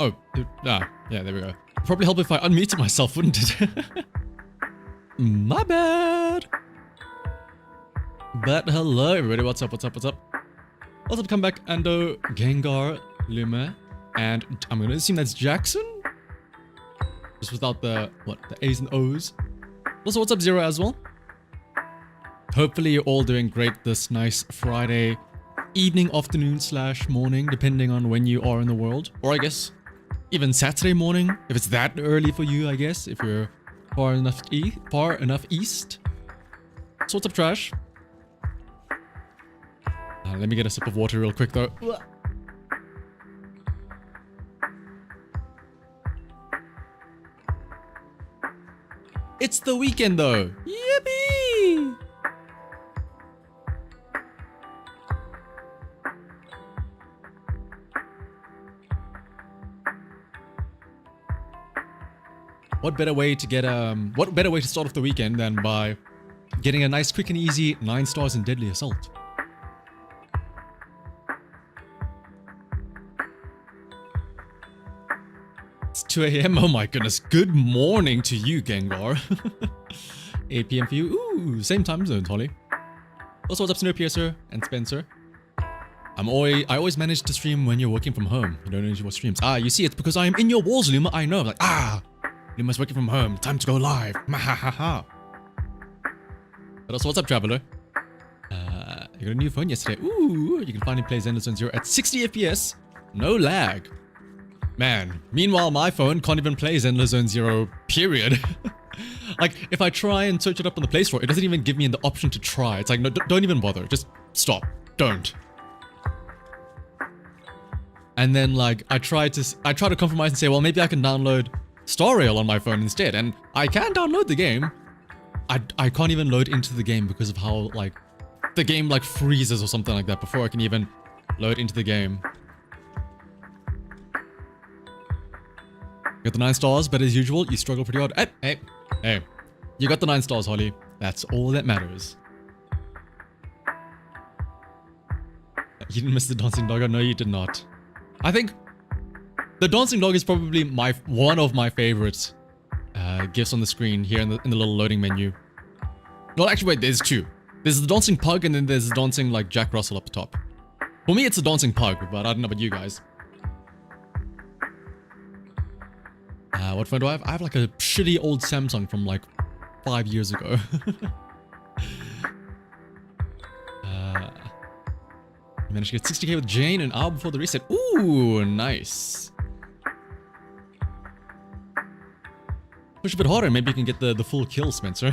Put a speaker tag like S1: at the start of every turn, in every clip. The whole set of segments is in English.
S1: Oh, yeah, there we go. Probably help if I unmuted myself, wouldn't it? My bad. But hello, everybody. What's up? What's up? Come back, Ando, Gengar, Luma, and I'm going to assume that's Jackson? Just without the A's and O's. Also, what's up, Zero, as well? Hopefully you're all doing great this nice Friday evening, afternoon / morning, depending on when you are in the world. Or I guess even Saturday morning, if it's that early for you, I guess, if you're far enough east. So what's up, Trash? Let me get a sip of water real quick, though. It's the weekend, though. Yippee! What better way to start off the weekend than by getting a nice, quick and easy 9 stars in Deadly Assault? It's 2 a.m. Oh my goodness. Good morning to you, Gengar. 8 p.m. for you. Ooh, same time zone, Holly. Also, what's up, Snowpiercer and Spencer? I always manage to stream when you're working from home. You don't usually watch streams. You see, it's because I am in your walls, Luma. I know. Like, Luma's working from home. Time to go live. Mahahaha. But also, what's up, Traveler? You got a new phone yesterday. Ooh, you can finally play Zenless on 0 at 60 FPS. No lag. Man, meanwhile, my phone can't even play Zenless Zone 0, period. Like, if I try and search it up on the Play Store, it doesn't even give me the option to try. It's like, no, don't even bother. Just stop. Don't. And then, like, I try to compromise and say, well, maybe I can download Star Rail on my phone instead. And I can download the game. I can't even load into the game because of how, like, the game, like, freezes or something like that before I can even load into the game. Got the 9 stars, but as usual, you struggle pretty hard. Hey. You got the 9 stars, Holly. That's all that matters. You didn't miss the dancing dog? Oh, no, you did not. I think the dancing dog is probably one of my favorites gifts on the screen here in the little loading menu. No, actually, wait, there's 2. There's the dancing pug, and then there's the dancing, like, Jack Russell up the top. For me, it's a dancing pug, but I don't know about you guys. What phone do I have? I have like a shitty old Samsung from like 5 years ago. Managed to get 60k with Jane an hour before the reset. Ooh, nice. Push a bit harder, maybe you can get the full kill, Spencer.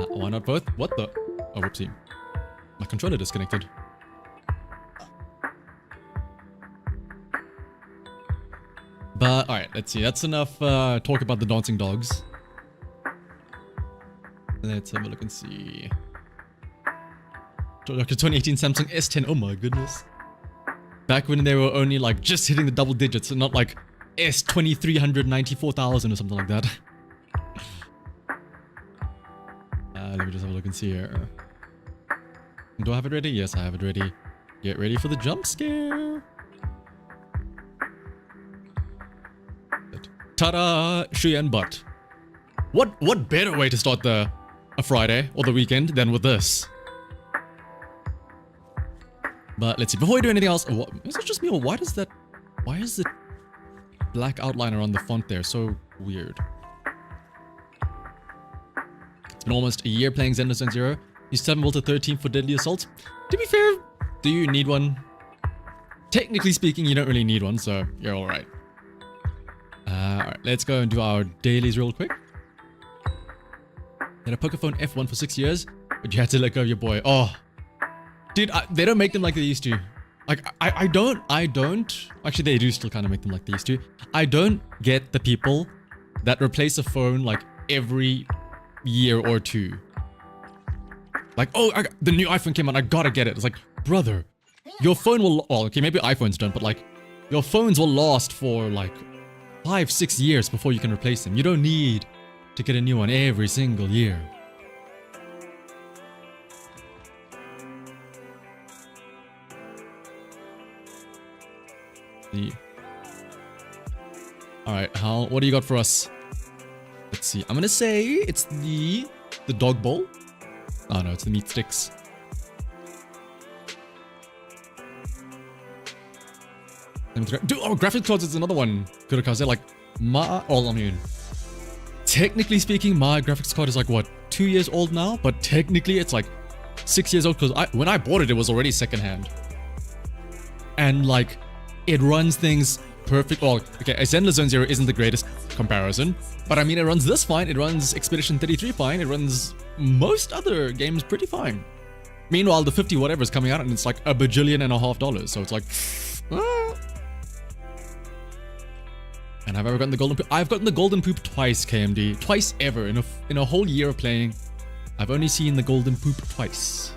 S1: Why not both? What the? Oh, whoopsie. My controller disconnected. But, alright, let's see. That's enough talk about the dancing dogs. Let's have a look and see. Dr. 2018 Samsung S10. Oh my goodness. Back when they were only like just hitting the double digits and not like S2394,000 or something like that. Let me just have a look and see here. Do I have it ready? Yes, I have it ready. Get ready for the jump scare. Ta-da! Shuyan butt. What better way to start a Friday or the weekend than with this? But let's see. Before we do anything else, is it just me or why is the black outline around the font there so weird? It's been almost a year playing Zenless Zone 0. You 7 volt to 13 for Deadly Assault. To be fair, do you need one? Technically speaking, you don't really need one, so you're alright. Alright, let's go and do our dailies real quick. Had a Pokephone F1 for 6 years, but you had to let go of your boy. Oh, dude, they don't make them like they used to. Like, I don't. Actually, they do still kind of make them like they used to. I don't get the people that replace a phone like every year or 2. Like, oh, the new iPhone came out, I gotta get it. It's like, brother, your phone will, well, okay, maybe iPhones don't, but like, your phones will last for like 5-6 years before you can replace them. You don't need to get a new one every single year. see. All right, Hal, what do you got for us? Let's see. I'm gonna say it's the dog bowl. Oh no, it's the meat sticks. Dude, oh, graphics cards is another one. Good, because they're like technically speaking, my graphics card is like what, 2 years old now, but technically it's like 6 years old because when I bought it, it was already secondhand. And like, it runs things perfect. Well, okay, a Zenless Zone Zero isn't the greatest comparison, but I mean, it runs this fine. It runs Expedition 33 fine. It runs most other games pretty fine. Meanwhile, the 50 whatever is coming out and it's like $1.5 billion. So it's like, And have I ever gotten the golden poop? I've gotten the golden poop twice, KMD. Twice ever in a whole year of playing. I've only seen the golden poop twice.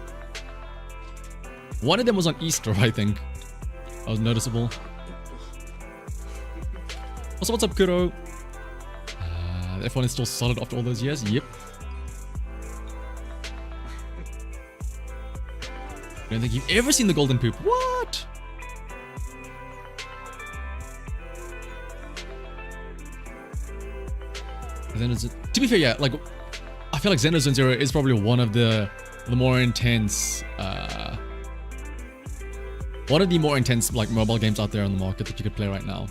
S1: One of them was on Easter, I think. That was noticeable. Also, what's up, Kuro? The F1 is still solid after all those years. Yep. I don't think you've ever seen the golden poop. What? To be fair, yeah, like, I feel like Zenless Zone Zero is probably one of the more intense, like mobile games out there on the market that you could play right now.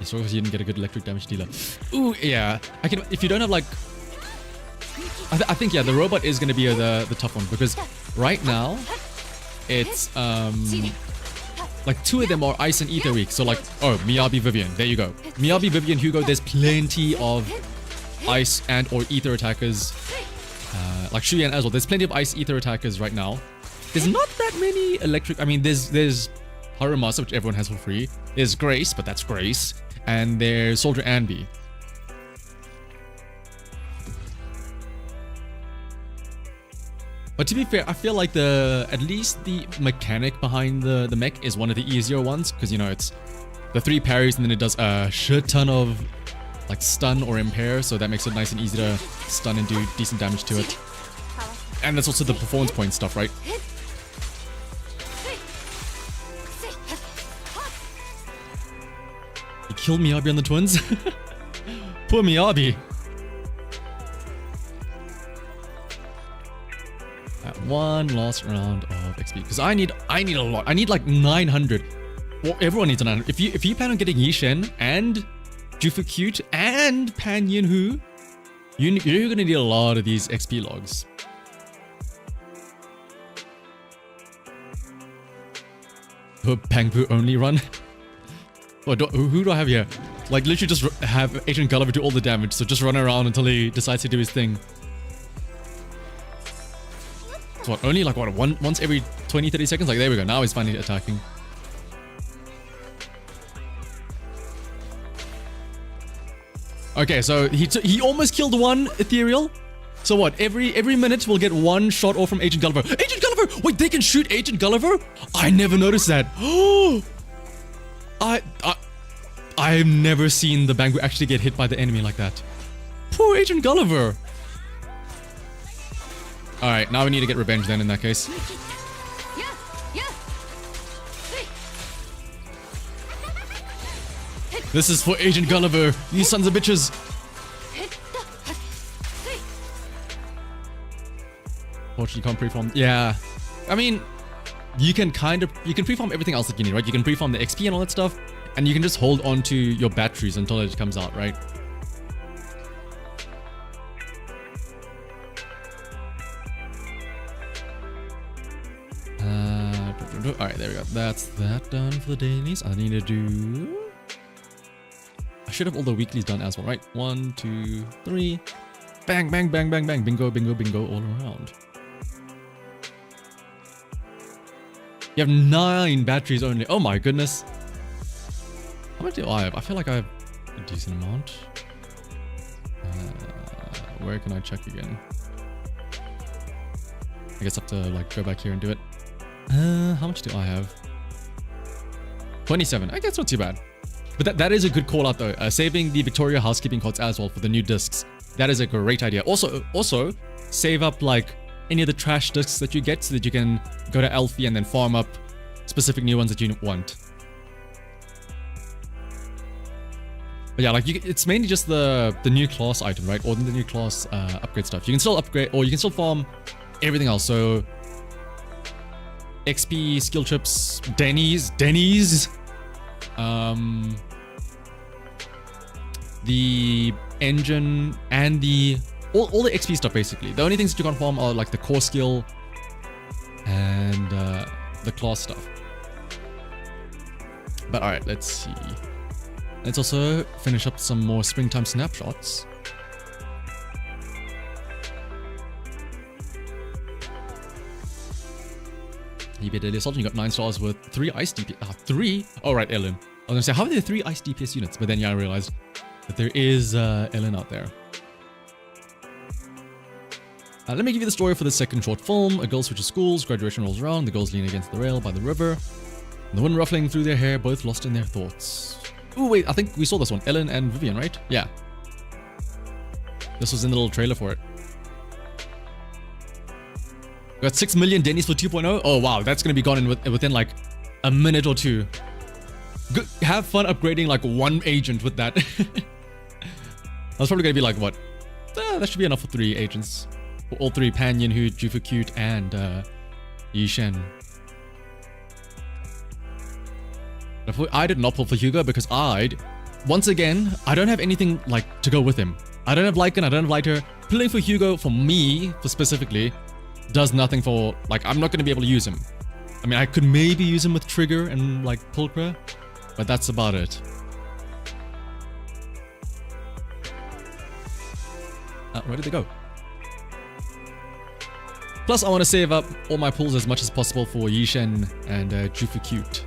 S1: As long as you didn't get a good electric damage dealer. Ooh, yeah. I can, if you don't have like, I think yeah, the robot is going to be the tough one because right now it's like 2 of them are ice and ether weak. So like, oh, Miyabi, Vivian, there you go. Miyabi, Vivian, Hugo. There's plenty of ice and or ether attackers. Like Shuyan as well. There's plenty of ice ether attackers right now. There's not that many electric. I mean, there's Harumasa, which everyone has for free. There's Grace, but that's Grace, and there's Soldier Anby. But to be fair, I feel like at least the mechanic behind the mech is one of the easier ones because, you know, it's the 3 parries and then it does a shit ton of like stun or impair, so that makes it nice and easy to stun and do decent damage to it. And that's also the performance point stuff, right? He killed Miyabi on the twins. Poor Miyabi. One last round of XP because I need a lot. I need like 900. Well, everyone needs a 900. If you plan on getting Yishen and Jufu Cute and Pan Yinhu, you're gonna need a lot of these XP logs. Pangpu only run. Who do I have here? Like literally just have Agent Gulliver do all the damage. So just run around until he decides to do his thing. So what, only like what, once every 20-30 seconds? Like there we go, now he's finally attacking. Okay, so he almost killed one ethereal. So what, every minute we'll get 1 shot off from Agent Gulliver. Agent Gulliver! Wait, they can shoot Agent Gulliver? I never noticed that. Oh, I've never seen the Bangu actually get hit by the enemy like that. Poor Agent Gulliver. Alright, now we need to get revenge then in that case. This is for Agent Gulliver, you sons of bitches. Fortunately, you can't pre-farm. Yeah. I mean, you can pre-farm everything else that you need, right? You can pre-farm the XP and all that stuff, and you can just hold on to your batteries until it comes out, right? Alright, there we go. That's that done for the dailies. I need to do... I should have all the weeklies done as well, right? 1, 2, 3. Bang, bang, bang, bang, bang. Bingo, bingo, bingo all around. You have 9 batteries only. Oh my goodness. How much do I have? I feel like I have a decent amount. Where can I check again? I guess I have to like go back here and do it. How much do I have? 27. I guess not too bad. But that is a good call out though. Saving the Victoria housekeeping cards as well for the new discs. That is a great idea. Also save up like any of the trash discs that you get so that you can go to Alfie and then farm up specific new ones that you want. But yeah, like it's mainly just the new class item, right? Or the new class upgrade stuff. You can still upgrade, or you can still farm everything else. So XP, skill chips, Denny's, the engine, and all the XP stuff basically. The only things that you can't farm are like the core skill and the class stuff. But alright, let's see. Let's also finish up some more springtime snapshots. You beat Early Assault and you got 9 stars with 3 ice DPS. 3? Oh, right, Ellen. I was gonna say, how are there 3 ice DPS units? But then, yeah, I realized that there is Ellen out there. Let me give you the story for the second short film. A girl switches schools, graduation rolls around, the girls lean against the rail by the river, and the wind ruffling through their hair, both lost in their thoughts. Oh, wait, I think we saw this one. Ellen and Vivian, right? Yeah. This was in the little trailer for it. We got 6 million Denny's for 2.0. Oh, wow. That's going to be gone in within like a minute or two. Good. Have fun upgrading like one agent with that. That's probably going to be like, what? That should be enough for 3 agents. For all 3, Pan, Yinhu, Jufu Cute, and Yishen. I did not pull for Hugo because once again, I don't have anything like to go with him. I don't have Lycan, I don't have Lighter. Pulling for Hugo, for me, specifically, does nothing for, like, I'm not going to be able to use him. I mean, I could maybe use him with Trigger and, like, Pulcra, but that's about it. Where did they go? Plus, I want to save up all my pulls as much as possible for Yishen and Jufu Cute.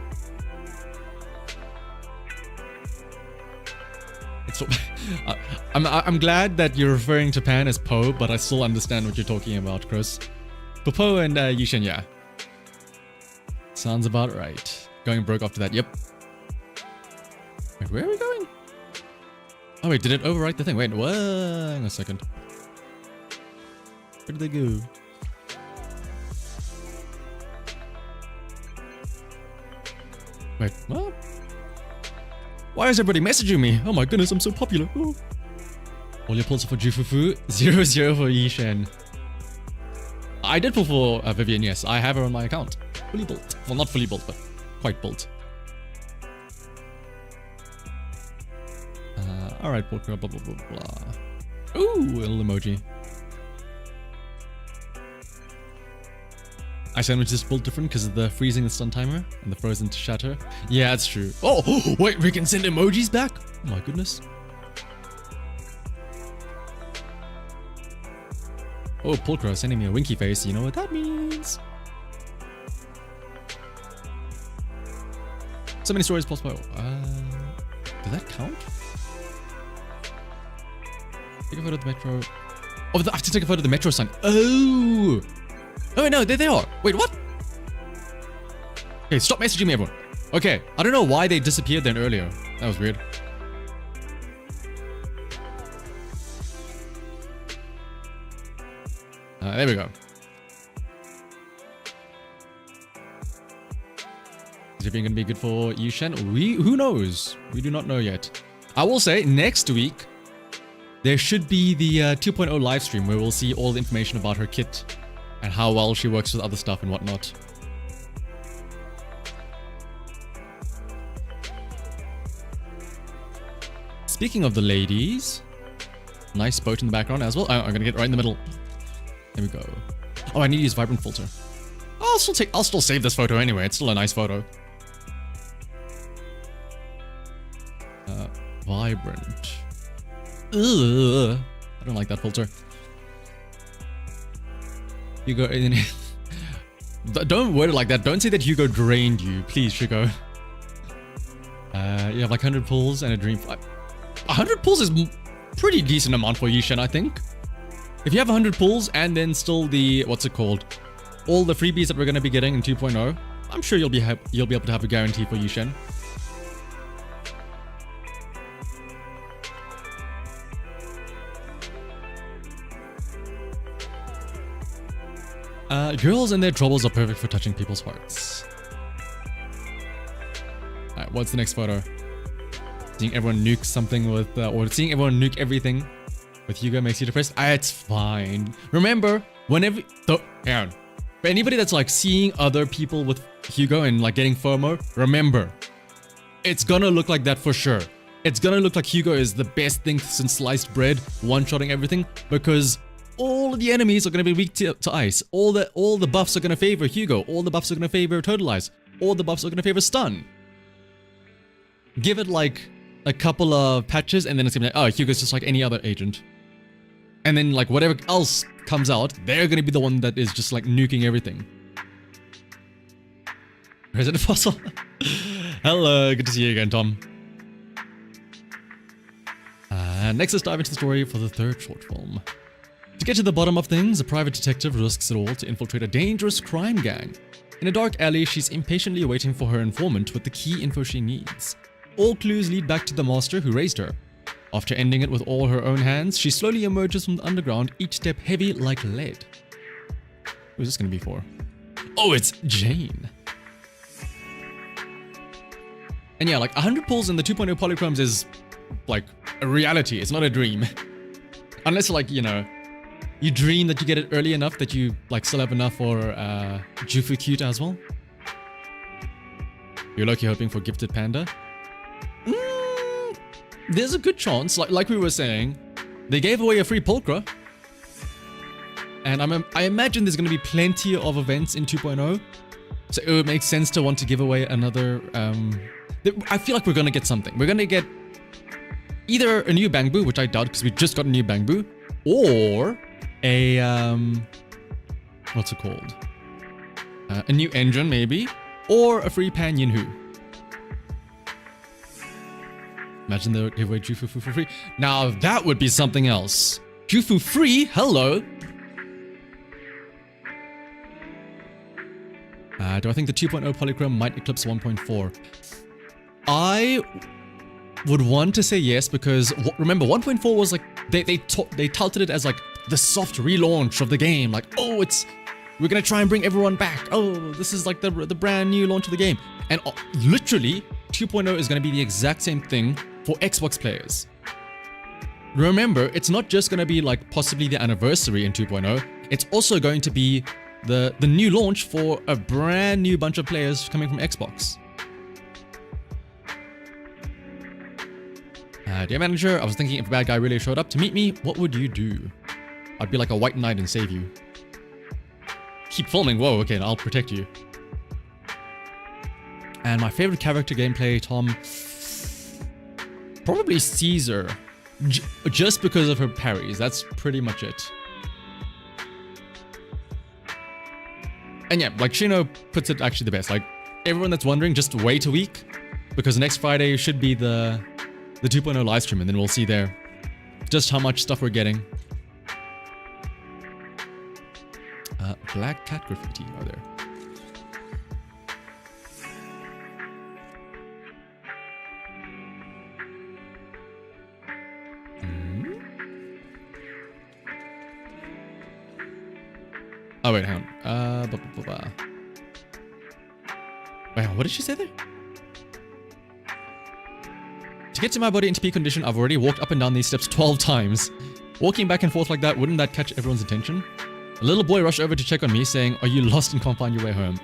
S1: I'm glad that you're referring to Pan as Poe, but I still understand what you're talking about, Chris. For Poe and Yishen, yeah. Sounds about right. Going broke after that, yep. Wait, where are we going? Oh wait, did it overwrite the thing? Wait, what? Hang on a second. Where did they go? Wait, what? Why is everybody messaging me? Oh my goodness, I'm so popular. Oh. All your pulls are for Jufufu, 0 for Yishen. I did pull for Vivian, yes. I have her on my account. Fully built. Well, not fully built, but quite built. Alright, blah, blah, blah, blah, blah. Ooh, little emoji. I sandwich this build different because of the freezing the stun timer and the frozen to shatter. Yeah, that's true. Oh, wait, we can send emojis back? Oh my goodness. Oh, Pulcra sending me a winky face. You know what that means? So many stories possible. Does that count? Take a photo of the metro. Oh, I have to take a photo of the metro sign. Oh! Oh, wait, no, there they are. Wait, what? Okay, stop messaging me, everyone. Okay, I don't know why they disappeared then earlier. That was weird. There we go. Is it going to be good for Yishen? Who knows? We do not know yet. I will say, next week, there should be the 2.0 live stream where we'll see all the information about her kit and how well she works with other stuff and whatnot. Speaking of the ladies, nice boat in the background as well. I'm gonna get right in the middle. There we go. Oh, I need to use vibrant filter. I'll still save this photo anyway. It's still a nice photo. Vibrant. Ugh. I don't like that filter. Hugo, don't word it like that. Don't say that Hugo drained you, please, Hugo. You have like 100 pulls and a dream. 100 pulls is pretty decent amount for Yishen, I think. If you have 100 pulls and then still the what's it called, all the freebies that we're going to be getting in 2.0, I'm sure you'll be able to have a guarantee for Yishen. Girls and their troubles are perfect for touching people's hearts. Alright, what's the next photo? Seeing everyone nuke something with, or seeing everyone nuke everything with Hugo makes you depressed. It's fine. Remember, whenever, Aaron, for anybody that's like seeing other people with Hugo and like getting FOMO, remember, it's gonna look like that for sure. It's gonna look like Hugo is the best thing since sliced bread, one-shotting everything, because all the enemies are gonna be weak to ice. All the buffs are gonna favor Hugo. All the buffs are gonna favor Total Ice. All the buffs are gonna favor Stun. Give it like a couple of patches and then it's gonna be like, oh, Hugo's just like any other agent. And then like whatever else comes out, they're gonna be the one that is just like nuking everything. Resident Fossil. Hello, good to see you again, Tom. Next, let's dive into the story for the third short film. To get to the bottom of things, a private detective risks it all to infiltrate a dangerous crime gang. In a dark alley, she's impatiently waiting for her informant with the key info she needs. All clues lead back to the master who raised her. After ending it with all her own hands, she slowly emerges from the underground, each step heavy like lead. Who's this gonna be for? Oh, it's Jane. And yeah, like 100 pulls in the 2.0 polychromes is like a reality. It's not a dream. Unless like, you know, you dream that you get it early enough that you like still have enough for Jufu Cute as well. You're lucky hoping for Gifted Panda. There's a good chance, like we were saying, they gave away a free Pulchra. And I imagine there's going to be plenty of events in 2.0. So it would make sense to want to give away another... I feel like we're going to get something. We're going to get either a new Bangbu, which I doubt because we just got a new Bangbu, or a... what's it called? A new engine, maybe, or a free Pan Yinhu. Imagine they give away Jufu for free. Now that would be something else. Jufu free? Hello. Do I think the 2.0 polychrome might eclipse 1.4? I would want to say yes because remember 1.4 was like they touted it as like the soft relaunch of the game. Like, oh, we're gonna try and bring everyone back. Oh, this is like the brand new launch of the game. And literally 2.0 is gonna be the exact same thing for Xbox players. Remember, it's not just going to be like possibly the anniversary in 2.0, it's also going to be the new launch for a brand new bunch of players coming from Xbox. Dear manager, I was thinking if a bad guy really showed up to meet me, what would you do? I'd be like a white knight and save you. Keep filming, whoa, okay, I'll protect you. And my favorite character gameplay, Tom... Probably Caesar, just because of her parries. That's pretty much it. And yeah, like Shino puts it actually the best. Like everyone that's wondering, just wait a week because next Friday should be the 2.0 live stream, and then we'll see there just how much stuff we're getting. Black cat graffiti are there. Oh wait, hang on. Wait, what did she say there? To get to my body into peak condition, I've already walked up and down these steps 12 times. Walking back and forth like that, wouldn't that catch everyone's attention? A little boy rushed over to check on me, saying, "Are you lost and can't find your way home?"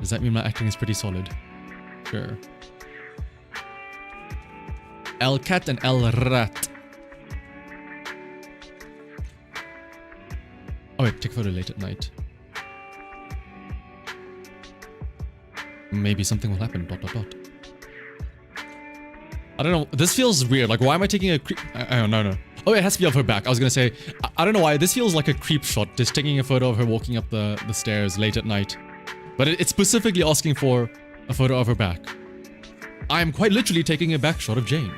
S1: Does that mean my acting is pretty solid? Sure. El Cat and El Rat. Oh wait, take a photo late at night. Maybe something will happen, ... I don't know, this feels weird, like why am I taking a creep... no. Oh, it has to be of her back. I was gonna say, I don't know why, this feels like a creep shot, just taking a photo of her walking up the stairs late at night. But it's specifically asking for a photo of her back. I am quite literally taking a back shot of Jane.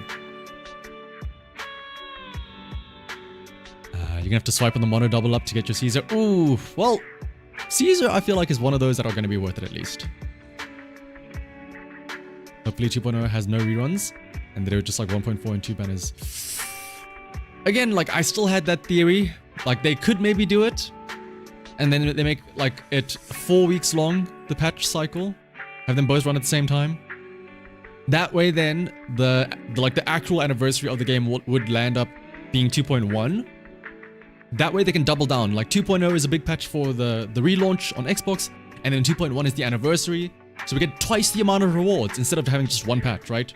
S1: You're gonna have to swipe on the mono double up to get your Caesar. Ooh, well, Caesar I feel like is one of those that are gonna be worth it at least. Hopefully 2.0 has no reruns, and they're just like 1.4 and 2 banners. Again, like I still had that theory, like they could maybe do it, and then they make like it 4 weeks long, the patch cycle, have them both run at the same time. That way then, the actual anniversary of the game would land up being 2.1. That way they can double down. Like 2.0 is a big patch for the relaunch on Xbox, and then 2.1 is the anniversary. So we get twice the amount of rewards instead of having just one patch, right?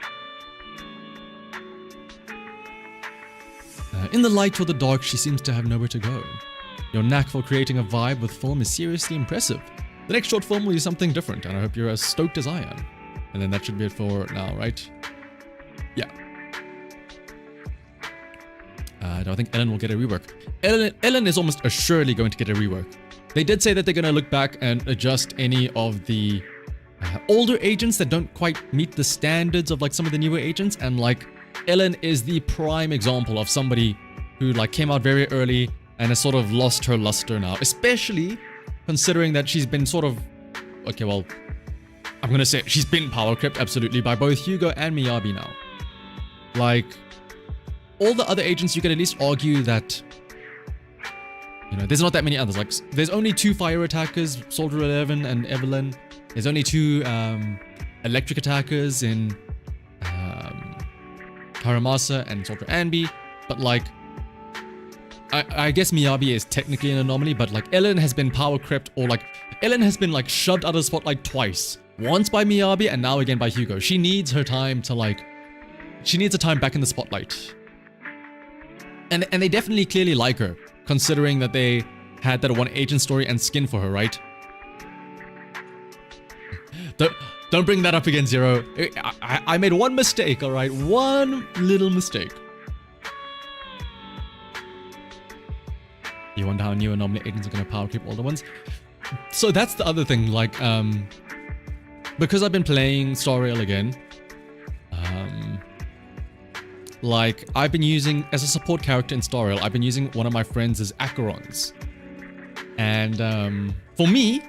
S1: In the light or the dark, she seems to have nowhere to go. Your knack for creating a vibe with film is seriously impressive. The next short film will be something different, and I hope you're as stoked as I am. And then that should be it for now, right? Yeah. I think Ellen will get a rework. Ellen is almost assuredly going to get a rework. They did say that they're going to look back and adjust any of the older agents that don't quite meet the standards of like some of the newer agents, and like Ellen is the prime example of somebody who like came out very early and has sort of lost her luster now, especially considering that she's been sort of, okay, well, I'm gonna say she's been power crept absolutely by both Hugo and Miyabi now. Like, all the other agents, you can at least argue that, you know, there's not that many others. Like, there's only 2 fire attackers, Soldier 11 and Evelyn. There's only 2 electric attackers in Karamasa and Soldier Anbi. But like, I guess Miyabi is technically an anomaly, but like Ellen has been power crept, or like Ellen has been like shoved out of the spotlight twice. Once by Miyabi and now again by Hugo. She needs her time to like, she needs a time back in the spotlight. And they definitely clearly like her, considering that they had that one agent story and skin for her, right? Don't bring that up again, Zero. I made one mistake, all right? One little mistake. You wonder how new anomaly agents are going to power creep older ones? So that's the other thing, like, because I've been playing Star Rail again, like, I've been using, as a support character in Star Rail, I've been using one of my friends' Acherons. And for me,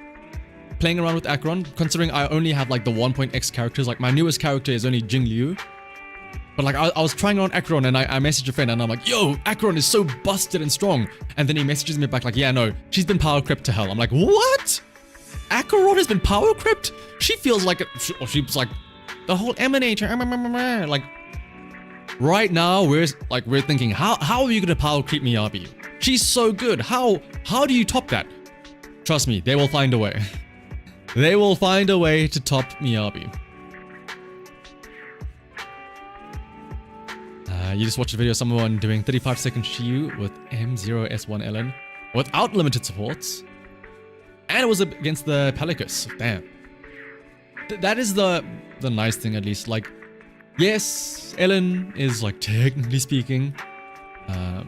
S1: playing around with Acheron, considering I only have like the 1.x characters, like my newest character is only Jing Liu. But like, I was trying on Acheron and I messaged a friend and I'm like, yo, Acheron is so busted and strong. And then he messages me back like, yeah, no, she's been power crept to hell. I'm like, what? Acheron has been power crept? She feels like, she's like, the whole Emanator, like, right now, we're thinking, how are you gonna power creep Miyabi? She's so good. How do you top that? Trust me, they will find a way. They will find a way to top Miyabi. You just watched a video of someone doing 35-second Shiyu with M0S1LN without limited supports, and it was against the Pelicus. Damn. That is the nice thing, at least. Like, yes, Ellen is, like, technically speaking,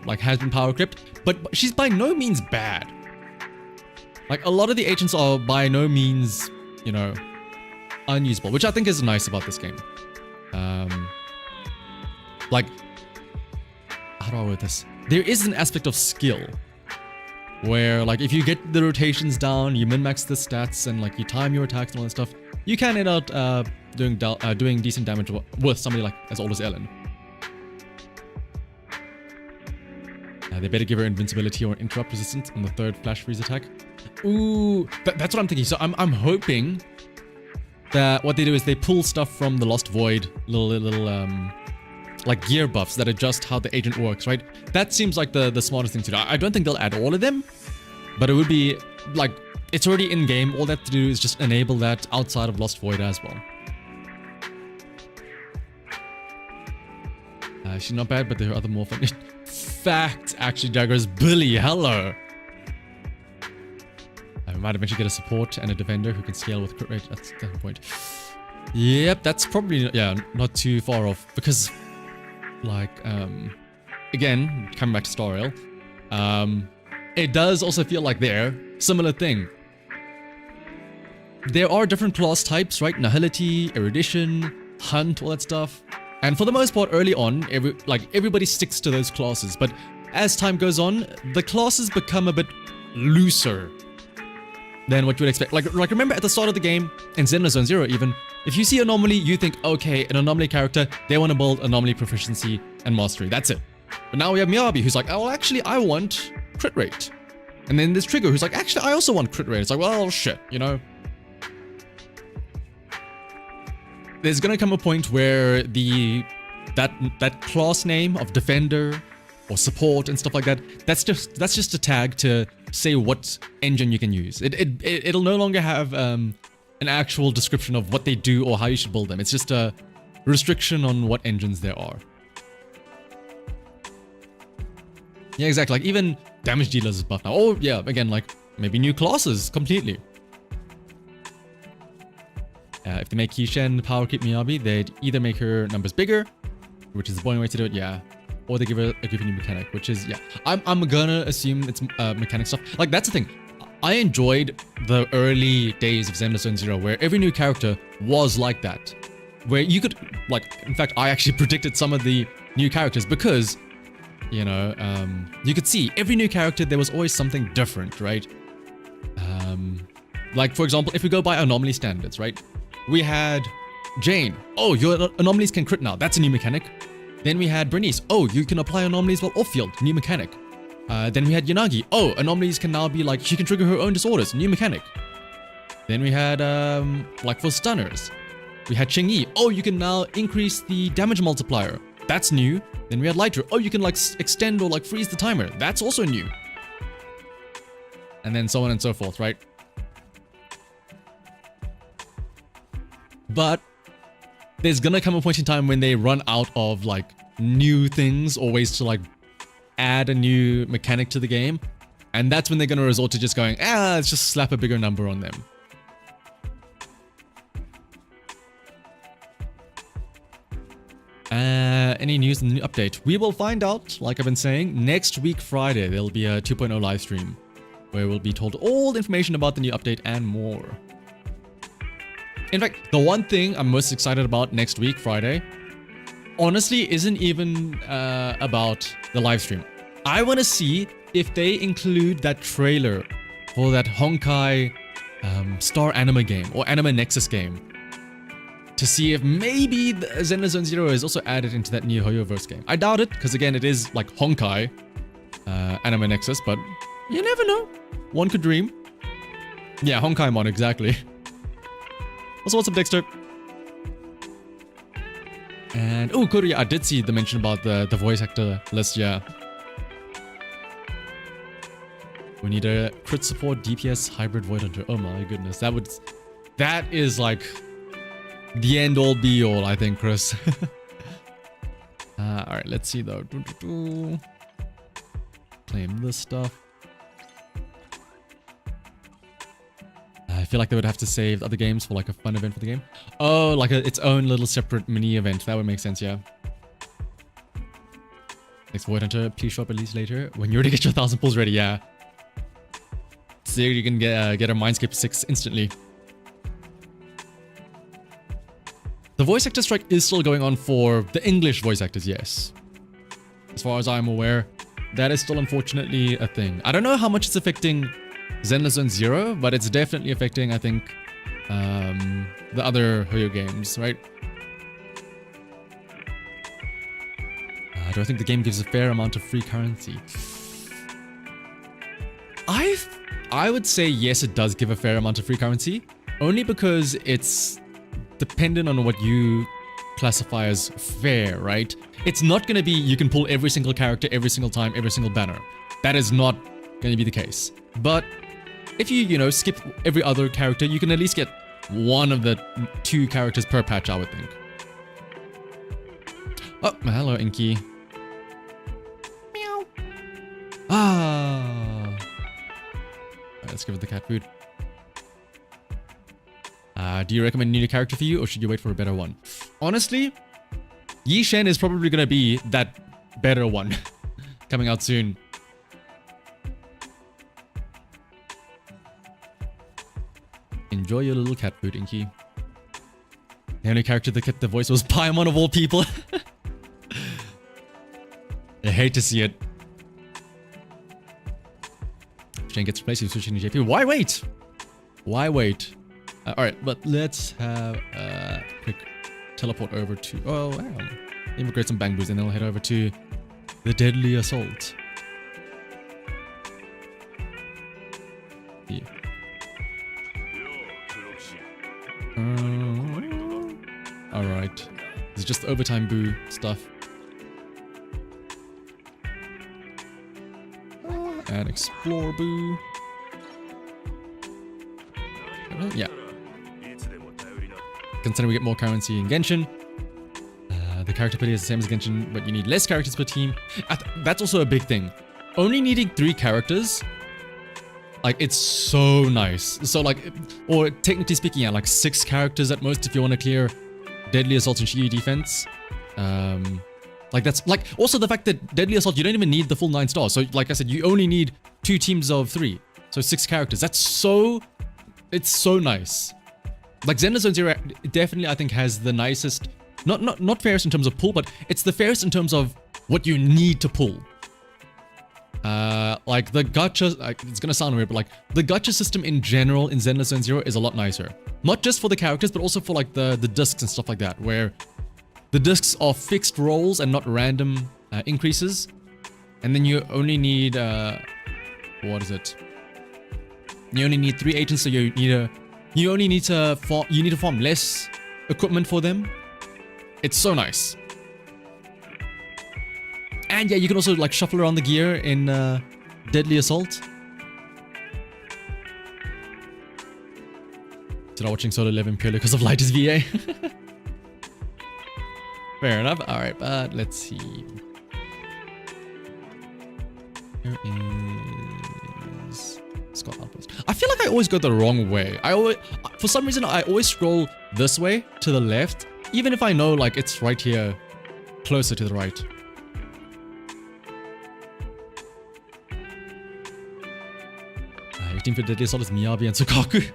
S1: like, has been power crept, but she's by no means bad. Like, a lot of the agents are by no means, you know, unusable, which I think is nice about this game. Like, how do I word this? There is an aspect of skill where, like, if you get the rotations down, you min-max the stats, and, like, you time your attacks and all that stuff, you can end up doing decent damage with somebody like as old as Ellen. They better give her invincibility or interrupt resistance on the 3rd flash freeze attack. Ooh, that's what I'm thinking. So I'm hoping that what they do is they pull stuff from the Lost Void, little like gear buffs that adjust how the agent works, right? That seems like the smartest thing to do. I don't think they'll add all of them, but it would be like, it's already in game. All they have to do is just enable that outside of Lost Void as well. She's not bad, but there are other more fun. Fact, actually, Jagger's Billy. Hello. I might eventually get a support and a defender who can scale with crit rate. That's the point. Yep, that's probably, yeah, not too far off, because, like, again, coming back to Star Rail, it does also feel like they're similar thing. There are different class types, right? Nihility, Erudition, Hunt, all that stuff. And for the most part, early on, everybody sticks to those classes. But as time goes on, the classes become a bit looser than what you would expect. Like remember at the start of the game, in Zenless Zone Zero even, if you see Anomaly, you think, okay, an Anomaly character, they want to build Anomaly proficiency and mastery. That's it. But now we have Miyabi, who's like, oh, well, actually, I want crit rate. And then there's Trigger, who's like, actually, I also want crit rate. It's like, well, shit, you know. There's gonna come a point where that class name of defender or support and stuff like that, that's just a tag to say what engine you can use. It'll no longer have an actual description of what they do or how you should build them. It's just a restriction on what engines there are. Yeah, exactly. Like even damage dealers is buffed now. Oh yeah, again, like maybe new classes completely. If they make Kishen power keep Miyabi, they'd either make her numbers bigger, which is the boring way to do it, yeah, or they give her a new mechanic, which is, yeah. I'm gonna assume it's mechanic stuff. Like, that's the thing. I enjoyed the early days of Zenless Zone Zero, where every new character was like that. Where you could, like, in fact, I actually predicted some of the new characters because, you know, you could see every new character, there was always something different, right? Like, for example, if we go by anomaly standards, right? We had Jane. Oh, your anomalies can crit now. That's a new mechanic. Then we had Bernice. Oh, you can apply anomalies while off-field. New mechanic. Then we had Yanagi. Oh, anomalies can now be like, she can trigger her own disorders. New mechanic. Then we had, like for stunners, we had Ching-Yi. Oh, you can now increase the damage multiplier. That's new. Then we had Lighter. Oh, you can like extend or like freeze the timer. That's also new. And then so on and so forth, right? But there's gonna come a point in time when they run out of like new things or ways to like add a new mechanic to the game. And that's when they're gonna resort to just going, let's just slap a bigger number on them. Any news in the new update? We will find out, like I've been saying, next week Friday, there'll be a 2.0 live stream where we'll be told all the information about the new update and more. In fact, the one thing I'm most excited about next week, Friday, honestly isn't even about the live stream. I want to see if they include that trailer for that Honkai Star Anima game or Anima Nexus game to see if maybe the Zenless Zone Zero is also added into that new Hoyoverse game. I doubt it, because again, it is like Honkai Anima Nexus, but you never know. One could dream. Yeah, Honkai mod, exactly. Also, what's up, Dexter? And, oh, cool, yeah, I did see the mention about the voice actor list, yeah. We need a crit support DPS hybrid Void Hunter. Oh my goodness, that is like the end all be all, I think, Chris. Alright, let's see though. Claim this stuff. I feel like they would have to save other games for like a fun event for the game. Oh, like its own little separate mini event. That would make sense, yeah. Next Void Hunter, please show up at least later when you already get your 1,000 pulls ready, yeah. So you can get a Mindscape 6 instantly. The voice actor strike is still going on for the English voice actors, yes. As far as I'm aware, that is still unfortunately a thing. I don't know how much it's affecting Zenless Zone Zero, but it's definitely affecting, I think, the other Hoyo games, right? Do I think the game gives a fair amount of free currency? I would say yes, it does give a fair amount of free currency, only because it's dependent on what you classify as fair, right? It's not going to be you can pull every single character every single time, every single banner. That is not going to be the case. But if you know, skip every other character, you can at least get one of the 2 characters per patch, I would think. Oh, hello, Inky. Meow. Let's give it the cat food. Do you recommend a new character for you, or should you wait for a better one? Honestly, Yi Shen is probably going to be that better one coming out soon. Enjoy your little cat food, Inky. The only character that kept the voice was Paimon of all people. I hate to see it. Shane gets replaced, he's switching to JP. Why wait? Why wait? Alright, but let's have a quick teleport over to... Oh, wow. Immigrate some bang boos and then we'll head over to the Deadly Assault. Yeah. Alright. It's just overtime boo stuff. And explore boo. Yeah. Considering we get more currency in Genshin. The character per is the same as Genshin, but you need less characters per team. That's also a big thing. Only needing 3 characters, like, it's so nice. So, like, or technically speaking, yeah, like 6 characters at most if you want to clear Deadly Assault and Shiyu defense. Like, that's, like, also the fact that Deadly Assault, you don't even need the full 9 stars. So, like I said, you only need 2 teams of 3. So, 6 characters. That's so, it's so nice. Like, Zenless Zone Zero definitely, I think, has the nicest, not fairest in terms of pull, but it's the fairest in terms of what you need to pull. Like the gacha, it's gonna sound weird, but like the gacha system in general in Zenless Zone Zero is a lot nicer. Not just for the characters, but also for like the discs and stuff like that, where the discs are fixed rolls and not random increases. And then you only need, what is it? You only need 3 agents, so you only need to farm less equipment for them. It's so nice. And yeah, you can also like shuffle around the gear in Deadly Assault. Did I watching Solo 11 purely because of Light's VA? Fair enough. Alright, but let's see. Here is Scott Outpost. I feel like I always go the wrong way. For some reason, I always scroll this way to the left, even if I know like it's right here, closer to the right. Your team for Deadly Assault is Miyabi and Tsukaku.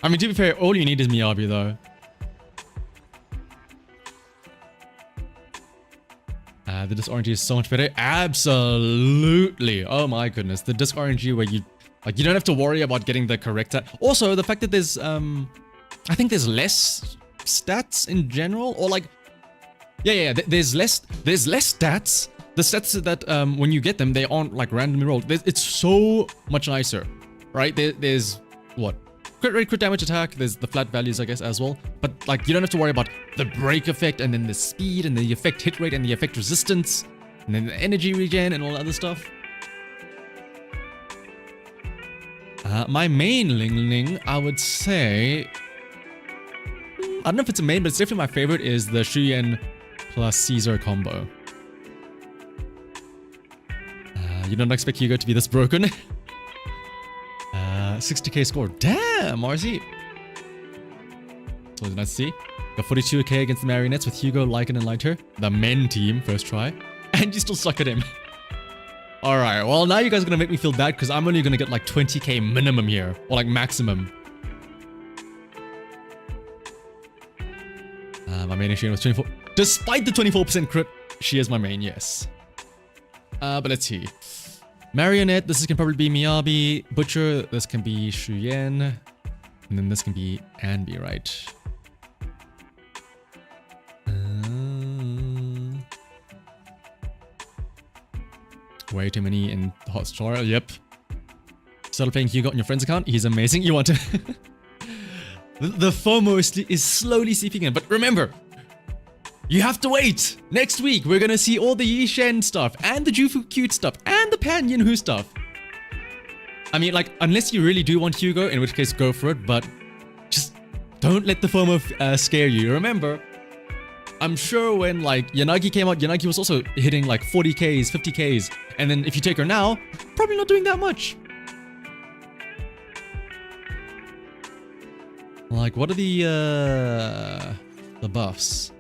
S1: I mean, to be fair, all you need is Miyabi though. The disc RNG is so much better. Absolutely. Oh my goodness. The disc RNG where you don't have to worry about getting the correct stat. Also, the fact that there's I think there's less stats in general, or like there's less stats. The stats that when you get them, they aren't like randomly rolled. It's so much nicer, right? There's what? Crit rate, crit damage, attack. There's the flat values, I guess, as well. But like, you don't have to worry about the break effect, and then the speed, and the effect hit rate, and the effect resistance, and then the energy regen, and all that other stuff. My main Ling, I would say, I don't know if it's a main, but it's definitely my favorite, is the Shuyen plus Caesar combo. You don't expect Hugo to be this broken. 60k score. Damn, RZ. So it's nice to see. Got 42k against the Marionettes with Hugo, Lycan, and Lighter. The men team, first try. And you still suck at him. Alright, well now you guys are going to make me feel bad because I'm only going to get like 20k minimum here. Or like maximum. My main issue was 24. Despite the 24% crit, she is my main, yes. But let's see. Marionette, this can probably be Miyabi. Butcher, this can be Shuyen. And then this can be Anbi, right? Way too many in the hot store. Yep. Started playing Hugo on your friend's account. He's amazing. You want to... the FOMO is slowly seeping in. But remember, you have to wait. Next week, we're going to see all the Yi Shen stuff, and the Jufu Cute stuff, and the Pan Yin Hu stuff. I mean, like, unless you really do want Hugo, in which case go for it, but just don't let the FOMO scare you. Remember, I'm sure when, like, Yanagi came out, Yanagi was also hitting, like, 40Ks, 50Ks, and then if you take her now, probably not doing that much. Like, what are the buffs?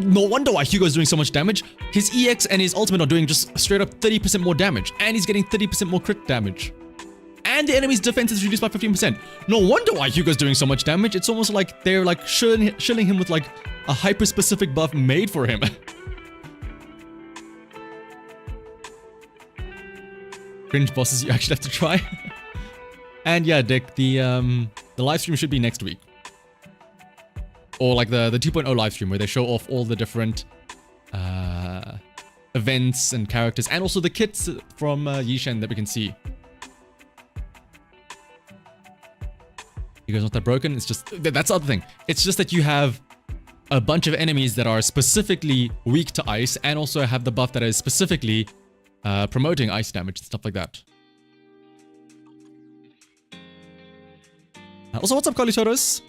S1: No wonder why Hugo's doing so much damage. His EX and his ultimate are doing just straight up 30% more damage. And he's getting 30% more crit damage. And the enemy's defense is reduced by 15%. No wonder why Hugo's doing so much damage. It's almost like they're like shilling him with like a hyper-specific buff made for him. Cringe bosses you actually have to try. And yeah, Dick, the live stream should be next week. Or like the 2.0 live stream where they show off all the different events and characters, and also the kits from Yi Shen that we can see. You guys not that broken? It's just, that's the other thing. It's just that you have a bunch of enemies that are specifically weak to ice and also have the buff that is specifically promoting ice damage and stuff like that. Also, what's up, Kalichoros?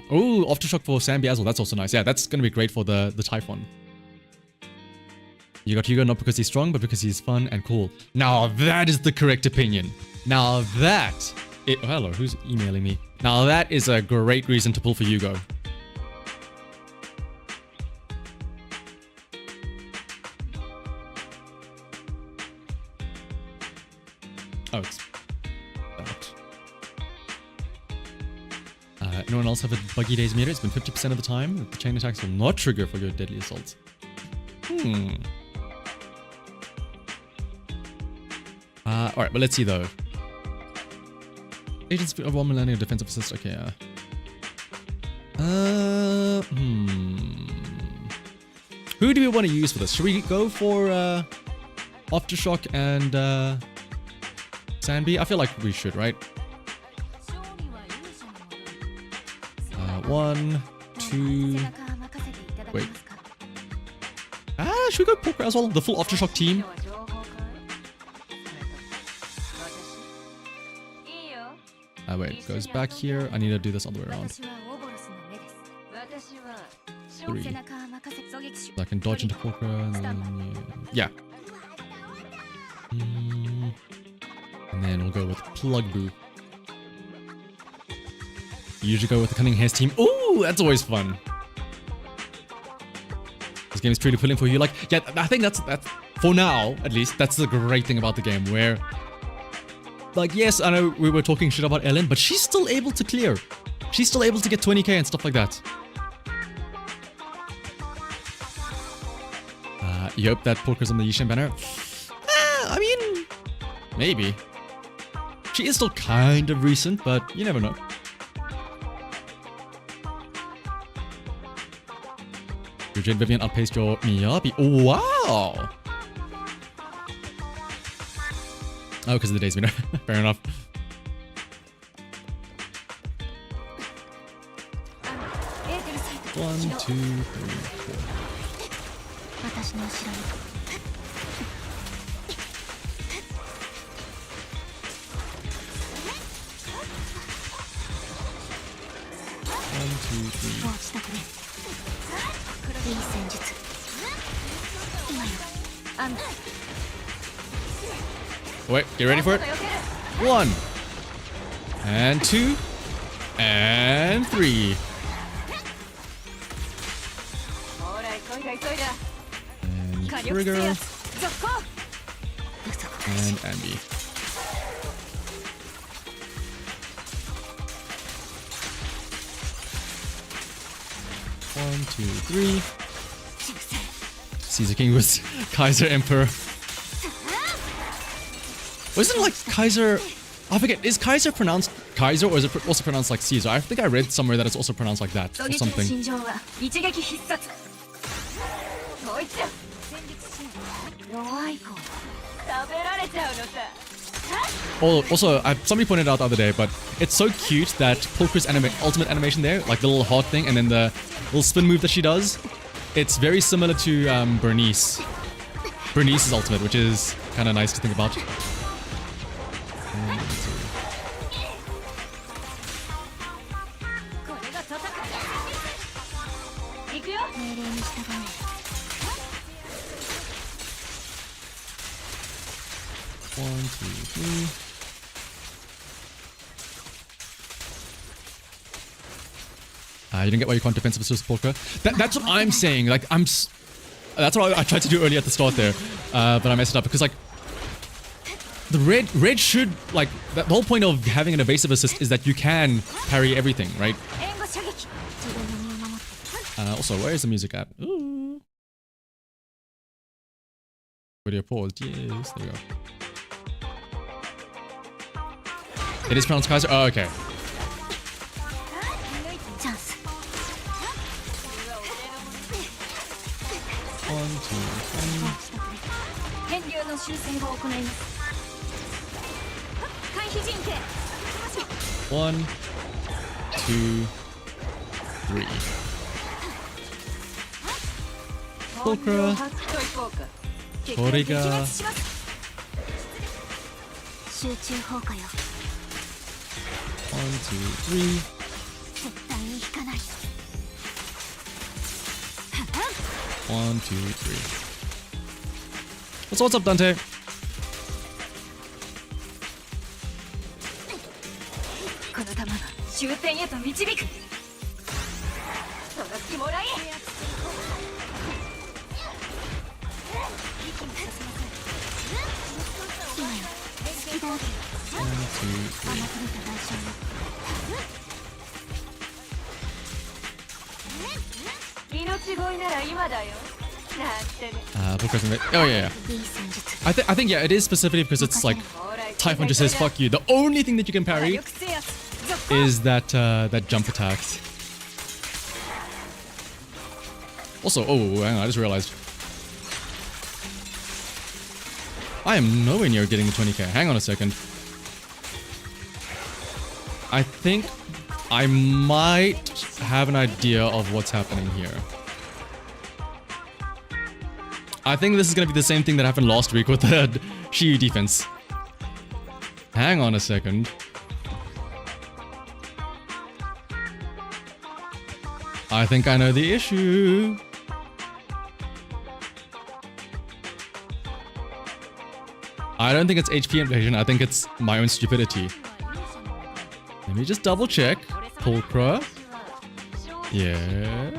S1: Oh, Aftershock for Sambi as well. That's also nice. Yeah, that's going to be great for the Typhon. You got Hugo not because he's strong, but because he's fun and cool. Now that is the correct opinion. Now that... oh, hello, who's emailing me? Now that is a great reason to pull for Hugo. Oh, it's that. Anyone else have a buggy days meter? It's been 50% of the time. The chain attacks will not trigger for your deadly assaults. Alright, but let's see though. Agents of 1 millennium defensive assist. Okay, Who do we want to use for this? Should we go for Aftershock and Sanbi? I feel like we should, right? 1, 2. Wait. Should we go Poker as well? The full Aftershock team? Wait, goes back here. I need to do this all the way around. 3. So I can dodge into Poker and then... Yeah. And then we'll go with Plug Boo. You usually go with the Cunning Hairs team. Ooh, that's always fun. This game is truly pulling for you. Like, yeah, I think that's for now, at least, that's the great thing about the game, where... Like, yes, I know we were talking shit about Ellen, but she's still able to clear. She's still able to get 20k and stuff like that. You hope that Poker's on the Yishan banner? I mean, maybe. She is still kind of recent, but you never know. Your Jade Vivian outpaced your Miyabi. Oh, wow! Oh, because of the days meter. Fair enough. One, 2, 3, 4. One, 2, 3. Wait, get ready for it. 1, and 2, and 3. And trigger. And Ambi. 1, 2, 3. Caesar King was Kaiser Emperor. Wasn't it like Kaiser... I forget, is Kaiser pronounced Kaiser or is it also pronounced like Caesar? I think I read somewhere that it's also pronounced like that or something. Oh, also, somebody pointed out the other day, but it's so cute that Poker's ultimate animation there, like the little heart thing and then the little spin move that she does, it's very similar to Bernice's ultimate, which is kind of nice to think about. One, 2, 3. You didn't get why you can't defensive assist Poker. That's what I'm saying. Like that's what I tried to do earlier at the start there, but I messed it up because like the red should like the whole point of having an evasive assist is that you can parry everything, right? Also, where is the music at? Ooh. Video paused. Yes, there we go. It is pronounced Kaiser? Oh, okay. 1, 2, 3. 1, 2, 3. Pulcra. これが
S2: 集中砲火よ。
S1: 1, 2, 3.
S2: 絶対に引かない。
S1: 1, 2, 3. What's up, Dante?
S2: この弾が終点へと導く。その気もらえ。今よ、隙だらけ。
S1: 1, 2, 3.
S2: 甘く見た代償よ。命乞いなら今だよ。なんてね。
S1: Procrastinate. Oh yeah, yeah.
S2: いい戦術。
S1: I think yeah, it is specifically because it's like Typhon just says fuck you. The only thing that you can parry is that that jump attack. Also, oh, hang on, I just realized I am nowhere near getting the 20k. Hang on a second. I think I might have an idea of what's happening here. I think this is gonna be the same thing that happened last week with the Shiyu defense. Hang on a second. I think I know the issue. I don't think it's HP inflation, I think it's my own stupidity. Let me just double check. Pulcra. Yeah.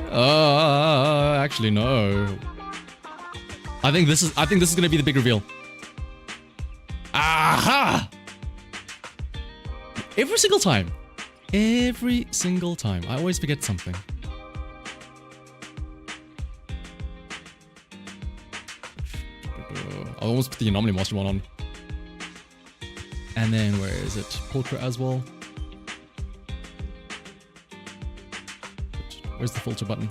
S1: Actually no. I think this is gonna be the big reveal. Aha! Every single time. Every single time. I always forget something. I almost put the Anomaly Master one on. And then where is it? Pulcra as well. Where's the filter button?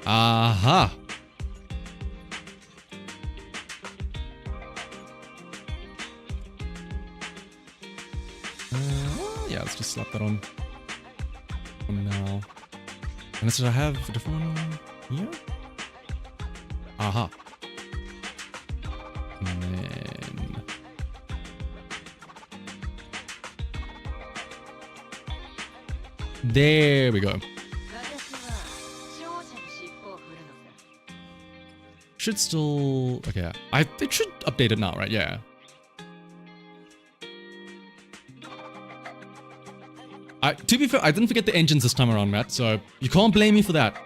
S1: Aha! Yeah, let's just slap that on for now. Unless I have a different one here? Aha. And then... There we go. Should still... Okay, it should update it now, right? Yeah. To be fair, I didn't forget the engines this time around, Matt, so you can't blame me for that.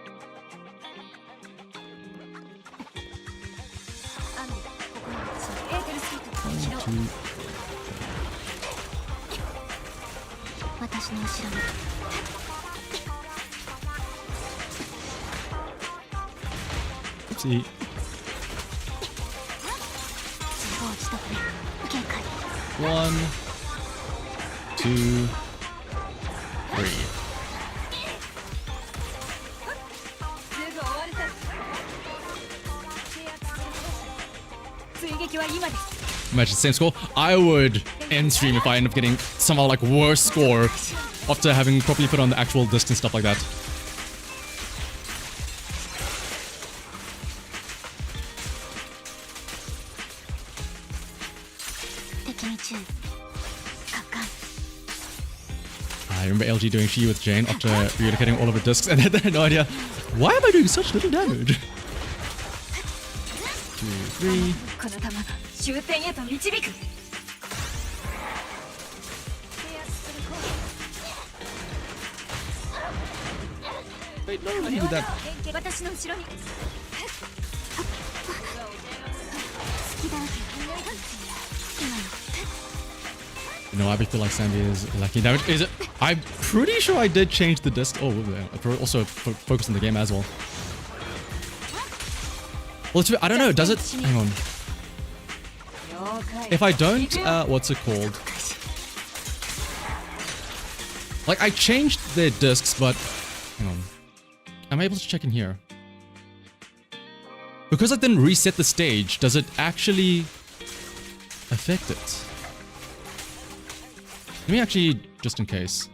S1: Oopsie. One, two, three. Imagine same score. I would end stream if I end up getting somehow like worse score after having properly put on the actual disc and stuff like that. I remember LG doing Shiyu with Jane after relocating all of her discs and they had no idea, why am I doing such little damage? 2, 3. Wait, no, let me do that. No, I feel like Sandy is lacking damage. Is it? I'm pretty sure I did change the disc. Oh, I also focused on the game as well. Well, I don't know. Does it? Hang on. If I don't, what's it called? Like, I changed the discs, but hang on. Am I able to check in here? Because I didn't reset the stage, does it actually affect it? Let me actually, just in case,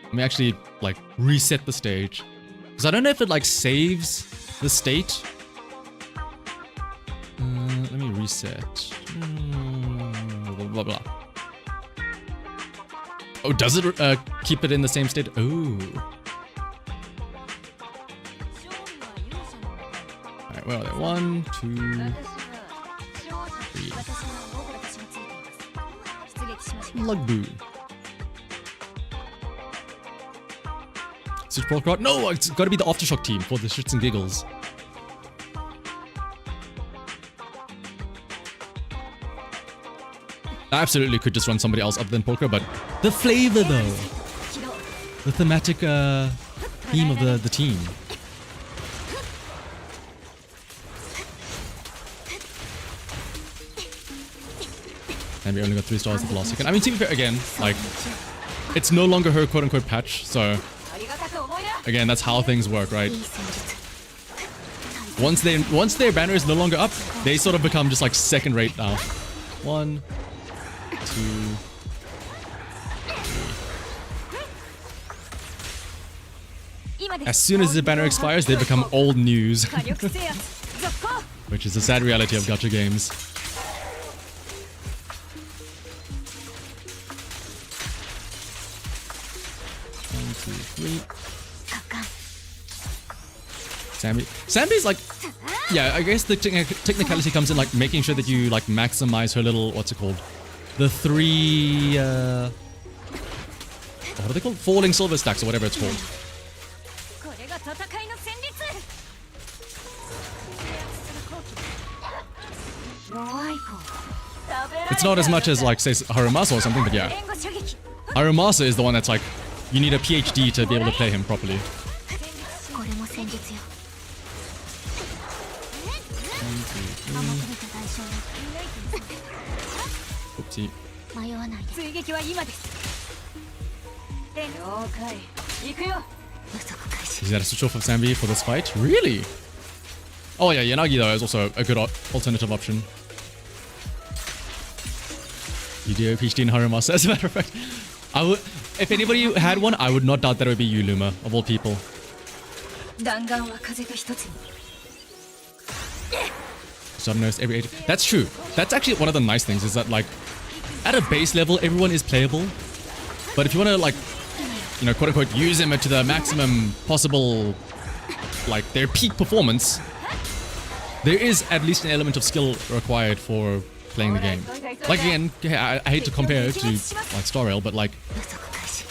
S1: let me actually like reset the stage. Because I don't know if it like saves the state. Let me reset. Blah, blah, blah. Oh, does it keep it in the same state? Oh. Alright, where are they? 1, 2, 3. Lugboo. Switch Pro card? No, it's gotta be the Aftershock team for the shits and giggles. I absolutely could just run somebody else other than Polka, but the flavor though. The thematic theme of the team. And we only got 3 stars at the last second. I mean, to be fair, again, like, it's no longer her quote-unquote patch, so again, that's how things work, right? Once their banner is no longer up, they sort of become just like second rate now. 1, 2, 3. As soon as the banner expires, they become old news. Which is the sad reality of gacha games. Sambi's like, yeah, I guess the technicality comes in like making sure that you like maximize her little, what's it called? The 3, what are they called? Falling silver stacks or whatever it's called. It's not as much as like say Harumasa or something, but yeah. Harumasa is the one that's like, you need a PhD to be able to play him properly. Oopsie. Is that a switch off of Zambi for this fight? Really? Oh yeah, Yanagi though is also a good alternative option. UDO, PhD in Harumasa, as a matter of fact. I would, if anybody had one, I would not doubt that it would be you, Luma, of all people. Nurse every age. That's true. That's actually one of the nice things is that like at a base level everyone is playable, but if you want to like, you know, quote unquote use them to the maximum possible, like their peak performance, there is at least an element of skill required for playing the game. Like again, I hate to compare it to like Star Rail, but like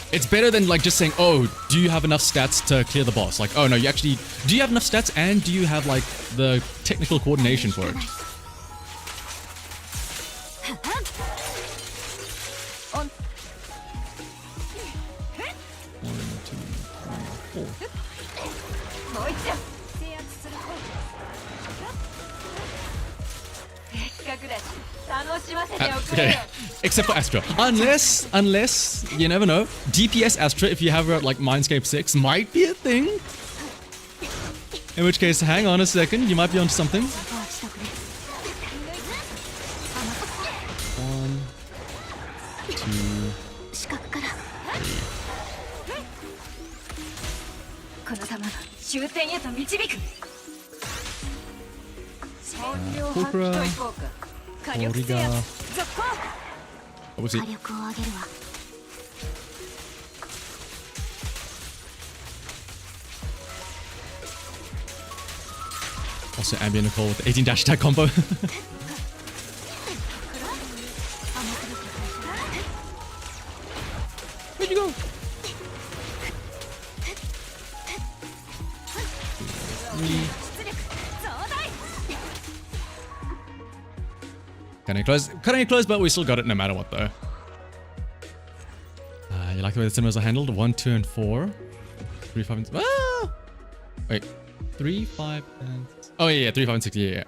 S1: it's better than like just saying, oh, do you have enough stats to clear the boss? Like, oh no, you actually, do you have enough stats and do you have like the technical coordination for it? One, two, three, 4. Okay. Except for Astra. Unless, you never know. DPS Astra, if you have her at like Mindscape 6, might be a thing. In which case, hang on a second, you might be onto something. 1, 2, 3. Pulcra. Origa. What was it? Also Ambient Nicole with the 18 dash attack combo. Where'd you go? Cutting it close, but we still got it no matter what though. You like the way the cinemas are handled? 1, 2, and 4. 3, 5, and 6. Ah! Wait. 3, 5, and 6. Oh yeah, 3, 5, and 6. Yeah.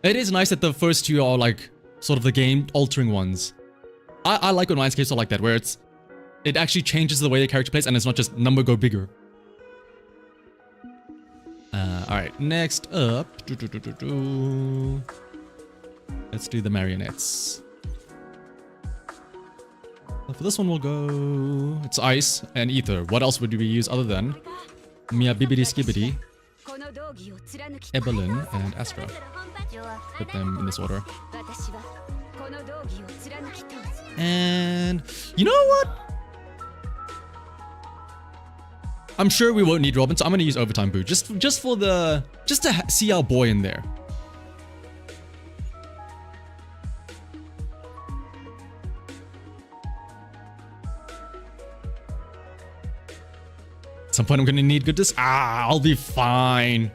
S1: It is nice that the first two are like sort of the game altering ones. I like when Mindscapes are like that, where it actually changes the way the character plays and it's not just number go bigger. Alright, next up. Let's do the marionettes. For this one, we'll go... It's ice and ether. What else would we use other than Mia Bibbidi Skibbidi, Evelyn, and Astra? Put them in this order. And you know what? I'm sure we won't need Robin, so I'm gonna use Overtime Boo just to see our boy in there. At some point I'm gonna need goodness. I'll be fine.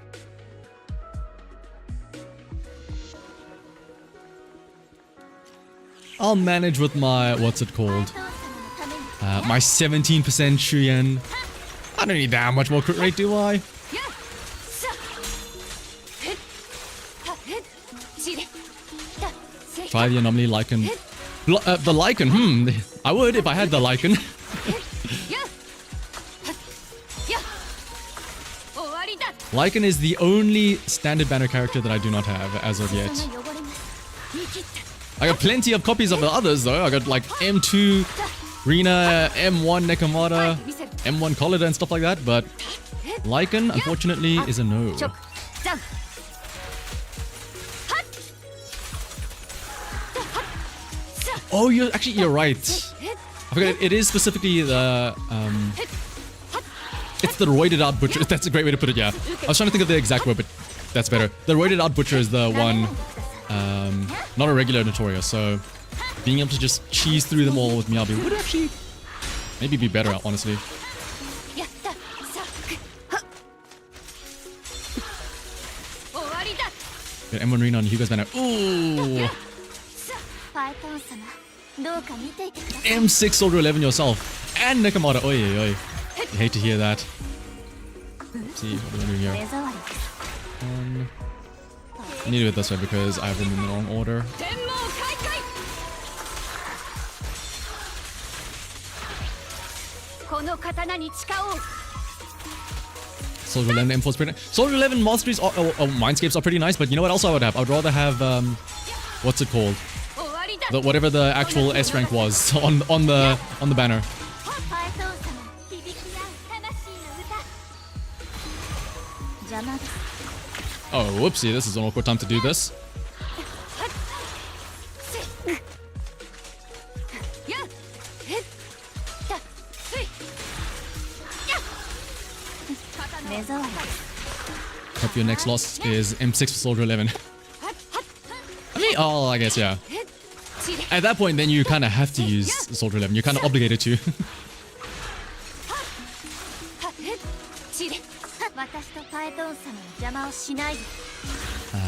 S1: I'll manage with my, what's it called? My 17% Shuyen. I don't need that much more crit rate, do I? Try the anomaly Lycan. The Lycan, I would if I had the Lycan. Lycan is the only standard banner character that I do not have as of yet. I got plenty of copies of the others though. I got like M2 Rina, M1 Necamata, M1 Collida and stuff like that, but Lycan unfortunately is a no. Oh, you're right. I forgot it is specifically the it's the roided out butcher. That's a great way to put it, yeah. I was trying to think of the exact word, but that's better. The roided out butcher is the one, not a regular Notorious, so being able to just cheese through them all with Miyabi would actually maybe be better, honestly. Get M1 Rina on Hugo's banner. Ooh! M6 Soldier 11 yourself. And Necamata. Oi, oi, oi. I hate to hear that. Let's see what we're doing here. I need to do it this way because I have them in the wrong order. Soldier 11 M4 is pretty nice. Soldier 11 Masteries or Mindscapes are pretty nice, but you know what else I would have? I would rather have what's it called? Whatever the actual S rank was on the banner. Oh, whoopsie, this is an awkward time to do this. Hope your next loss is M6 for Soldier 11. I mean, oh, I guess, yeah. At that point, then you kind of have to use Soldier 11. You're kind of obligated to.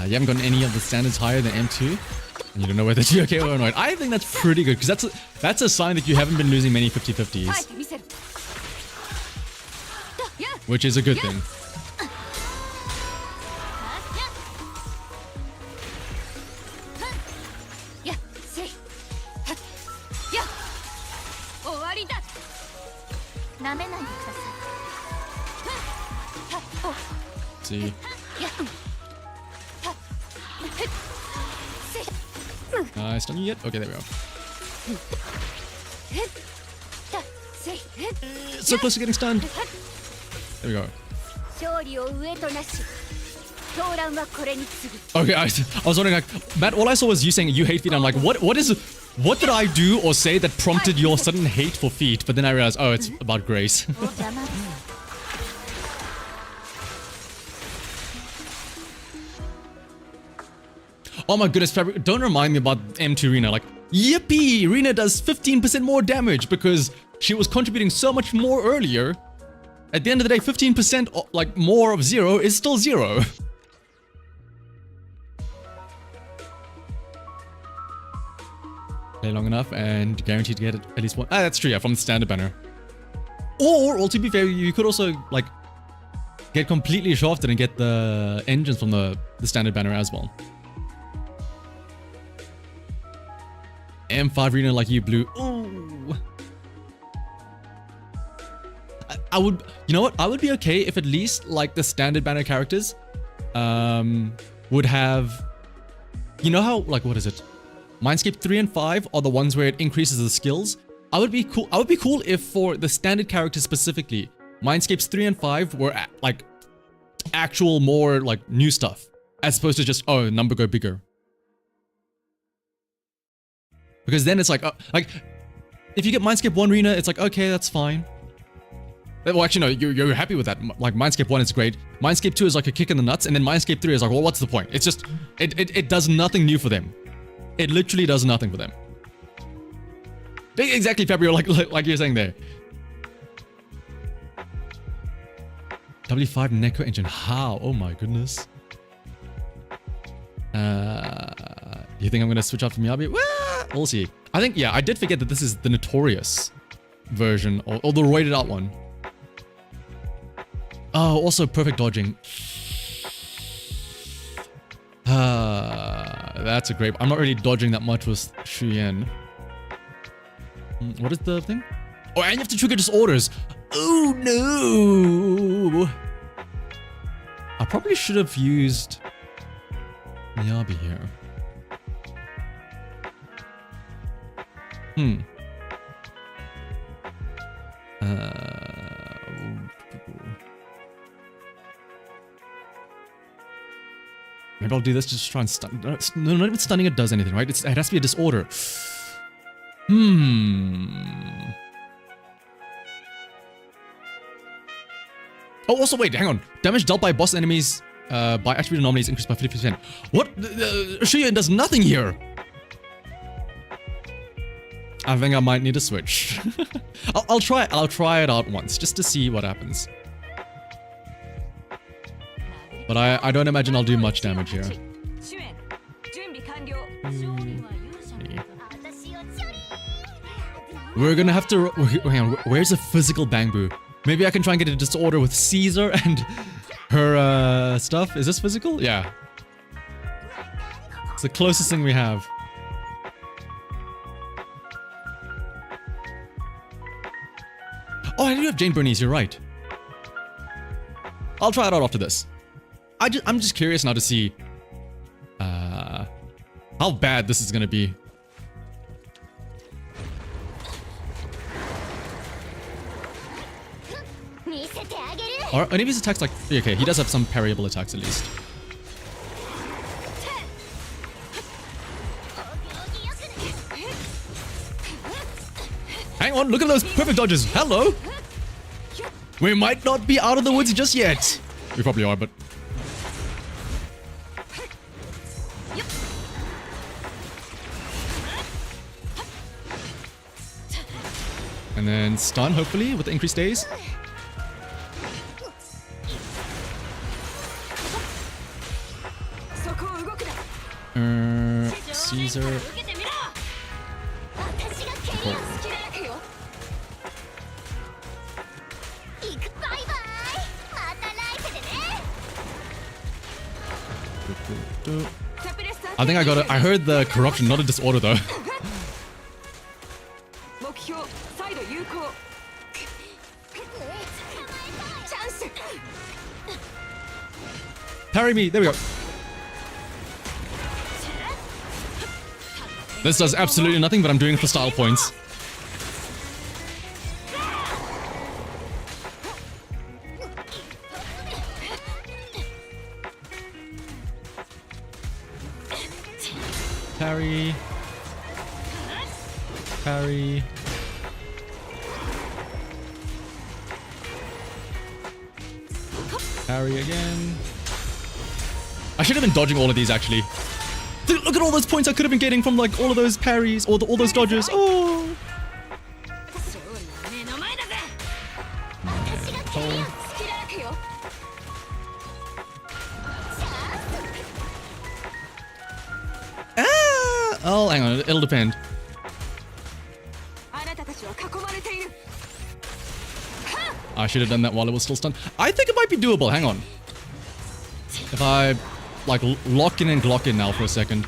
S1: You haven't gotten any of the standards higher than M2. And you don't know whether to be okay or annoyed. I think that's pretty good, because that's a sign that you haven't been losing many 50-50s. Which is a good thing. See. Stunning yet? Okay, there we go. So close to getting stunned. There we go. Okay, I was wondering, like, Matt, all I saw was you saying you hate feet. I'm like, what did I do or say that prompted your sudden hate for feet? But then I realized, oh, it's about grace. Oh my goodness, Fabric, don't remind me about M2 Rina. Like, yippee! Rina does 15% more damage because she was contributing so much more earlier. At the end of the day, 15% like more of 0 is still 0. Play long enough and guaranteed to get it at least one. Ah, that's true, yeah, from the standard banner. Or to be fair, you could also like get completely shafted and get the engines from the standard banner as well. M5 Rina like you, Blue. Ooh. I would, you know what? I would be okay if at least like the standard banner characters would have, you know how, like, what is it? Mindscape 3 and 5 are the ones where it increases the skills. I would be cool if for the standard characters specifically, Mindscapes 3 and 5 were like actual more like new stuff, as opposed to just, oh, number go bigger. Because then it's like if you get Mindscape 1 Arena, it's like, okay, that's fine. Well, actually, no, you're happy with that. Like, Mindscape 1 is great. Mindscape 2 is like a kick in the nuts, and then Mindscape 3 is like, well, what's the point? It's just, it does nothing new for them. It literally does nothing for them. Exactly, Fabio, like you're saying there. W5 Neko engine, how? Oh my goodness. You think I'm gonna switch out from Miyabi? Well, we'll see. I think, yeah, I did forget that this is the notorious version, or the roided out one. Oh, also perfect dodging. That's a great... I'm not really dodging that much with Shuyen. What is the thing? Oh, and you have to trigger disorders. Oh, no. I probably should have used Miyabi here. Maybe I'll do this just to try and stun. No, not even stunning it does anything, right? It has to be a disorder. Oh, also, wait, hang on. Damage dealt by boss enemies by attribute anomalies increased by 50%. What? Shuyen does nothing here. I think I might need to switch. I'll try it out once just to see what happens. But I don't imagine I'll do much damage here. We're gonna have to... Hang on, where's the physical Bangbu? Maybe I can try and get a disorder with Caesar and her stuff. Is this physical? Yeah. It's the closest thing we have. Oh, I do have Jane Bernice, you're right. I'll try it out after this. I'm just curious now to see how bad this is gonna be. Are any of his attacks like... Okay, he does have some parryable attacks at least. Hang on, look at those perfect dodges. Hello! We might not be out of the woods just yet. We probably are, but... And then stun, hopefully, with the increased days. Caesar. I think I got it. I heard the corruption, not a disorder though. Parry me. There we go. This does absolutely nothing, but I'm doing it for style points. Parry. Parry. Parry again. I should have been dodging all of these actually. Look at all those points I could have been getting from like all of those parries or all those dodges. Oh. Oh, hang on, it'll depend. I should have done that while it was still stunned. I think it might be doable, hang on. If I, like, lock in and Glock in now for a second.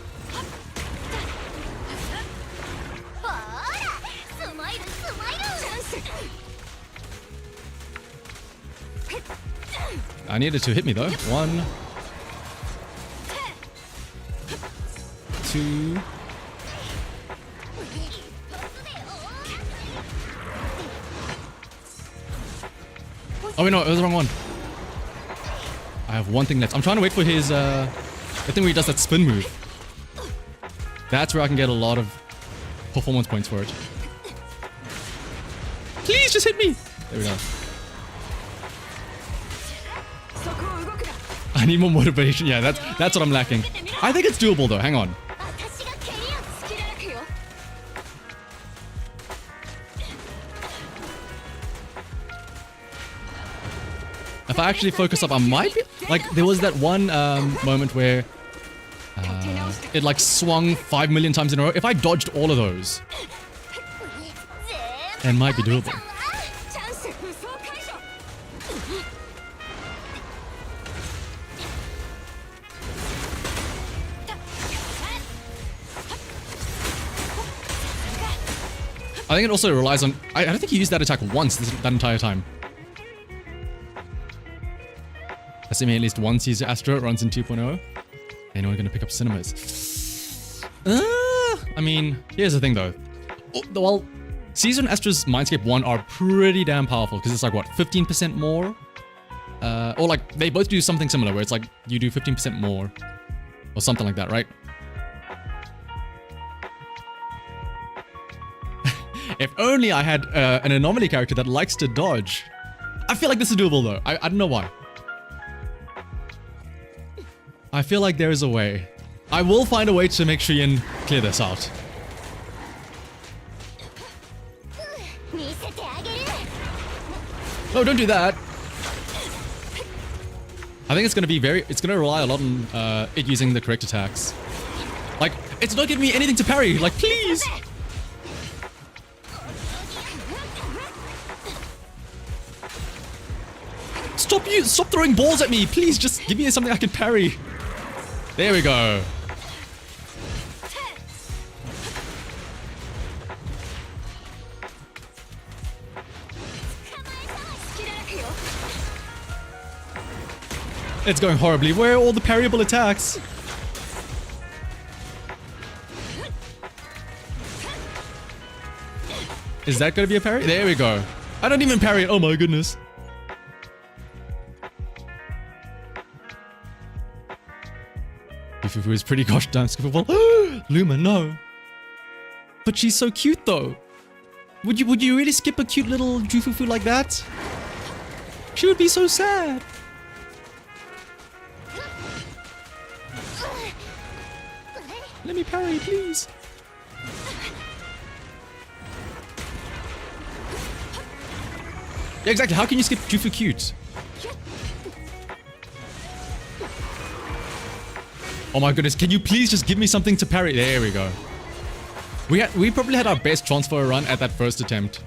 S1: I needed to hit me though. 1, 2. Oh wait, no, it was the wrong one. I have one thing left. I'm trying to wait for his, the thing where he does that spin move. That's where I can get a lot of performance points for it. Please just hit me! There we go. I need more motivation. Yeah, that's what I'm lacking. I think it's doable though. Hang on. If I actually focus up, I might be... Like, there was that one moment where it like swung 5 million times in a row. If I dodged all of those, it might be doable. I think it also relies on... I don't think he used that attack once that entire time. Assuming at least one Caesar Astro runs in 2.0. And we're going to pick up cinemas. I mean, here's the thing though. Well, Caesar and Astro's Mindscape 1 are pretty damn powerful because it's like, what, 15% more? Or like, they both do something similar where it's like, you do 15% more. Or something like that, right? If only I had an anomaly character that likes to dodge. I feel like this is doable though. I don't know why. I feel like there is a way. I will find a way to make Shion clear this out. No, don't do that. I think it's gonna be it's gonna rely a lot on it using the correct attacks. Like, it's not giving me anything to parry. Like, please. Stop throwing balls at me. Please, just give me something I can parry. There we go. It's going horribly. Where are all the parryable attacks? Is that gonna be a parry? There we go. I don't even parry it. Oh my goodness. Jufufu is pretty gosh damn skippable. Luma, no. But she's so cute though. Would you really skip a cute little Jufufu like that? She would be so sad. Let me parry, please. Yeah, exactly. How can you skip Jufu cute? Oh my goodness, can you please just give me something to parry? There we go. We probably had our best transfer run at that first attempt.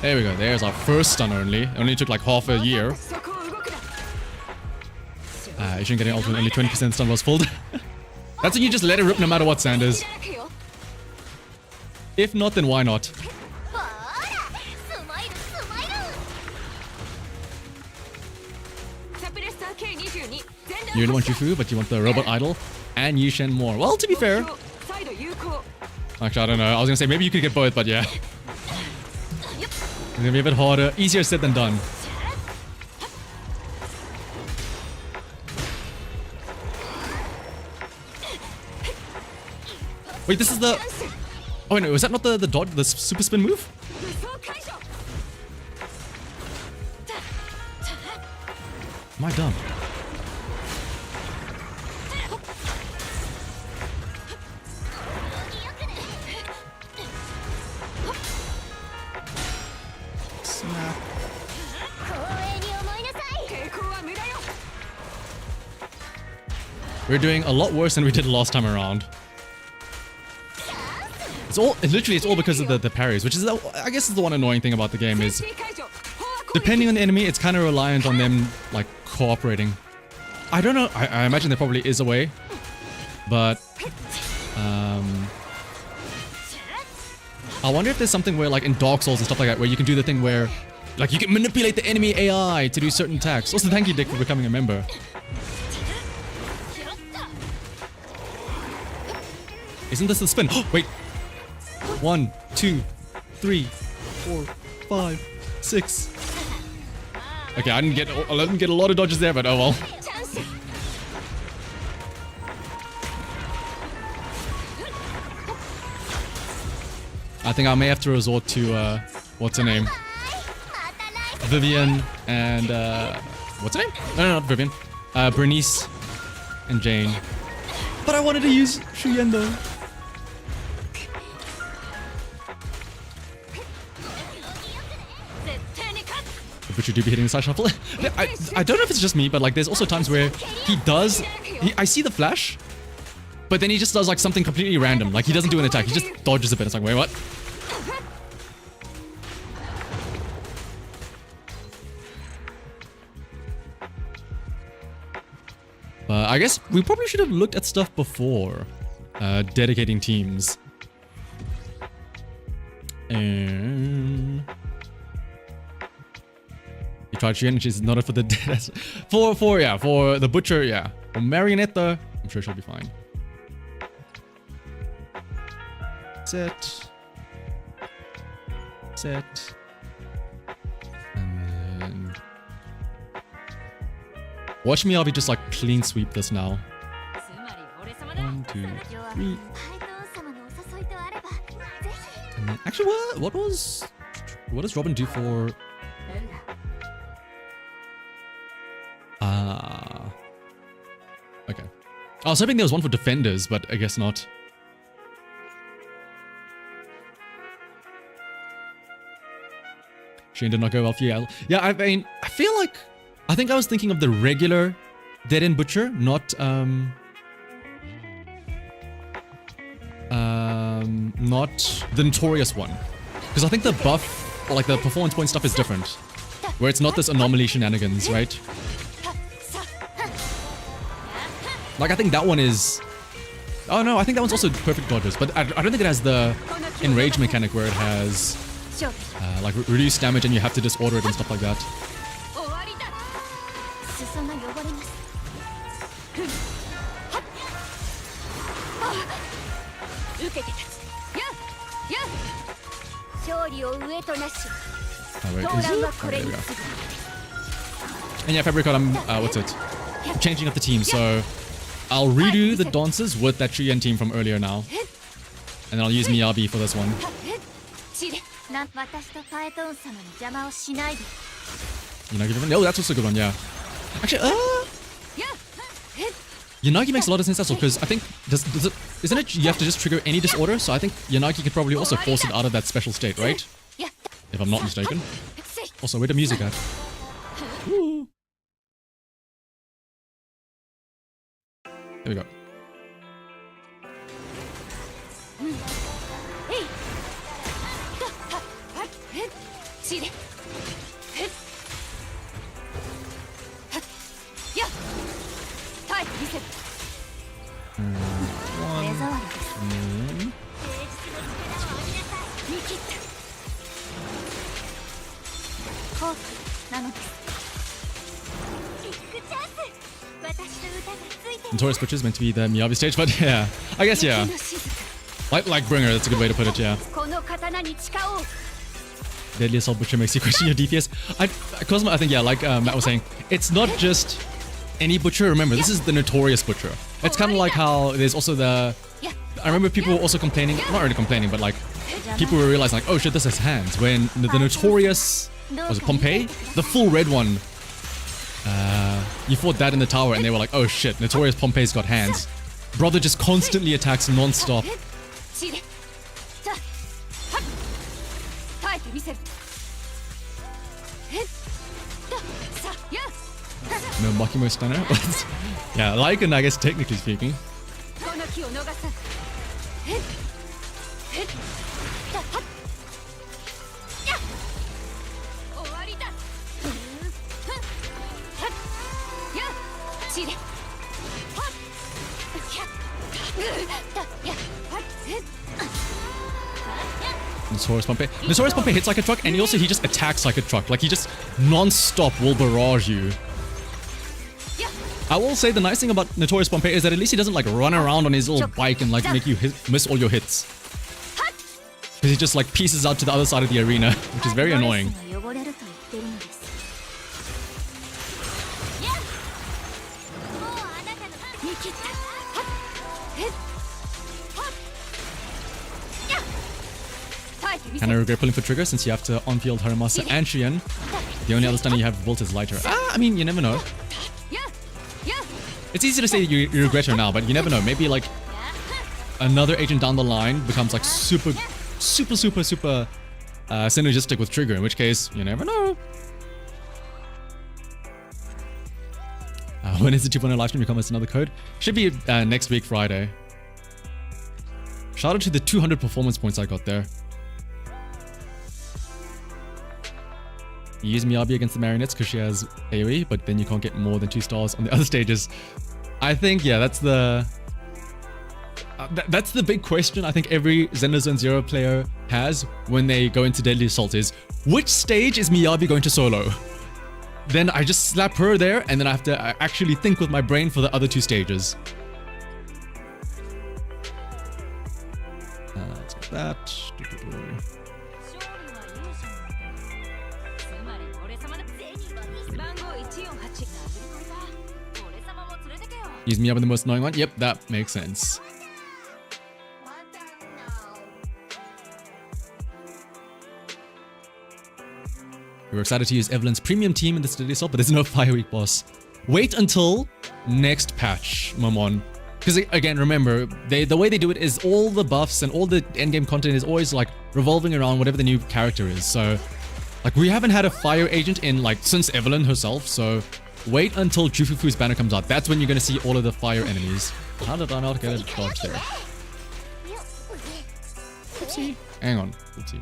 S1: There we go, there's our first stun only. It only took like half a year. Ishin getting ultimate, only 20% stun was pulled. That's when you just let it rip no matter what, Sanders. If not, then why not? You don't want Jufu, but you want the robot idol and Yushen more. Well, to be fair. Actually, I don't know. I was gonna say maybe you could get both, but yeah. It's gonna be a bit harder. Easier said than done. Wait, this is the... Oh wait, no, was that not the super spin move? Am I dumb? Snap. We're doing a lot worse than we did last time around. it's all because of the parries, which is, I guess, is the one annoying thing about the game is, depending on the enemy, it's kind of reliant on them, like, cooperating. I don't know, I imagine there probably is a way, but, I wonder if there's something where, like, in Dark Souls and stuff like that, where you can do the thing where, like, you can manipulate the enemy AI to do certain attacks. Also, thank you, Dick, for becoming a member. Isn't this the spin? Oh, wait. 1, 2, 3, 4, 5, 6. Okay, I didn't get a lot of dodges there, but oh well. I think I may have to resort to what's her name? Vivian and what's her name? No, not Vivian. Bernice and Jane. But I wanted to use Shuyen though. But you do be hitting the side shuffle. I don't know if it's just me, but like there's also times where he does. I see the flash, but then he just does like something completely random. Like he doesn't do an attack. He just dodges a bit. It's like, wait, what? I guess we probably should have looked at stuff before dedicating teams. And you tried Shuyen, she's not for the dead. For the butcher, yeah. For Marionette though, I'm sure she'll be fine. Set. And then watch me, I'll be just like clean sweep this now. 1, 2, 3. And then, actually, what does Robin do for? Okay. I was hoping there was one for defenders, but I guess not. Shane did not go well for you. Yeah, I mean, I feel like I think I was thinking of the regular Dead End Butcher, not the notorious one, because I think the buff or like the performance point stuff is different, where it's not this anomaly shenanigans, right? Like I think that one is. Oh no, I think that one's also perfect dodges, but I don't think it has the enrage mechanic where it has like reduced damage and you have to disorder it and stuff like that. Oh, wait, is it? Oh, there we go. And yeah, Fabricot, I'm what's it? Changing up the team, so I'll redo the dances with that Shuyen team from earlier now. And then I'll use Miyabi for this one. Yanagi, oh, that's also a good one, yeah. Actually, Yanagi makes a lot of sense also, because I think, isn't it you have to just trigger any disorder? So I think Yanagi could probably also force it out of that special state, right? If I'm not mistaken. Also, where the music at? Ooh. There we go. Notorious Butcher is meant to be the Miyabi stage, but yeah, I guess yeah. Like Bringer, that's a good way to put it, yeah. Deadly Assault Butcher makes you question your DPS. Cosmo, I think, yeah, like Matt was saying, it's not just any butcher. Remember, this is the Notorious Butcher. It's kind of like how there's also the... I remember people were also complaining, not really complaining, but like, people were realizing like, oh shit, this has hands. When the Notorious, was it Pompeii? The full red one, you fought that in the tower and they were like, oh shit, Notorious Pompeii's got hands. Brother just constantly attacks non-stop. No Makimo stunner, but yeah, Lycan, I guess technically speaking. Notorious Pompey. Notorious Pompey hits like a truck, and he just attacks like a truck. Like, he just non-stop will barrage you. I will say the nice thing about Notorious Pompey is that at least he doesn't like run around on his little bike and like make you miss all your hits. Because he just like pieces out to the other side of the arena, which is very annoying. Kinda regret pulling for trigger since you have to on-field Haramasa and Shien. The only other stunner you have Volt is lighter. I mean, you never know. It's easy to say you regret her now, but you never know. Maybe like another agent down the line becomes like super synergistic with trigger, in which case you never know. When is the 2.0 live stream? You promised another code. Should be next week, Friday. Shout out to the 200 performance points I got there. You use Miyabi against the marionettes because she has AoE, but then you can't get more than 2 stars on the other stages. I think, yeah, that's the big question I think every Zenless Zone 0 player has when they go into Deadly Assault is, which stage is Miyabi going to solo? Then I just slap her there, and then I have to actually think with my brain for the other 2 stages. Let's get that. Use me up in the most annoying one? Yep, that makes sense. We were excited to use Evelyn's premium team in this Deadly Assault, but there's no Fire Week boss. Wait until next patch, Momon. Because again, remember, the way they do it is all the buffs and all the endgame content is always like revolving around whatever the new character is. So, like, we haven't had a fire agent in like since Evelyn herself, so wait until Jufufu's banner comes out. That's when you're going to see all of the fire enemies. How did I not get a dodge there? Oopsie. Hang on. Oopsie.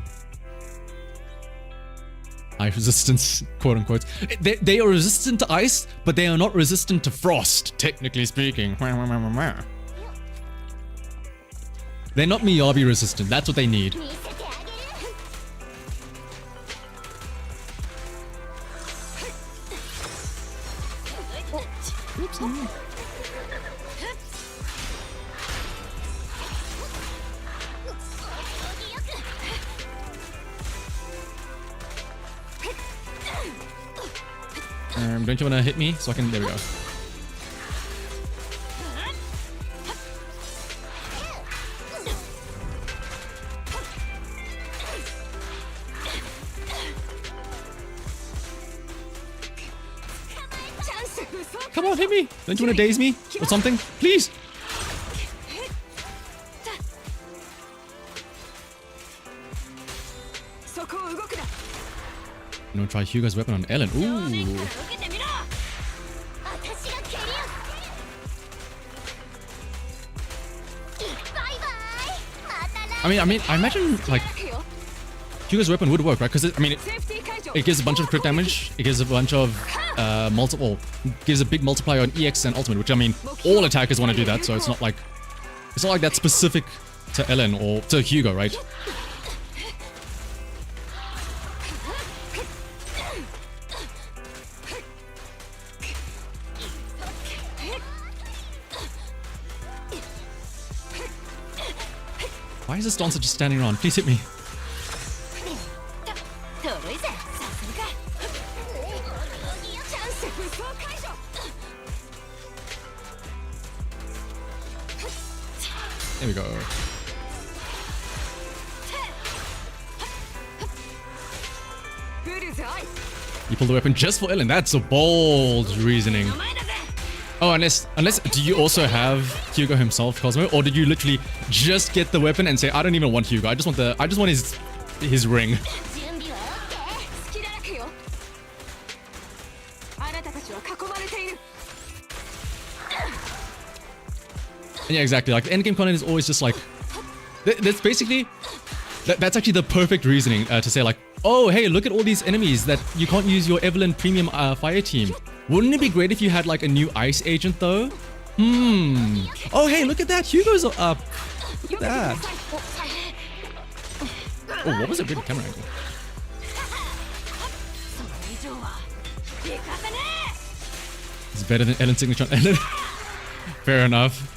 S1: Ice resistance, quote unquote. They are resistant to ice, but they are not resistant to frost, technically speaking. They're not Miyabi resistant. That's what they need. Don't you want to hit me so I can... There we go. Come on, hit me! Don't you want to daze me or something? Please! You know, try Hugo's weapon on Ellen. Ooh! I mean, I imagine like Hugo's weapon would work, right? Because I mean, it gives a bunch of crit damage. It gives a bunch of gives a big multiplier on EX and ultimate, which I mean, all attackers want to do that. So it's not like that's specific to Ellen or to Hugo, right? Why is this dancer just standing around? Please hit me. There we go. You pulled the weapon just for Ellen. That's a bold reasoning. Oh, unless do you also have Hugo himself, Cosmo, or did you literally just get the weapon and say, I don't even want Hugo, I just want his ring. Yeah, exactly. Like the endgame content is always just like That's basically... That's actually the perfect reasoning to say like, oh, hey, look at all these enemies that you can't use your Evelyn Premium Fire Team. Wouldn't it be great if you had like a new Ice Agent though? Oh, hey, look at that. Hugo's up. Look at that. Oh, what was a good camera angle? It's better than Ellen's signature on Ellen. Fair enough.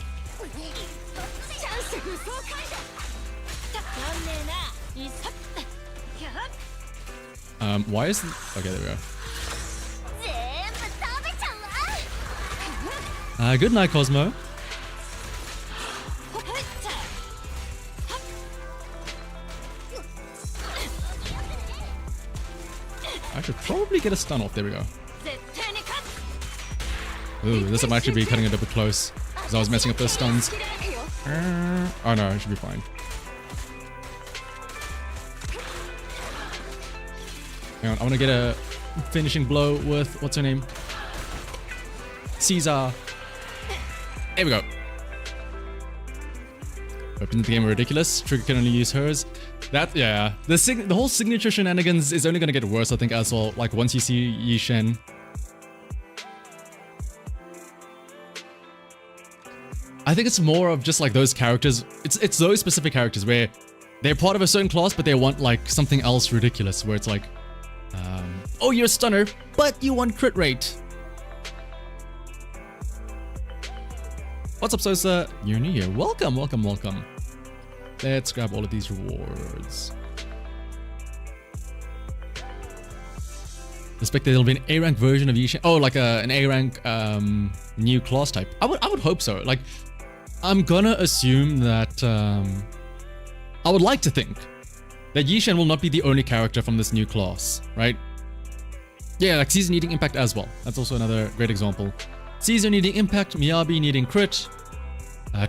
S1: Why is... Okay, there we go. Good night, Cosmo. I should probably get a stun off. There we go. Ooh, this might actually be cutting it a bit close because I was messing up those stuns. Oh no, it should be fine. Hang on, I want to get a finishing blow with, what's her name? Caesar. There we go. Opens the game are ridiculous. Trigger can only use hers. That, yeah. The whole signature shenanigans is only going to get worse, I think, as well. Like, once you see Yi Shen. I think it's more of just like those characters. It's those specific characters where they're part of a certain class, but they want like something else ridiculous, where it's like, oh, you're a stunner, but you want crit rate. What's up, Sosa? You're new here. Welcome, welcome, welcome. Let's grab all of these rewards. Expect there'll be an A-rank version of Yi Shen. Oh, like an A-rank new class type. I would hope so. Like, I'm gonna assume that I would like to think that Yi Shen will not be the only character from this new class, right? Yeah, like Caesar needing impact as well. That's also another great example. Caesar needing impact, Miyabi needing crit,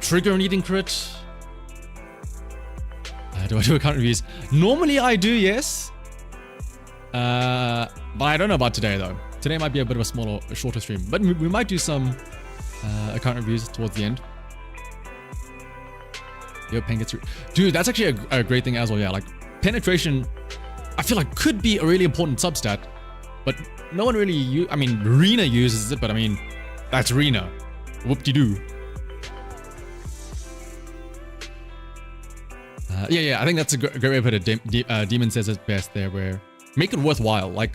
S1: Trigger needing crit. Do I do account reviews? Normally I do, yes. But I don't know about today though. Today might be a bit of a shorter stream. But we might do some account reviews towards the end. Yo, Pen gets through. Dude, that's actually a great thing as well, yeah. Like, penetration, I feel like could be a really important substat. But no one really I mean, Rina uses it, but I mean, that's Rina. Whoop-de-doo. Yeah, I think that's a great way to put it. Demon says it best there, where make it worthwhile. Like,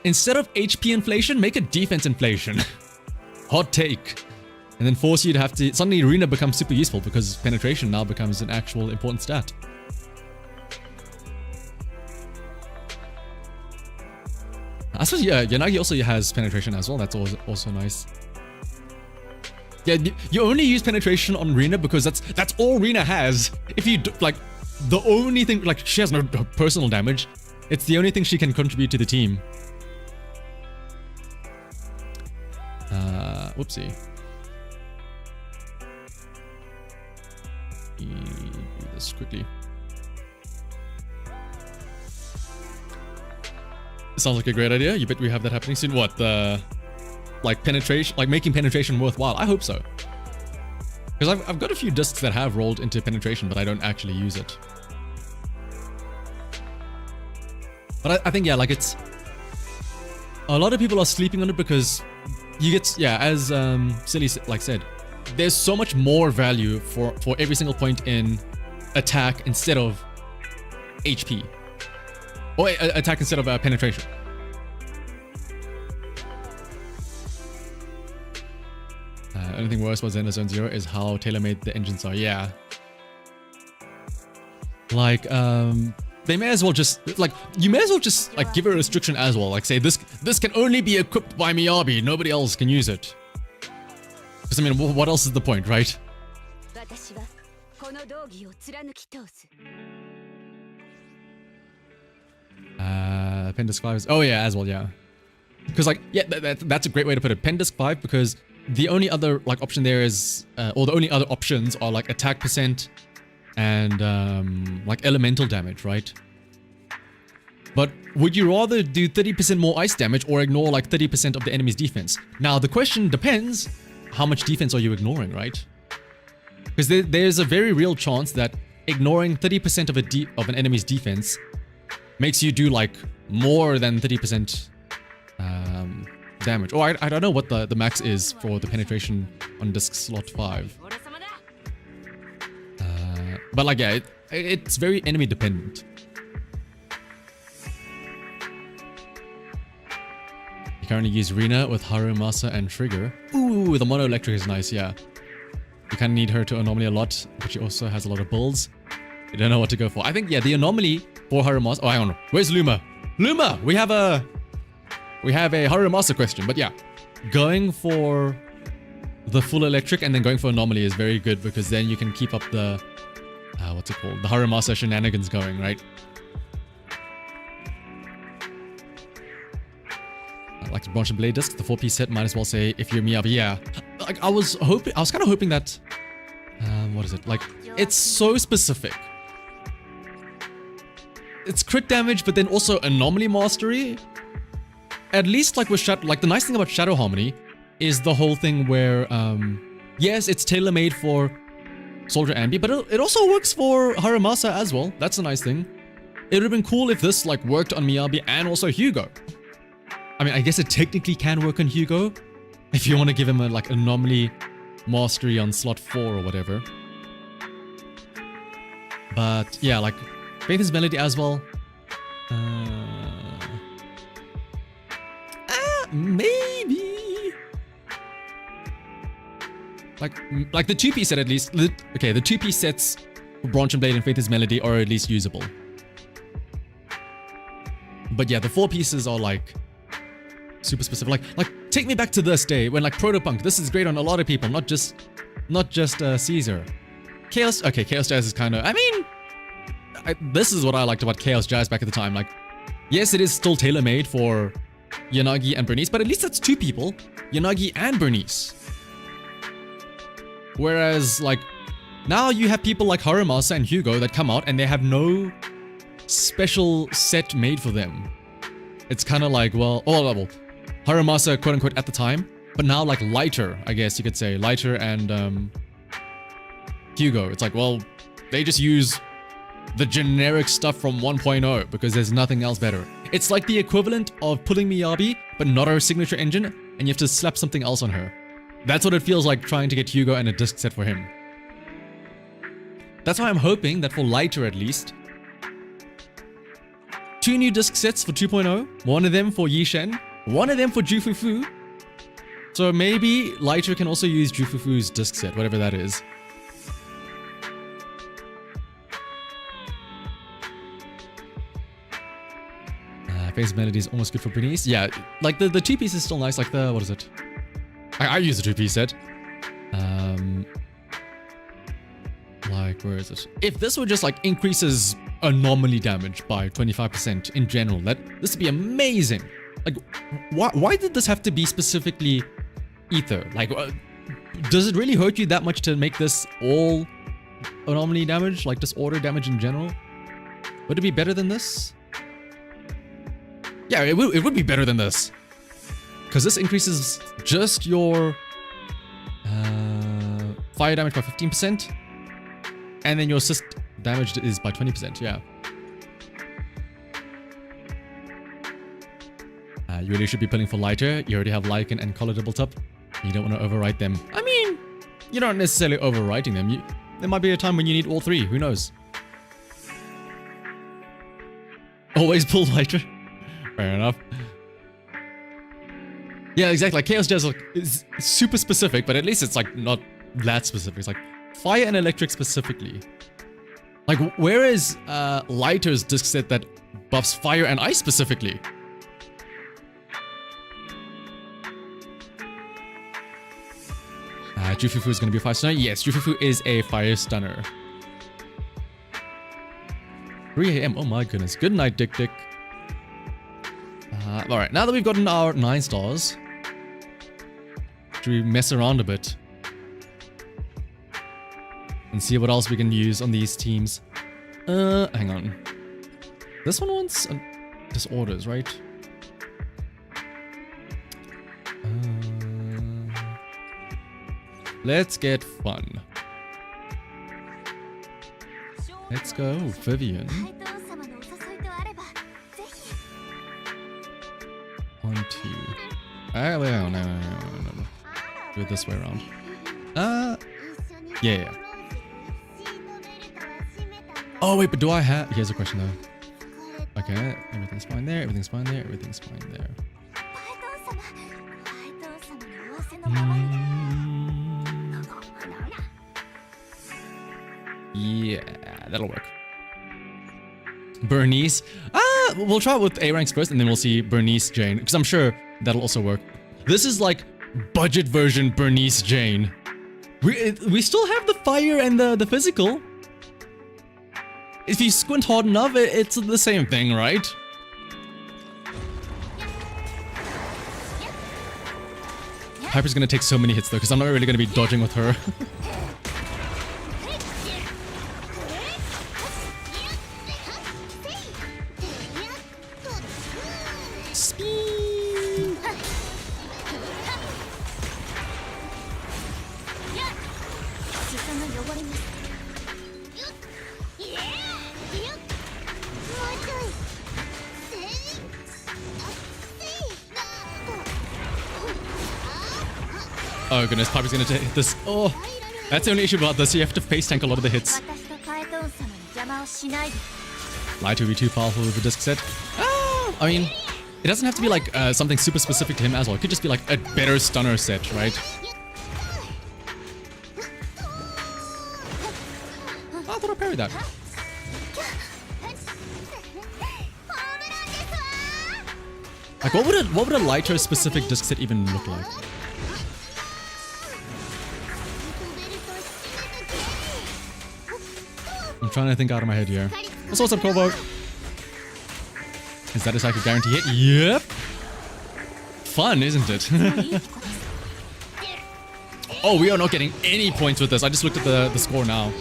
S1: instead of HP inflation, make it defense inflation. Hot take. And then force you to have to... Suddenly, Rina becomes super useful because penetration now becomes an actual important stat. I suppose, yeah, Yanagi also has penetration as well. That's also nice. Yeah, you only use penetration on Rina because that's all Rina has. If you, like, the only thing... Like, she has no personal damage. It's the only thing she can contribute to the team. Whoopsie. Do this quickly. Sounds like a great idea. You bet we have that happening soon. What, like penetration, like making penetration worthwhile? I hope so. Because I've got a few discs that have rolled into penetration, but I don't actually use it. But I think, yeah, like it's... A lot of people are sleeping on it because you get, yeah, as Silly like said, there's so much more value for every single point in attack instead of HP. Or attack instead of penetration. Anything worse about Zenless Zone 0 is how tailor-made the engines are. Yeah. Like, they may as well just, like, you may as well just, like, give a restriction as well. Like, say, this can only be equipped by Miyabi. Nobody else can use it. Because, I mean, what else is the point, right? Pendisk 5 is... Oh, yeah, as well, yeah. Because, like, yeah, that's a great way to put it. Pendisk 5, because the only other, like, option there is... or the only other options are, like, attack percent and, like, elemental damage, right? But would you rather do 30% more ice damage or ignore, like, 30% of the enemy's defense? Now, the question depends, how much defense are you ignoring, right? Because there's a very real chance that ignoring 30% of an enemy's defense makes you do like more than 30% damage. Or I don't know what the max is for the penetration on disc slot 5. But like, yeah, it's very enemy dependent. You currently use Rina with Harumasa and Trigger. Ooh, the mono electric is nice, yeah. You kind of need her to anomaly a lot, but she also has a lot of builds. You don't know what to go for. I think, yeah, the anomaly for Harumasa... Oh, hang on. Where's Luma? Luma! We have a Harumasa question, but yeah. Going for the full electric and then going for anomaly is very good because then you can keep up the... what's it called? The Harumasa shenanigans going, right? I like to branch and blade discs. The 4-piece set might as well say if you're Miyabi. Yeah. Like I was kind of hoping that what is it? Like it's so specific. It's crit damage, but then also anomaly mastery. At least like with like the nice thing about Shadow Harmony is the whole thing where yes, it's tailor-made for Soldier Ambi, but it also works for Harumasa as well. That's a nice thing. It would have been cool if this like worked on Miyabi and also Hugo. I mean, I guess it technically can work on Hugo if you want to give him a like anomaly mastery on slot 4 or whatever. But yeah, like Faith's Melody as well. Maybe. Like the 2-piece set at least. Okay, the 2-piece sets for Branch and Blade and Faith's Melody are at least usable. But yeah, the 4 pieces are like super specific. Like take me back to this day when like Protopunk. This is great on a lot of people, not just Caesar. Chaos. Okay, Chaos Jazz is kind of. I mean, this is what I liked about Chaos Jazz back at the time. Like, yes, it is still tailor-made for Yanagi and Bernice, but at least that's 2 people, Yanagi and Bernice. Whereas like now you have people like Harumasa and Hugo that come out and they have no special set made for them. It's kind of like, well, Harumasa quote unquote at the time, but now like Lighter, I guess you could say, Lighter and Hugo. It's like, well, they just use the generic stuff from 1.0 because there's nothing else better. It's like the equivalent of pulling Miyabi, but not her signature engine, and you have to slap something else on her. That's what it feels like trying to get Hugo and a disc set for him. That's why I'm hoping that for Lighter at least, 2 new disc sets for 2.0, one of them for Yishen, one of them for Jufufu. So maybe Lighter can also use Jufufu's disc set, whatever that is. Phase Melody is almost good for Bernice. Yeah, like the 2-piece is still nice. Like the, what is it? I use the 2-piece set. Like, where is it? If this were just like increases anomaly damage by 25% in general, this would be amazing. Like, why did this have to be specifically Ether? Like, does it really hurt you that much to make this all anomaly damage? Like disorder damage in general? Would it be better than this? Yeah, it would be better than this. Because this increases just your fire damage by 15%. And then your assist damage is by 20%, yeah. You really should be pulling for Lighter. You already have Lycan and Collar Double Tap. You don't want to overwrite them. I mean, you're not necessarily overwriting them. There might be a time when you need all 3. Who knows? Always pull Lighter. Fair enough. Yeah, exactly. Like Chaos Jazz is super specific, but at least it's like not that specific. It's like fire and electric specifically. Like, where is Lighter's disc set that buffs fire and ice specifically? Jufufu is going to be a fire stunner. Yes, Jufufu is a fire stunner. 3 AM. Oh my goodness. Good night, Dick Dick. Alright, now that we've gotten our 9 stars, should we mess around a bit and see what else we can use on these teams? Hang on. This one wants disorders, right? Let's get fun. Let's go, Vivian. 1, 2. Wait, no. Do it this way around. Yeah. Oh, wait, but do I have... Here's a question, though. Okay, everything's fine there, everything's fine there, everything's fine there. Yeah, that'll work. Bernice. We'll try it with A ranks first, and then we'll see Bernice Jane, because I'm sure that'll also work. This is like budget version Bernice Jane. We still have the fire and the physical. If you squint hard enough, it's the same thing, right? Hyper's gonna take so many hits though, because I'm not really gonna be dodging with her. Oh goodness, Piper's gonna take this. Oh, that's the only issue about this. You have to face tank a lot of the hits. Light will be too powerful with the disc set. I mean, it doesn't have to be like something super specific to him as well. It could just be like a better stunner set, right? Oh, I thought I parried that. Like, what would a lighter specific disc set even look like? I'm trying to think out of my head here. What's up, Corvo? Is that a psychic guarantee hit? Yep. Fun, isn't it? Oh, we are not getting any points with this. I just looked at the score now.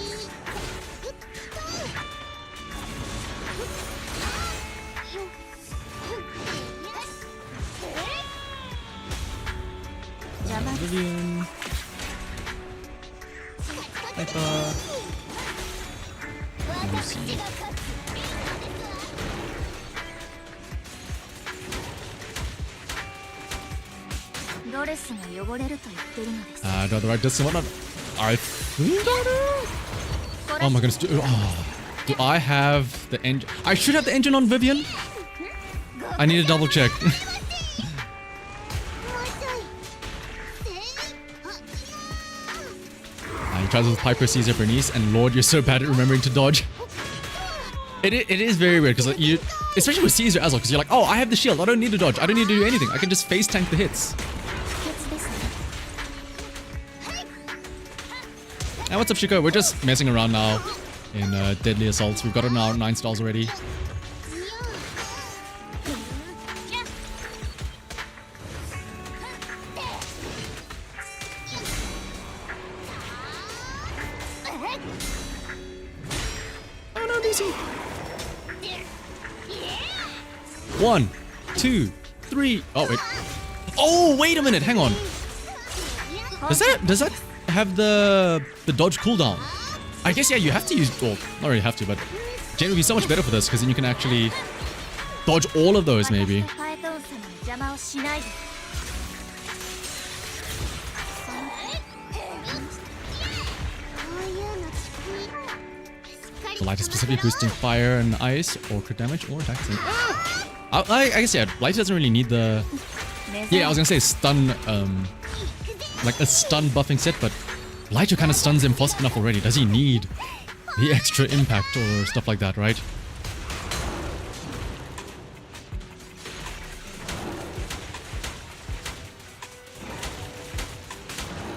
S1: Vivian. Hyper. Lucy. Do I have the right disc and whatnot? I think I do. Oh my goodness. Do I have the engine? I should have the engine on Vivian. I need to double check. He tries with Piper, Caesar, Bernice, and Lord, you're so bad at remembering to dodge. It is very weird, because like, you, especially with Caesar as well, because you're like, oh, I have the shield, I don't need to dodge, I don't need to do anything, I can just face tank the hits. And what's up, Shiko? We're just messing around now in Deadly Assaults. We've got it now 9 stars already. Oh no, Lucy! 1, 2, 3. Oh wait. Oh wait a minute. Hang on. Does that have the dodge cooldown? I guess yeah. You have to use. Well, not really have to, but Jane would be so much better for this because then you can actually dodge all of those maybe. The light is specifically boosting fire and ice or crit damage or attack. I guess yeah, light doesn't really need the... Yeah, I was gonna say stun, like a stun buffing set, but Lighter kind of stuns him fast enough already. Does he need the extra impact or stuff like that, right?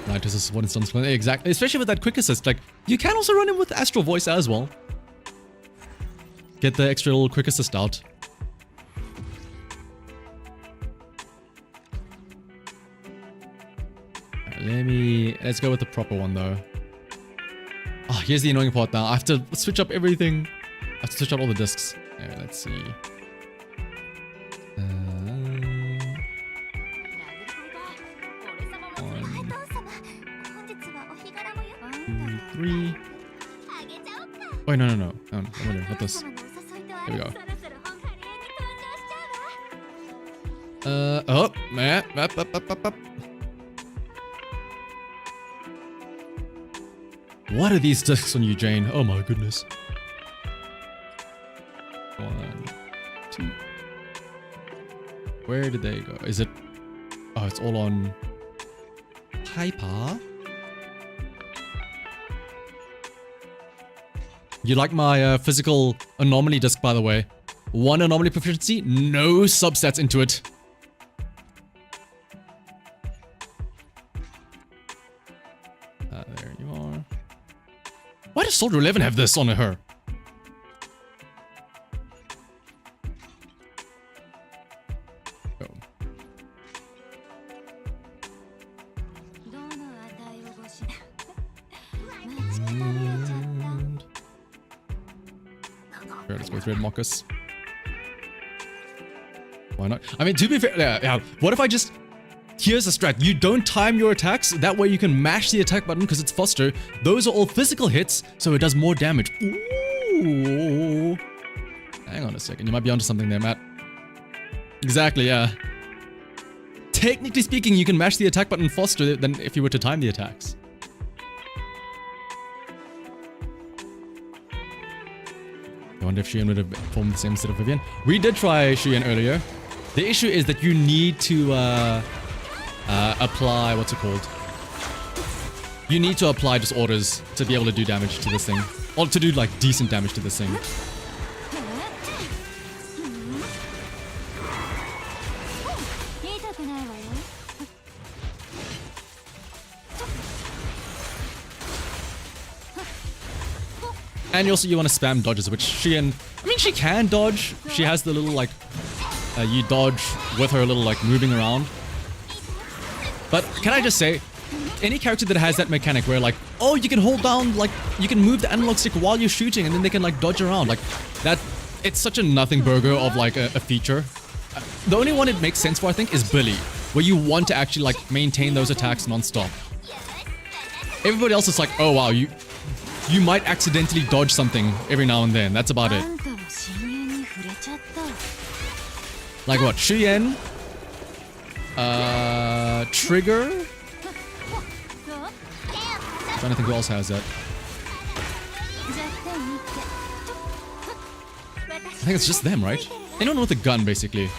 S1: Right, this is what it stuns for. Exactly, especially with that quick assist. Like, you can also run him with Astral Voice as well. Get the extra little quick assist out. Let's go with the proper one though. Oh, here's the annoying part now. I have to switch up everything. I have to switch out all the discs. Yeah, let's see. 1, 2, 3. Oh, no. Not this. Here we go. Oh, man. Up. What are these discs on you, Jane? Oh my goodness. 1, 2. Where did they go? Is it... Oh, it's all on... Hyper? You like my physical anomaly disc, by the way. 1 anomaly proficiency, no substats into it. There you are. Why does Soldier 11 have this on her? Oh. Sure, let's go through and mock us. Why not? I mean, to be fair, yeah. What if I just... Here's a strat. You don't time your attacks. That way you can mash the attack button because it's faster. Those are all physical hits, so it does more damage. Ooh. Hang on a second. You might be onto something there, Matt. Exactly, yeah. Technically speaking, you can mash the attack button faster than if you were to time the attacks. I wonder if Shien would have formed the same set of Vivian. We did try Shien earlier. The issue is that you need to apply, what's it called? You need to apply disorders to be able to do damage to this thing. Or to do like decent damage to this thing. And you want to spam dodges, which Shien, I mean, she can dodge. She has the little like, you dodge with her little like moving around. But can I just say, any character that has that mechanic where like, oh, you can hold down, like, you can move the analog stick while you're shooting and then they can like dodge around. Like, that, it's such a nothing burger of like a feature. The only one it makes sense for, I think, is Billy, where you want to actually like maintain those attacks non-stop. Everybody else is like, oh wow, you might accidentally dodge something every now and then. That's about it. Like what? Shien? Trigger? I'm trying to think who else has that. I think it's just them, right? Anyone with a gun, basically.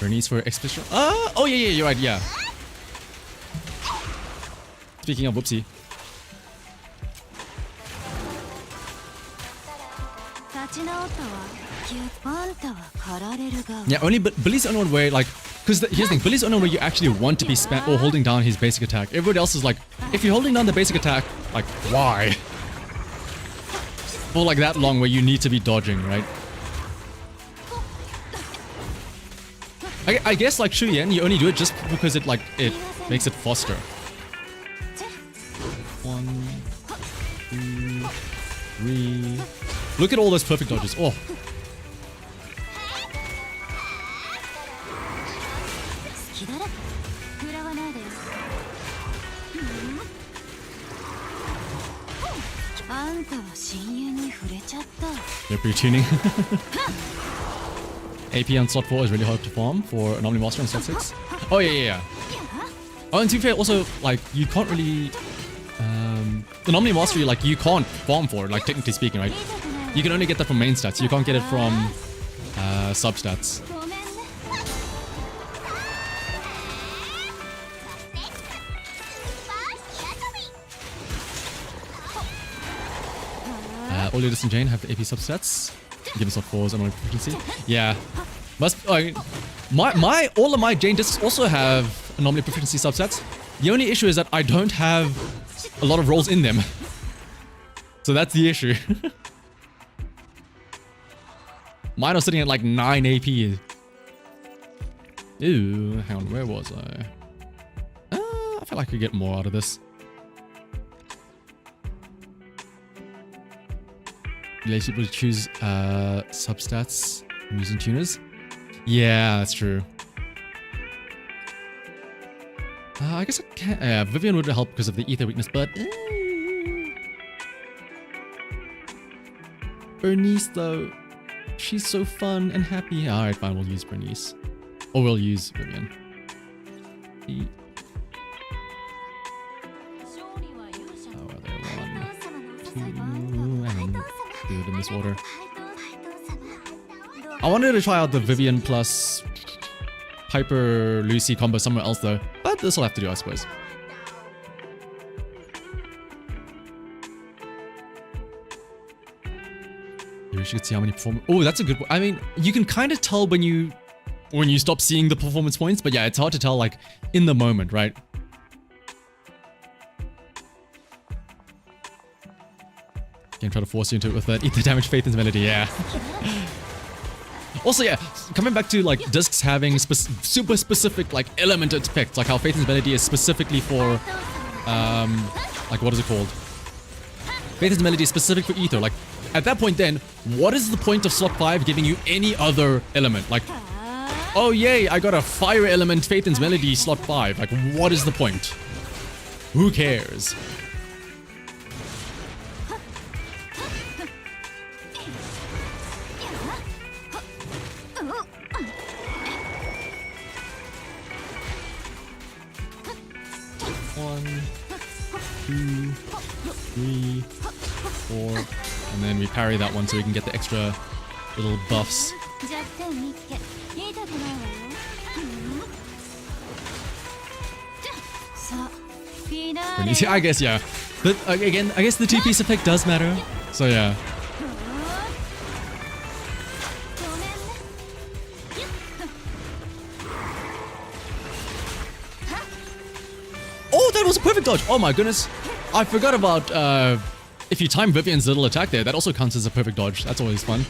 S1: Needs for expedition. Oh yeah, you're right, yeah. Speaking of, whoopsie. Yeah, only Billy's the only one where like, because here's the thing, Billy's the only one where you actually want to be spam or holding down his basic attack. Everybody else is like, if you're holding down the basic attack, like why? For like that long where you need to be dodging, right? I guess like Shien, you only do it just because it like it makes it faster. 1, 2, 3. Look at all those perfect dodges. Oh. They're pre-tuning. AP on slot 4 is really hard to farm for Anomaly Master on slot 6. Oh yeah. Oh, and to be fair, also, like, you can't really... Anomaly Mastery, like, you can't farm for it, like, technically speaking, right? You can only get that from main stats. You can't get it from substats. Olidus and Jane have the AP substats. Give us a 4s and proficiency. Yeah. All of my Jane discs also have anomaly proficiency subsets. The only issue is that I don't have a lot of rolls in them. So that's the issue. Mine was sitting at like 9 AP. Ooh, hang on, where was I? I feel like I could get more out of this. Let people choose substats using tuners. Yeah, that's true. I guess I can. Vivian would help because of the ether weakness, but Bernice though, she's so fun and happy. All right, fine, we'll use Bernice, or we'll use Vivian. Oh, are there 1, 2, and do it in this order. I wanted to try out the Vivian plus Piper Lucy combo somewhere else though, but this will have to do, I suppose. You should see how many performance. Oh, that's a good one. I mean, you can kind of tell when you stop seeing the performance points, but yeah, it's hard to tell like in the moment, right? Game try to force you into it with that. Eat the damage, faith, and melody. Yeah. Also, yeah, coming back to like discs having super specific like element effects, like how Faith and Melody is specifically for, like what is it called? Faith and Melody is specific for Ether. Like at that point, then what is the point of slot 5 giving you any other element? Like, oh yay, I got a fire element, Faith and Melody slot 5. Like, what is the point? Who cares? And then we parry that one so we can get the extra little buffs. I guess, yeah. But again, I guess the two-piece effect does matter. So yeah. Oh, that was a perfect dodge. Oh my goodness. I forgot about if you time Vivian's little attack there, that also counts as a perfect dodge. That's always fun.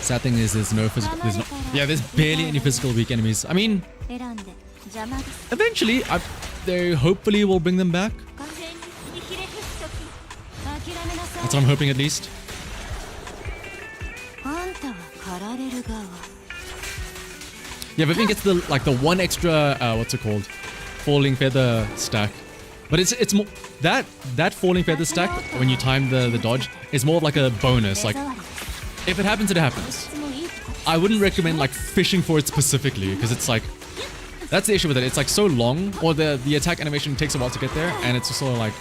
S1: Sad thing is there's no physical, there's barely any physical weak enemies. I mean, eventually, they hopefully will bring them back. That's what I'm hoping, at least. Yeah, Vivian gets the the one extra what's it called, falling feather stack, but it's more that falling feather stack when you time the dodge is more of like a bonus. Like if it happens, it happens. I wouldn't recommend like fishing for it specifically because it's like that's the issue with it. It's like so long, or the attack animation takes a while to get there, and it's sort of like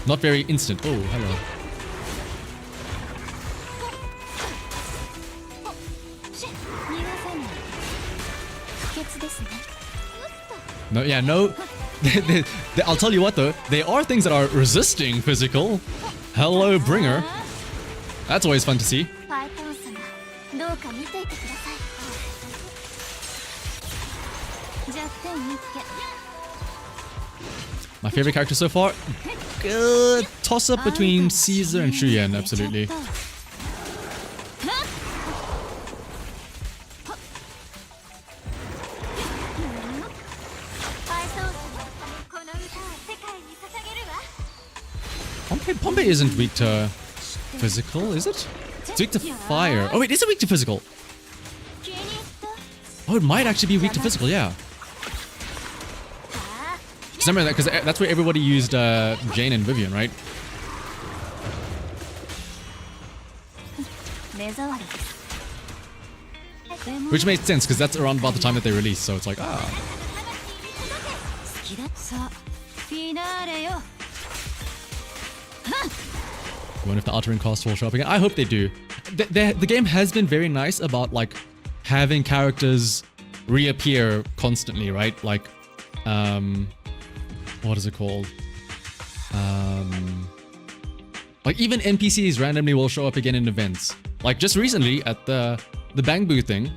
S1: not very instant. Oh, hello. No, yeah, no. I'll tell you what though, there are things that are resisting physical. Hello, Bringer. That's always fun to see. My favorite character so far? Toss up between Caesar and Shuyan, absolutely. Pompey isn't weak to physical, is it? It's weak to fire. Oh wait, is it weak to physical? Oh, it might actually be weak to physical, yeah. Remember that, because that's where everybody used Jane and Vivian, right? Which makes sense, because that's around about the time that they released, so it's like, ah. I wonder if the altering cost will show up again. I hope they do. The game has been very nice about like having characters reappear constantly, right? Like, what is it called? Like even NPCs randomly will show up again in events. Like just recently at the Bangbu thing,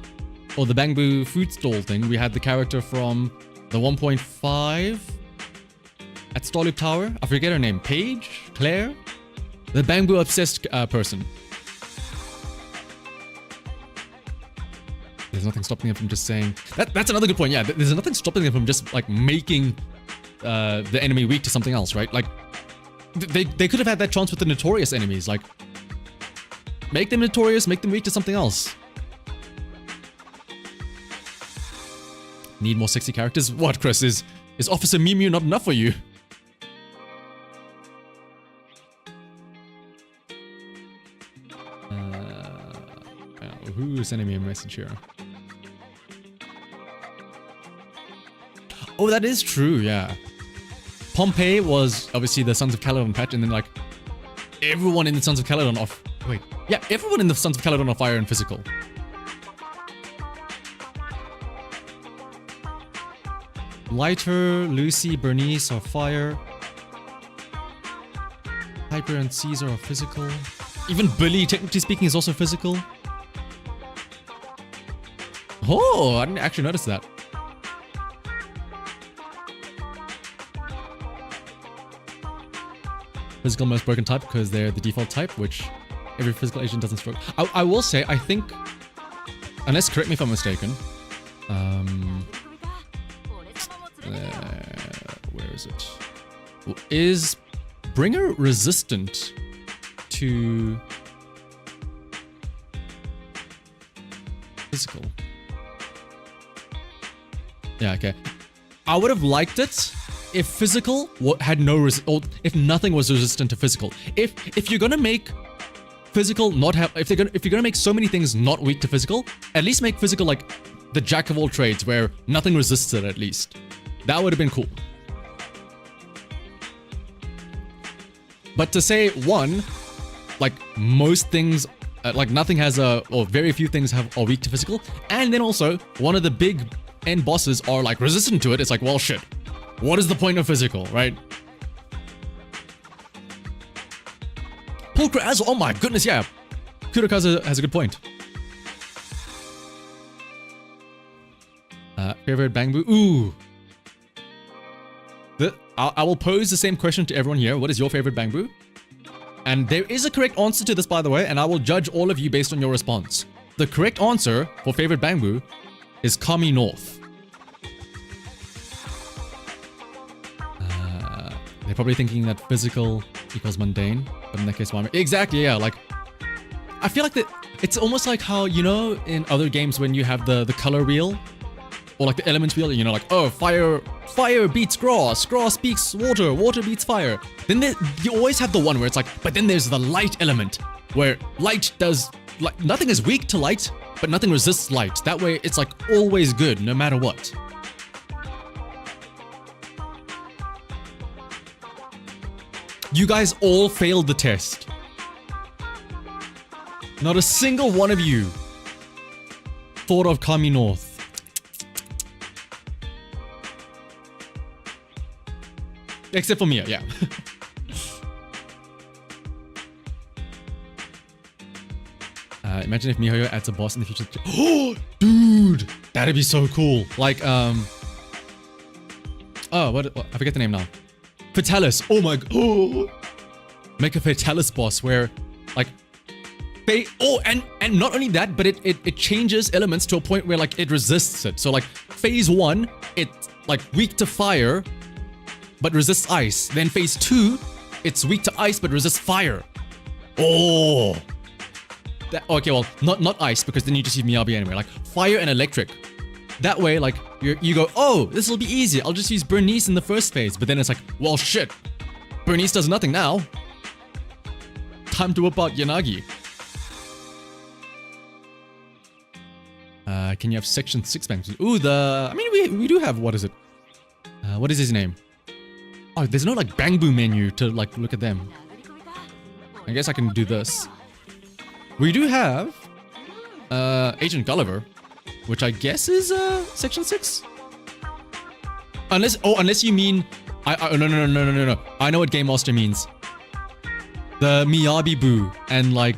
S1: or the Bangbu food stall thing, we had the character from the 1.5 at Starloop Tower. I forget her name. Paige? Claire? The Bangbu obsessed person. There's nothing stopping them from just saying... That's another good point, yeah. There's nothing stopping them from just, like, making the enemy weak to something else, right? Like, they could have had that chance with the notorious enemies. Like, make them notorious, make them weak to something else. Need more sexy characters? What, Chris? Is Officer Mew Mew not enough for you? Who is sending me a message here? Oh, that is true, yeah. Pompeii was obviously the Sons of Caledon patch, and then like everyone in the Sons of Caledon off. Wait, yeah, everyone in the Sons of Caledon are fire and physical. Lighter, Lucy, Bernice are fire. Hyper and Caesar are physical. Even Billy, technically speaking, is also physical. Oh, I didn't actually notice that. Physical most broken type because they're the default type, which every physical agent doesn't stroke. I will say, I think, unless correct me if I'm mistaken, where is it? Is Bringer resistant to physical? Yeah, okay. I would have liked it if physical had no or if nothing was resistant to physical. If you're gonna make physical not have, if you're gonna make so many things not weak to physical, at least make physical like the jack of all trades where nothing resists it at least. That would have been cool. But to say one, like most things, like nothing has or very few things are weak to physical, and then also one of the big end bosses are like resistant to it. It's like, well, shit. What is the point of physical, right? Pulcra as, oh my goodness, yeah. Kurokazu has a good point. Favorite Bangbu? Ooh. I will pose the same question to everyone here. What is your favorite Bangbu? And there is a correct answer to this, by the way, and I will judge all of you based on your response. The correct answer for favorite Bangbu is Kami North. They're probably thinking that physical equals mundane, but in that case, why? Exactly, yeah. Like, I feel like that it's almost like how, you know, in other games when you have the color wheel or like the elements wheel, you know, like, oh, fire beats grass beats water beats fire. Then you always have the one where it's like, but then there's the light element where light does, like, nothing is weak to light, but nothing resists light. That way, it's like always good, no matter what. You guys all failed the test. Not a single one of you thought of Kami North. Except for Mia, yeah. Imagine if MiHoYo adds a boss in the future. Oh, dude! That'd be so cool. Like, oh, what? I forget the name now. Fatalis. Oh my god. Oh. Make a Fatalis boss where, like, and not only that, but it changes elements to a point where, like, it resists it. So, like, phase 1, it's, like, weak to fire, but resists ice. Then phase 2, it's weak to ice, but resists fire. Oh. Okay, well, not ice, because then you just use Miyabi anyway. Like, fire and electric. That way, like, you go, oh, this will be easy. I'll just use Bernice in the first phase. But then it's like, well, shit. Bernice does nothing now. Time to whip out Yanagi. Can you have section 6 banks? Ooh, I mean, we do have, what is it? What is his name? Oh, there's no, like, Bangbu menu to, like, look at them. I guess I can do this. We do have Agent Gulliver, which I guess is section 6. Unless you mean no. I know what Game Master means. The Miyabi Boo and like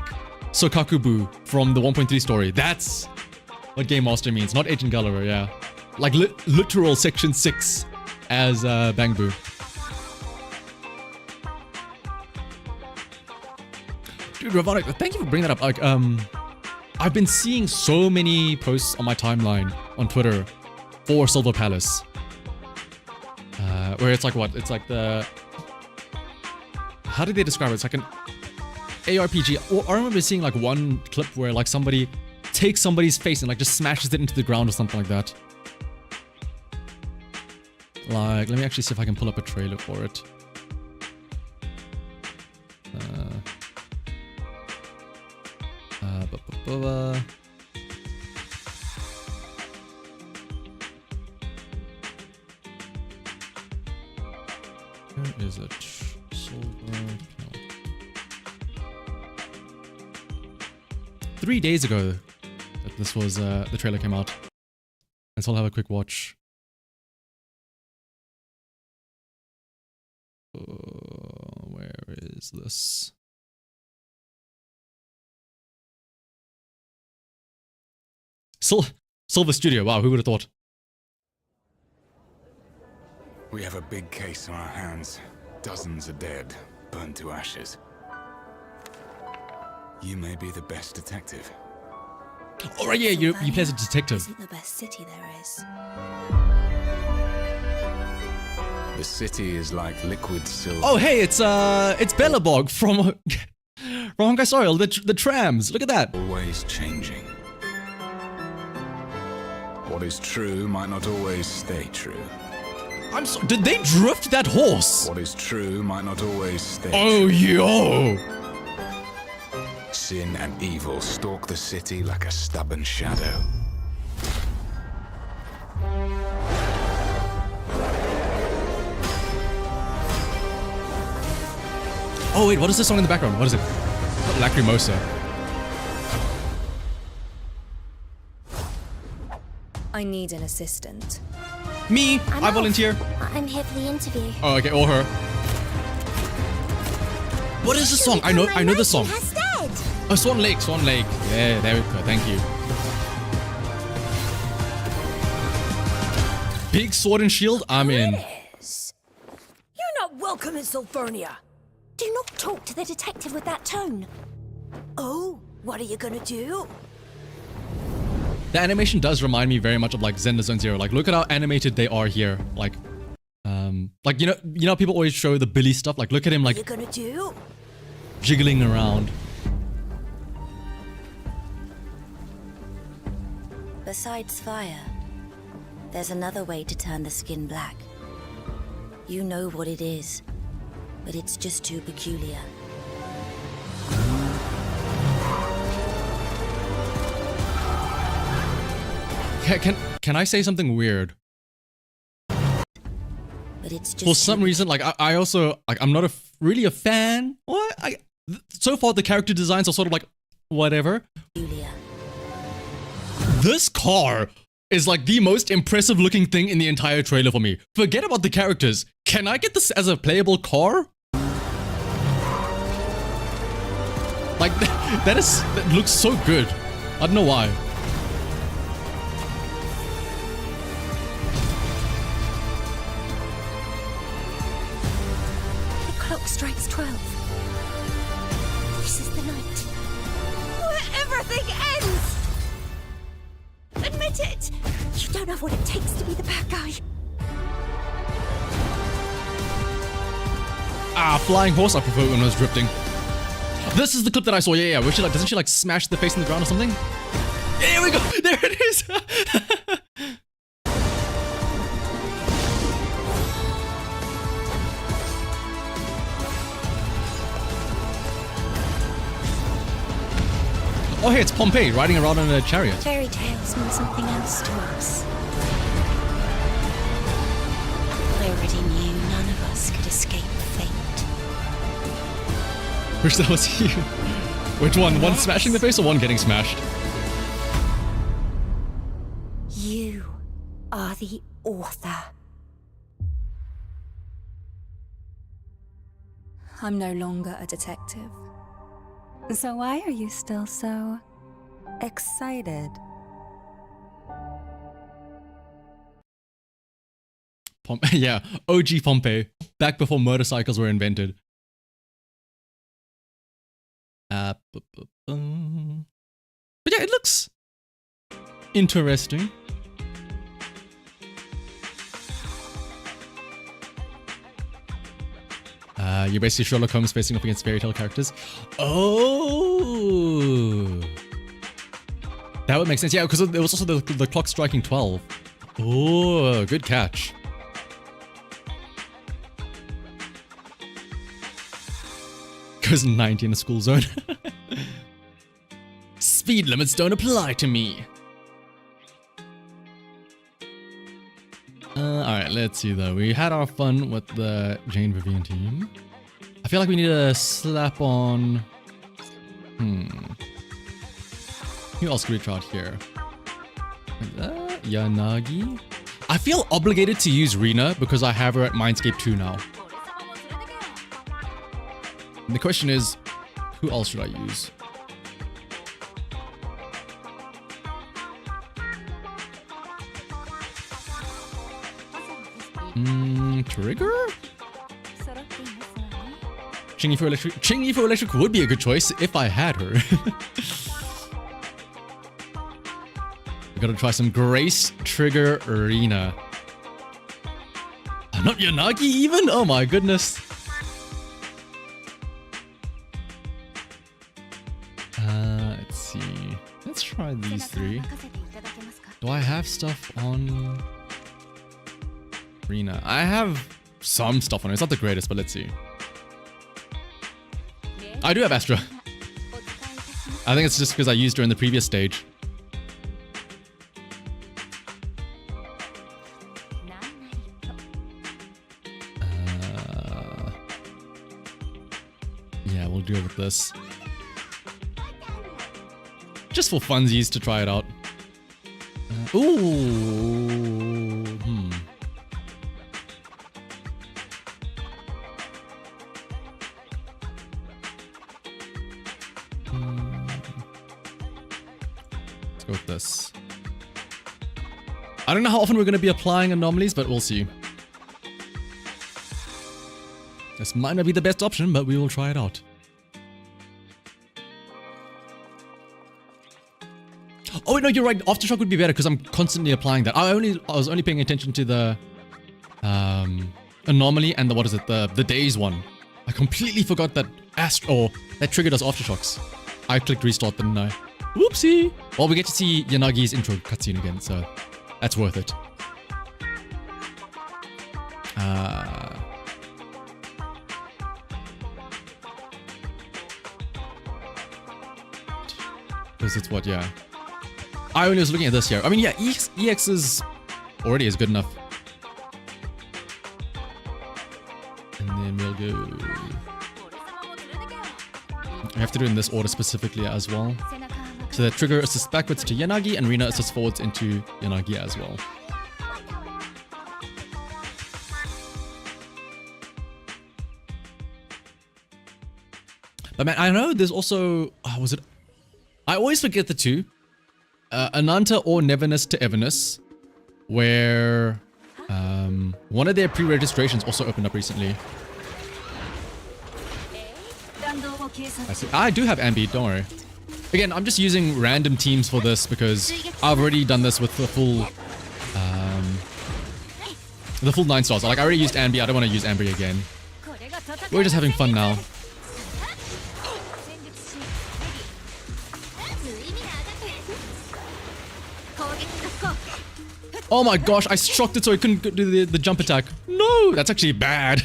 S1: Sokakubu from the 1.3 story. That's what Game Master means, not Agent Gulliver, yeah. Like literal Section 6 as Bangbu. Dude, Ravonic, thank you for bringing that up. Like, I've been seeing so many posts on my timeline on Twitter for Silver Palace. Where it's like what? It's like the... How did they describe it? It's like an ARPG. Or I remember seeing like one clip where like somebody takes somebody's face and like just smashes it into the ground or something like that. Like, let me actually see if I can pull up a trailer for it. Where is it? Silver. 3 days ago that this was the trailer came out. Let's all have a quick watch. Where is this? Silver Studio. Wow, who would have thought?
S3: We have a big case on our hands. Dozens are dead, burned to ashes. You may be the best detective.
S1: Oh right, yeah, you play as a detective.
S4: Isn't the best city there is.
S3: The city is like liquid silver.
S1: Oh hey, it's Bellabog from Honkai Soil, the trams. Look at that.
S3: Always changing. What is true might not always stay true.
S1: Did they drift that horse?
S3: What is true might not always stay
S1: Oh,
S3: true.
S1: yo!
S3: Sin and evil stalk the city like a stubborn shadow.
S1: Oh wait, what is this song in the background? What is it? Lacrimosa.
S4: I need an assistant.
S1: Me, I volunteer.
S5: I'm here for the interview.
S1: Oh, okay, or her. What is this song? I know the song. Oh, Swan Lake. Yeah, there we go. Thank you. Big sword and shield. I'm in.
S5: You're not welcome in Sulfurnia. Do not talk to the detective with that tone. Oh, what are you gonna do?
S1: The animation does remind me very much of like Zenless Zone Zero. Like, look at how animated they are here. Like you know, people always show the Billy stuff. Like, look at him like
S5: What are you gonna do?
S1: jiggling around.
S4: Besides fire, there's another way to turn the skin black. You know what it is, but it's just too peculiar.
S1: Can I say something weird?
S4: But it's just
S1: For some reason, like I also like I'm not really a fan. What? So far the character designs are sort of like whatever.
S4: peculiar.
S1: This car is like the most impressive looking thing in the entire trailer for me. Forget about the characters. Can I get this as a playable car? Like that looks so good. I don't know why.
S5: The clock strikes 12. This is the night where everything ends. Admit it. You don't know what it takes to be the bad guy.
S1: Ah, flying horse I prefer when I was drifting. This is the clip that I saw. Yeah, where she like doesn't she like smash the face in the ground or something? Yeah, here we go. There it is. Oh, hey, it's Pompeii riding around in a chariot.
S5: Fairy tales mean something else to us.
S4: I already knew none of us could escape fate.
S1: Which that was you? Which one? One smashing the face or one getting smashed?
S5: You are the author.
S4: I'm no longer a detective.
S6: So why are you still so excited?
S1: Yeah, OG Pompeii, back before motorcycles were invented. But yeah, it looks interesting. You're basically Sherlock Holmes facing up against fairy tale characters. Oh, that would make sense. Yeah, because it was also the clock striking 12. Oh, good catch. Goes 90 in a school zone. Speed limits don't apply to me. Alright, let's see though. We had our fun with the Jane Vivian team. I feel like we need to slap on... Who else could we try out here? Yanagi? I feel obligated to use Rina because I have her at Mindscape 2 now. And the question is, who else should I use? Trigger? Chingy for Electric. Chingy for Electric would be a good choice if I had her. We gotta try some Grace, Trigger, Rina. Not Yanagi even? Oh my goodness. Let's see. Let's try these three. Do I have stuff on Rina? I have some stuff on it. It's not the greatest, but let's see. I do have Astra. I think it's just because I used her in the previous stage. Yeah, we'll do it with this. Just for funsies to try it out. Let's go with this. I don't know how often we're going to be applying anomalies, but we'll see. This might not be the best option, but we will try it out. Oh no, you're right. Aftershock would be better because I'm constantly applying that. I was only paying attention to the anomaly and the the days one. I completely forgot that that triggered us aftershocks. I clicked restart, didn't I? Whoopsie. Well, we get to see Yanagi's intro cutscene again, so that's worth it. Because it's what, yeah. I only was looking at this here. I mean, yeah, EX is already is good enough. And then we'll go... We have to do it in this order specifically as well. So that Trigger assists backwards to Yanagi and Rina assists forwards into Yanagi as well. But man, I know there's also... was it... I always forget the two. Ananta or Neverness to Everness, where one of their pre-registrations also opened up recently. I see. I do have Ambi, don't worry. Again, I'm just using random teams for this because I've already done this with the full 9 stars. Like, I already used Ambi, I don't want to use Ambi again. We're just having fun now. Oh my gosh, I shocked it so I couldn't do the jump attack. No, that's actually bad.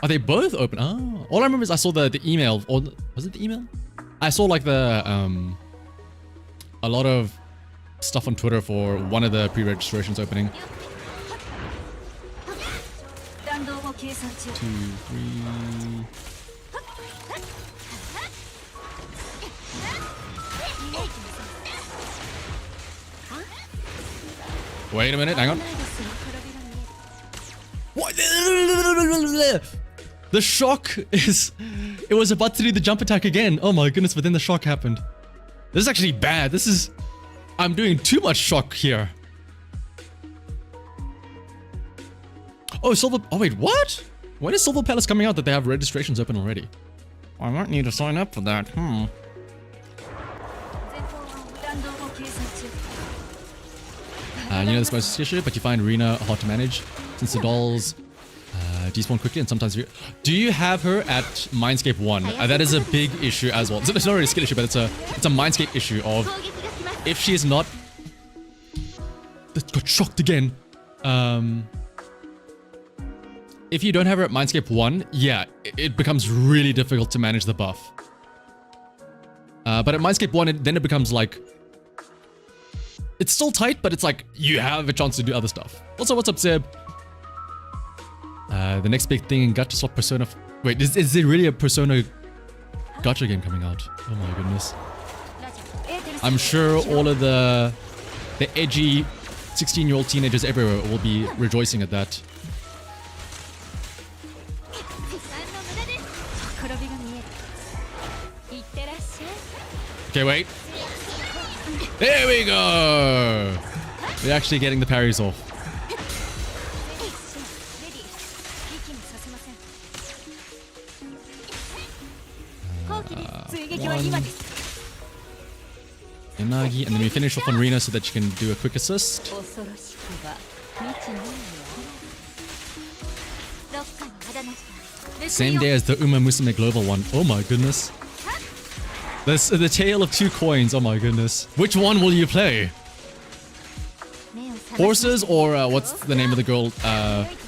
S1: Are they both open? Oh, all I remember is I saw the email, or was it the email? I saw like the a lot of stuff on Twitter for one of the pre-registrations opening. 2, 3. Wait a minute, hang on. What? The shock is It was about to do the jump attack again. Oh my goodness, but then the shock happened. This is actually bad. This is... I'm doing too much shock here. Oh, Silver... Oh, wait, what? When is Silver Palace coming out that they have registrations open already? I might need to sign up for that. You know this most issue, but you find Rena hard to manage since the dolls despawn quickly and sometimes... Do you have her at Mindscape 1? That is a big issue as well. It's not really a skill issue, but it's a Mindscape issue of... If she is not... That got shocked again. If you don't have her at Mindscape 1, yeah, it becomes really difficult to manage the buff. But at Mindscape 1, then it becomes like... It's still tight, but it's like you have a chance to do other stuff. Also, what's up, Zeb? The next big thing in Gacha Swap Persona... Wait, is there really a Persona Gacha game coming out? Oh my goodness. I'm sure all of the edgy 16-year-old teenagers everywhere will be rejoicing at that. Okay, wait. There we go! We're actually getting the parries off. Yanagi, and then we finish off on Rena so that she can do a quick assist. Same day as the Uma Musume Global one. Oh my goodness. That's the tale of two coins. Oh my goodness. Which one will you play? Horses or what's the name of the girl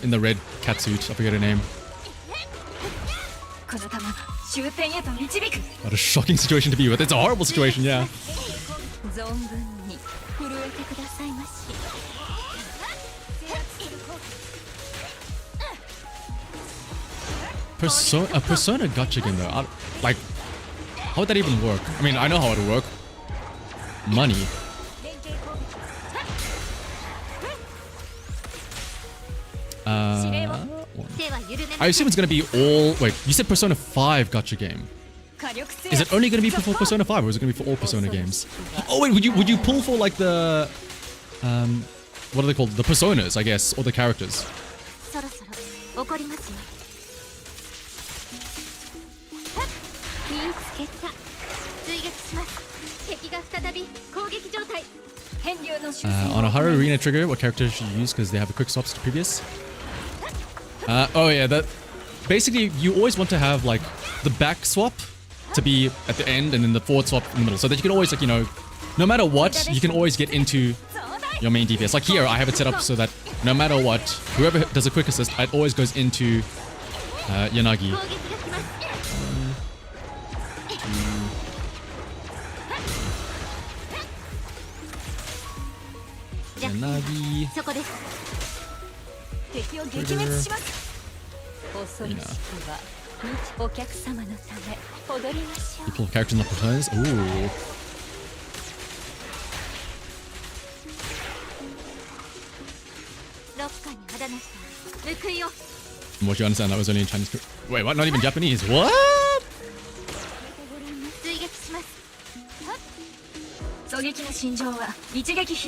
S1: in the red catsuit? I forget her name. What a shocking situation to be with. It's a horrible situation, yeah. A Persona Gacha game though. Like, how would that even work? I mean, I know how it would work. Money. I assume it's gonna be all... Wait, you said Persona 5 Gacha game. Is it only gonna be for Persona 5 or is it gonna be for all Persona games? Oh wait, would you pull for like the... what are they called? The Personas, I guess, or the characters. On a Haru Arena trigger, what character should you use because they have a quick swaps to previous? Oh yeah, that... Basically, you always want to have like the back swap to be at the end and then the forward swap in the middle. So that you can always like, you know, no matter what, you can always get into your main DPS. Like here, I have it set up so that no matter what, whoever does a quick assist, it always goes into Yanagi. Yanagi. People of characters not personas. Ooh. From what you understand, that was only in Chinese. Wait, what? Not even Japanese? What?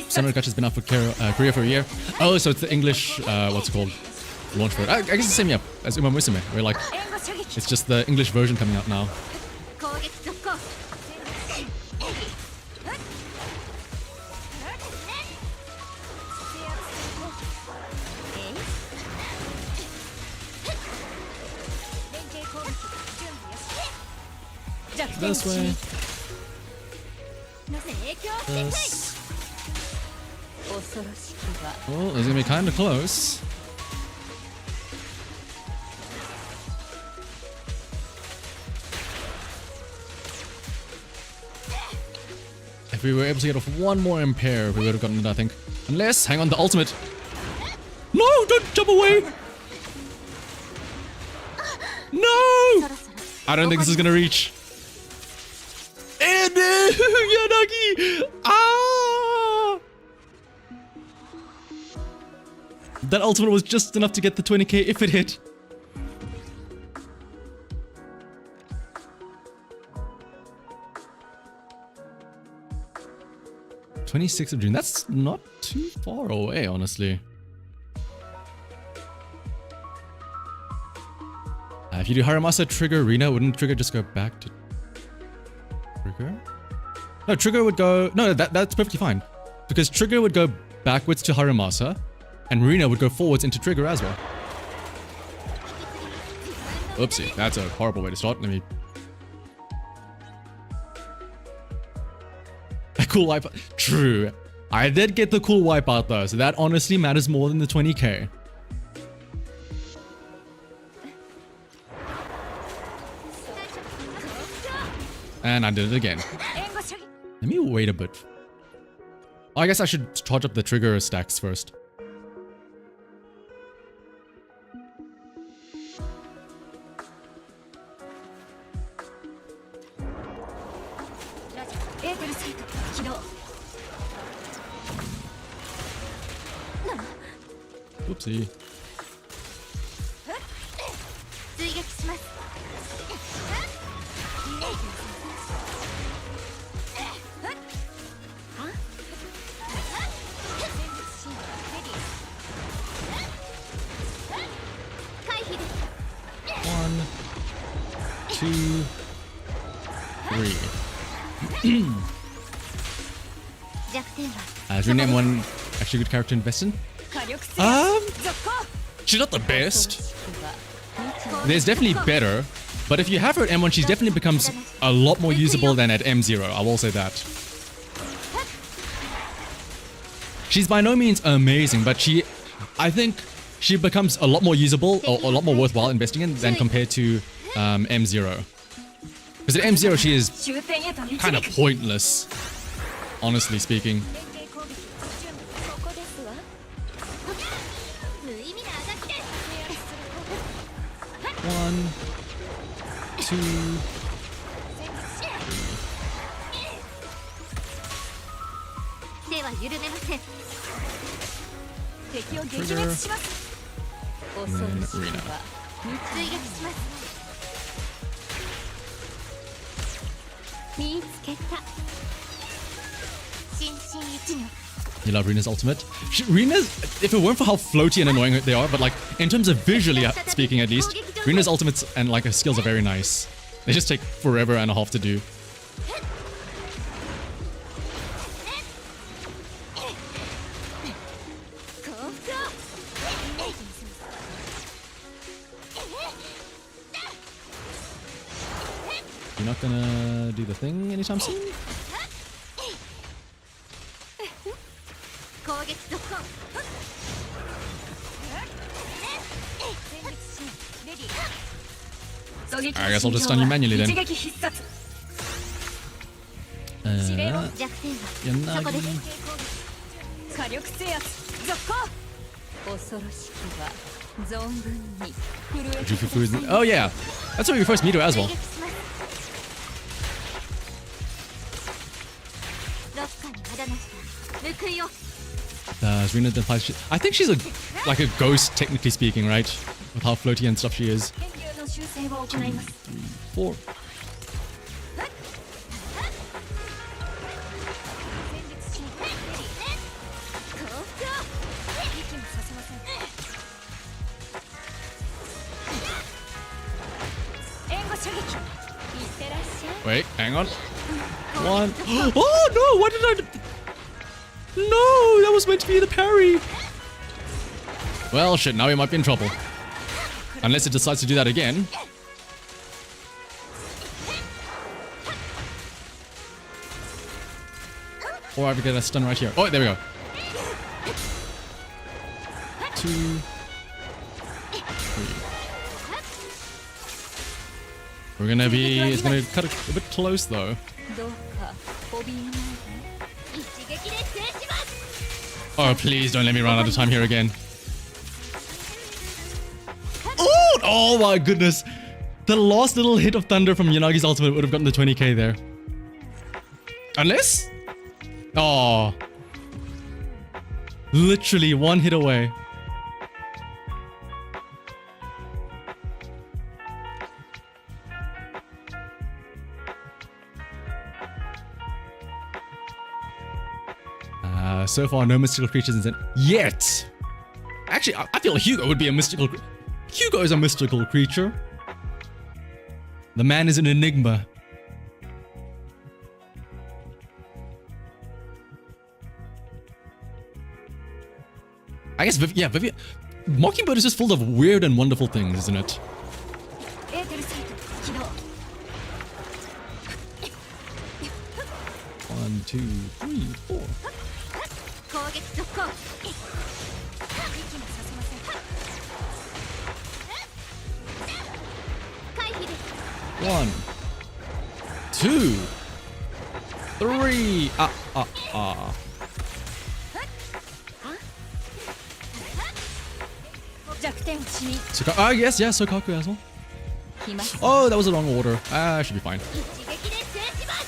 S1: Summer Gacha's been out for Korea for a year. Oh, so it's the English, what's it called? Launch for it. I guess it's the same, yeah, as Uma Musume. We're like, it's just the English version coming out now. This way. This. Oh, it's gonna be kind of close. If we were able to get off one more impair, we would have gotten it, I think. Unless, hang on, the ultimate. No, don't jump away. No! I don't think this is gonna reach. And Yanagi! Ah! That ultimate was just enough to get the 20k if it hit. 26th of June. That's not too far away, honestly. If you do Haramasa, Trigger, Rina, wouldn't Trigger just go back to Trigger? No, Trigger would go... No, that's perfectly fine. Because Trigger would go backwards to Haramasa, and Rina would go forwards into Trigger as well. Oopsie, that's a horrible way to start. Let me... A cool wipeout. True. I did get the cool wipeout though, so that honestly matters more than the 20k. And I did it again. Let me wait a bit. I guess I should charge up the trigger stacks first. Oopsie. One, two, three. Is your name one actually good character to invest in? She's not the best. There's definitely better, but if you have her at M1, she definitely becomes a lot more usable than at M0. I will say that. She's by no means amazing, but I think she becomes a lot more usable or a lot more worthwhile investing in than compared to M0. Because at M0 she is kind of pointless, honestly speaking. One, two, Trigger. And then Rina. You love Rina's ultimate? Rina's, if it weren't for how floaty and annoying they are, but like in terms of visually speaking at least, Rina's ultimates and like her skills are very nice. They just take forever and a half to do. You're not gonna do the thing anytime soon? I guess I'll just stun you manually then. Oh yeah, that's what we first meet her as well. Does Rina then fight? I think she's like a ghost, technically speaking, right? With how floaty and stuff she is. 2, 3, 4. Wait, hang on. 1. Oh no! What did I do? No, that was meant to be the parry. Well, shit, now we might be in trouble. Unless it decides to do that again. Or I get a stun right here. Oh, there we go. 2, 3. We're gonna be... It's gonna cut it a bit close though. Oh, please don't let me run out of time here again. Oh, oh my goodness. The last little hit of thunder from Yanagi's ultimate would have gotten the 20k there. Unless? Oh. Literally one hit away. So far, no mystical creatures in Zen yet. Actually, I feel Hugo would be a mystical. Hugo is a mystical creature. The man is an enigma. I guess, yeah, Vivian. Mockingbird is just full of weird and wonderful things, isn't it?
S2: エーテルサイト起動
S1: 1, 2, 3, 4.
S2: 攻撃続行息もさせません回避です
S1: 1, 2, 3. Ah.
S2: 弱点を死に
S1: Yes, Sokaku as well.
S2: 来ます
S1: Oh, that was the wrong order. I should be fine.
S2: 一撃で制します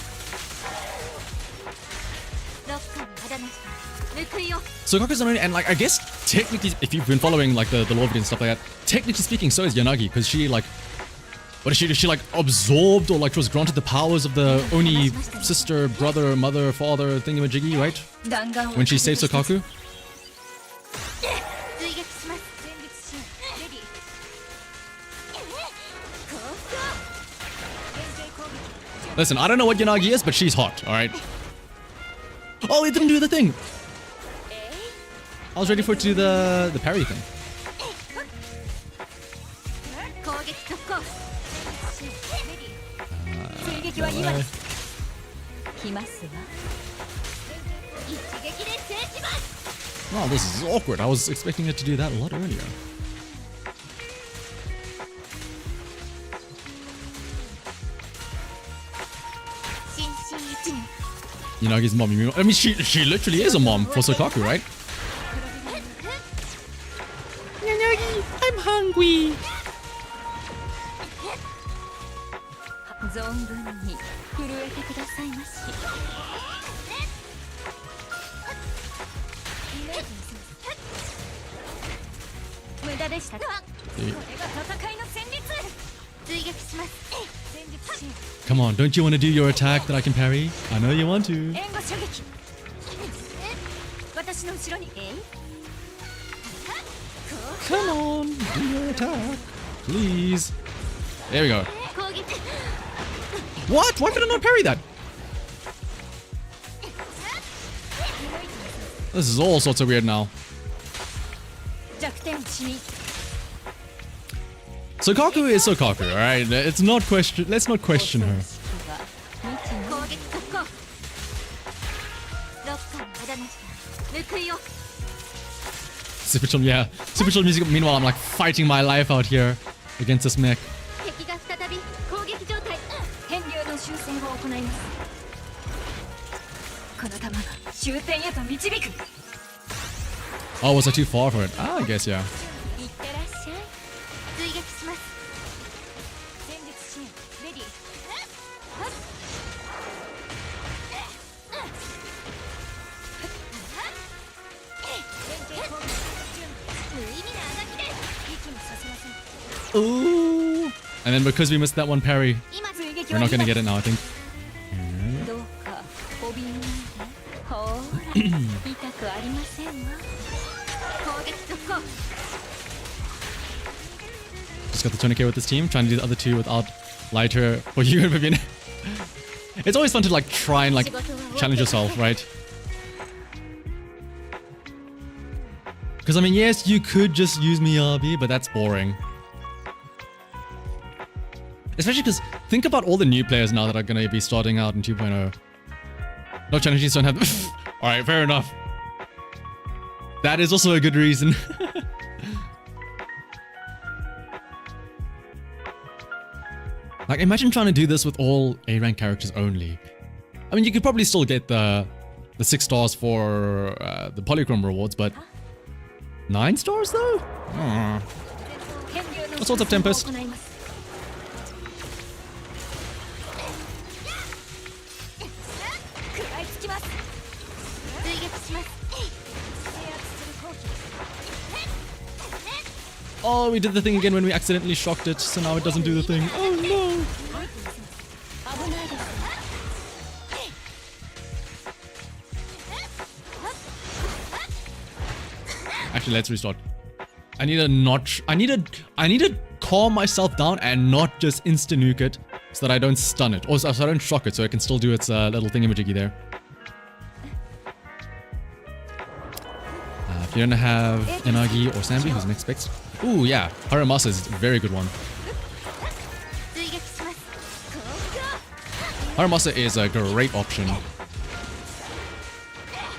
S2: ロッカーに肌なし報いよ
S1: Sokaku's not only, and like I guess technically, if you've been following like the lore video and stuff like that, technically speaking, so is Yanagi because she like, what is she? She like absorbed or like was granted the powers of the Oni sister, brother, mother, father thingamajiggy, right?
S2: 弾丸を
S1: When she saved Sokaku.
S2: 追撃します前列支援レディ降伏限定攻撃
S1: Listen, I don't know what Yanagi is, but she's hot, alright? Oh, it didn't do the thing! I was ready for it to do the parry thing.
S2: 攻撃続行前列支援レディ追撃は今です来ますわ一撃で制します
S1: Wow, this is awkward. I was expecting it to do that a lot earlier. Yanagi's mom. I mean, she literally is a mom for Sokaku, right? Yanagi, I'm hungry.
S2: 存分に震えてくださいましイメージします無駄でしたかこれが戦いの戦術追撃します前列支援
S1: Come on, don't you want to do your attack that I can parry? I know you want to.
S2: 援護射撃私の後ろに
S1: Come on, do your attack. Please. There we go.
S2: 攻撃
S1: What? Why could I not parry that? This is all sorts of weird now.
S2: 弱点を死に
S1: Sokaku is Sokaku, alright? It's not question. Let's not question her.
S2: 攻撃続行ロッカーの肌なし報いよ
S1: Superchill, yeah. Superchill music. Meanwhile, I'm like fighting my life out here against this mech.
S2: 敵が再び攻撃状態天竜の修正を行いますこの弾が終点へと導く
S1: Oh, was I too far for it? Ah, I guess, yeah.
S2: いってらっしゃい追撃します前列支援レディ連携攻撃準備無意味なあがきです息もさせません
S1: Ooh. And then because we missed that one parry,
S2: 今追撃
S1: we're
S2: は
S1: not gonna get it now, I think.
S2: どうかおびんでほーら痛くありませんわ攻撃続行
S1: Just got the 20k with this team, trying to do the other two without lighter for you and Vivian. It's always fun to like try and like challenge yourself, right? Because I mean, yes, you could just use Miyabi, but that's boring. Especially because think about all the new players now that are going to be starting out in 2.0. No challenges don't have... Alright, fair enough. That is also a good reason. Like, imagine trying to do this with all A-rank characters only. I mean, you could probably still get the 6 stars for the Polychrome rewards, but 9 stars though? What's up, Tempest?
S2: 食らいつきます追撃します制圧する攻撃
S1: Oh, we did the thing again when we accidentally shocked it, so now it doesn't do the thing. Oh no!
S2: 危ないです
S1: Actually, let's restart. I need to calm myself down and not just instant nuke it so that I don't stun it. Or so I don't shock it so it can still do its little thingamajiggy there. If you don't have Inagi or Sambi, who's next pick? Ooh, yeah. Haramasa is a very good one. Haramasa is a great option.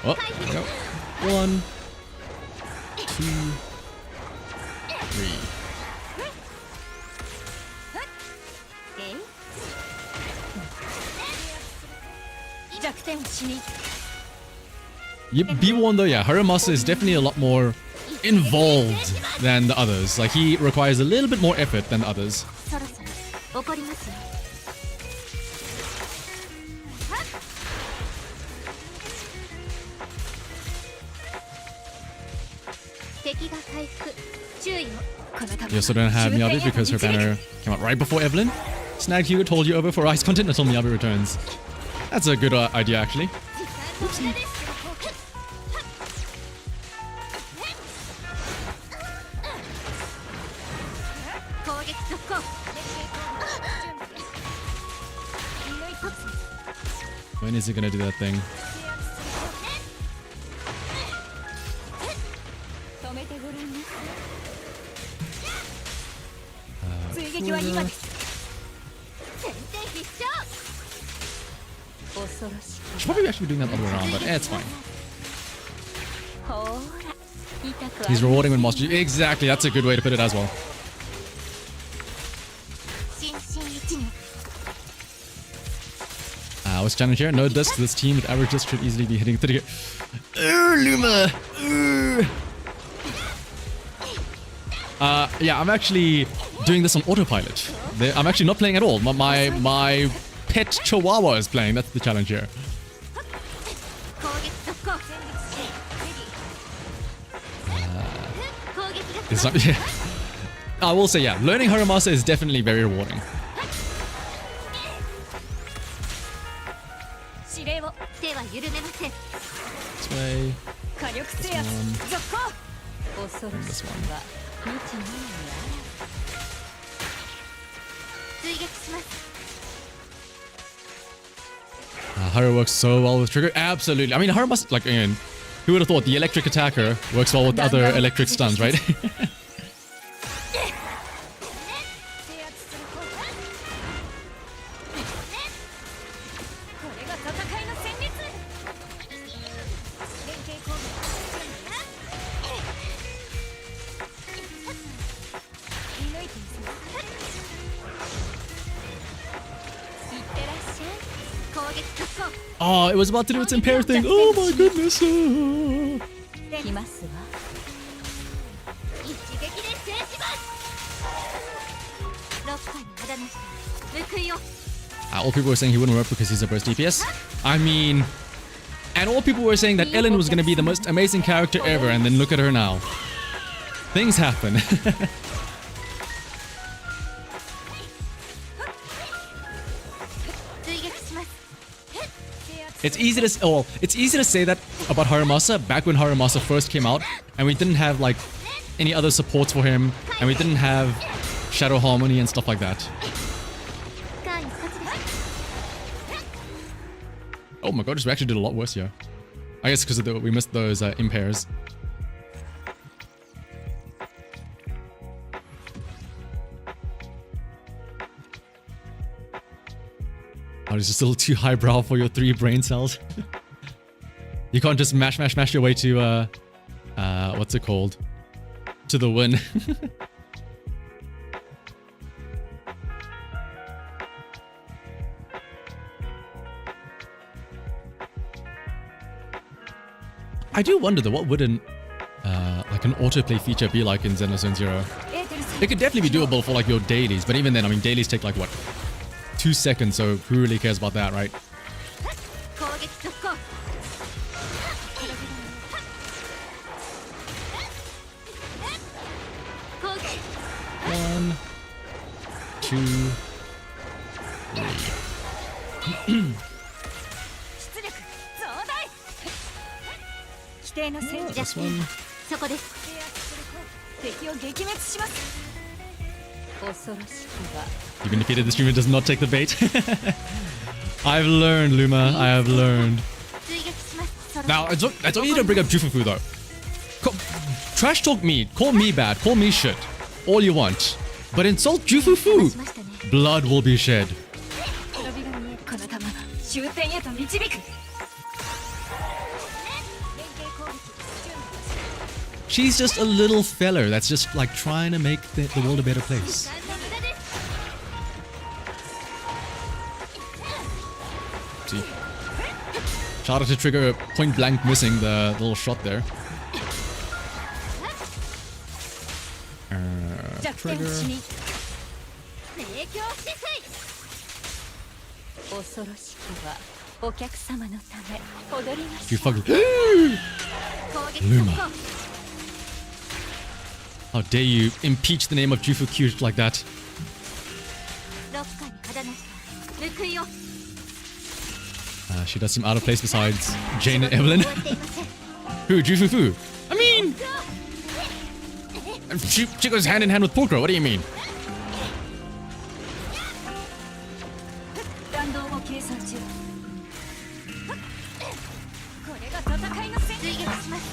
S1: Oh, there we go. 1, 2, 3. Be warned though, yeah, Haramasa is definitely a lot more involved than the others. Like, he requires a little bit more effort than the others. You also don't have Miyabi because her banner came out right before Evelyn. Snagged Hugo, told you over for ice content until Miyabi returns. That's a good idea, actually. Oopsie. When is he gonna do that thing? Should probably actually be doing that other way around, but it's fine. He's rewarding when monster. Exactly, that's a good way to put it as well. What's the challenge here? No disc. This team with average disc should easily be hitting 30. Luma! Yeah, I'm actually doing this on autopilot. I'm actually not playing at all. My pet chihuahua is playing. That's the challenge here. It's not, yeah. I will say, yeah, learning Haramasa is definitely very rewarding. This way. This one. And this one. Haru works so well with trigger. Absolutely. I mean, Haru must, like, again, who would have thought the electric attacker works well with other electric stuns, right? Oh, it was about to do its impair thing. Oh my goodness. All people were saying he wouldn't work because he's a burst DPS. I mean, and all people were saying that Ellen was going to be the most amazing character ever, and then look at her now. Things happen. It's easy to say that about Haramasa back when Haramasa first came out, and we didn't have like any other supports for him, and we didn't have Shadow Harmony and stuff like that. Oh my god, we actually did a lot worse here. I guess because we missed those impairs. Oh, it's just a little too highbrow for your 3 brain cells. You can't just mash your way to, what's it called? To the win. I do wonder though, what would like an autoplay feature be like in Zenless Zone Zero? It could definitely be doable for like your dailies, but even then, I mean, dailies take like what? 2 seconds, so who really cares about that, right? One, 2, 3. Oh, this one.
S2: そこです。敵を撃滅します。恐ろしきは
S1: Even defeated the streamer does not take the bait. I've learned, Luma. I have learned.
S2: 追撃します。そろ
S1: Now, I don't need to bring up Jufufu though. Trash talk me, call me bad, call me shit. All you want. But insult Jufufu.
S2: しましたね。
S1: Blood will be shed.
S2: 滅びが見えるこの弾終点へと導く。連携攻撃準備。
S1: She's just a little feller that's just like trying to make the world a better place.
S2: 時間の無駄です。
S1: See? Shout out to Trigger point blank missing the little shot there.
S2: 弱点
S1: Trigger.
S2: 死に影響止水。恐ろしきはお客様のため踊りまし
S1: You
S2: ょう。
S1: fucking.
S2: 攻撃
S1: Luma.
S2: 速攻。
S1: How dare you impeach the name of Jufuku like that?
S2: ロッカーに肌なし報いを。
S1: She does seem out of place besides Jane and Evelyn.
S2: 終わっていません。
S1: Who? Jufufu? I mean, she goes hand in hand with Pulcro. What do you mean?
S2: 弾道を計算中。これが戦いの戦。追撃します。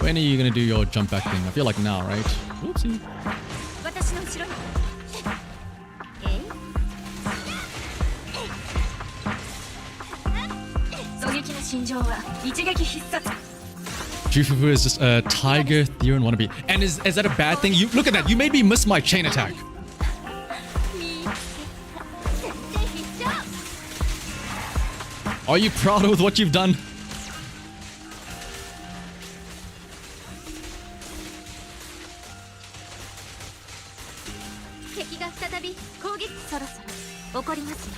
S1: When are you gonna do your jump back thing? I feel like now, right? Whoopsie.
S2: 私の後ろに。えい。狙撃の心情は一撃必殺。
S1: Jufufu is just a Tiger Theron wannabe. And is that a bad thing? You look at that. You made me miss my chain attack.
S2: 全然必勝。
S1: Are you proud of what you've done?
S2: 敵が再び攻撃。そろそろ起こりますよ。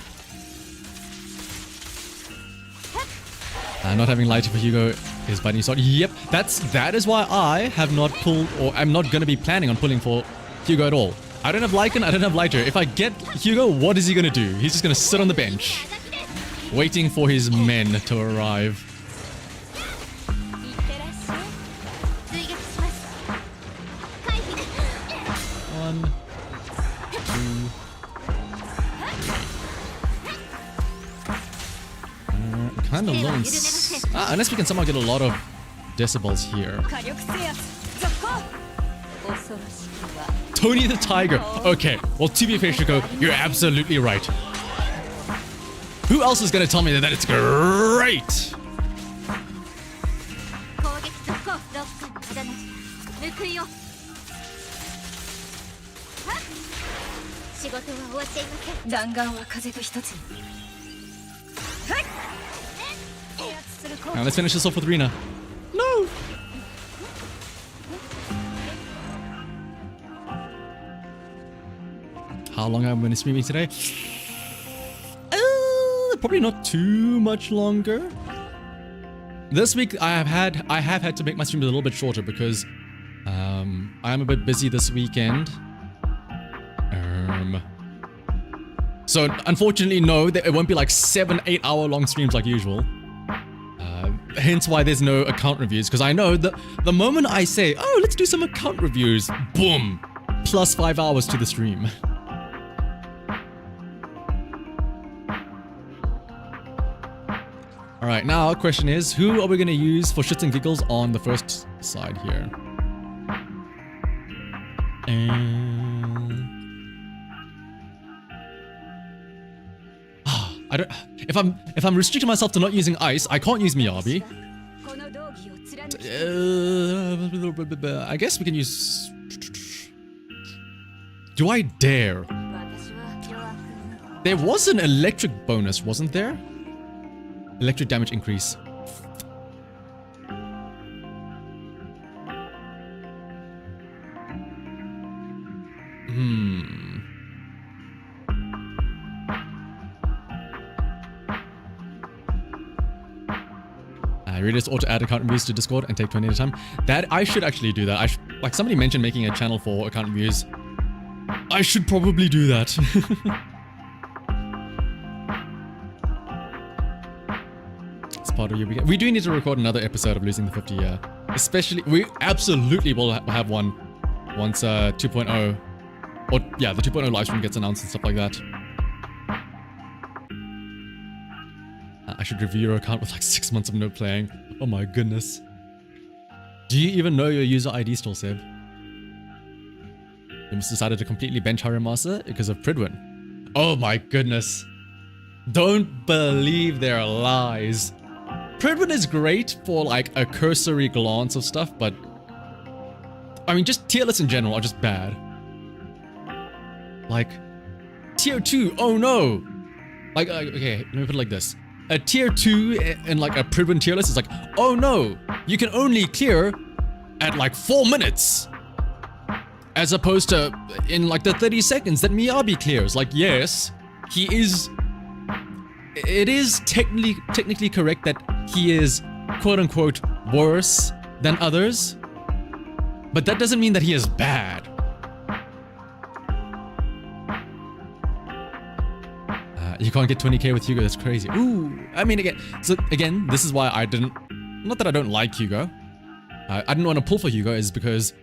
S1: Not having lighter for Hugo is biting sword. Yep, that is why I have not pulled, or I'm not going to be planning on pulling for Hugo at all. I don't have Lycan, I don't have lighter. If I get Hugo, what is he going to do? He's just going to sit on the bench, waiting for his men to arrive.
S2: いってらっしゃい。追撃します。回避。
S1: One, two, kind of low in unless we can somehow get a lot of decibels here.
S2: 火力制圧。続行。恐ろしきは
S1: Tony the Tiger. Okay, well, to be fair, Shiko, you're absolutely right. Who else is gonna tell me that it's great?
S2: 攻撃続行。ロッカーに肌なし。報いを。はっ。仕事は終わっていません。弾丸は風と一つに。はい。制圧する攻
S1: Now
S2: 撃。
S1: let's finish this off with Rina. No. How long have I been streaming today? Probably not too much longer. This week I have had to make my streams a little bit shorter because I am a bit busy this weekend. So unfortunately, no, it won't be like 7-8 hour long streams like usual. Hence why there's no account reviews, because I know that the moment I say, oh, let's do some account reviews, boom, plus 5 hours to the stream. Alright, now question is, who are we going to use for shits and giggles on the first side here? I don't. If I'm restricting myself to not using ice, I can't use Miyabi.
S2: この道義を貫き
S1: I guess we can use. Do I dare?
S2: 私は弱く
S1: There was an electric bonus, wasn't there? Electric damage increase. I really just ought to add account reviews to Discord and take 20 at a time. That I should actually do that. Like somebody mentioned making a channel for account reviews. I should probably do that. part of your weekend. We do need to record another episode of Losing the 50, yeah. Especially, we absolutely will have one once 2.0, or yeah, the 2.0 live stream gets announced and stuff like that. I should review your account with like 6 months of no playing. Oh my goodness. Do you even know your user ID still, Seb? You must decided to completely bench Harry Master because of Pridwin. Oh my goodness. Don't believe their lies. Pridwin is great for like a cursory glance of stuff, but I mean, just tier lists in general are just bad. Like, tier 2, oh no! Like, okay, let me put it like this. A tier 2 in like a Pridwin tier list is like, oh no, you can only clear at like 4 minutes. As opposed to in like the 30 seconds that Miyabi clears. Like, yes, he is... It is technically correct that he is quote-unquote worse than others. But that doesn't mean that he is bad. You can't get 20k with Hugo, that's crazy. Ooh, I mean, again, this is why I didn't... Not that I don't like Hugo. I didn't want to pull for Hugo, is because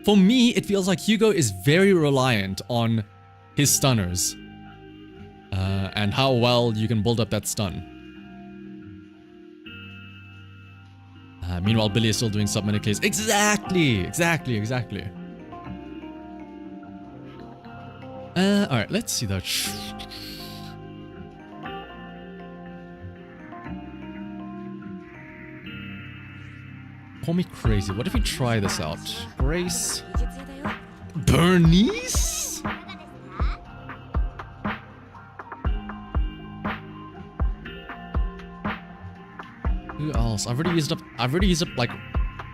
S1: for me, it feels like Hugo is very reliant on his stunners. And how well you can build up that stun. Meanwhile, Billy is still doing sub-minute case. Exactly. Alright, let's see that. Call me crazy. What if we try this out? Grace. Bernice? Who else? I've already used up like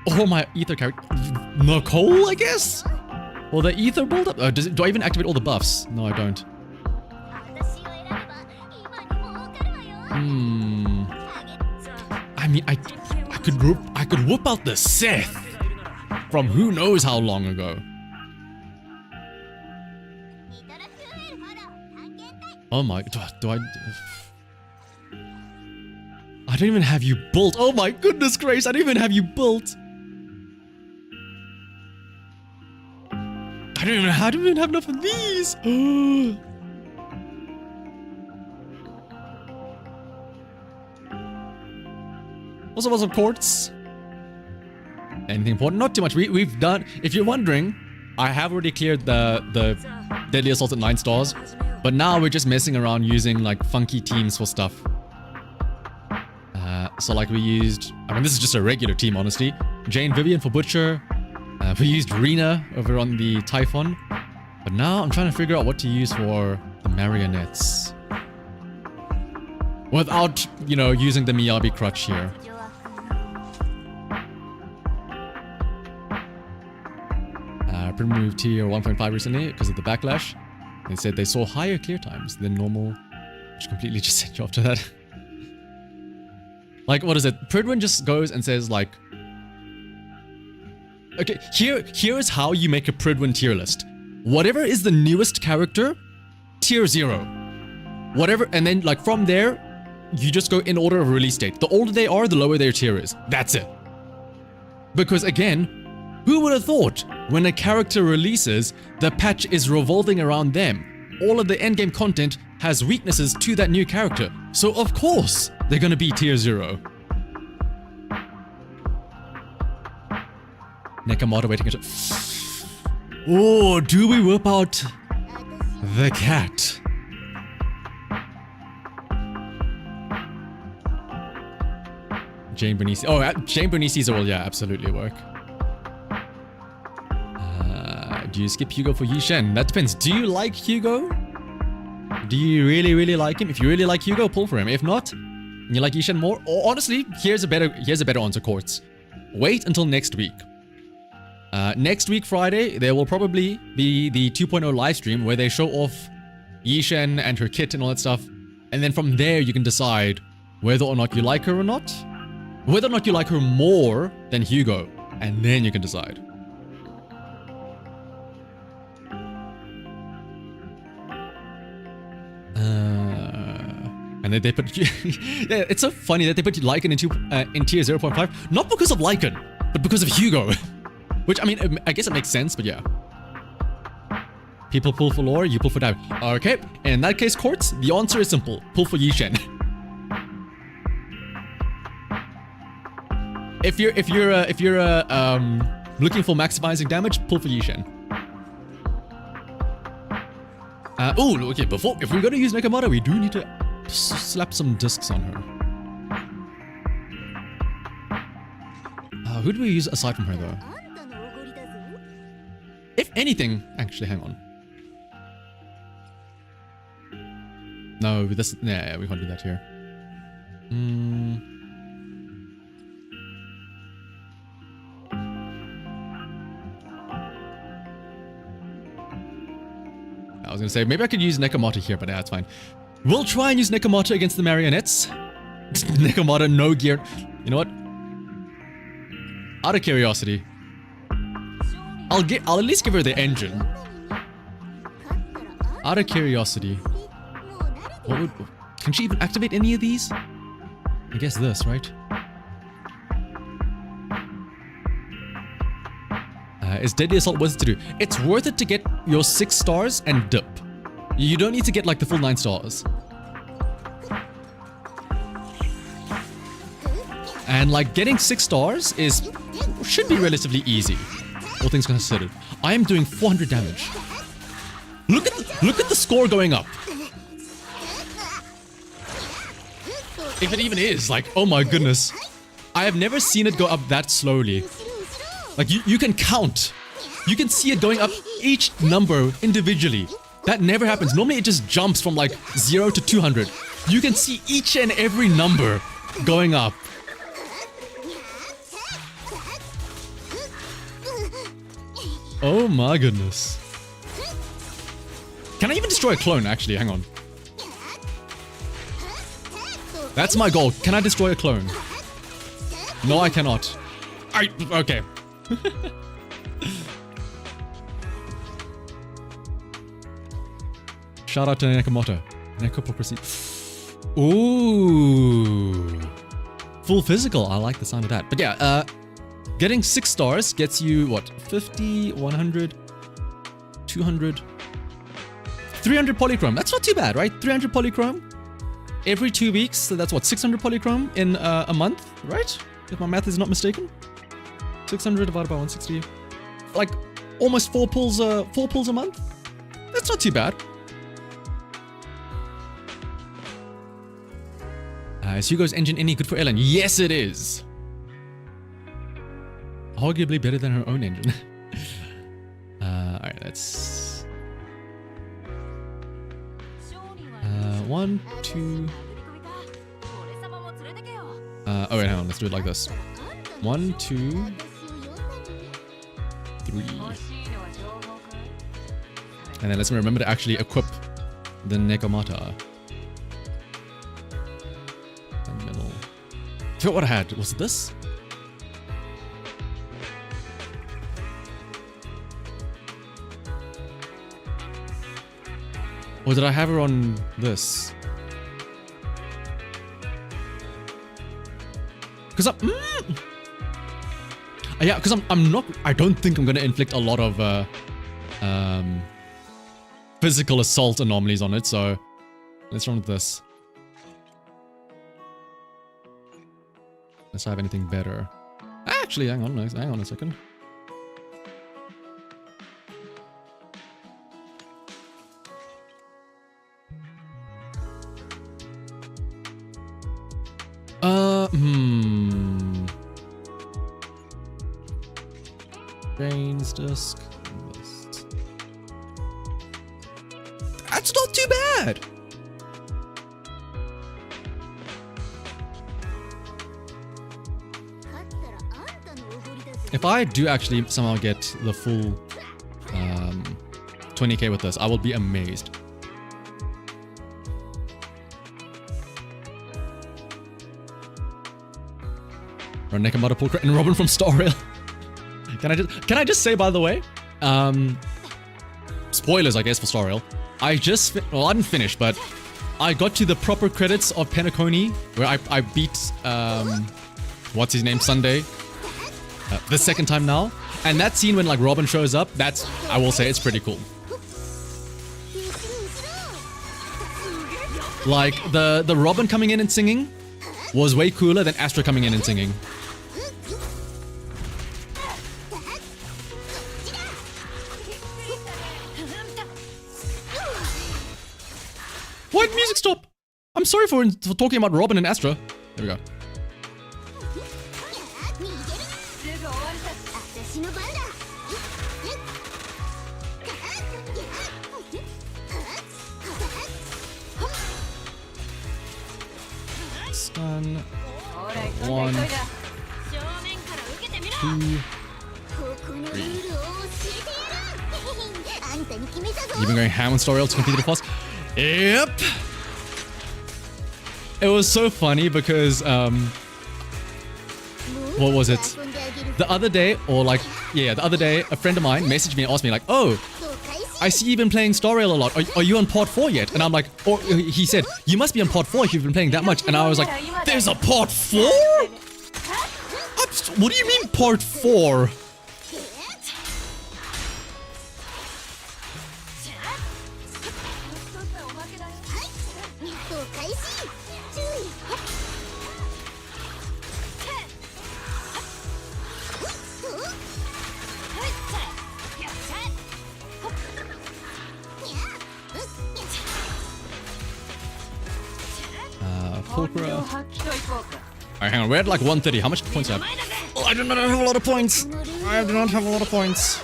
S1: all my ether character. Nicole, I guess? Well, the ether build up. Do I even activate all the buffs? No, I don't. I mean, I could whoop out the Sith from who knows how long ago. Oh my, do I don't even have you built. Oh my goodness grace, I don't even have you built. I don't even have enough of these. Also, what's up, Quartz? Anything important? Not too much. We've done, if you're wondering, I have already cleared the Deadly Assault at 9 stars, but now we're just messing around using like funky teams for stuff. So like we used, I mean, this is just a regular team, honestly. Jane Vivian for Butcher. We used Rena over on the Typhon. But now I'm trying to figure out what to use for the marionettes. Without, you know, using the Miyabi crutch here. Removed tier 1.5 recently because of the backlash. They said they saw higher clear times than normal, which completely just sent you off to that. Like, what is it? Pridwin just goes and says like, okay, here's how you make a Pridwin tier list. Whatever is the newest character, tier 0. Whatever, and then like from there, you just go in order of release date. The older they are, the lower their tier is. That's it. Because again, who would have thought when a character releases, the patch is revolving around them? All of the endgame content has weaknesses to that new character. So of course, they're gonna be tier 0. Necamata waiting at... Oh, do we whip out the cat? Jane Bernisi. Oh, Jane Bernisi's will, yeah, absolutely work. Do you skip Hugo for Yishen? That depends. Do you like Hugo? Do you really like him? If you really like Hugo, pull for him. If not, and you like Yishen more, or honestly, here's a better answer, Quartz. Wait until next week. Next week, Friday, there will probably be the 2.0 live stream where they show off Yishen and her kit and all that stuff. And then from there, you can decide whether or not you like her or not. Whether or not you like her more than Hugo. And then you can decide. And then they put... yeah, it's so funny that they put Lycan in tier 0.5. Not because of Lycan, but because of Hugo. Which, I mean, I guess it makes sense, but yeah. People pull for lore, you pull for damage. Okay, in that case, Courts, the answer is simple. Pull for Yishen. If you're looking for maximizing damage, pull for Yishen. Oh, okay, if we're gonna use Necamata, we do need to slap some discs on her. Who do we use aside from her, though? If anything... Actually, hang on. No, this... Yeah, we can't do that here. I was gonna say, maybe I could use Necamata here, but that's fine. We'll try and use Necamata against the marionettes. Necamata, no gear. You know what? Out of curiosity, I'll at least give her the engine. Out of curiosity, can she even activate any of these? I guess this, right? Is Deadly Assault worth it to do? It's worth it to get your 6 stars and dip. You don't need to get like the full 9 stars. And like getting 6 stars should be relatively easy, all things considered. I am doing 400 damage. Look at the score going up. If it even is, like, oh my goodness. I have never seen it go up that slowly. Like, you can count. You can see it going up each number individually. That never happens. Normally it just jumps from like 0 to 200. You can see each and every number going up. Oh my goodness. Can I even destroy a clone, actually? Hang on. That's my goal. Can I destroy a clone? No, I cannot. Okay. Shout out to Necamata. Necropocracy. Ooh. Full physical. I like the sound of that. But yeah, getting 6 stars gets you, what, 50, 100, 200, 300 polychrome. That's not too bad, right? 300 polychrome every 2 weeks. So that's what, 600 polychrome in a month, right? If my math is not mistaken. 600 divided by 160. Like almost 4 pulls a month. That's not too bad. Is Hugo's engine any good for Ellen? Yes, it is. Arguably better than her own engine. Alright, let's... 1, 2... oh wait, hang on, let's do it like this. 1, 2... 3... And then let's remember to actually equip the Necamata. And middle... I forgot what I had. Was it this? Or did I have her on this? Because yeah, because I'm not... I don't think I'm going to inflict a lot of physical assault anomalies on it, so let's run with this. Let's have anything better. Actually, hang on a second. Brains disc. That's not too bad. If I do actually somehow get the full 20k with this, I will be amazed. Or Necamata pull and Robin from Star Rail. Can I just say, by the way, spoilers I guess for Star Rail. I didn't finish, but I got to the proper credits of Penacony, where I beat, what's his name, Sunday, the second time now. And that scene when like Robin shows up, that's, I will say, it's pretty cool. Like, the Robin coming in and singing was way cooler than Astra coming in and singing. What? Music stop! I'm sorry for talking about Robin and Astra. There we go. Stun. 1, 2, 3. You've been going ham on story to complete the boss? Yep! It was so funny because, what was it? The other day, or like, yeah, the other day, a friend of mine messaged me and asked me like, oh, I see you've been playing Star Rail a lot. Are you on part 4 yet? And I'm like, or he said, you must be on part 4 if you've been playing that much. And I was like, there's a part 4? What do you mean part 4? Alright, hang on, we're at like 130. How much points do I have? Oh, I do not have a lot of points. I do not have a lot of points.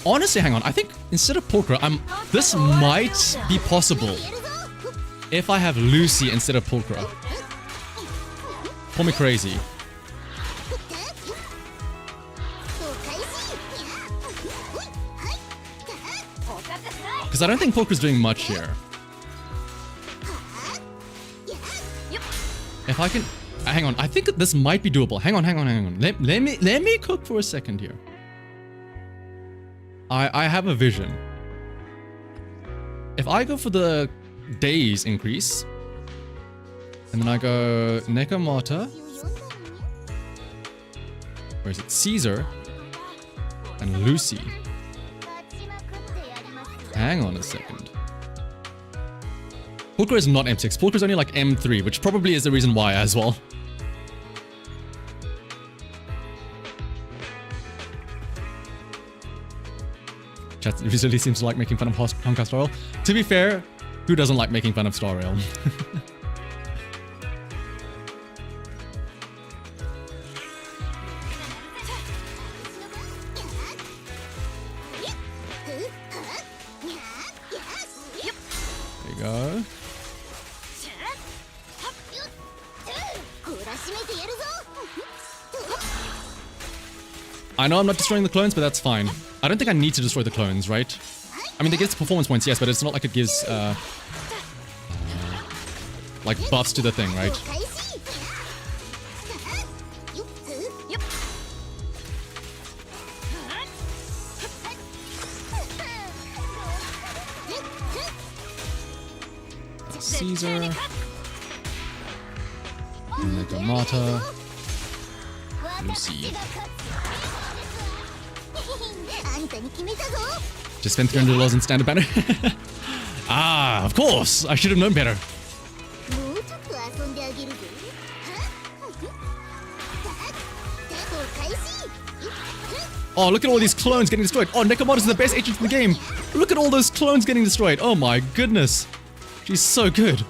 S1: Honestly, hang on. I think instead of Pulchra, this might be possible if I have Lucy instead of Pulchra. Call me crazy. Because I don't think Pulchra's doing much here. If I can... hang on, I think this might be doable. Hang on. Let me cook for a second here. I have a vision. If I go for the days increase, and then I go Necamata, where is it? Caesar, and Lucy. Hang on a second. Pulchra is not M6. Pulchra is only like M3, which probably is the reason why as well. Chat usually seems to like making fun of Honka Star Rail. To be fair, who doesn't like making fun of Star Rail? Go. I know I'm not destroying the clones, but that's fine. I don't think I need to destroy the clones, right? I mean, they get performance points, yes, but it's not like it gives, like, buffs to the thing, right? Caesar. Necamata. Lucy. Just spent $300 in standard banner. Ah, of course! I should have known better. Oh, look at all these clones getting destroyed. Oh, Necamata is the best agent in the game. Look at all those clones getting destroyed. Oh my goodness. She's so good.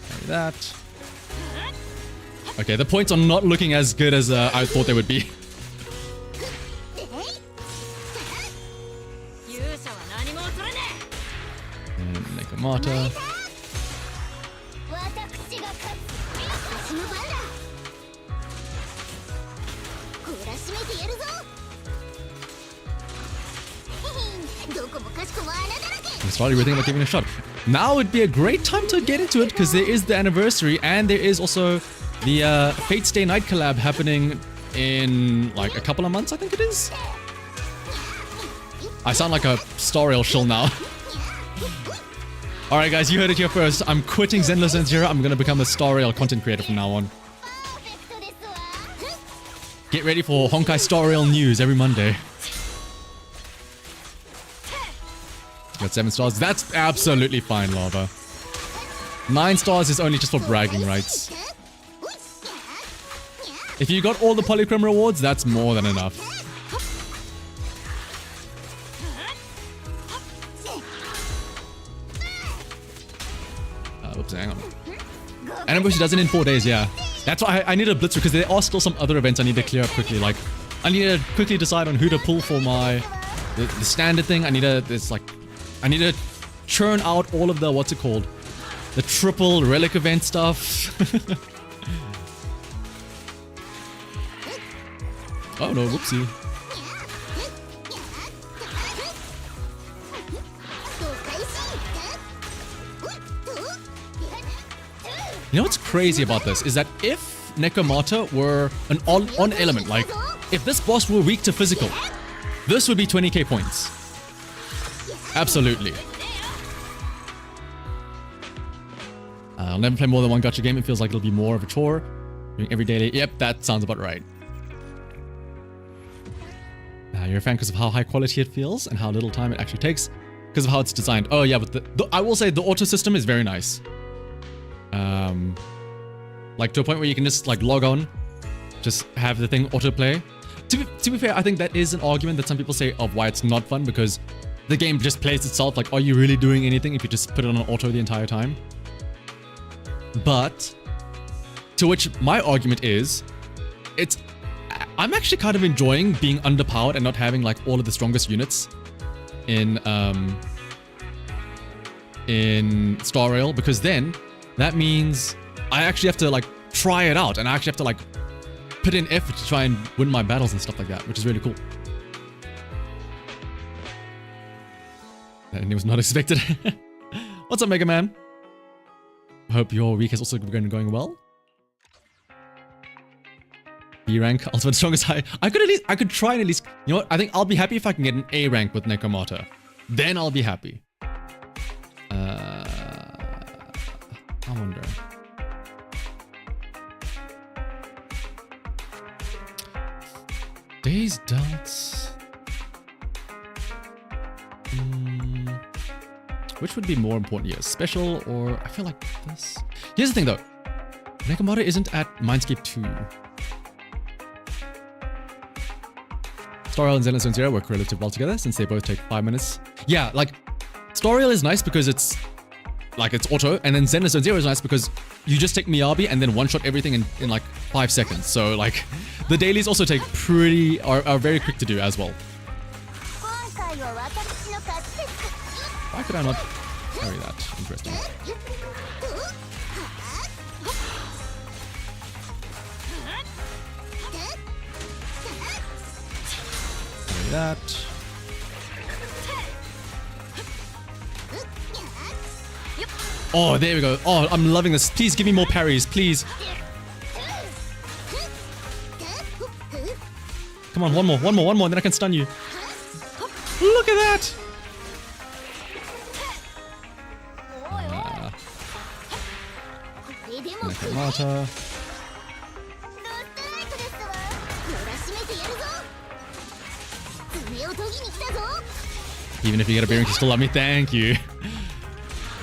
S1: Like that. Okay, the points are not looking as good as I thought they would be. Necamata. I started really thinking about giving it a shot. Now would be a great time to get into it because there is the anniversary and there is also the Fate Stay Night collab happening in like a couple of months, I think it is. I sound like a Star Rail shill now. Alright guys, you heard it here first. I'm quitting Zenless and Zero. I'm gonna become a Star Rail content creator from now on. Get ready for Honkai Star Rail news every Monday. Got 7 stars. That's absolutely fine, Lava. 9 stars is only just for bragging rights. If you got all the Polychrome rewards, that's more than enough. Oops, hang on. Anniversary does it in 4 days, yeah. That's why I need a blitzer because there are still some other events I need to clear up quickly. Like, I need to quickly decide on who to pull for my the standard thing. I need to churn out all of the what's it called, the triple relic event stuff. Oh no, whoopsie. You know what's crazy about this is that if Necamata were an on element, like if this boss were weak to physical, this would be 20k points. Absolutely. I'll never play more than one gacha game. It feels like it'll be more of a chore. Doing every daily. Yep, that sounds about right. You're a fan because of how high quality it feels and how little time it actually takes because of how it's designed. Oh yeah, but I will say the auto system is very nice. Like to a point where you can just like log on, just have the thing autoplay. To be fair, I think that is an argument that some people say of why it's not fun because the game just plays itself. Like, are you really doing anything if you just put it on auto the entire time? But to which my argument is, I'm actually kind of enjoying being underpowered and not having like all of the strongest units in Star Rail, because then that means I actually have to like try it out and I actually have to like put in effort to try and win my battles and stuff like that, which is really cool. And it was not expected. What's up, Mega Man? Hope your week has also been going well. B rank, ultimate strongest high. I could try and at least, you know what? I think I'll be happy if I can get an A rank with Necamata. Then I'll be happy. I wonder. Days dealt. Which would be more important here? Special or I feel like this? Here's the thing though. Necamata isn't at Mindscape 2. Star Rail and Zenless Zone Zero work relatively well together since they both take 5 minutes. Yeah, like Star Rail is nice because it's like it's auto, and then Zenless Zone Zero is nice because you just take Miyabi and then one-shot everything in like 5 seconds. So like the dailies also take are very quick to do as well. Why could I not carry that? Interesting. Carry that. Oh, there we go. Oh, I'm loving this. Please give me more parries, please. Come on, one more, and then I can stun you. Look at that! Necamata. Even if you get a B rank, you still love me. Thank you.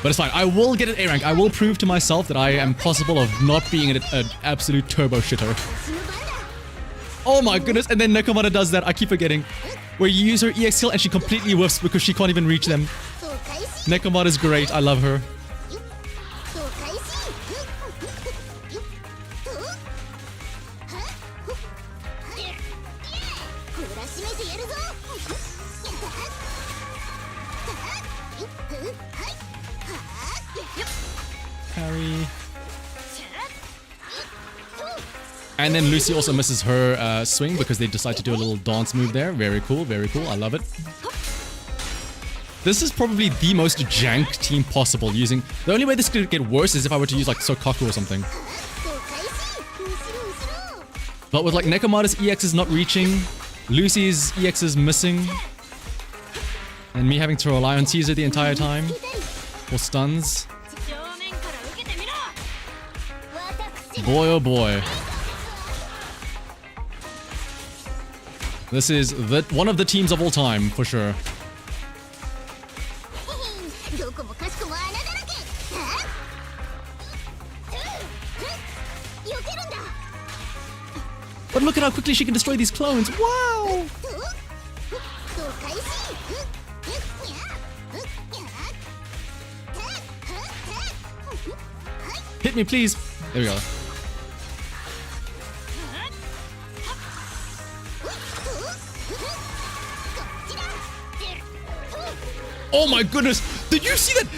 S1: But it's fine. I will get an A rank. I will prove to myself that I am possible of not being an absolute turbo shitter. Oh my goodness. And then Necamata does that. I keep forgetting. Where you use her EX skill and she completely whiffs because she can't even reach them. Necamata is great. I love her. Parry. And then Lucy also misses her swing because they decide to do a little dance move there. Very cool, very cool. I love it. This is probably the most jank team possible using... The only way this could get worse is if I were to use like Sokaku or something. But with like Necamata's EX is not reaching, Lucy's EX is missing, and me having to rely on Caesar the entire time for stuns. Boy oh boy. This is one of the teams of all time, for sure. But look at how quickly she can destroy these clones. Wow! Hit me, please. There we go. Oh my goodness! Did you see that?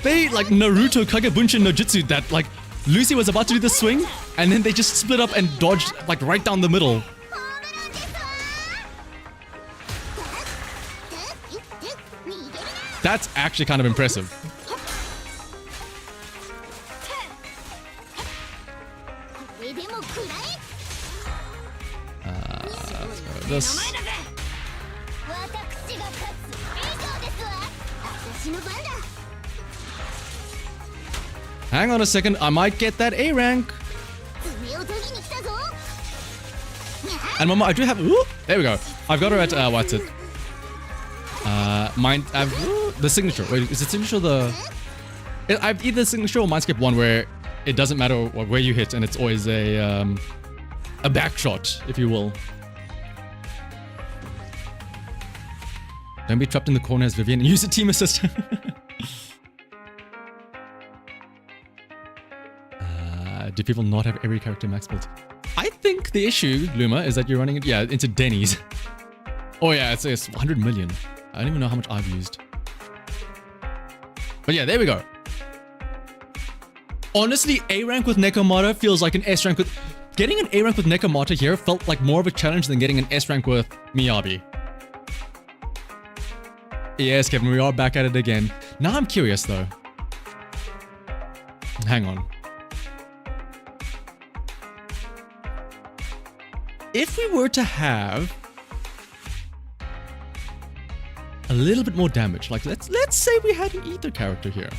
S1: They like Naruto Kagebunshin no Jutsu that like Lucy was about to do the swing and then they just split up and dodged like right down the middle. That's actually kind of impressive. Let's go with this. Hang on a second, I might get that A rank. And Mama, I do have. Ooh, there we go. I've got her at what's it? Mind. The signature. Wait, is it signature or the? I've either signature or Mindscape 1 where it doesn't matter where you hit and it's always a back shot, if you will. Don't be trapped in the corner as Vivian and use a team assist. Do people not have every character max built? I think the issue, Luma, is that you're running it, yeah, into Denny's. Oh yeah, it's 100 million. I don't even know how much I've used. But yeah, there we go. Honestly, A rank with Necamata feels like an S rank with... Getting an A rank with Necamata here felt like more of a challenge than getting an S rank with Miyabi. Yes, Kevin, we are back at it again. Now I'm curious though. Hang on. If we were to have a little bit more damage, like let's say we had an ether character here.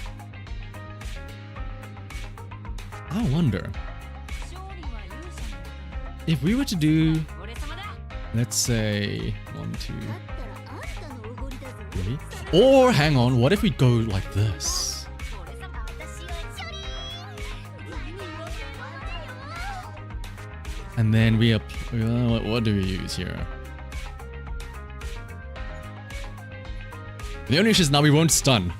S1: I wonder if we were to do, let's say 1, 2, 3, or hang on, what if we go like this? And then we what do we use here? The only issue is now we won't stun.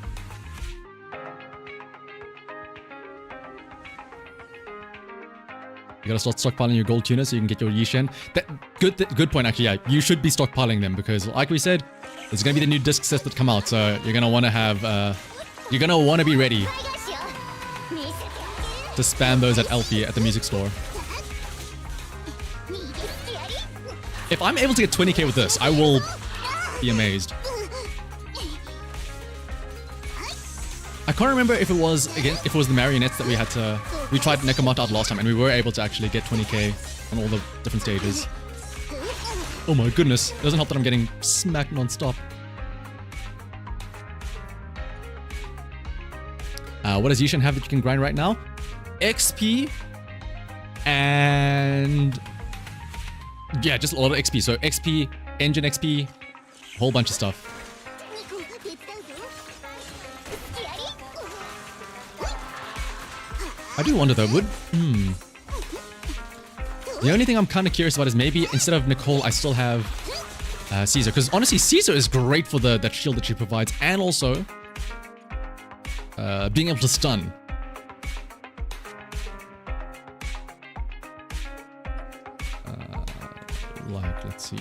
S1: You gotta start stockpiling your gold tuna so you can get your Yishen. Good point actually, yeah. You should be stockpiling them because like we said, there's gonna be the new disc sets that come out, so you're gonna wanna have you're gonna wanna be ready to spam those at Elfie at the music store. If I'm able to get 20k with this, I will be amazed. I can't remember if it was the marionettes that we tried Necamata out last time and we were able to actually get 20k on all the different stages. Oh my goodness, it doesn't help that I'm getting smacked non-stop. What does Yishan have that you can grind right now? XP and yeah, just a lot of XP. So XP, engine XP, a whole bunch of stuff. I do wonder though, the only thing I'm kind of curious about is maybe instead of Nicole, I still have Caesar. Because honestly, Caesar is great for that shield that she provides and also being able to stun. Like, let's see.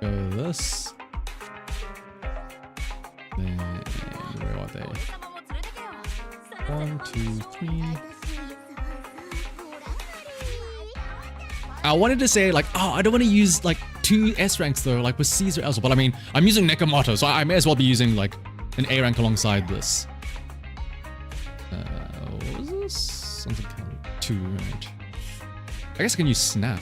S1: Go with this. Then, where are they? 1, 2, 3. I wanted to say like, oh, I don't want to use like 2 S ranks though, like with Caesar as well. But I mean, I'm using Necamata, so I may as well be using like an A rank alongside this. What was this? Something kind of 2, right? I guess I can use Snap.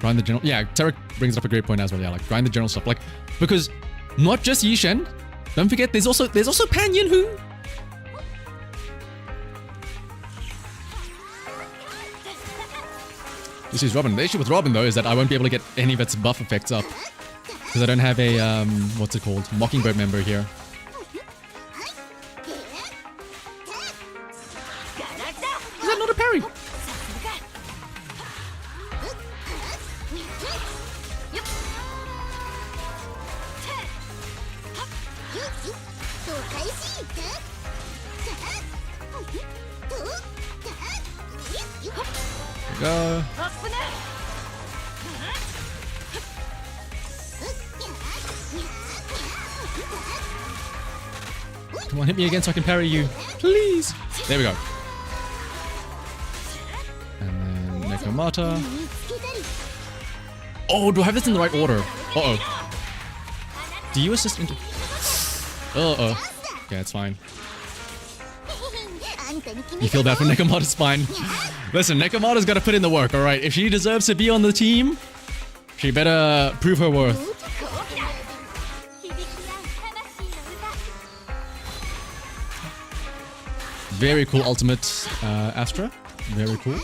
S1: Grind the general. Yeah, Tarek brings up a great point as well. Yeah, like grind the general stuff. Like, because not just Yishen. Don't forget, there's also Pan Yinhu. This is Robin. The issue with Robin though is that I won't be able to get any of its buff effects up because I don't have a what's it called, Mockingbird member here. Is that not a parry? Go. Come on, hit me again so I can parry you. Please. There we go. And then Necamata. Oh, do I have this in the right order? Uh-oh. Do you assist into... Uh-oh. Okay, it's fine. You feel bad for Necamata's spine. Listen, Necamata's got to put in the work, alright? If she deserves to be on the team, she better prove her worth. Very cool ultimate, Astra. Very cool.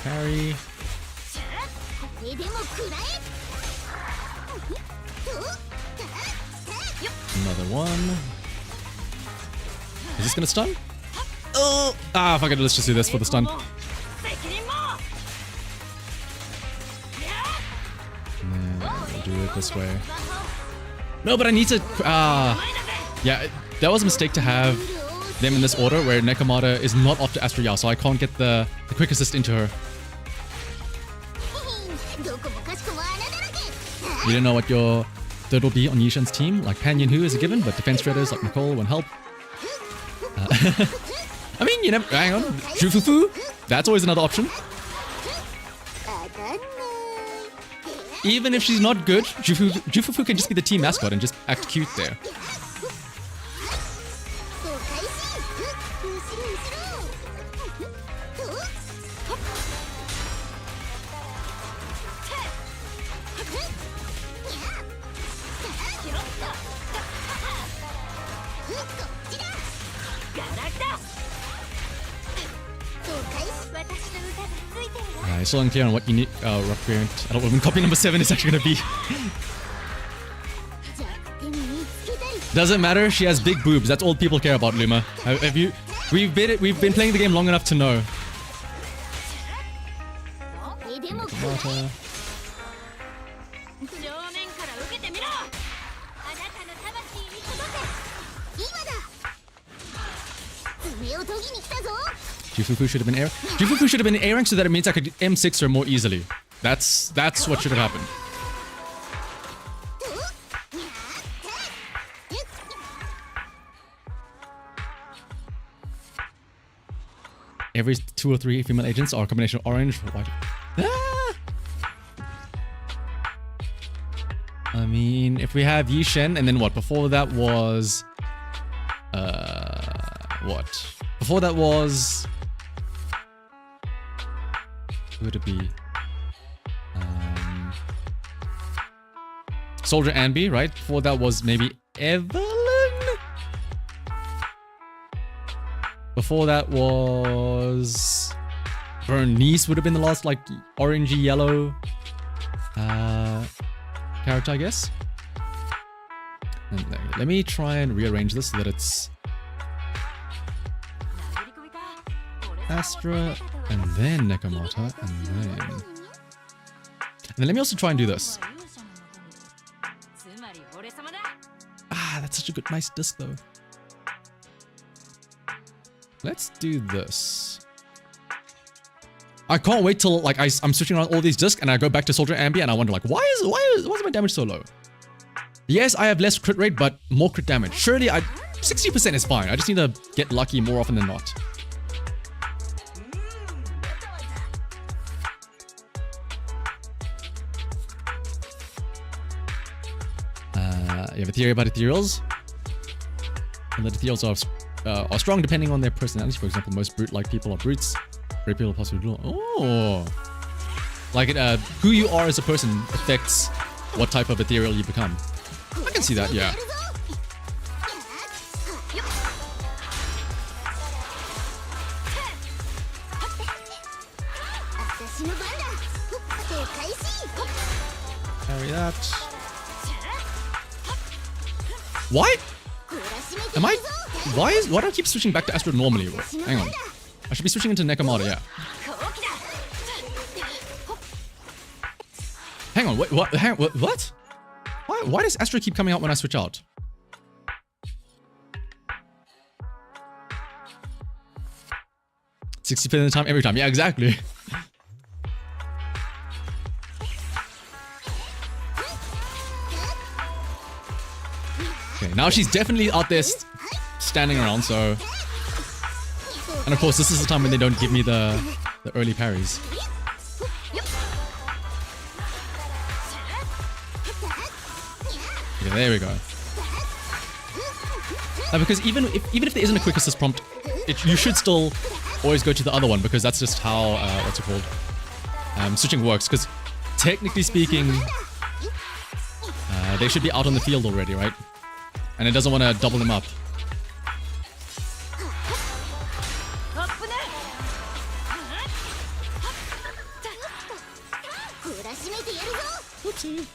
S1: Parry. Another one. Is this gonna stun? Oh! Ah, fuck it, let's just do this for the stun. And then we'll do it this way. No, but I need to... yeah, that was a mistake to have them in this order where Necamata is not off to Astra Yao, so I can't get the quick assist into her. You don't know what your third will be on Yishen's team. Like Pan Yinhu is a given, but defense traders like Nicole won't help. I mean, you never... Hang on. Jufufu? That's always another option. Even if she's not good, Jufufu can just be the team mascot and just act cute there. It's still unclear on what unique rock variant adult woman copy number 7 is actually gonna be. Doesn't matter, she has big boobs. That's all people care about, Luma. Have you? We've been playing the game long enough to know. Necamata. Jufufu should have been A rank. Jufufu should have been A rank so that it means I could M6 her more easily. That's what should have happened. Every 2 or 3 female agents are a combination of orange or white. Ah! I mean, if we have Yishen, and then what? Before that was... what? Before that was... Who would it be? Soldier Anby, right? Before that was maybe Evelyn? Before that was... Bernice would have been the last, like, orangey yellow character, I guess. And let me try and rearrange this so that it's... Astra, and then Necamata, and then let me also try and do this. That's such a good, nice disc though. Let's do this. I can't wait till like I'm switching around all these discs and I go back to Soldier Ambi and I wonder like why is my damage so low? Yes, I have less crit rate but more crit damage. Surely 60% is fine. I just need to get lucky more often than not. You have a theory about ethereals? And the ethereals are strong depending on their personality. For example, most brute-like people are brutes. Brave people are possibly blue. Oh! Like, who you are as a person affects what type of ethereal you become. I can see that, yeah. Carry that. Why? Why do I keep switching back to Astro normally? Hang on. I should be switching into Necamata, yeah. Hang on, what? Why does Astro keep coming out when I switch out? $60 of the time, every time. Yeah, exactly. Okay, now she's definitely out there standing around, so... And of course, this is the time when they don't give me the early parries. Okay, there we go. Because even if there isn't a quick assist prompt, you should still always go to the other one because that's just how what's it called? Switching works. Because technically speaking, they should be out on the field already, right? And it doesn't want to double them up. Oopsie.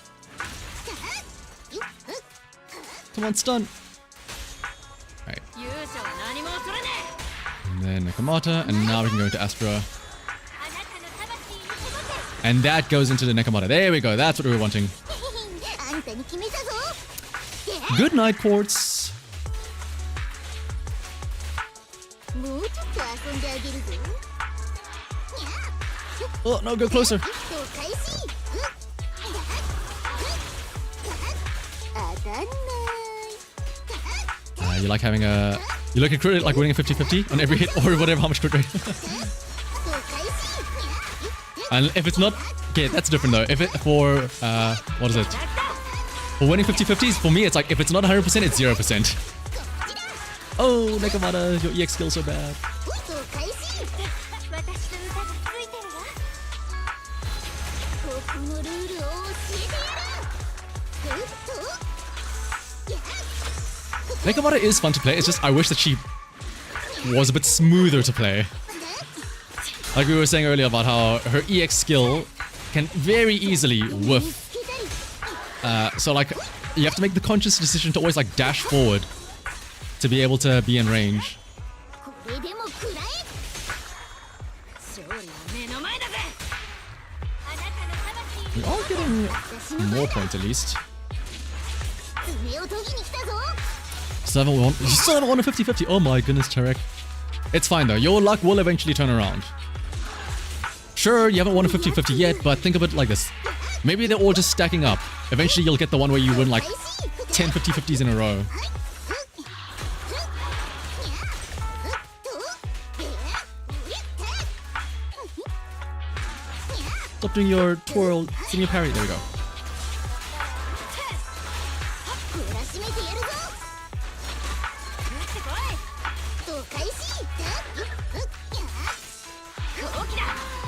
S1: Come on, stun. Right. And then Necamata, and now we can go into Astra. And that goes into the Necamata. There we go, that's what we were wanting. Good night, Quartz. Oh, no, go closer. You like having a... You like a crit rate, like winning a 50-50 on every hit or whatever, how much crit rate. And if it's not... Okay, that's different though. If it for... what is it? For winning 50-50s, for me it's like, if it's not 100%, it's 0%. Oh, Necamata, your EX skill's so bad. Necamata is fun to play, it's just I wish that she was a bit smoother to play. Like we were saying earlier about how her EX skill can very easily whiff. So like, you have to make the conscious decision to always like dash forward to be able to be in range. We are getting more points at least. You still haven't won a 50-50. Oh my goodness, Tarek. It's fine though. Your luck will eventually turn around. Sure, you haven't won a 50-50 yet, but think of it like this. Maybe they're all just stacking up. Eventually you'll get the one where you win like 10 50-50s in a row. Stop doing your twirl, senior parry. There we go.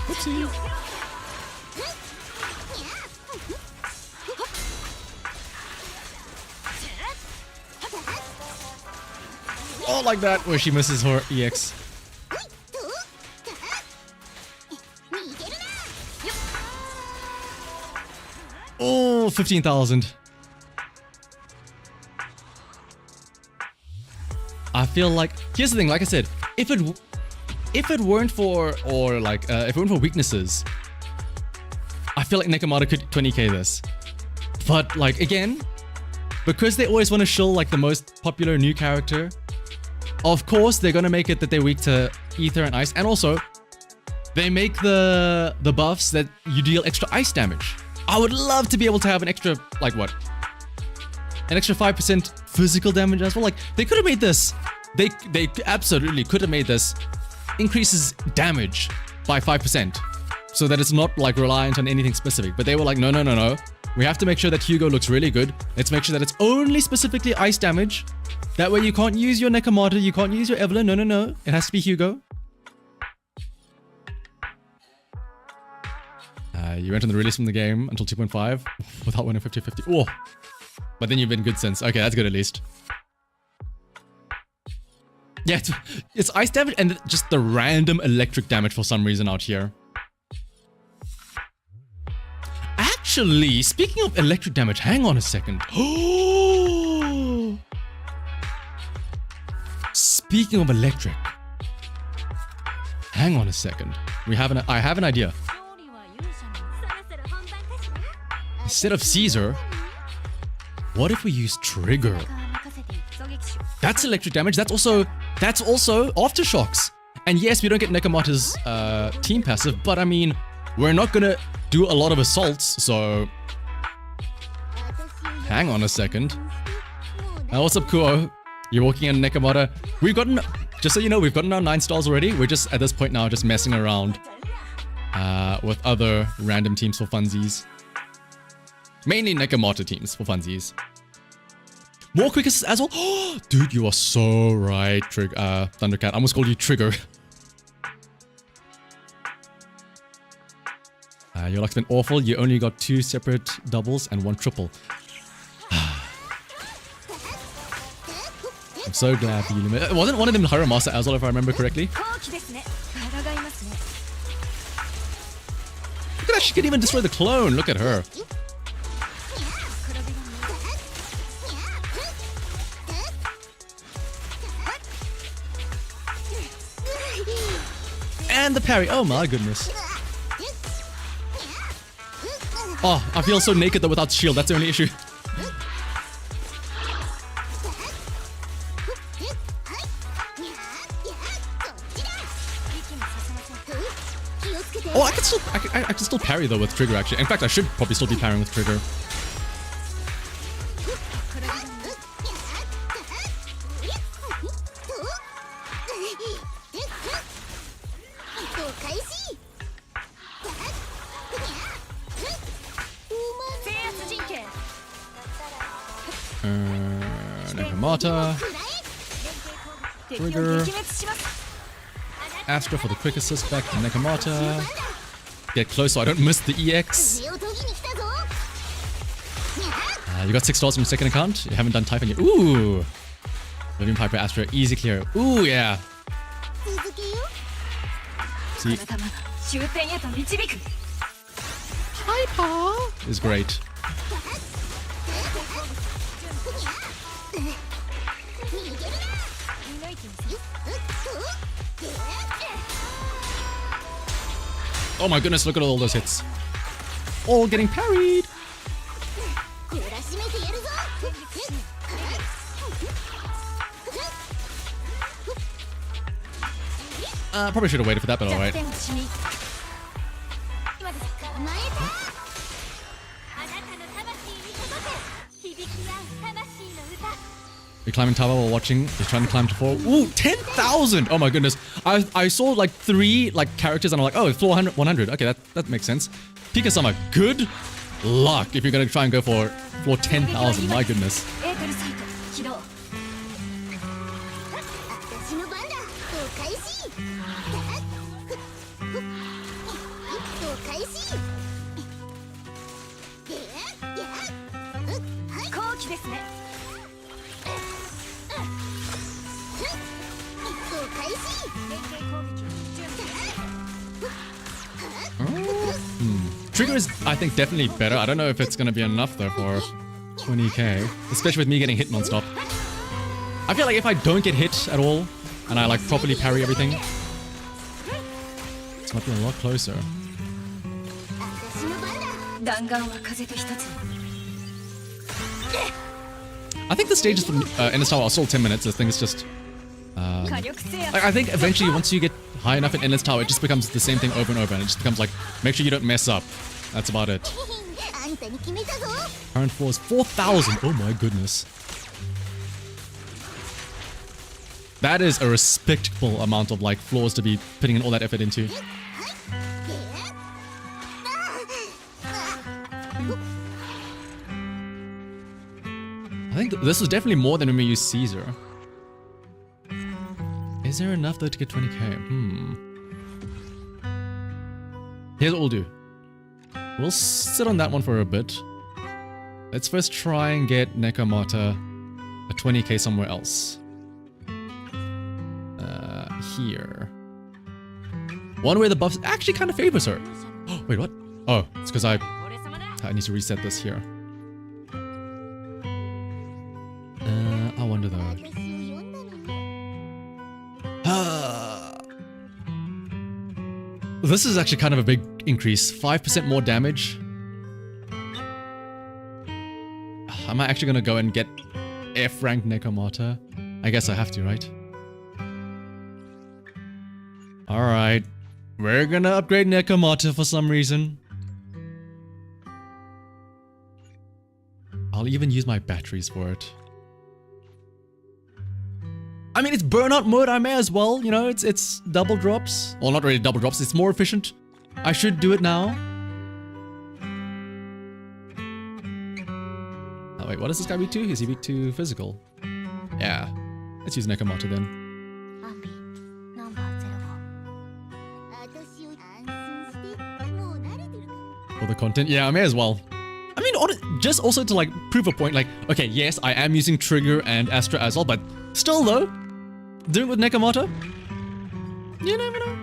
S1: Oopsie. Oh, like that, where she misses her EX. Oh, 15,000. I feel like, here's the thing, like I said, if it weren't for, or like, if it weren't for weaknesses, I feel like Necamata could 20k this. But like, again, because they always want to show like the most popular new character, of course they're gonna make it that they're weak to ether and ice, and also they make the buffs that you deal extra ice damage. I would love to be able to have an extra, like what? An extra 5% physical damage as well. Like, they could have made this, they absolutely could have made this increases damage by 5%. So that it's not like reliant on anything specific. But they were like, no. We have to make sure that Hugo looks really good. Let's make sure that it's only specifically ice damage. That way you can't use your Necamata, you can't use your Evelyn. No. It has to be Hugo. You went on the release from the game until 2.5 without winning 50-50. Oh, but then you've been good since. Okay, that's good at least. Yeah, it's ice damage and just the random electric damage for some reason out here. Actually, speaking of electric damage, hang on a second. Speaking of electric, hang on a second. I have an idea. Instead of Caesar, what if we use Trigger? That's electric damage. That's also aftershocks. And yes, we don't get Necamata's team passive, but I mean, we're not gonna do a lot of assaults, so hang on a second. What's up, Kuo? You're walking in Necamata. We've gotten, just so you know, we've gotten our 9 stars already. We're just at this point now just messing around with other random teams for funsies. Mainly Necamata teams for funsies. More quick assists as well. Oh, dude, you are so right, Thundercat. I almost called you Trigger. Your luck's been awful. You only got 2 separate doubles and 1 triple. I'm so glad you limit. Wasn't one of them Haramasa as well, if I remember correctly? Look at that, she can even destroy the clone. Look at her. And the parry. Oh my goodness. Oh, I feel so naked though without shield. That's the only issue. Oh, I can still parry though with Trigger actually. In fact, I should probably still be parrying with Trigger. Necamata. Trigger. Astra for the quick assist back to Necamata. Get close so I don't miss the EX. You got 6 stars from your second account. You haven't done typing yet. Ooh! Living Piper, Astra, easy clear. Ooh, yeah. See. Piper is great. Oh my goodness, look at all those hits. All getting parried. Probably should have waited for that, but alright. You're climbing tower while watching. You're trying to climb to 4. Ooh, 10,000! Oh my goodness. I saw like 3 like characters and I'm like, oh, floor 100. Okay, that makes sense. Pika-sama, good luck if you're gonna try and go for floor 10,000. My goodness. Trigger is, I think, definitely better. I don't know if it's going to be enough, though, for 20k. Especially with me getting hit non-stop. I feel like if I don't get hit at all, and I, like, properly parry everything, this might be a lot closer. I think the stages for Endless Tower are still 10 minutes. I think it's just... I think eventually once you get high enough in Endless Tower, it just becomes the same thing over and over, and it just becomes like, make sure you don't mess up. That's about it. Current floor is 4,000. Oh my goodness. That is a respectable amount of like floors to be putting in all that effort into. I think this is definitely more than when we use Caesar. Is there enough though to get 20k? Here's what we'll do. We'll sit on that one for a bit. Let's first try and get Necamata a 20k somewhere else. Here. One where the buffs actually kind of favors her. Wait, what? Oh, it's because I need to reset this here. I wonder though. This is actually kind of a big increase. 5% more damage. Am I actually gonna go and get F rank Necamata? I guess I have to, right? Alright. We're gonna upgrade Necamata for some reason. I'll even use my batteries for it. I mean, it's burnout mode, I may as well, you know, it's double drops. Well, not really double drops, it's more efficient. I should do it now. Oh wait, what is this guy weak to? Is he weak to physical? Yeah. Let's use Necamata then. For the content? Yeah, I may as well. I mean, just also to like prove a point, like, okay, yes, I am using Trigger and Astra as well, but still though, doing it with Necamata, you never know.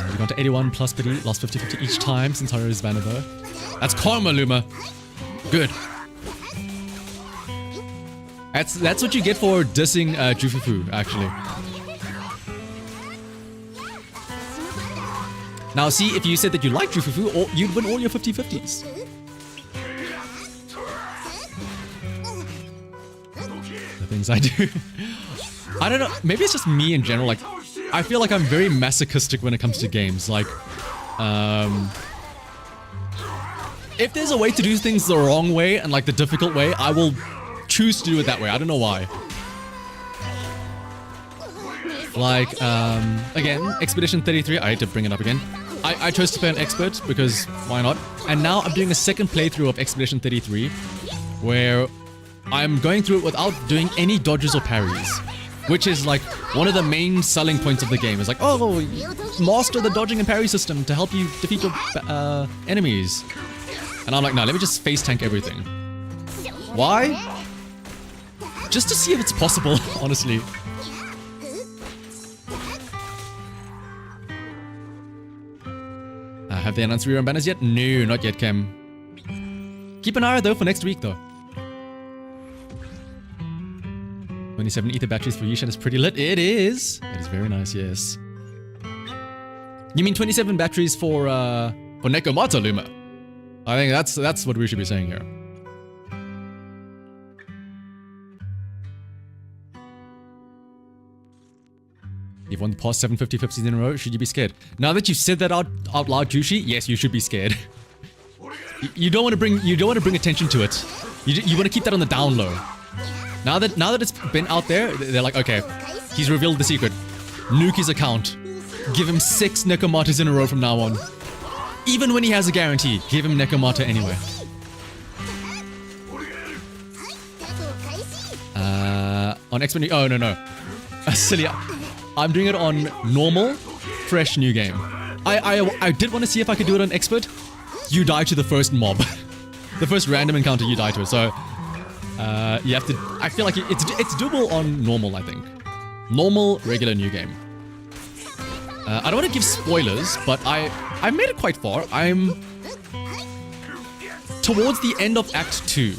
S1: We've gone to 81 plus pity, lost 50-50 each time since Haru's banner though. That's karma, Luma. Good. That's what you get for dissing Jufufu, actually. Now see, if you said that you like Jufufu, or you'd win all your 50-50s. The things I do. I don't know, maybe it's just me in general, like, I feel like I'm very masochistic when it comes to games, like, if there's a way to do things the wrong way and like the difficult way, I will choose to do it that way, I don't know why. Like, again, Expedition 33, I hate to bring it up again. I chose to play an expert because why not? And now I'm doing a second playthrough of Expedition 33 where I'm going through it without doing any dodges or parries, which is like one of the main selling points of the game. It's like, oh, master the dodging and parry system to help you defeat your enemies. And I'm like, no, let me just face tank everything. Why? Just to see if it's possible, honestly. Have they announced rerun banners yet? No, not yet, Cam. Keep an eye out though for next week though. 27 ether batteries for Yushan is pretty lit. It is. It is very nice, yes. You mean 27 batteries for Necamata, Luma? I think that's what we should be saying here. You've won the past 7 50-50s in a row, should you be scared? Now that you've said that out loud, Jushi, yes, you should be scared. You don't want to bring attention to it. You want to keep that on the down low. Now that it's been out there, they're like, okay, he's revealed the secret. Nuke his account. Give him 6 Necamatas in a row from now on. Even when he has a guarantee, give him Necamata anyway. On X-Men, oh no. Silly. I'm doing it on normal, fresh new game. I did want to see if I could do it on expert. You die to the first mob. The first random encounter, you die to it. So you have to. I feel like it's doable on normal. I think normal, regular new game. I don't want to give spoilers, but I made it quite far. I'm towards the end of Act 2.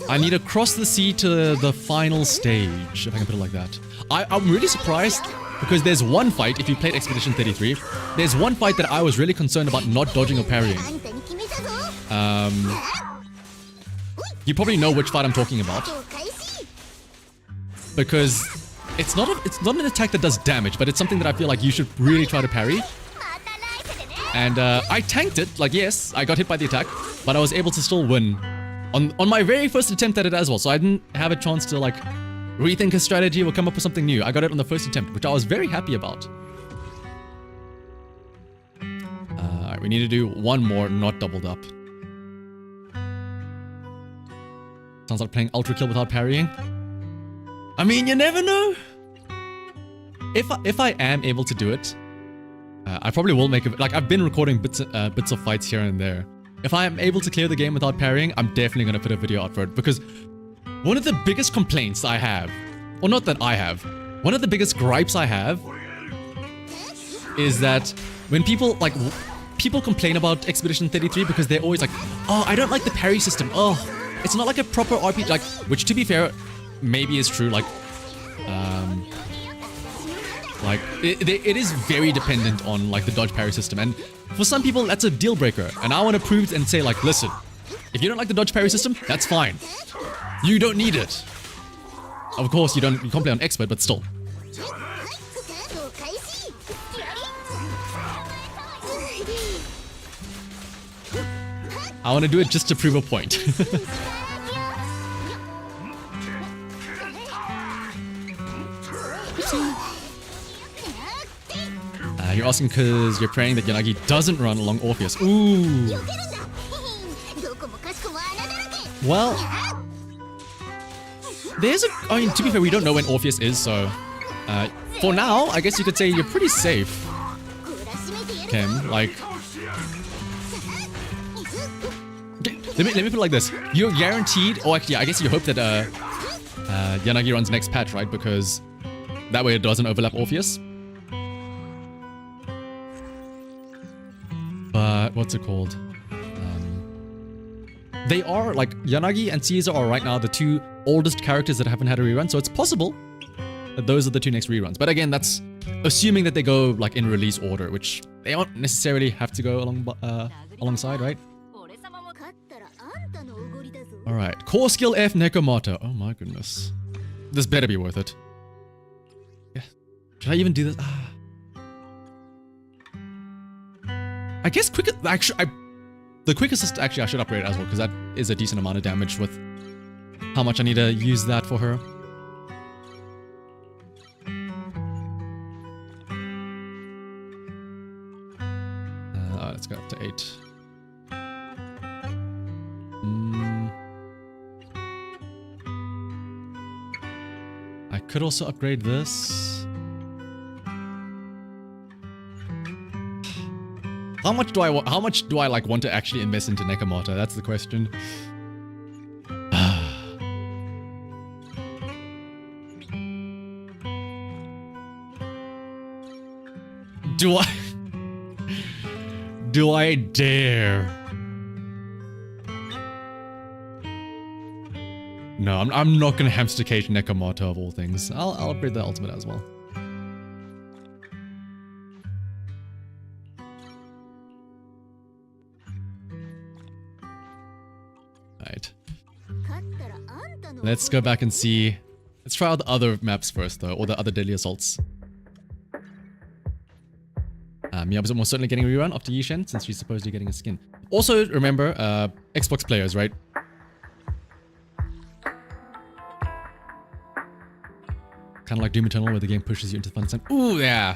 S1: I need to cross the sea to the final stage, if I can put it like that. I'm really surprised because there's one fight, if you played Expedition 33, there's one fight that I was really concerned about not dodging or parrying. you probably know which fight I'm talking about. Because it's not an attack that does damage, but it's something that I feel like you should really try to parry. And I tanked it. Like, yes, I got hit by the attack, but I was able to still win on my very first attempt at it as well. So I didn't have a chance to like rethink a strategy or come up with something new. I got it on the first attempt, which I was very happy about. Alright, we need to do one more, not doubled up. Sounds like playing Ultra Kill without parrying. I mean, you never know. If I am able to do it, I probably will make it. Like, I've been recording bits of fights here and there. If I am able to clear the game without parrying, I'm definitely going to put a video out for it. Because one of the biggest complaints I have, or not that I have, one of the biggest gripes I have is that when people complain about Expedition 33 because they're always like, oh, I don't like the parry system. Oh, it's not like a proper RPG. Like, which to be fair, maybe is true. Like it is very dependent on like the dodge parry system, and for some people that's a deal breaker. And I want to prove and say like, listen, if you don't like the dodge parry system, that's fine. You don't need it. Of course, you can't play on expert, but still. I want to do it just to prove a point. You're asking because you're praying that Yanagi doesn't run along Orpheus. Ooh. Well, I mean, to be fair, we don't know when Orpheus is, so for now, I guess you could say you're pretty safe, Ken. Like, let me put it like this: you're guaranteed, or actually, I guess you hope that Yanagi runs next patch, right? Because that way it doesn't overlap Orpheus. But what's it called? They are, like, Yanagi and Caesar are right now the two oldest characters that haven't had a rerun, so it's possible that those are the two next reruns. But again, that's assuming that they go like in release order, which they don't necessarily have to go alongside, right? Alright, core skill F Necamata. Oh my goodness. This better be worth it. Yeah. Should I even do this? I guess the quick assist, actually I should upgrade it as well, because that is a decent amount of damage with how much I need to use that for her. Let's go up to 8. I could also upgrade this. How much do I like want to actually invest into Necamata? That's the question. Do I dare? No, I'm not gonna hamster cage Necamata of all things. I'll upgrade the ultimate as well. Right. Let's go back and see. Let's try out the other maps first, though, or the other deadly assaults. Miyabu's almost certainly getting a rerun after Yishen, since she's supposedly getting a skin. Also, remember, Xbox players, right? Kind of like Doom Eternal, where the game pushes you into the fun zone. Ooh, yeah!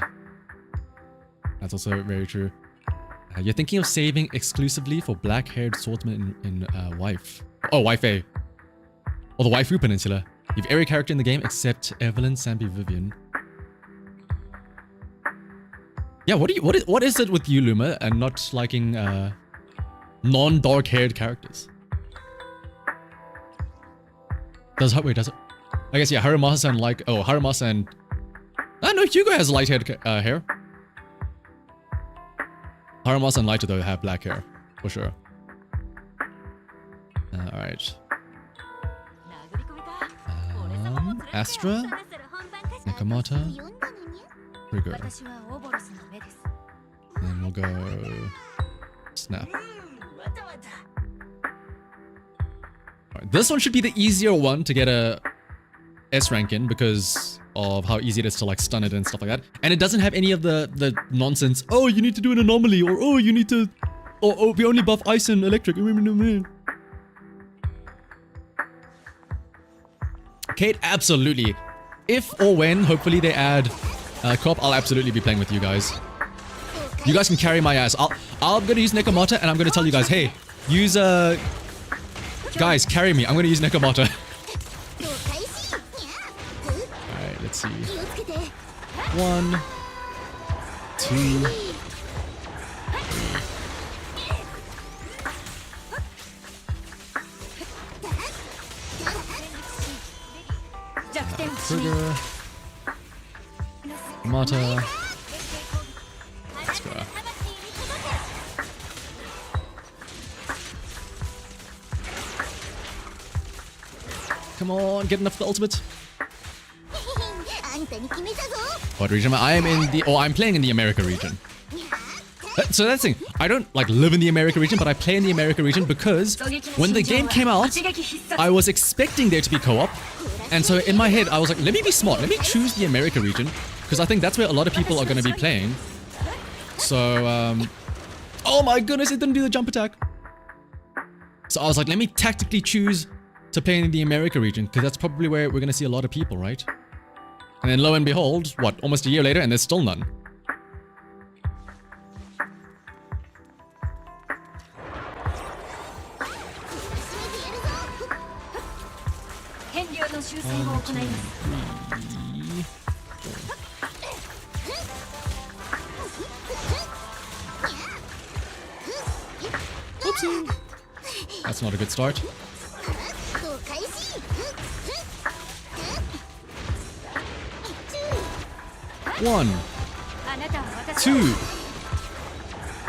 S1: That's also very true. You're thinking of saving exclusively for black-haired swordsman in Wife. Oh, Wife A. Or the Waifu Peninsula. You have every character in the game except Evelyn, Sambi, Vivian. Yeah, what is it with you, Luma, and not liking non-dark-haired characters? Does it? I guess, yeah, Harumasa like... Oh, Harumasa and... Ah, no, Hugo has light-haired hair. Harumasa and Lighter, though, have black hair. For sure. Alright. Astra? Necamata? Trigger. Then we'll go... Snap. Alright, This one should be the easier one to get a S rank in because of how easy it is to like stun it and stuff like that. And it doesn't have any of the nonsense. Oh, you need to do an anomaly, or oh, you need to, oh, we only buff ice and electric. Kate, absolutely. If or when, hopefully they add co-op, I'll absolutely be playing with you guys. You guys can carry my ass. I'm gonna use Necamata, and I'm gonna tell you guys, hey, use guys, carry me. I'm gonna use Necamata. Alright, let's see. 1, 2, 3. Trigger. Mata. Let's go. Come on, get enough of the ultimate. What region am I? I am in the, I'm playing in the America region. So that's the thing. I don't like live in the America region, but I play in the America region because when the game came out, I was expecting there to be co-op. And so in my head, I was like, let me be smart. Let me choose the America region because I think that's where a lot of people are going to be playing. So, oh my goodness, it didn't do the jump attack. So I was like, let me tactically choose to play in the America region because that's probably where we're going to see a lot of people, right? And then lo and behold, what, almost a year later and there's still none. Oopsie. That's not a good start. 1, 2,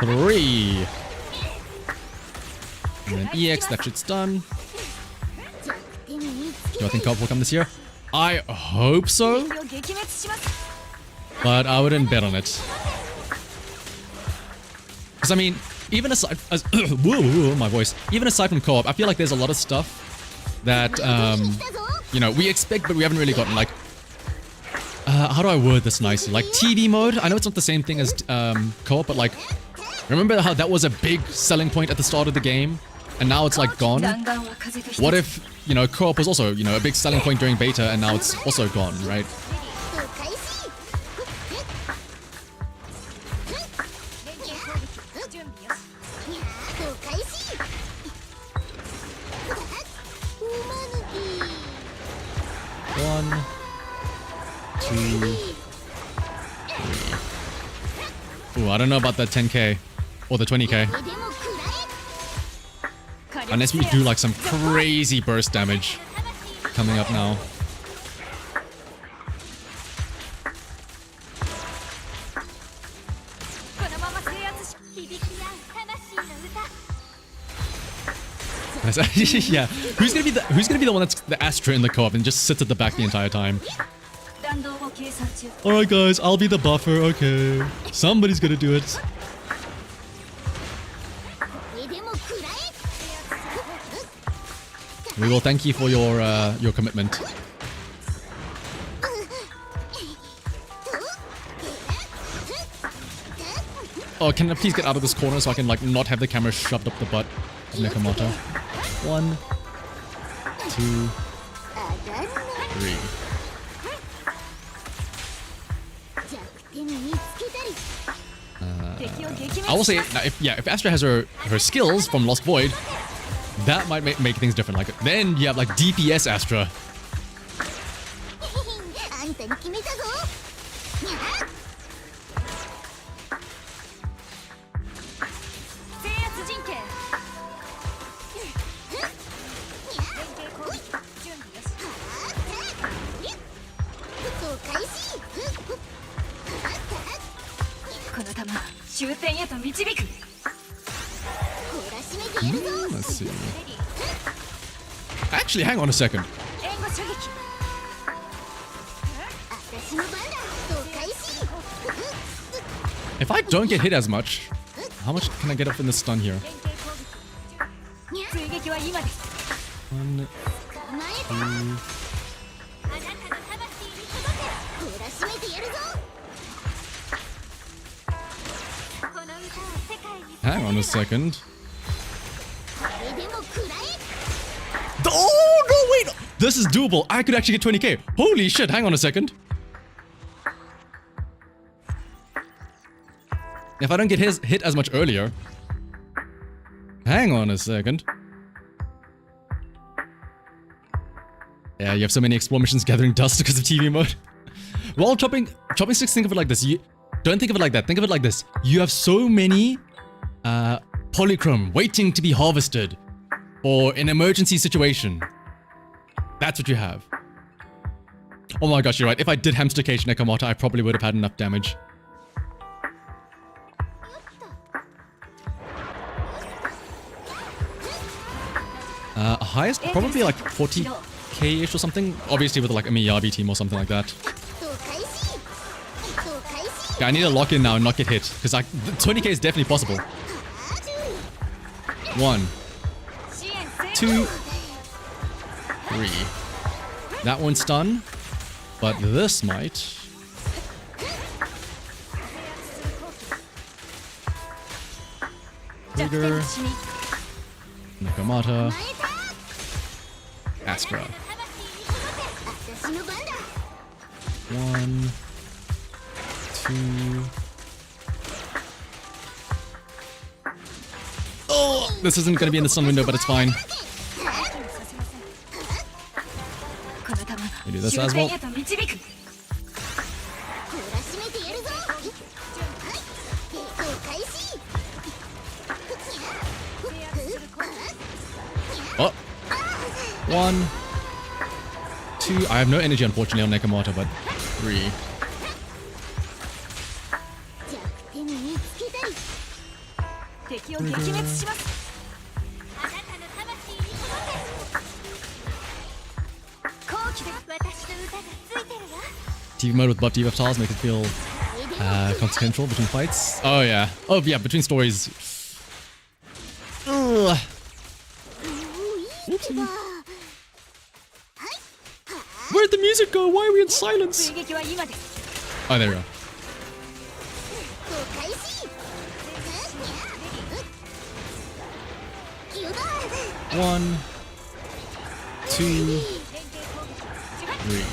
S1: 3. And then EX, that shit's done. Do I think co-op will come this year? I hope so. But I wouldn't bet on it. Because I mean, even aside, whoa, my voice. Even aside from co-op, I feel like there's a lot of stuff that, you know, we expect but we haven't really gotten. Like, how do I word this nicely? Like TV mode. I know it's not the same thing as co-op, but like, remember how that was a big selling point at the start of the game, and now it's like gone. What if, you know, co-op was also, you know, a big selling point during beta, and now it's also gone, right? One, 2, 3. Ooh, I don't know about that 10k or the 20k. Unless we do like some crazy burst damage coming up now. Yeah, who's gonna be the one that's the Astra in the co-op and just sits at the back the entire time? Alright guys, I'll be the buffer, okay. Somebody's gonna do it. We will thank you for your commitment. Oh, can I please get out of this corner so I can like not have the camera shoved up the butt of Necamata? 1, 2, 3. I will say, now if Astra has her skills from Lost Void, that might make things different. Like then you have like DPS Astra. Let's see. Actually, hang on a second. If I don't get hit as much, how much can I get up in the stun here? One,
S2: 捕まえた
S1: two.
S2: あなたの魂に届け懲らしめてやるぞこの歌を世界に
S1: Hang on a second.
S2: これでも食らえ
S1: Oh, no, wait! This is doable. I could actually get 20k. Holy shit, hang on a second. If I don't get hit as much earlier. Hang on a second. Yeah, you have so many explore missions gathering dust because of TV mode. Well, chopping sticks, think of it like this. You don't think of it like that. Think of it like this. You have so many polychrome waiting to be harvested for an emergency situation. That's what you have. Oh my gosh, you're right. If I did hamster cage Necamata, I probably would have had enough damage. Highest probably like 40k-ish or something. Obviously with like a Miyabi team or something like that.
S2: と開始と開始
S1: Okay, I need to lock in now and not get hit because 20k is definitely possible. 1,
S2: 支援成
S1: 2, 3. That won't stun, but this might. Trigger, Necamata, Astra.
S2: 私の番だ
S1: 1, 2. Oh, this isn't going to be in the stun window, but it's fine.
S2: この球
S1: We do this as well.
S2: 終点へと導く懲らしめてやるぞと開始
S1: Oh, 1, 2. I have no energy, unfortunately, on Necamata, but 3.
S2: 弱点見つけたり敵を撃滅しますあなたの魂に届け後期で私の歌がついてるわ
S1: TV mode with buff debuff tiles make it feel consequential between fights. Oh yeah. Oh yeah, between stories. Ugh. Oopsie. Where'd the music go? Why are we in silence?
S2: 追撃は今です
S1: Oh, there we go.
S2: と開始
S1: 1, 2, 3.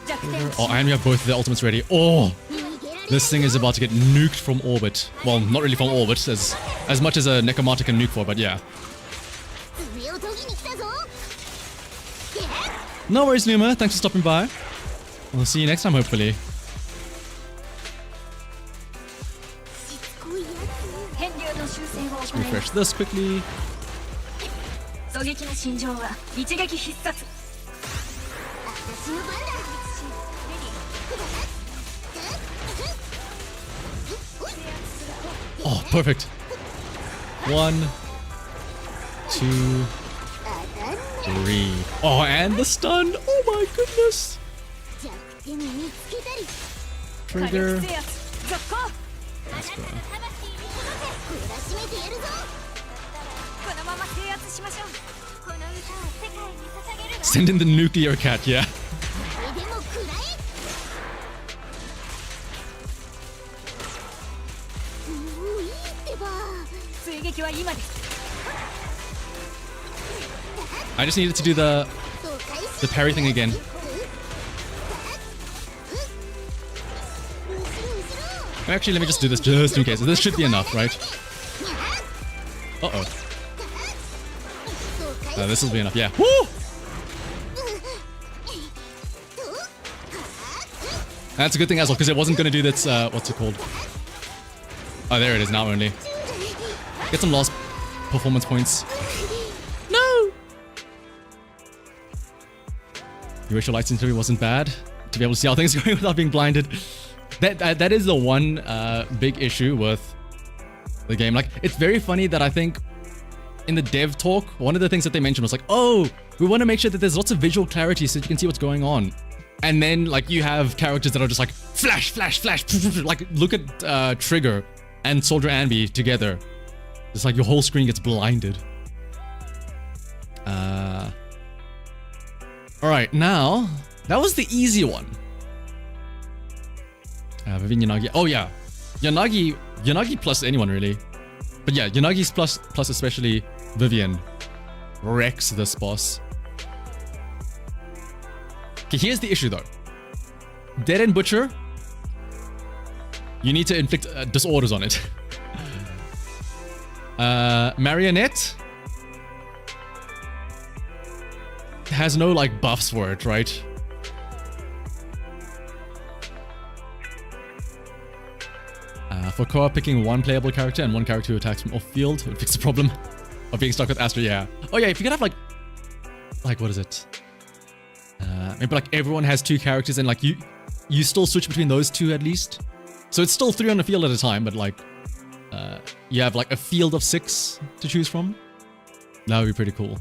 S2: 弱点
S1: Oh, and we have both of the ultimates ready. Oh, this thing is about to get nuked from orbit. Well, not really from orbit, as much as a Necamata can nuke for, but yeah.
S2: 爪を研ぎに来たぞ
S1: No worries, Numa. Thanks for stopping by. We'll see you next time, hopefully.
S2: しつこいやつ変流の修正を行い
S1: Refresh this quickly.
S2: 狙撃の心情は一撃必殺私の番だ
S1: Oh, perfect. 1, 2, 3. Oh, and the stun. Oh my goodness.
S2: 弱点見つけたり
S1: Trigger.
S2: 制圧続行
S1: Let's go.
S2: 懲らしめてやるぞこのまま制圧しましょうこの歌を世界に捧げるわ
S1: Send in the nuclear cat, yeah.
S2: これでも食らえもういいってば追撃は今です
S1: I just needed to do the parry thing again. Actually, let me just do this just in case. This should be enough, right? Uh-oh. This will be enough, yeah. Woo! That's a good thing as well, because it wasn't going to do this, what's it called? Oh, there it is now only. Get some lost performance points. No! You wish your light sensitivity wasn't bad? To be able to see how things are going without being blinded. That is the one big issue with the game. Like, it's very funny that I think in the dev talk, one of the things that they mentioned was like, oh, we want to make sure that there's lots of visual clarity so you can see what's going on. And then, like, you have characters that are just like, flash, flash, flash. Like, look at Trigger and Soldier Anby together. It's like your whole screen gets blinded. Alright, now, that was the easy one. Vivian Yanagi. Oh yeah, Yanagi plus anyone really. But yeah, Yanagi's plus especially Vivian wrecks this boss. Okay, here's the issue though. Dead End Butcher, you need to inflict disorders on it. Marionette has no like buffs for it, right? For co-op, picking one playable character and one character who attacks from off-field would fix the problem of being stuck with Astra, yeah. Oh yeah, if you could have like what is it? Maybe like everyone has 2 characters and like you still switch between those 2 at least. So it's still 3 on the field at a time, but like you have like a field of 6 to choose from. That would be pretty cool.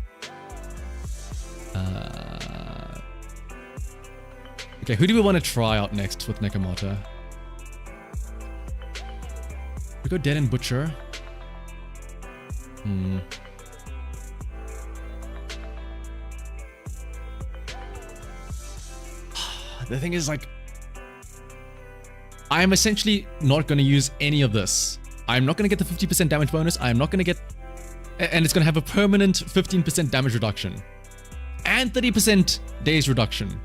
S1: Okay, who do we want to try out next with Necamata? We go Dead End Butcher. The thing is, like, I am essentially not going to use any of this. I'm not going to get the 50% damage bonus. I'm not going to get... And it's going to have a permanent 15% damage reduction. And 30% days reduction.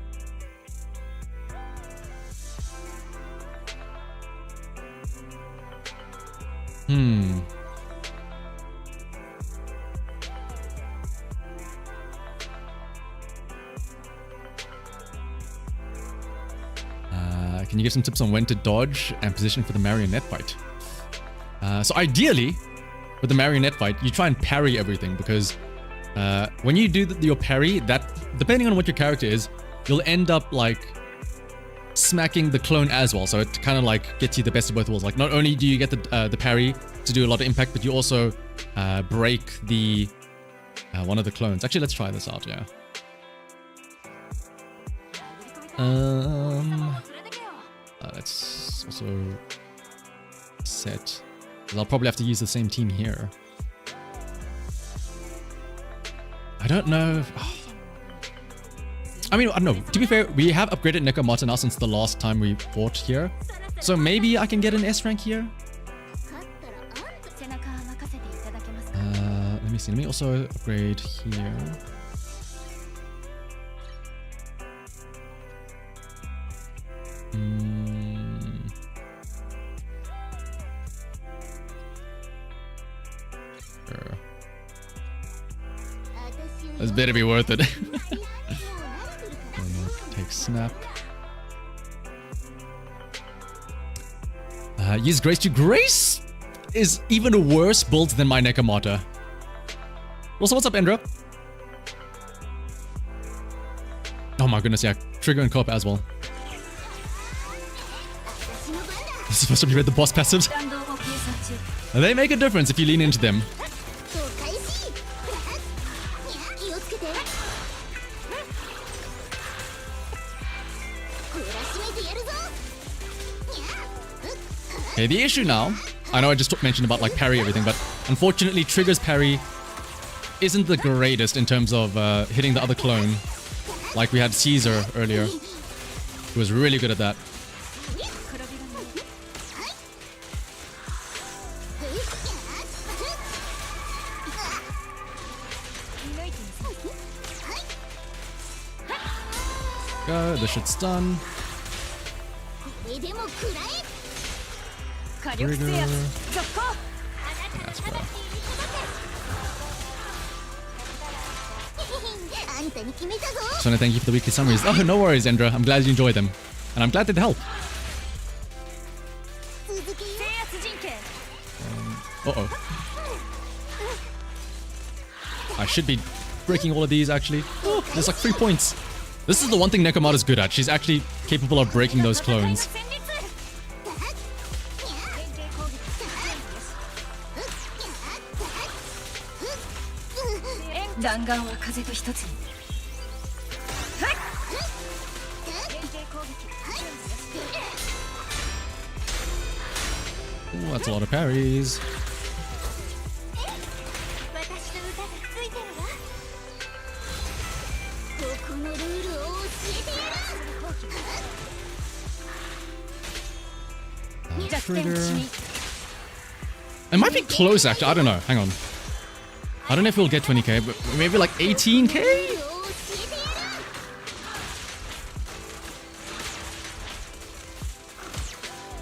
S1: Can you give some tips on when to dodge and position for the marionette fight? So ideally, with the marionette fight, you try and parry everything because when you do your parry, that depending on what your character is, you'll end up like smacking the clone as well. So it kind of like gets you the best of both worlds. Like not only do you get the parry to do a lot of impact, but you also break the one of the clones. Actually, let's try this out. Yeah. Let's also set. I'll probably have to use the same team here. I don't know. I mean, I don't know. To be fair, we have upgraded Necamata now since the last time we fought here. So maybe I can get an S rank here. Let me see. Let me also upgrade here. Sure. This better be worth it. Take snap. Use Grace to Grace is even a worse build than my Necamata. Also, what's up, Endra? Oh my goodness, yeah. Trigger and co-op as well. This is supposed to be read the boss passives. They make a difference if you lean into them. Okay, the issue now, I know I just mentioned about like parry everything, but unfortunately Trigger's parry isn't the greatest in terms of hitting the other clone. Like we had Caesar earlier, who was really good at that. Go, this should stun. Trigger. That's bro. Just want to thank you for the weekly summaries. Oh, no worries, Endra. I'm glad you enjoy them. And I'm glad they'd help. Uh-oh. I should be breaking all of these, actually. Oh, there's like 3 points. This is the one thing Necamata's good at. She's actually capable of breaking those clones. Ooh, that's a lot of parries.
S2: このルールを教えてやる。
S1: Trigger. It might be close actually. I don't know. Hang on. I don't know if we'll get 20k, but maybe like 18k?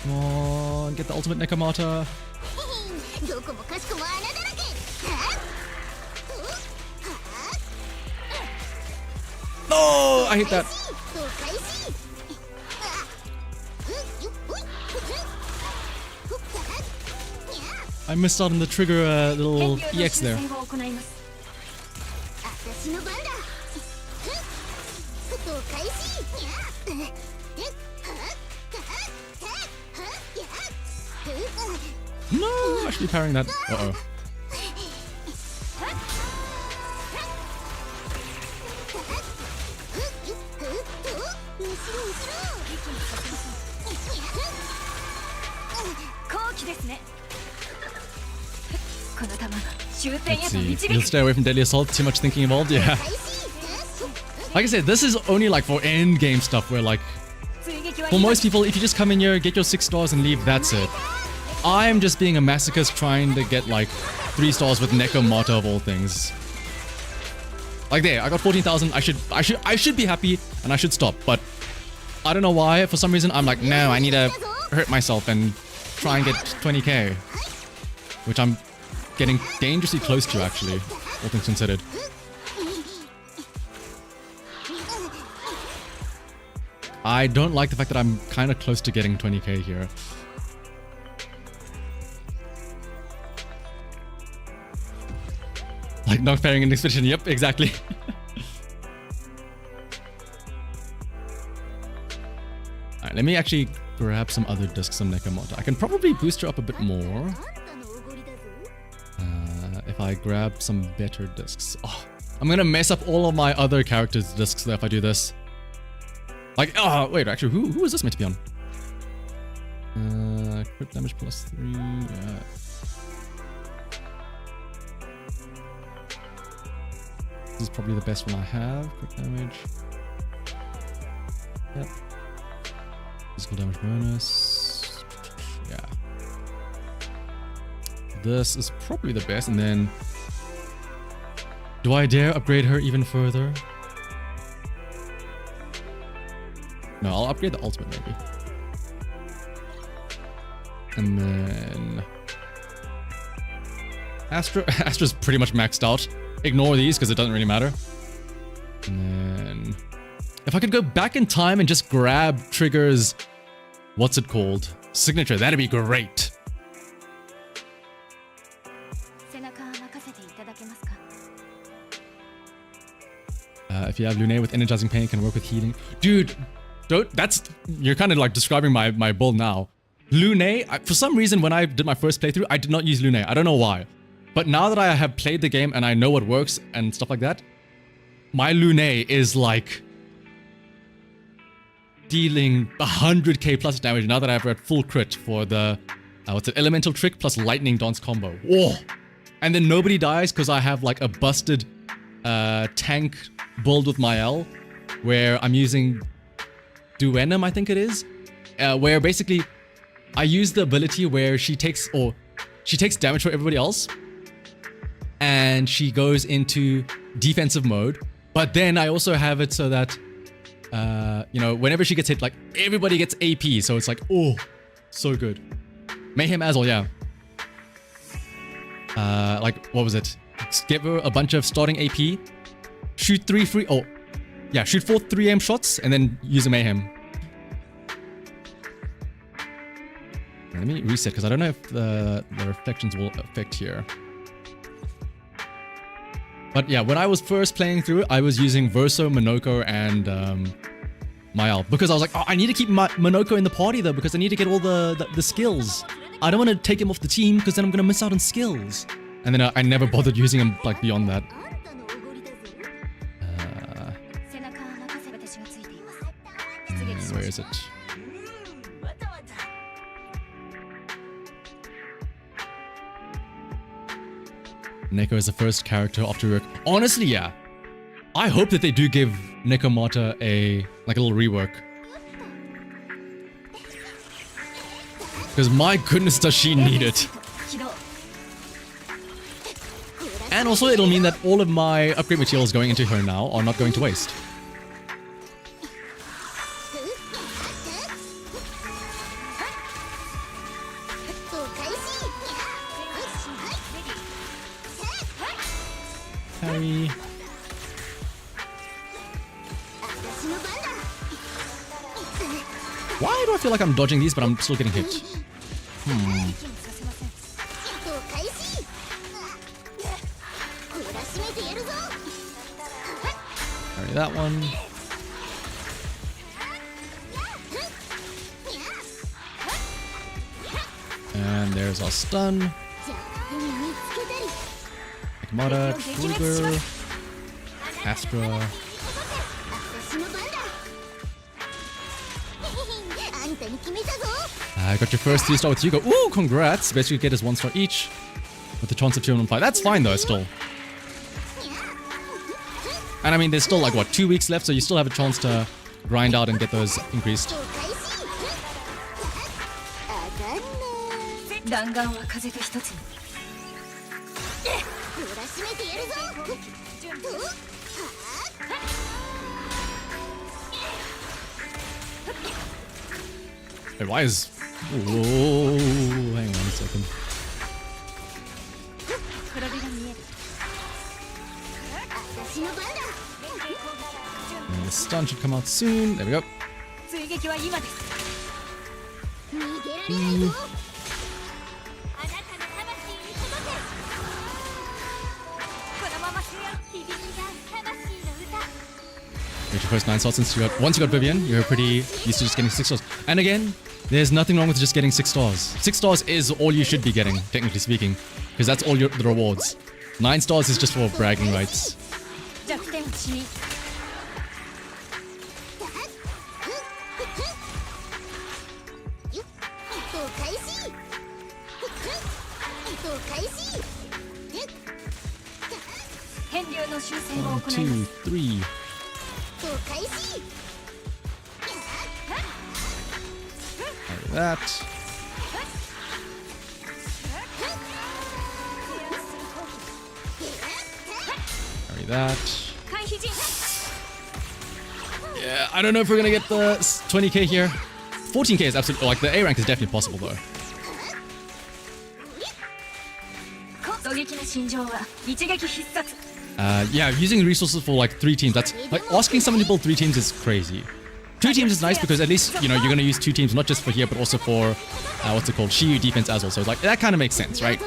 S1: Come on, get the ultimate Necamata.
S2: どこもかしこも穴だらけ。
S1: No, I hit that. I missed out on the trigger little EX there.
S2: 私の番だ。開始。
S1: No, I'm actually parrying that. Uh-oh. Let's see. You'll stay away from Deadly Assault. Too much thinking involved. Yeah. Like I said, this is only like for end game stuff where like for most people, if you just come in here, get your 6 stars and leave, that's it. I'm just being a masochist trying to get like 3 stars with Necamata of all things. Like there, I got 14,000. I should be happy and I should stop, but I don't know why. For some reason, I'm like, no, I need to hurt myself and try and get 20k, which I'm getting dangerously close to actually, all things considered. I don't like the fact that I'm kind of close to getting 20k here. Like not pairing an expedition. Yep, exactly. Alright, let me actually grab some other discs on Necamata. I can probably boost her up a bit more. If I grab some better discs. Oh, I'm gonna mess up all of my other characters' discs though if I do this. Like, oh, wait, actually, who is this meant to be on? Crit damage plus 3, yeah. This is probably the best one I have. Crit damage. Yep. Physical damage bonus. Yeah. This is probably the best, and then... Do I dare upgrade her even further? No, I'll upgrade the ultimate maybe. And then... Astra's pretty much maxed out. Ignore these because it doesn't really matter. And then... If I could go back in time and just grab Trigger's... What's it called? Signature, that'd be great. If you have Lune with energizing pain, can work with healing. Dude, that's... You're kind of like describing my build now. Lune, for some reason when I did my first playthrough, I did not use Lune. I don't know why. But now that I have played the game and I know what works and stuff like that, my Lune is like... dealing 100k plus damage now that I've read full crit for the... what's it? Elemental Trick plus Lightning Dance combo. Whoa! And then nobody dies because I have like a busted tank build with my L, where I'm using Duenum, I think it is, where basically I use the ability where she takes damage for everybody else, and she goes into defensive mode. But then I also have it so that you know, whenever she gets hit, like everybody gets AP, so it's like, oh, so good. Mayhem as well, yeah. Like what was it? Give her a bunch of starting AP, shoot 4 3am shots, and then use a Mayhem. Let me reset, because I don't know if the reflections will affect here. But yeah, when I was first playing through, I was using Verso, Monoko, and Mayal, because I was like, oh, I need to keep Monoko in the party though, because I need to get all the skills. I don't want to take him off the team, because then I'm going to miss out on skills. And then I never bothered using him like beyond that. Where is it? Neko is the first character after work. Honestly, yeah. I hope that they do give Necamata a little rework. Because my goodness does she need it. And also it'll mean that all of my upgrade materials going into her now are not going to waste. Harry. Why do I feel like I'm dodging these but I'm still getting hit? Parry that one. And there's our stun. Necamata, Trigger, Astra. I got your first 3-star with Hugo. Ooh, congrats! Basically get us 1-star each. With the chance of 205. That's fine though, still. And I mean, there's still like, what, 2 weeks left, so you still have a chance to grind out and get those increased. Wait, why is... Whoa, hang on a second. And the stun should come out soon. There we go. Get your first 9 stars since you got... Once you got Vivian, you're pretty used to just getting 6 stars. And again, there's nothing wrong with just getting 6 stars. 6 stars is all you should be getting, technically speaking. Because that's all the rewards. 9 stars is just for bragging rights. One, 2, 3. Like that. Carry that. Yeah, I don't know if we're gonna get the 20k here. 14k is absolutely, like, the A rank is definitely possible though. Yeah, using resources for like 3 teams, that's like asking someone to build 3 teams is crazy. 2 teams is nice because at least, you know, you're gonna use 2 teams not just for here but also for what's it called, Shiyu defense as well. So like that kind of makes sense, right?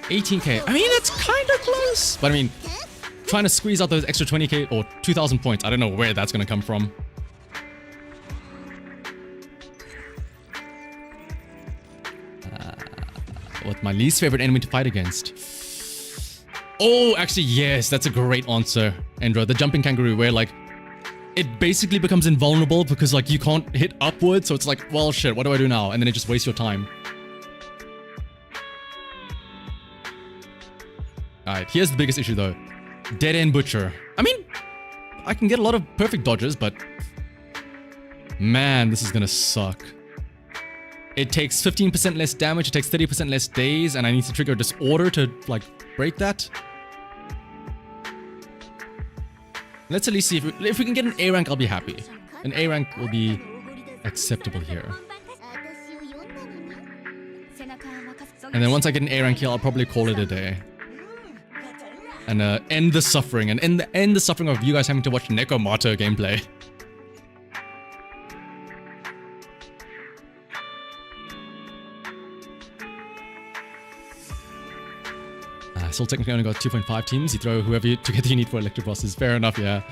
S1: $18k. I mean, that's kind of close. But I mean, trying to squeeze out those extra 20k or 2,000 points, I don't know where that's going to come from. What's my least favorite enemy to fight against? Oh, actually, yes, that's a great answer, Endra. The jumping kangaroo, where like it basically becomes invulnerable because like you can't hit upwards. So it's like, well, shit, what do I do now? And then it just wastes your time. Alright, here's the biggest issue though. Dead End Butcher. I mean, I can get a lot of perfect dodges, but man, this is gonna suck. It takes 15% less damage, it takes 30% less days, and I need to trigger Disorder to, like, break that. Let's at least see if we can get an A rank, I'll be happy. An A rank will be acceptable here. And then once I get an A rank here, I'll probably call it a day. And end the suffering, and end the suffering of you guys having to watch Necamata gameplay. Still technically only got 2.5 teams. You throw whoever together you need for electric bosses. Fair enough, yeah.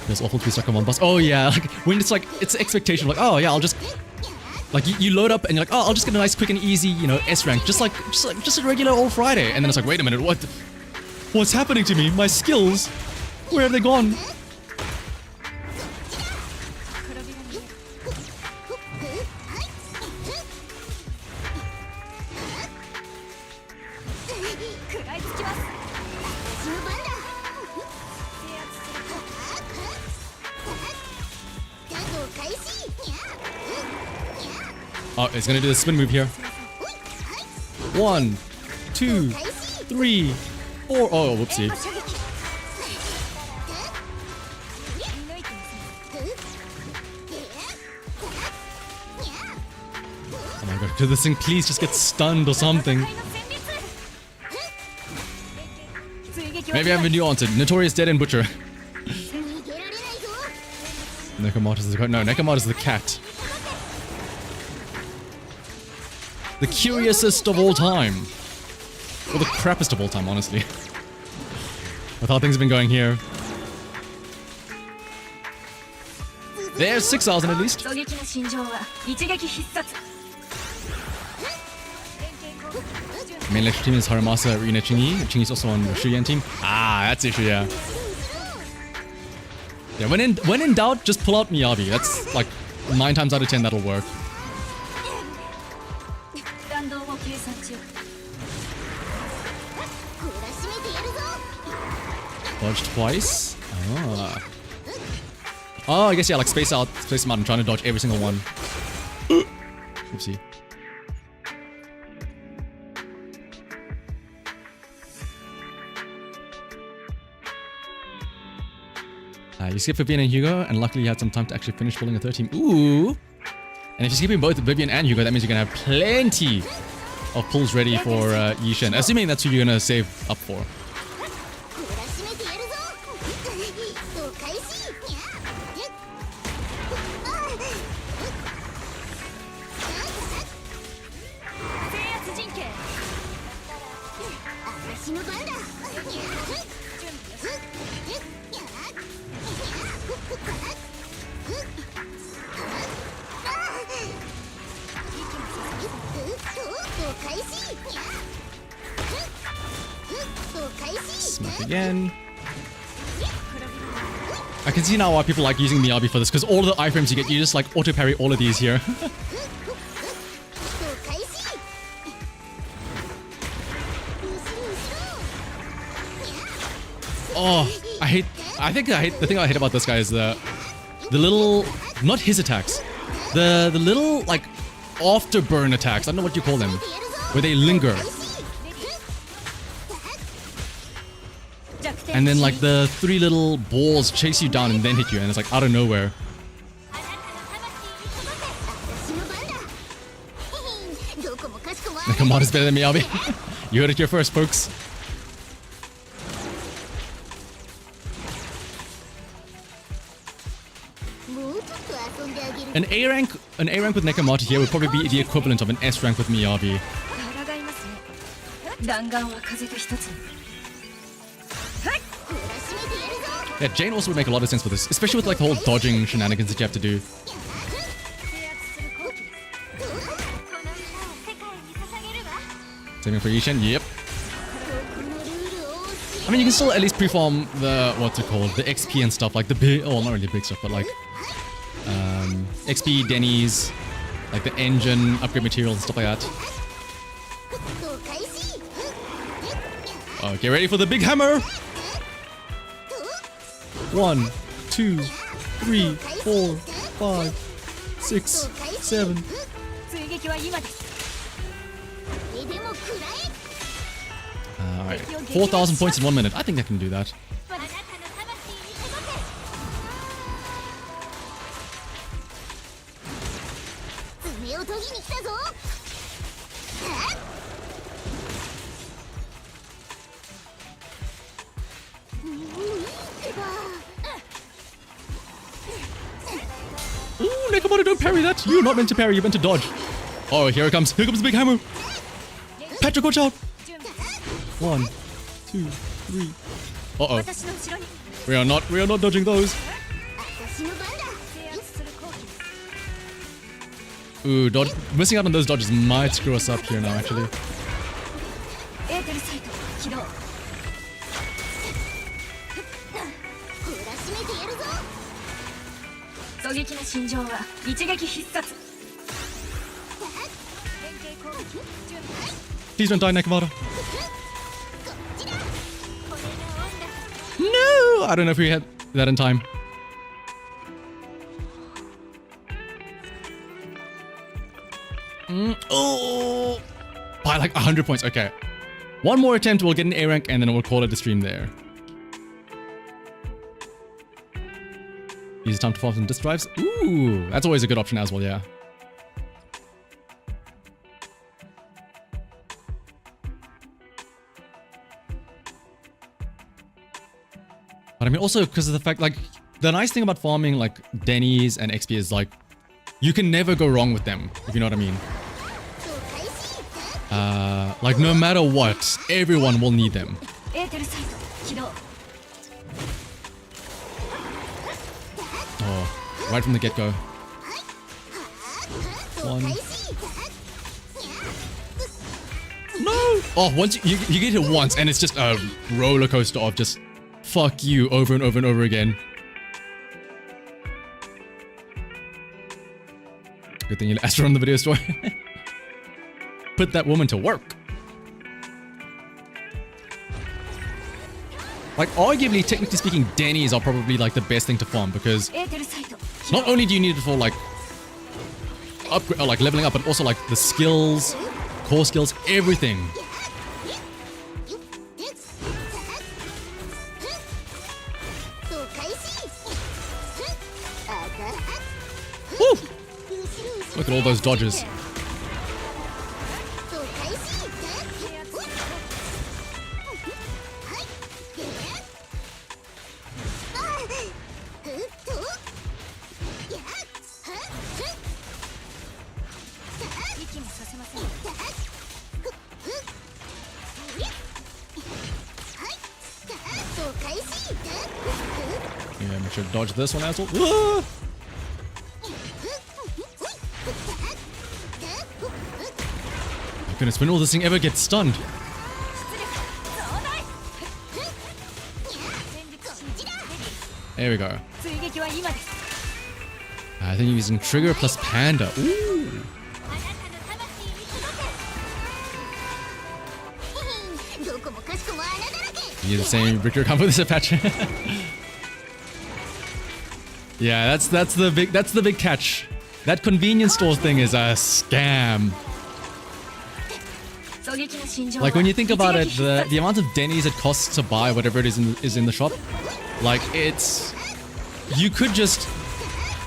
S1: There's awful to be stuck on one boss. Oh yeah, like when it's like, it's expectation, like, oh yeah, I'll just Like you load up and you're like, oh, I'll just get a nice, quick and easy, you know, S rank, just a regular old Friday. And then it's like, wait a minute, what's happening to me? My skills, where have they gone? Oh, it's gonna do the spin move here. 1, 2, 3, 4. Oh, whoopsie. Oh my god, could this thing please just get stunned or something? Maybe I have a new answer. Notorious Dead and Butcher. Necamata's the no, Necamata's the cat. The curiousest of all time. Or the crappiest of all time, honestly. With how things have been going here. There's 6,000 at least. Main electric team is Haramasa, Rina, Chingy. Chingy's also on the Shuyan team. Ah, that's it, yeah. Yeah, when in doubt, just pull out Miyabi. That's like 9 times out of 10 that'll work. Dodge twice. Ah. Oh, I guess yeah, like space them out and trying to dodge every single one. Oopsie. You skip Vivian and Hugo, and luckily you had some time to actually finish pulling a third team. Ooh! And if you're skipping both Vivian and Hugo, that means you're gonna have plenty of pulls ready for Yishen. Assuming that's who you're gonna save up for. Smack again. I can see now why people like using Miyabi for this, because all the iframes you get, you just like auto parry all of these here. Oh, the thing I hate about this guy is the little, not his attacks, the little like afterburn attacks. I don't know what you call them, where they linger. And then like the 3 little balls chase you down and then hit you, and it's like out of nowhere. Necamata's better than Miyabi. You heard it here first, folks. An A rank with Necamata here would probably be the equivalent of an S rank with Miyabi. Yeah, Jane also would make a lot of sense for this, especially with like the whole dodging shenanigans that you have to do. Saving for Yishen, yep. I mean, you can still at least pre-farm the, what's it called, the XP and stuff, like the big, oh, not really big stuff, but like XP, Denny's, like the engine, upgrade materials and stuff like that. Oh, get ready for the big hammer! 1, 2, 3, 4, 5, 6, 7. Alright, 4,000 points in 1 minute. I think I can do that. Ooh, Necamata, don't parry that! You're not meant to parry, you're meant to dodge. Oh, here it comes. Here comes the big hammer. Patrick, watch out! 1, 2, 3. Uh-oh. We are not dodging those. Ooh, missing out on those dodges might screw us up here now, actually.
S2: エーテルサイト起動。ほら締めてやるぞ。狙撃の心情は一撃必殺。連携攻撃準備。
S1: Please don't die, Necamata.
S2: こっちだ。これがオンだ。
S1: No! I don't know if we had that in time. Oh! By like 100 points. Okay. One more attempt, we'll get an A rank, and then we'll call it a stream there. Use time to farm some disk drives. Ooh, that's always a good option as well, yeah. But I mean, also because of the fact, like, the nice thing about farming, like, Denny's and XP is, like, you can never go wrong with them, if you know what I mean. Like, no matter what, everyone will need them.
S2: エーテルサイト起動。
S1: Oh, right from the get-go. One. No! Oh, once you get hit once, and it's just a roller coaster of just fuck you over and over and over again. Good thing you asked her on the video store. Put that woman to work. Like, arguably, technically speaking, Denny's are probably like the best thing to farm because
S2: エーテルサイト起
S1: not
S2: 動。
S1: only do you need it for like upgrade, or like leveling up, but also like the skills, core skills, everything. Woo! Look at all those dodges. Yeah, make sure to dodge this one as well. Ah! My goodness, when will this thing ever get stunned? There we go.
S2: 追撃は今です。
S1: I think using trigger plus panda. Ooh.
S2: あなたの魂に届け。どこもかしこも穴だらけ。
S1: You the same Victor combo this patch. Yeah, that's the big catch. That convenience store thing is a scam.
S2: 狙撃の心情は
S1: Like when you think about it,
S2: 一撃必殺。
S1: the amount of Denny's it costs to buy whatever it is in the shop, like it's you could just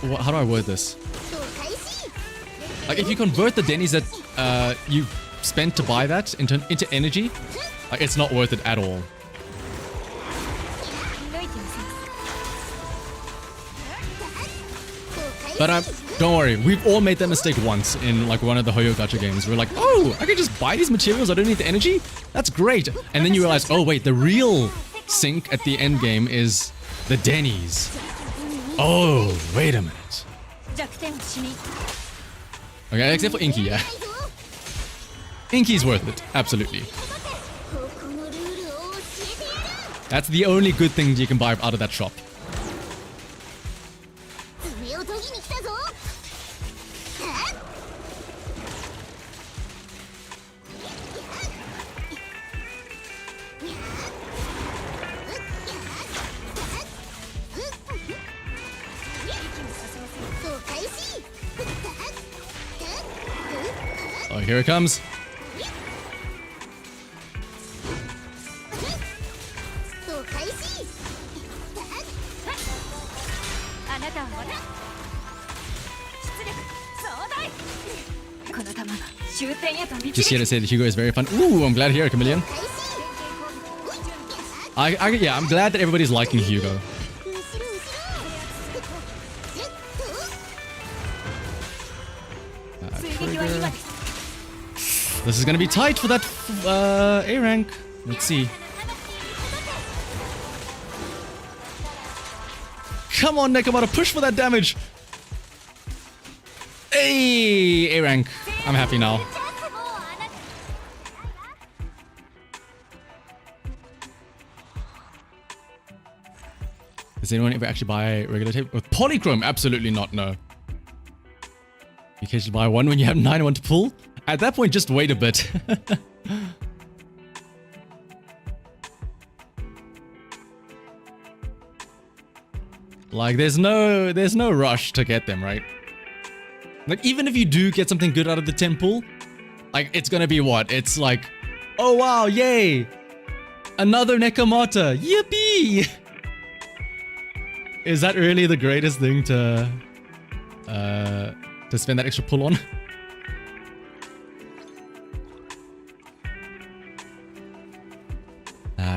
S1: how do I word this? Like if you convert the Denny's that you spent to buy that into energy, like it's not worth it at all.
S2: 抜いてみせます。
S1: But don't worry, we've all made that mistake once in like one of the Hoyo Gacha games. We're like, oh, I can just buy these materials, I don't need the energy? That's great. And then you realize, oh wait, the real sink at the end game is the Denny's. Oh, wait a minute.
S2: 弱点をしに。
S1: Okay, except for Inky, yeah. Inky's worth it, absolutely.
S2: ここのルールを教えてやる。
S1: That's the only good thing you can buy out of that shop.
S2: 爪を研ぎに来たぞ。そう開始。
S1: Oh, here it comes.
S2: そう開始。あなたはまだ。出力壮大。この弾が終点へと導
S1: Just here
S2: く。
S1: to say that Hugo is very fun. Ooh, I'm glad to hear it, Chameleon.
S2: 開始。
S1: Yeah, I'm glad that everybody's liking Hugo.
S2: 後ろ後ろ。 追撃は今です。
S1: This is gonna be tight for that A rank. Let's see. Come on, Necamata, push for that damage. Hey, A rank. I'm happy now. Does anyone ever actually buy regular tape? With polychrome? Absolutely not, no. You occasionally buy one when you have 9 to pull? At that point, just wait a bit. Like, there's no rush to get them, right? Like, even if you do get something good out of the 10 pull, like, it's gonna be what? It's like, oh wow, yay! Another Necamata, yippee! Is that really the greatest thing to spend that extra pull on?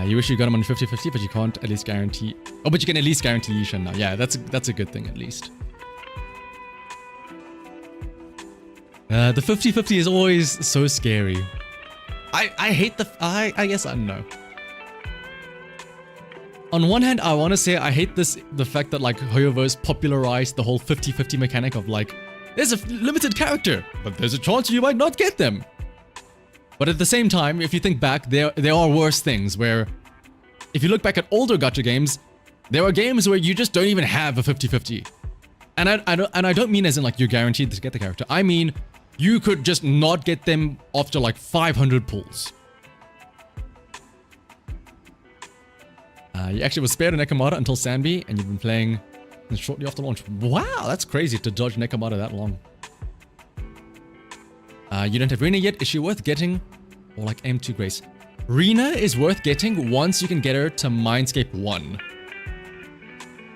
S1: You wish you got him on 50-50, but you can't at least guarantee... Oh, but you can at least guarantee Yishan now. Yeah, that's a good thing at least. The 50-50 is always so scary. I hate the... I guess I don't know. On one hand, I want to say I hate the fact that like Hoyoverse popularized the whole 50-50 mechanic of like, there's a limited character, but there's a chance you might not get them. But at the same time, if you think back, there are worse things where, if you look back at older gacha games, there are games where you just don't even have a 50-50. And I don't mean as in like you're guaranteed to get the character. I mean, you could just not get them after like 500 pulls. You actually was spared a Necamata until Sanbi, and you've been playing shortly after launch. Wow, that's crazy to dodge Necamata that long. You don't have Rina yet. Is she worth getting? Or like M2 Grace? Rina is worth getting once you can get her to Mindscape 1.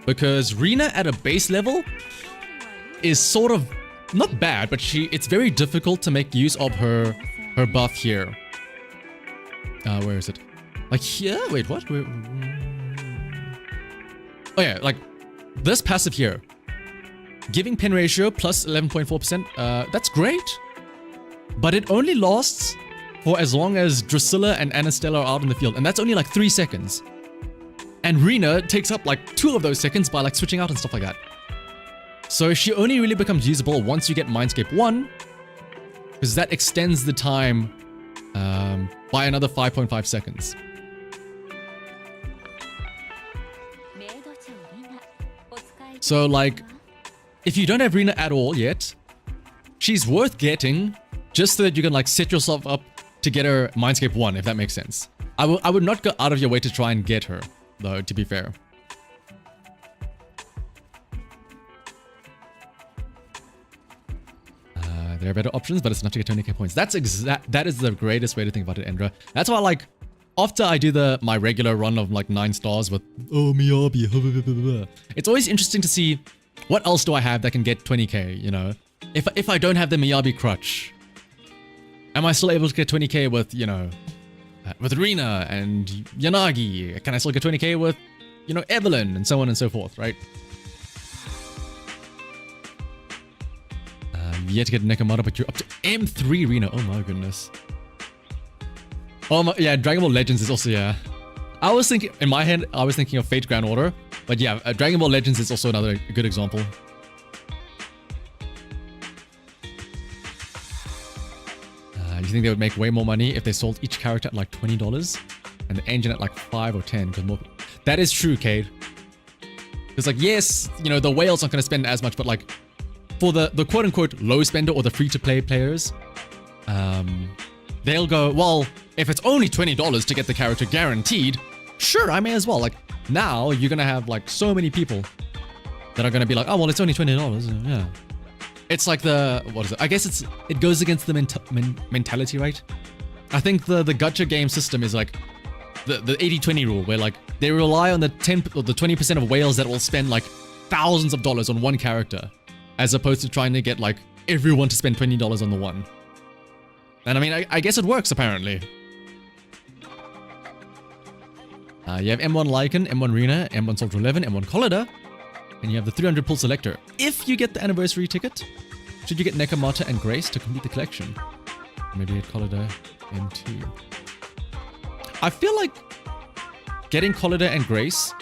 S1: Because Rina at a base level is sort of not bad, but it's very difficult to make use of her buff here. Where is it? Like here? Wait, what? Oh yeah, like this passive here. Giving pen ratio plus 11.4%, that's great. But it only lasts for as long as Drusilla and Anastella are out in the field, and that's only like 3 seconds. And Rina takes up like 2 of those seconds by like switching out and stuff like that. So she only really becomes usable once you get Mindscape 1, because that extends the time by another 5.5 seconds. So like, if you don't have Rina at all yet, she's worth getting just so that you can like set yourself up to get her Mindscape 1, if that makes sense. I would not go out of your way to try and get her, though, to be fair. There are better options, but it's enough to get 20k points. That is the greatest way to think about it, Endra. That's why, like, after I do my regular run of like 9 stars with Miyabi, it's always interesting to see what else do I have that can get 20k, you know? If I don't have the Miyabi crutch, am I still able to get 20k with, you know, with Rina and Yanagi? Can I still get 20k with, you know, Evelyn and so on and so forth, right? You yet to get Necamata, but you're up to M3 Rina. Oh my goodness. Oh my, yeah, Dragon Ball Legends is also, yeah. I was thinking, in my head, I was thinking of Fate Grand Order, but yeah, Dragon Ball Legends is also another good example. You think they would make way more money if they sold each character at like $20 and the engine at like 5 or 10? More... That is true, Cade. It's like, yes, you know, the whales aren't going to spend as much, but like for the quote-unquote low spender or the free-to-play players, they'll go, well, if it's only $20 to get the character guaranteed, sure, I may as well. Like, now you're going to have like so many people that are going to be like, oh, well, it's only $20. Yeah. It's like what is it? I guess it goes against the mentality, right? I think the gacha game system is like the 80-20 rule, where like they rely on the 10 or the 20% of whales that will spend like thousands of dollars on one character, as opposed to trying to get like everyone to spend $20 on the one. And I mean, I guess it works apparently. You have M1 Lycan, M1 Rina, M1 Soldier 11, M1 Collider, and you have the 300 pull selector. If you get the anniversary ticket, should you get Necamata and Grace to complete the collection? Maybe get Collider M2. I feel like getting Collider and Grace...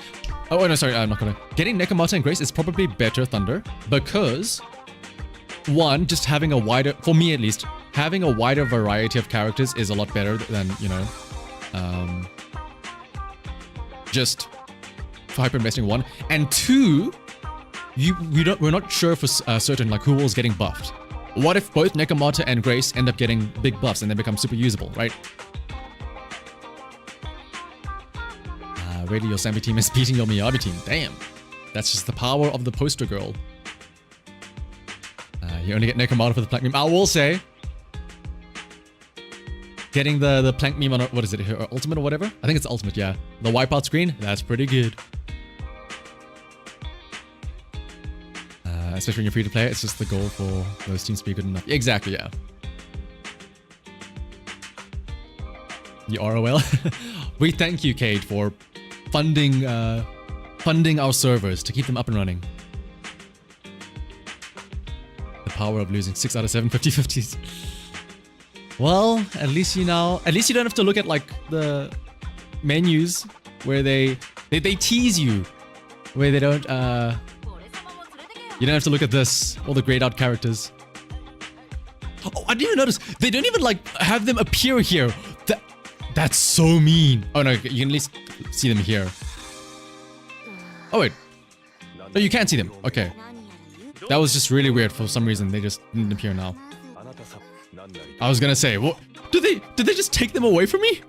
S1: Oh, no, sorry, I'm not gonna... Getting Necamata and Grace is probably better, Thunder, because one, just having a wider, for me at least, having a wider variety of characters is a lot better than, you know, just hyper investing one. And two, we're not sure for certain like who was getting buffed. What if both Necamata and Grace end up getting big buffs and they become super usable, right? Really, your Sambi team is beating your Miyabi team. Damn. That's just the power of the poster girl. You only get Necamata for the plank meme. I will say, getting the plank meme on, what is it, her ultimate or whatever? I think it's ultimate, yeah. The wipeout screen, that's pretty good. Especially when you're free to play, it's just the goal for those teams to be good enough. Exactly, yeah. The ROL. We thank you, Cade, for funding our servers to keep them up and running. The power of losing 6 out of 7 50-50s. Well, at least you don't have to look at like the menus where they tease you, where they don't you don't have to look at this, all the grayed out characters. Oh, I didn't even notice. They don't even like have them appear here. That's so mean. Oh no, you can at least see them here. Oh wait. No, you can't see them. Okay. That was just really weird for some reason. They just didn't appear now. I was gonna say, what? Did they just take them away from me?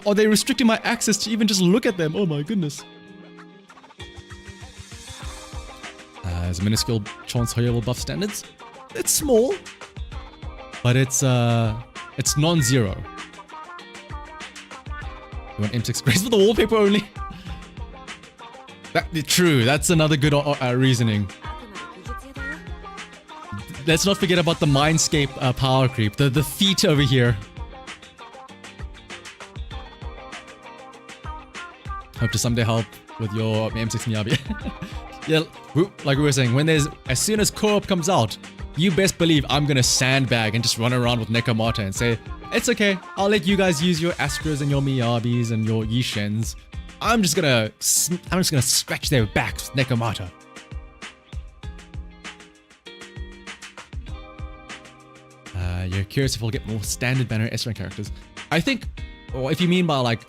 S1: Are they restricting my access to even just look at them? Oh my goodness. As minuscule chance Hoya will buff standards. It's small, but it's non-zero. You want M6 Grace for the wallpaper only? True, that's another good reasoning. Let's not forget about the Mindscape power creep, the feet over here. Hope to someday help with your M6 Miyabi. Yeah, like we were saying, as soon as co-op comes out, you best believe I'm gonna sandbag and just run around with Necamata and say, it's okay, I'll let you guys use your Astras and your Miyabis and your Yishens. I'm just gonna scratch their backs with Necamata. You're curious if we'll get more standard banner S-rank characters. I think, or if you mean by like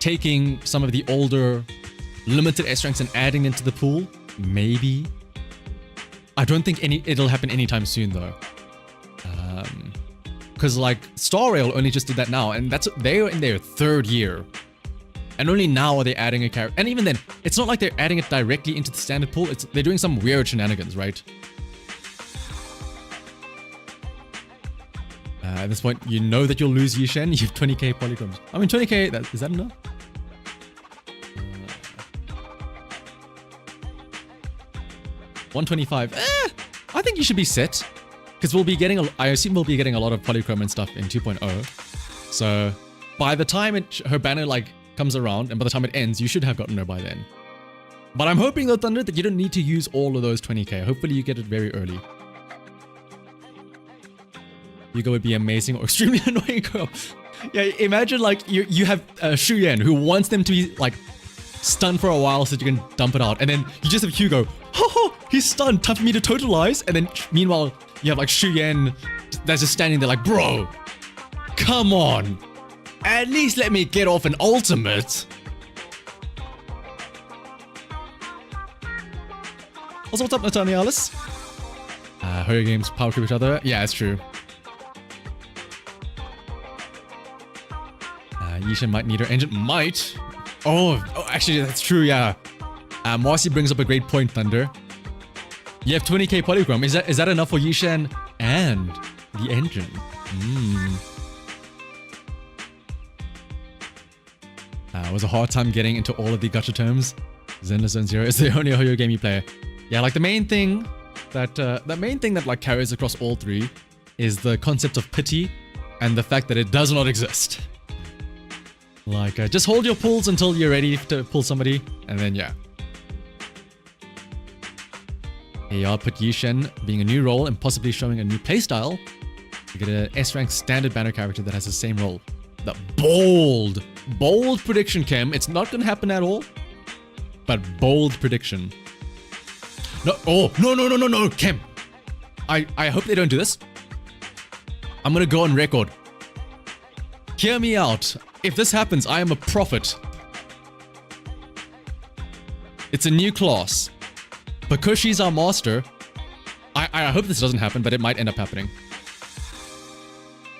S1: taking some of the older limited S-ranks and adding into the pool, maybe. I don't think it'll happen anytime soon though. Because like Star Rail only just did that now, and they're in their 3rd year. And only now are they adding a character. And even then, it's not like they're adding it directly into the standard pool. They're doing some weird shenanigans, right? At this point, you know that you'll lose Yishen. You have 20k polygrams. I mean, 20k, is that enough? 125. I think you should be set. Because I assume we'll be getting a lot of polychrome and stuff in 2.0. So by the time her banner like comes around and by the time it ends, you should have gotten her by then. But I'm hoping though, Thunder, that you don't need to use all of those 20k. Hopefully you get it very early. Yugo would be amazing or extremely annoying girl. Yeah, imagine like you have Shu Yan who wants them to be like stunned for a while so that you can dump it out. And then you just have Hugo. Oh, he's stunned. Time for me to totalize. And then meanwhile, you have like Shu Yan that's just standing there like, bro, come on. At least let me get off an ultimate. Also, what's up, Nathanialis? Horror games power creep each other. Yeah, it's true. Yisha might need her engine. Might? Oh, actually, that's true, yeah. Marcy brings up a great point, Thunder. You have 20k polygram. Is that enough for Yishan and the engine? It was a hard time getting into all of the gacha terms. Zenless Zone Zero is the only Hoyo game you play. Yeah, like the main thing that like carries across all three is the concept of pity and the fact that it does not exist. Like, just hold your pulls until you're ready to pull somebody, and then yeah. Here I'll put Yishen being a new role and possibly showing a new playstyle. You get an S-rank standard banner character that has the same role. The bold prediction, Kim. It's not gonna happen at all, but bold prediction. No, oh, no, Kem. I hope they don't do this. I'm gonna go on record. Hear me out. If this happens, I am a prophet. It's a new class. Because she's our master, I hope this doesn't happen, but it might end up happening.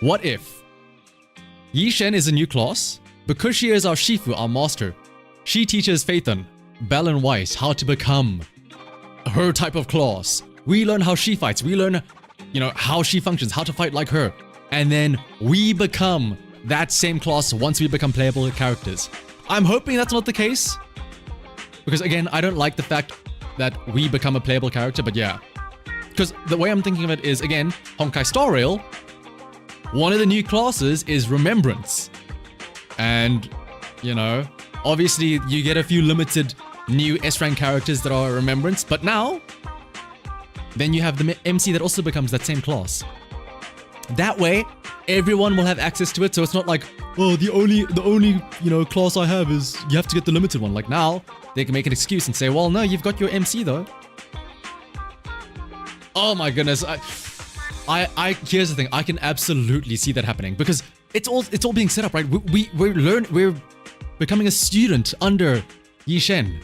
S1: What if Yi Shen is a new class? Because she is our Shifu, our master, she teaches Phaethon, Bell and Weiss how to become her type of class. We learn how she fights. We learn, how she functions, how to fight like her. And then we become that same class once we become playable characters. I'm hoping that's not the case. Because again, I don't like the fact that we become a playable character, but yeah. Because the way I'm thinking of it is, again, Honkai Star Rail, one of the new classes is Remembrance. And, obviously you get a few limited new S-rank characters that are Remembrance, but now, then you have the MC that also becomes that same class. That way, everyone will have access to it, so it's not like, oh, the only class I have is you have to get the limited one. Like now, they can make an excuse and say, well, no, you've got your MC though. Oh my goodness, here's the thing, I can absolutely see that happening because it's all being set up, right? We're becoming a student under Yi Shen.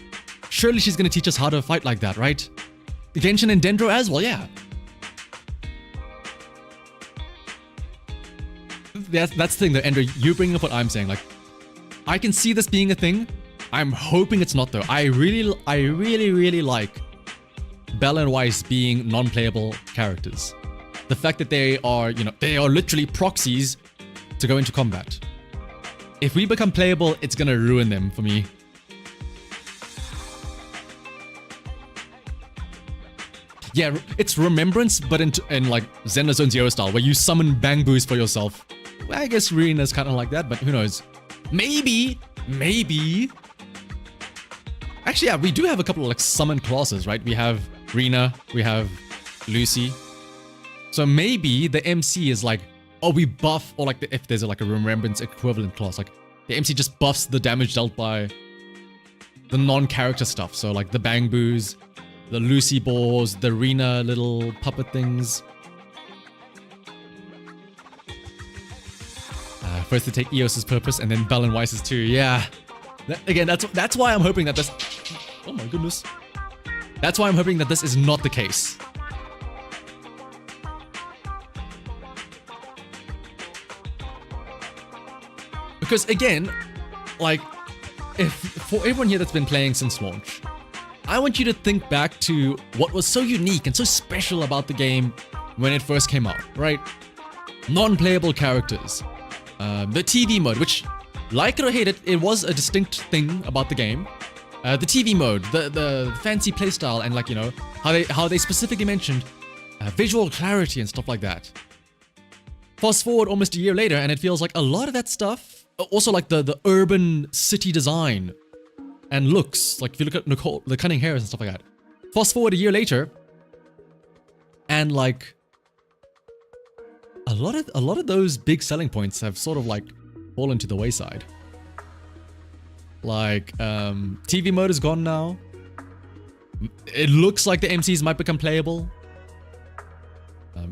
S1: Surely she's gonna teach us how to fight like that, right? Genshin and Dendro as well, yeah. That's the thing though, Ender, you bringing up what I'm saying, like, I can see this being a thing. I'm hoping it's not though. I really like Bell and Weiss being non-playable characters. The fact that they are, they are literally proxies to go into combat. If we become playable, it's gonna ruin them for me. Yeah, it's Remembrance, but in like Zenless Zone Zero style, where you summon bang boos for yourself. Well, I guess Rena's kind of like that, but who knows? Maybe. Actually, yeah, we do have a couple of like summon classes, right? We have Rena, we have Lucy. So maybe the MC is like, oh, we buff, or like if there's like a Remembrance equivalent class, like the MC just buffs the damage dealt by the non-character stuff. So like the bang boos, the Lucy balls, the Rena little puppet things. First to take Eos's purpose, and then Bell and Weiss's too. Yeah. Again, that's why I'm hoping that this. Oh my goodness. That's why I'm hoping that this is not the case. Because again, like, if for everyone here that's been playing since launch, I want you to think back to what was so unique and so special about the game when it first came out, right? Non-playable characters. The TV mode, which, like it or hate it, it was a distinct thing about the game. The TV mode, the fancy playstyle, and like, how they specifically mentioned visual clarity and stuff like that. Fast forward almost a year later, and it feels like a lot of that stuff, also like the urban city design and looks, like if you look at Nicole, the cunning hairs and stuff like that. Fast forward a year later, and like a lot of those big selling points have sort of like fallen to the wayside. Like TV mode is gone now. It looks like the MCs might become playable.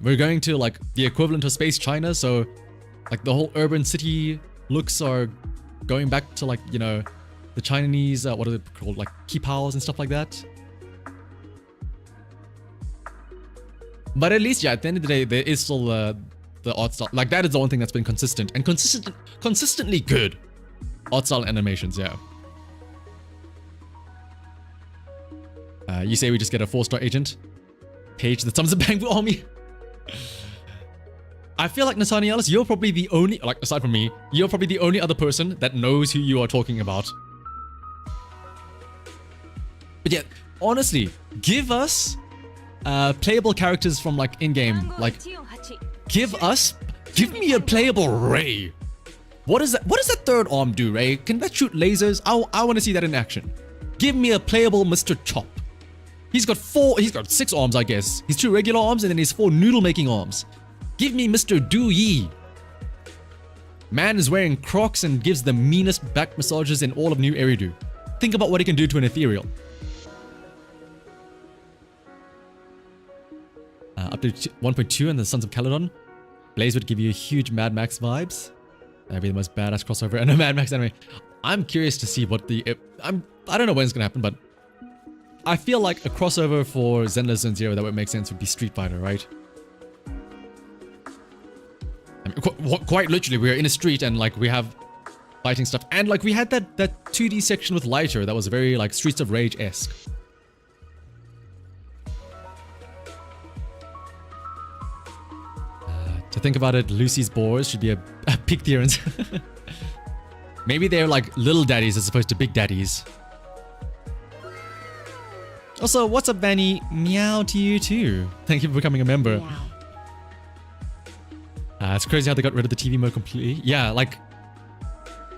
S1: We're going to like the equivalent of Space China, so like the whole urban city looks are going back to like, the Chinese, what are they called, like kipaos and stuff like that. But at least, yeah, at the end of the day, there is still the art style. Like that is the one thing that's been consistent and consistently good. Art style animations, yeah. You say we just get a 4-star agent page that sums the Bang Boo army. I feel like Nathaniel, you're probably the only, like aside from me, you're probably the only other person that knows who you are talking about. But yeah, honestly, give us playable characters from like in-game. Like, give me a playable Ray. What does that third arm do, Ray? Can that shoot lasers? I want to see that in action. Give me a playable Mr. Chop. He's got 6 arms, I guess. He's 2 regular arms and then he's 4 noodle-making arms. Give me Mr. Do Yi. Man is wearing Crocs and gives the meanest back massages in all of New Eridu. Think about what he can do to an ethereal. 1.2 and the Sons of Caledon. Blaze would give you huge Mad Max vibes. That'd be the most badass crossover in a Mad Max anime. I'm curious to see what the... I don't know when it's gonna happen, but I feel like a crossover for Zenless and Zero that would make sense would be Street Fighter, right? I mean, quite literally, we're in a street and like we have fighting stuff, and like we had that 2D section with Lighter that was very like Streets of Rage-esque. To think about it, Lucy's boars should be a pig Theorans. Maybe they're like little daddies as opposed to big daddies. Also, what's up, Vanny? Meow to you too. Thank you for becoming a member. It's crazy how they got rid of the TV mode completely. Yeah, like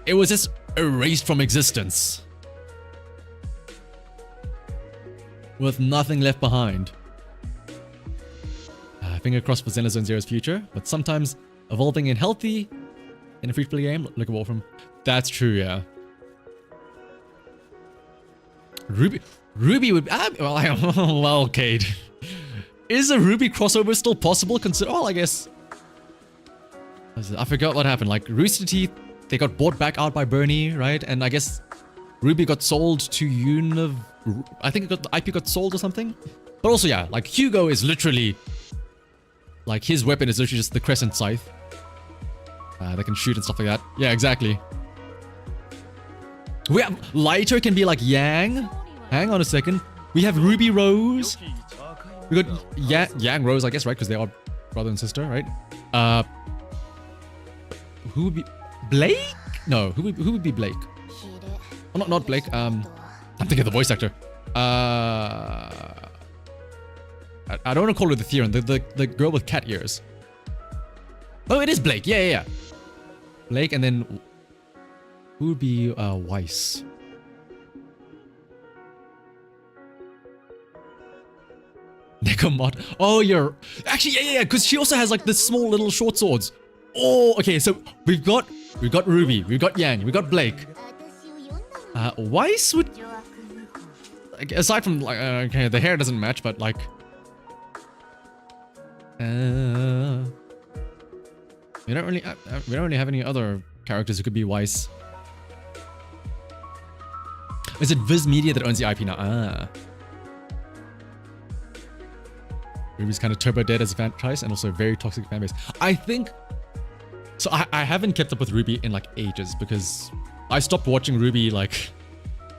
S1: it was just erased from existence with nothing left behind. Finger crossed for Zenless Zone Zero's future, but sometimes evolving in healthy in a free-to-play game. Look at Wolfram. That's true, yeah. Ruby would... well, Cade. Is a Ruby crossover still possible? Well, I guess... I forgot what happened. Like, Rooster Teeth, they got bought back out by Bernie, right? And I guess Ruby got sold to I think the IP got sold or something. But also, yeah, like, Hugo is literally... Like, his weapon is literally just the Crescent Scythe. That can shoot and stuff like that. Yeah, exactly. We have... Lighter can be like Yang. Hang on a second. We have Ruby Rose. We got Yang Rose, I guess, right? Because they are brother and sister, right? Who would be... Blake? No, who would be Blake? Oh, not Blake. I'm thinking of the voice actor. I don't want to call her the Theron, the girl with cat ears. Oh, it is Blake. Yeah. Blake, and then who would be Weiss? Necamata. Oh, you're actually yeah, because she also has like the small little short swords. Oh, okay. So we've got Ruby, we've got Yang, we've got Blake. Weiss would, like, aside from like okay, the hair doesn't match, but like. We don't really have any other characters who could be Weiss. Is it Viz Media that owns the IP now? Ruby's kind of turbo dead as a franchise and also a very toxic fanbase. I think so. I haven't kept up with Ruby in like ages because I stopped watching Ruby like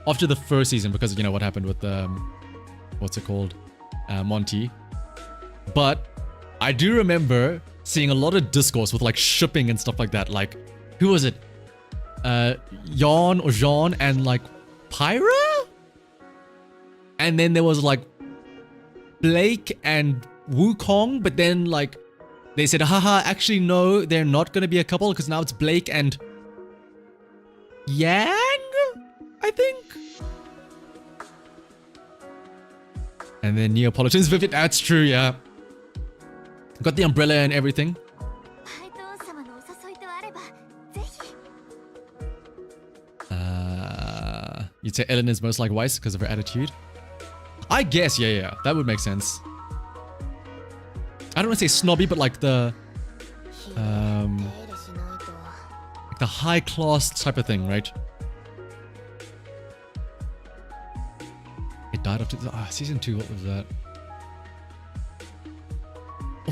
S1: after the first season because you know what happened with what's it called, Monty. But I do remember seeing a lot of discourse with like shipping and stuff like that. Like, who was it? Jan or Jean and like Pyra? And then there was like Blake and Wukong, but then like they said, haha, actually no, they're not gonna be a couple because now it's Blake and Yang, I think. And then Neapolitans Vivid, that's true, yeah. Got the umbrella and everything. You'd say Ellen is most like Weiss because of her attitude? I guess, yeah. That would make sense. I don't want to say snobby, but like the high class type of thing, right? It died after season 2. What was that?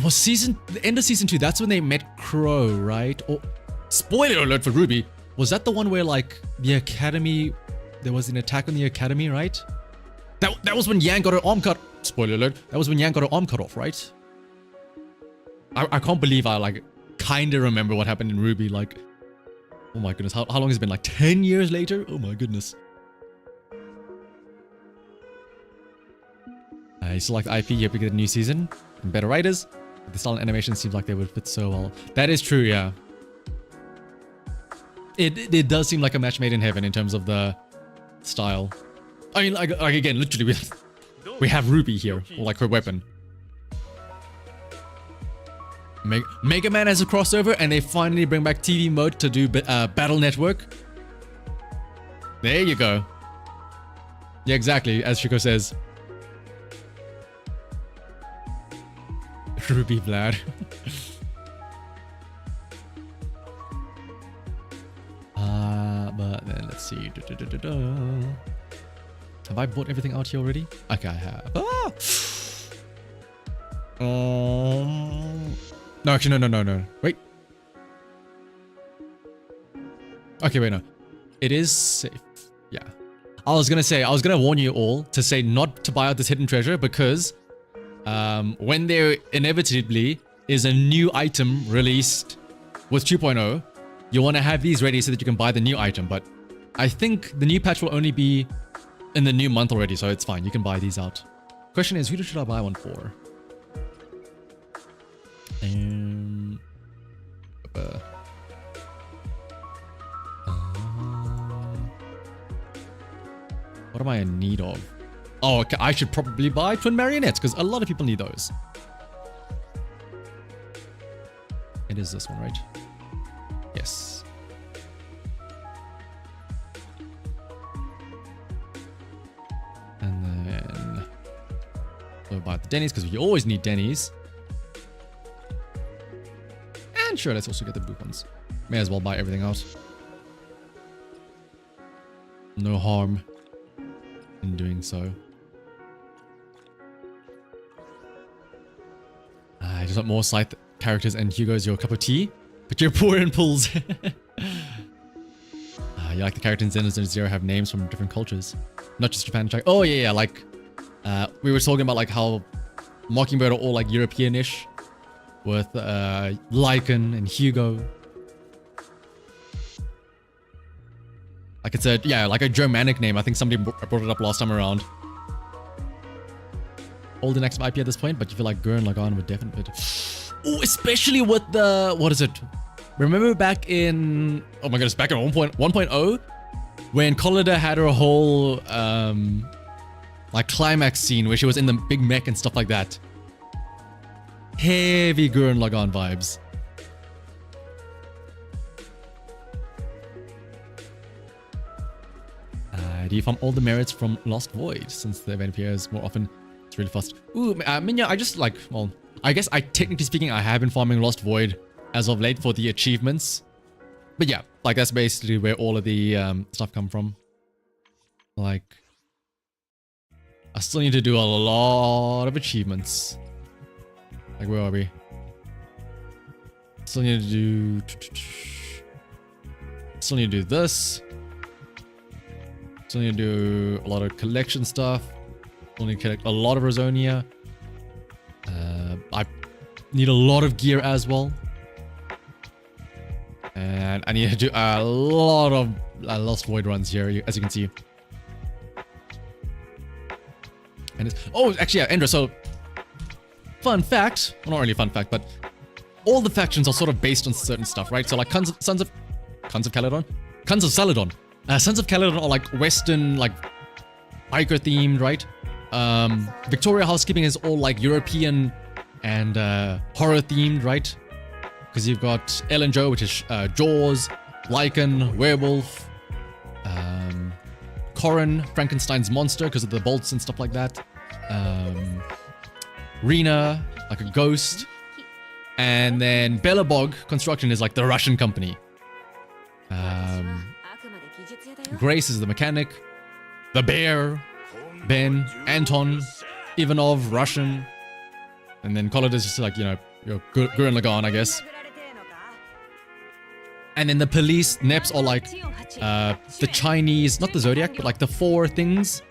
S1: Was the end of season 2? That's when they met Crow, right? Or spoiler alert for Ruby. Was that the one where like the academy? There was an attack on the academy, right? That was when Yang got her arm cut. Spoiler alert. That was when Yang got her arm cut off, right? I can't believe I like kind of remember what happened in Ruby. Like, oh my goodness, how long has it been? Like 10 years later? Oh my goodness. I still like the IP. You hope we get a new season and better writers. The style and animation seems like they would fit so well. That is true, yeah. It does seem like a match made in heaven in terms of the style. I mean, like again, literally, we have Ruby here, like her weapon. Mega Man has a crossover, and they finally bring back TV mode to do Battle Network. There you go. Yeah, exactly, as Shiko says. Ruby Vlad. But then let's see. Have I bought everything out here already? Okay, I have. Ah! No, actually, no. Wait. Okay, wait, no. It is safe. Yeah. I was gonna warn you all to say not to buy out this hidden treasure because when there inevitably is a new item released with 2.0, you want to have these ready so that you can buy the new item. But I think the new patch will only be in the new month already, so it's fine. You can buy these out. Question is, who should I buy one for? What am I in need of? Oh, okay, I should probably buy twin marionettes because a lot of people need those. It is this one, right? Yes. And then we'll buy the Denny's because we always need Denny's. And sure, let's also get the blue ones. May as well buy everything out. No harm in doing so. I just want more side characters, and Hugo's your cup of tea, but you're poor in pulls. You like the characters in Zenless Zero have names from different cultures, not just Japan. Oh yeah, like we were talking about like how Mockingbird are all like European-ish, with Lycan and Hugo. Like it's like a Germanic name. I think somebody brought it up last time around. Old and active IP at this point, but you feel like Gurren Lagann would definitely. Oh, especially with the, what is it? Remember back in, oh my goodness, back in 1.0, when Collider had her whole like climax scene where she was in the big mech and stuff like that. Heavy Gurren Lagann vibes. Do you farm all the merits from Lost Void since the event appears more often? It's really fast. Ooh, Minya, I just like, well, I guess technically speaking, I have been farming Lost Void as of late for the achievements. But yeah, like that's basically where all of the stuff come from. Like, I still need to do a lot of achievements. Like, where are we? Still need to do this. Still need to do a lot of collection stuff. Still need to collect a lot of Rosonia. I need a lot of gear as well. And I need to do a lot of Lost Void runs here, as you can see. And it's, oh, actually, yeah, Endra, so fun fact, well, not really a fun fact, but all the factions are sort of based on certain stuff, right? So like Sons of Caledon? Sons of Saladon. Sons of Caledon are like Western, like biker themed, right? Victoria Housekeeping is all like European and horror themed, right? Because you've got Ellen Joe, which is Jaws, Lycan, Werewolf, Corin, Frankenstein's monster because of the bolts and stuff like that. Rena, like a ghost. And then Belobog Construction is like the Russian company. Grace is the mechanic. The Bear, Ben, Anton, Ivanov, Russian. And then Collard is just like, you know, your Gurren Lagann, I guess. And then the police, Neps, are like the Chinese, not the Zodiac, but like the four things.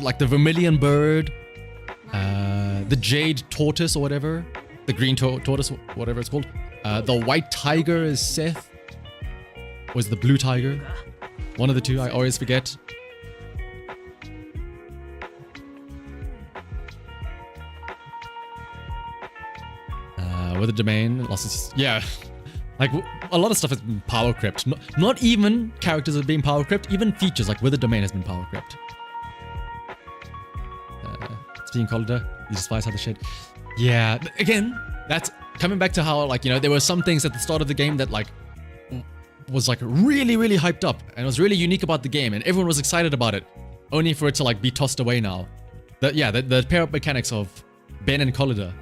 S1: Like the Vermilion Bird, the Jade Tortoise or whatever. The Green Tortoise, whatever it's called. The White Tiger is Seth. Or is it the Blue Tiger? One of the two, I always forget. With the domain, losses, yeah. Like, a lot of stuff has been power crept. Not even characters are being power crept, even features, like with the domain has been power crept. Speaking Collider, you despise how the shit. Yeah, again, that's coming back to how, like, you know, there were some things at the start of the game that, like, was, like, really, really hyped up. And it was really unique about the game, and everyone was excited about it. Only for it to, like, be tossed away now. The pair-up mechanics of Ben and Collider.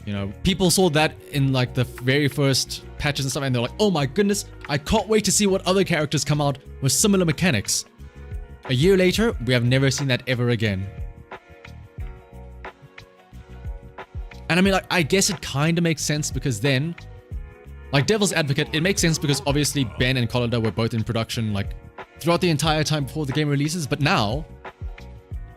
S1: You know, people saw that in like the very first patches and stuff, and they're like, oh my goodness, I can't wait to see what other characters come out with similar mechanics. A year later, we have never seen that ever again. And I mean, like, I guess it kind of makes sense because then, like, Devil's Advocate, it makes sense because obviously Ben and Collida were both in production, like, throughout the entire time before the game releases. But now,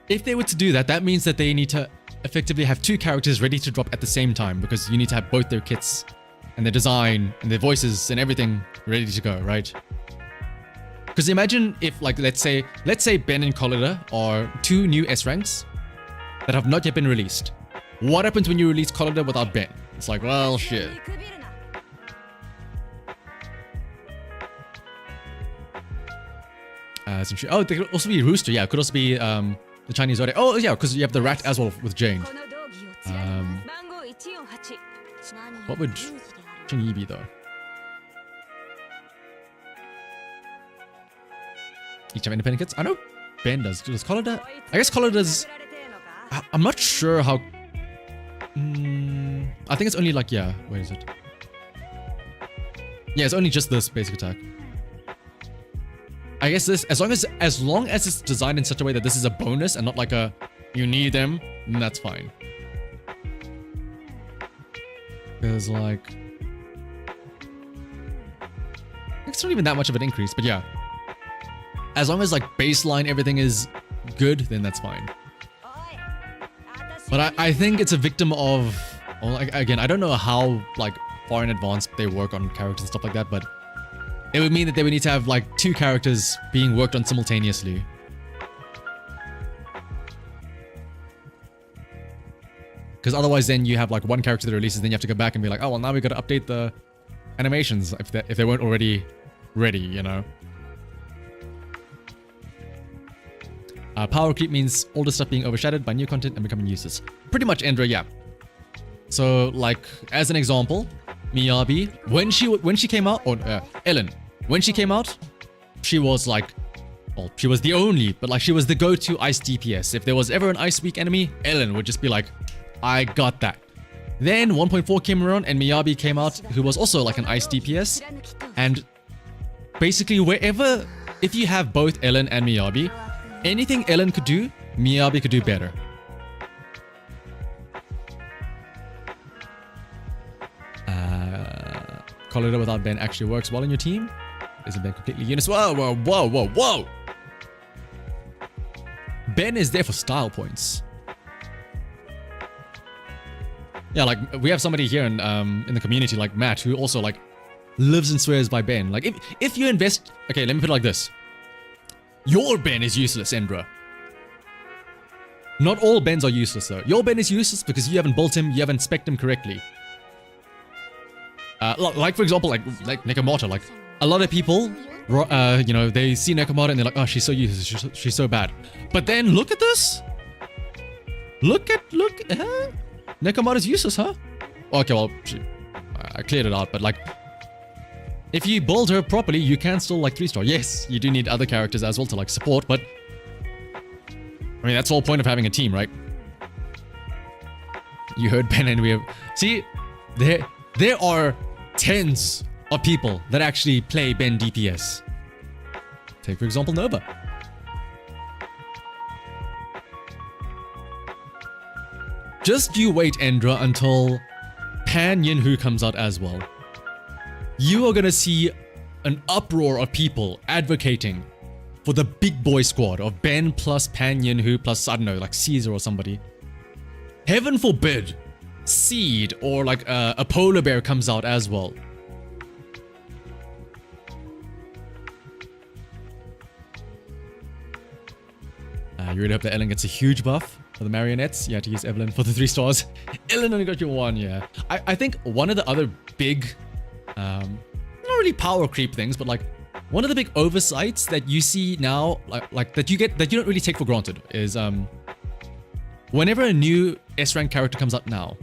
S1: if they were to do that, that means that they need to effectively have two characters ready to drop at the same time, because you need to have both their kits and their design and their voices and everything ready to go, right? Because imagine if, like, let's say Ben and Collida are two new S ranks that have not yet been released. What happens when you release Collida without Ben? It's like, well, shit. Oh, there could also be Rooster. Yeah, it could also be the Chinese Zodiac. Oh, yeah, because you have the rat as well with Jane. What would Chingy be, though? Each have independent kits? I know Ben does. Does Collida? I guess Collida does. I'm not sure how. I think it's only like, yeah, where is it? Yeah, it's only just this basic attack. I guess this, as long as it's designed in such a way that this is a bonus and not like a you need them, then that's fine. Because like, it's not even that much of an increase, but yeah. As long as like baseline everything is good, then that's fine. But I think it's a victim of, well, like, again, I don't know how like far in advance they work on characters and stuff like that, but it would mean that they would need to have like two characters being worked on simultaneously. Because otherwise then you have like one character that releases, then you have to go back and be like, oh, well, now we got to update the animations if they weren't already ready, you know? Power creep means older stuff being overshadowed by new content and becoming useless. Pretty much, Endra, yeah. So, like, as an example, Miyabi, when she came out, or Ellen, when she came out, she was like, well, she was the only, but like she was the go-to ice DPS. If there was ever an ice weak enemy, Ellen would just be like, I got that. Then 1.4 came around and Miyabi came out, who was also like an ice DPS. And basically wherever, if you have both Ellen and Miyabi, anything Ellen could do, Miyabi could do better. Collida without Ben actually works well in your team. Isn't Ben completely useless? Whoa, whoa, whoa, whoa, whoa! Ben is there for style points. Yeah, like we have somebody here in the community like Matt who also like lives and swears by Ben. Like if you invest, okay, let me put it like this. Your Ben is useless, Endra. Not all Bens are useless though. Your Ben is useless because you haven't built him, you haven't spec'd him correctly. Like for example, like Necamata, like a lot of people, you know, they see Necamata and they're like, oh, she's so useless, she's so bad. But then look at this. Look, Necamata's useless, huh? Okay, well, I cleared it out, but like, if you build her properly, you can still like 3-star. Yes, you do need other characters as well to like support, but I mean, that's the whole point of having a team, right? You heard Ben and we have... See, there are tens of people that actually play Ben DPS. Take, for example, Nova. Just you wait, Endra, until Pan Yinhu comes out as well. You are gonna see an uproar of people advocating for the big boy squad of Ben plus Pan Yinhu plus, I don't know, like Caesar or somebody. Heaven forbid Seed or like a polar bear comes out as well. You really hope that Ellen gets a huge buff for the marionettes. You had to use Evelyn for the 3 stars. Ellen only got you 1, yeah. I think one of the other big, not really power creep things, but like one of the big oversights that you see now, like that you don't really take for granted is whenever a new S rank character comes out now,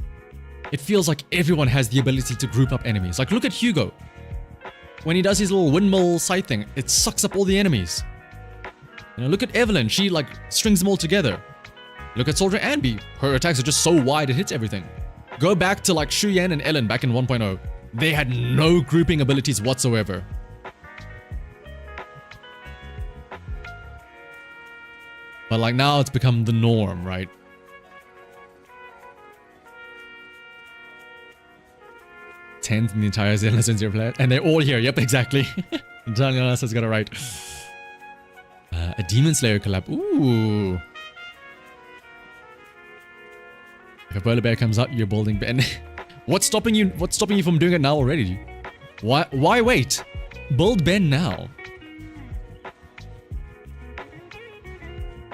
S1: it feels like everyone has the ability to group up enemies. Like look at Hugo. When he does his little windmill side thing, it sucks up all the enemies. You know, look at Evelyn, she like strings them all together. Look at Soldier Anby, her attacks are just so wide it hits everything. Go back to like Shu Yan and Ellen back in 1.0. They had no grouping abilities whatsoever. But like now it's become the norm, right? Tenth in the entire Zenless Zero player. And they're all here. Yep, exactly. John has got it right. A Demon Slayer collab. Ooh. If a polar bear comes out, you're building Ben. What's stopping you from doing it now already? Why wait? Build Ben now.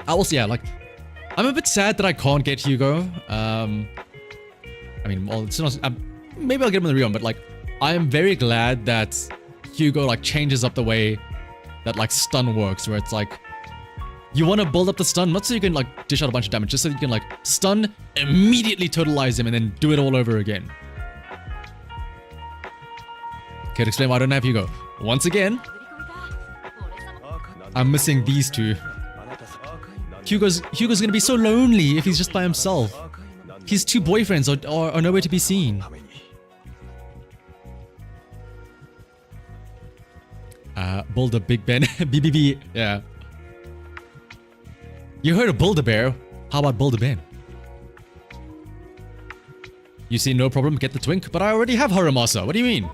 S1: I will see, yeah, like, I'm a bit sad that I can't get Hugo. I mean, well, it's not, maybe I'll get him in the realm, but like, I am very glad that Hugo like changes up the way that like stun works, where it's like, you want to build up the stun, not so you can like dish out a bunch of damage, just so you can like stun, immediately totalize him, and then do it all over again. Okay, to explain why I don't have Hugo. Once again, I'm missing these two. Hugo's gonna be so lonely if he's just by himself. His two boyfriends are nowhere to be seen. Build-A Big Ben. BBB, yeah. You heard of Build-A-Bear. How about Build-A-Ben? You see no problem, get the twink, but I already have Haramasa. What do you mean?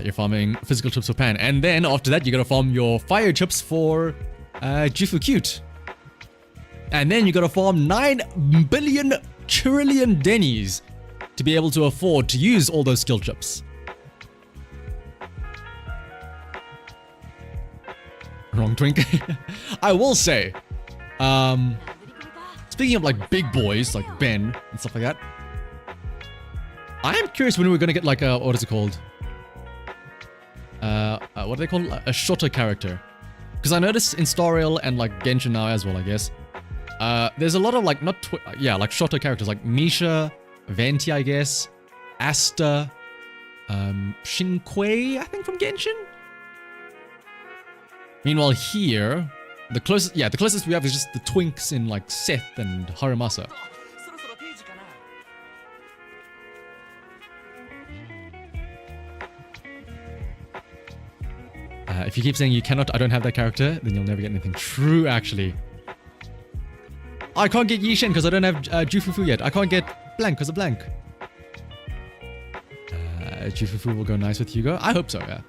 S1: You're farming physical chips for Pan. And then after that, you gotta farm your fire chips for Jufu Cute. And then you gotta farm 9 billion trillion dennies to be able to afford to use all those skill chips. Wrong twink. I will say, speaking of like big boys like Ben and stuff like that, I am curious when we're gonna get like a, what is it called? What do they call a shorter character? Because I noticed in Star Rail and like Genshin now as well, I guess. There's a lot of like like shorter characters like Misha, Venti, I guess, Asta, Shinquei, I think from Genshin. Meanwhile here, the closest we have is just the twinks in like Seth and Haramasa. If you keep saying you cannot, I don't have that character, then you'll never get anything. True, actually. I can't get Yishen because I don't have Jufufu yet. I can't get Blank because of Blank. Jufufu will go nice with Hugo. I hope so, yeah.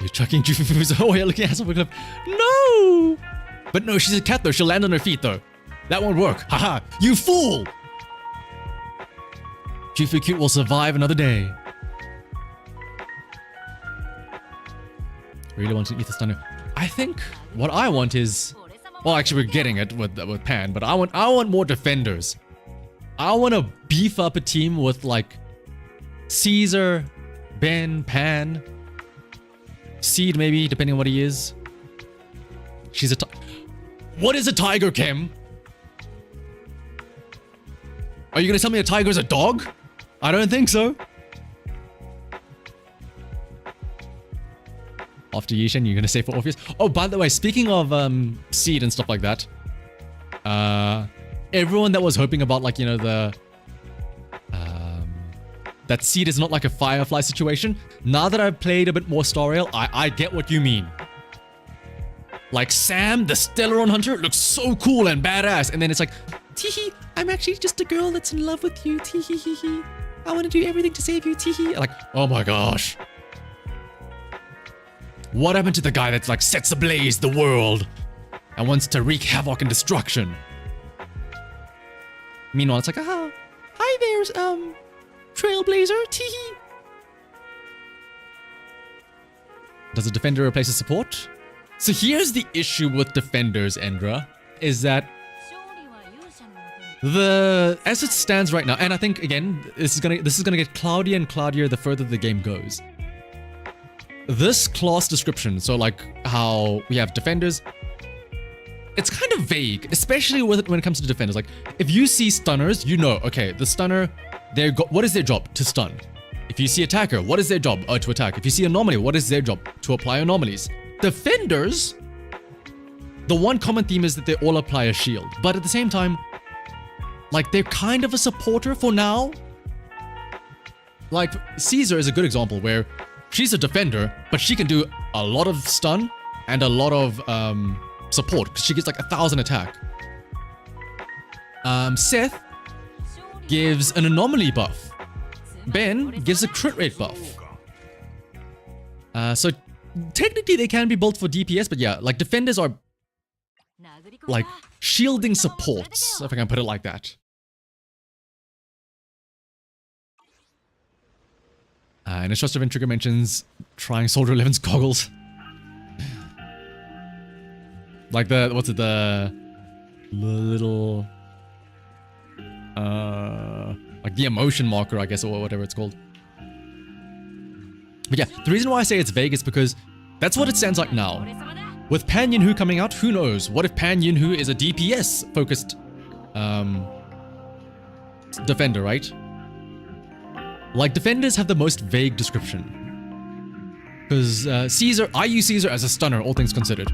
S1: You're chucking Jufufu's away, looking at something. No! But no, she's a cat though. She'll land on her feet though. That won't work. Haha, you fool! Jufu Cute will survive another day. Really want to eat the stunner. I think what I want is, well, actually we're getting it with Pan, but I want more defenders. I want to beef up a team with like Caesar, Ben, Pan, Seed maybe, depending on what he is. She's a what is a tiger, Kim? Are you gonna tell me a tiger's a dog? I don't think so. After Yishen, you're gonna say for Orpheus. Oh, by the way, speaking of Seed and stuff like that, everyone that was hoping about like, you know, the that Seed is not like a Firefly situation. Now that I've played a bit more Star Rail, I get what you mean. Like Sam, the Stellaron Hunter, looks so cool and badass, and then it's like, teehee, I'm actually just a girl that's in love with you, teehee. I want to do everything to save you, teehee. Like, oh my gosh. What happened to the guy that's like sets ablaze the world and wants to wreak havoc and destruction? Meanwhile, it's like, ah, hi there's Trailblazer, teehee. Does a defender replace a support? So here's the issue with defenders, Endra, is that as it stands right now, and I think again, this is gonna get cloudier and cloudier the further the game goes. This class description, so like how we have defenders, it's kind of vague, especially when it comes to defenders. Like if you see stunners, you know, okay, the stunner, what is their job? To stun. If you see attacker, what is their job? To attack. If you see anomaly, what is their job? To apply anomalies. Defenders, the one common theme is that they all apply a shield. But at the same time, like, they're kind of a supporter for now. Like, Caesar is a good example where she's a defender, but she can do a lot of stun and a lot of support because she gets like 1,000 attack. Seth gives an anomaly buff. Ben gives a crit rate buff. So technically they can be built for DPS, but yeah, like defenders are like shielding supports, if I can put it like that. And Trust of Trigger mentions trying Soldier 11's goggles. Like the, what's it, the little, like the emotion marker, I guess, or whatever it's called. But yeah, the reason why I say it's vague is because that's what it stands like now. With Pan Yin-Hu coming out, who knows? What if Pan Yin-Hu is a DPS focused defender, right? Like, defenders have the most vague description. Because Caesar, I use Caesar as a stunner, all things considered.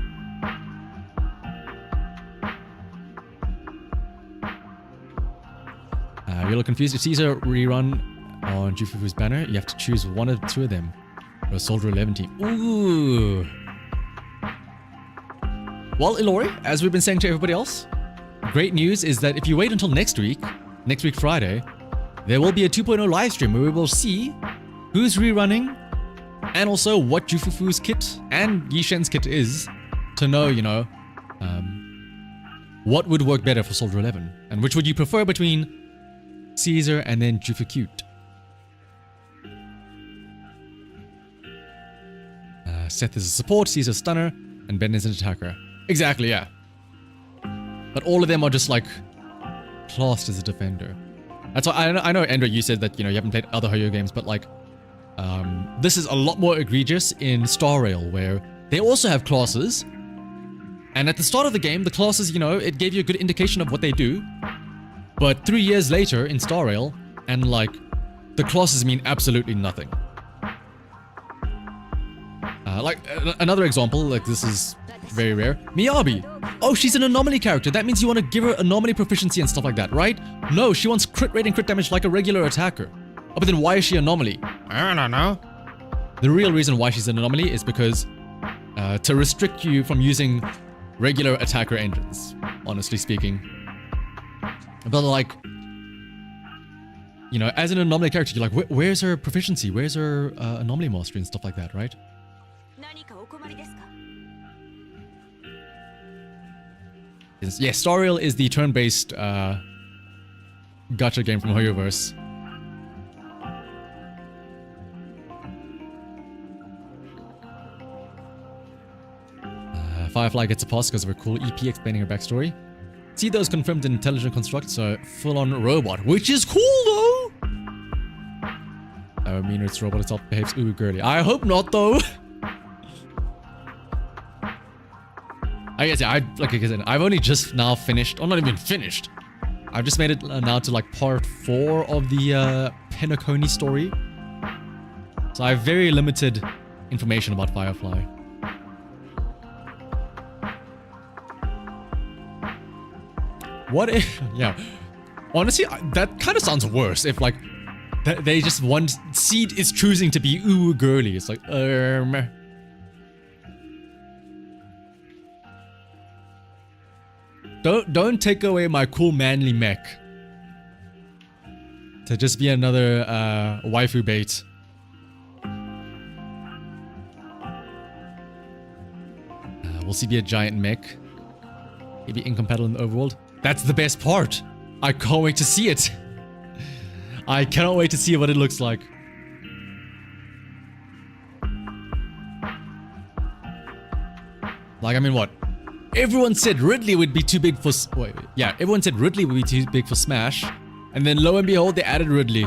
S1: You're a little confused. If Caesar rerun on Jufufu's banner, you have to choose one of two of them for a Soldier 11 team. Ooh. Well, Ilori, as we've been saying to everybody else, great news is that if you wait until next week Friday, there will be a 2.0 live stream where we will see who's rerunning and also what Jufufu's kit and Yishen's kit is to know, you know, what would work better for Soldier 11 and which would you prefer between Caesar and then Jufu Cute. Seth is a support, Caesar stunner, and Ben is an attacker. Exactly, yeah. But all of them are just like classed as a defender. That's why I know, Endo, you said that, you know, you haven't played other Hoyo games, but like, this is a lot more egregious in Star Rail, where they also have classes. And at the start of the game, the classes, you know, it gave you a good indication of what they do. But 3 years later in Star Rail, and like, the classes mean absolutely nothing. Like, another example, like this is very rare. Miyabi. Oh, she's an anomaly character. That means you want to give her anomaly proficiency and stuff like that, right? No, she wants crit rate and crit damage like a regular attacker. Oh, but then why is she anomaly? I don't know. The real reason why she's an anomaly is because to restrict you from using regular attacker engines, honestly speaking. But like, you know, as an anomaly character, you're like, where's her proficiency? Where's her anomaly mastery and stuff like that, right? Yeah, Star Rail is the turn-based gacha game from Hoyoverse. Firefly gets a pass because of her cool EP explaining her backstory. See those confirmed in intelligent construct, so full-on robot, which is cool though! I mean, its robot itself behaves ooh girly. I hope not though! I guess, yeah, like I said, I've only just now finished, or not even finished. I've just made it now to like part 4 of the Penacony story. So I have very limited information about Firefly. What if, yeah, honestly, that kind of sounds worse if like, they just, one seed is choosing to be ooh girly. It's like, Don't take away my cool manly mech to just be another waifu bait. Will she be a giant mech? Maybe incompatible in the overworld. That's the best part. I can't wait to see it. I cannot wait to see what it looks like. Like, I mean, what? Everyone said Ridley would be too big for... Wait, yeah, everyone said Ridley would be too big for Smash. And then lo and behold, they added Ridley.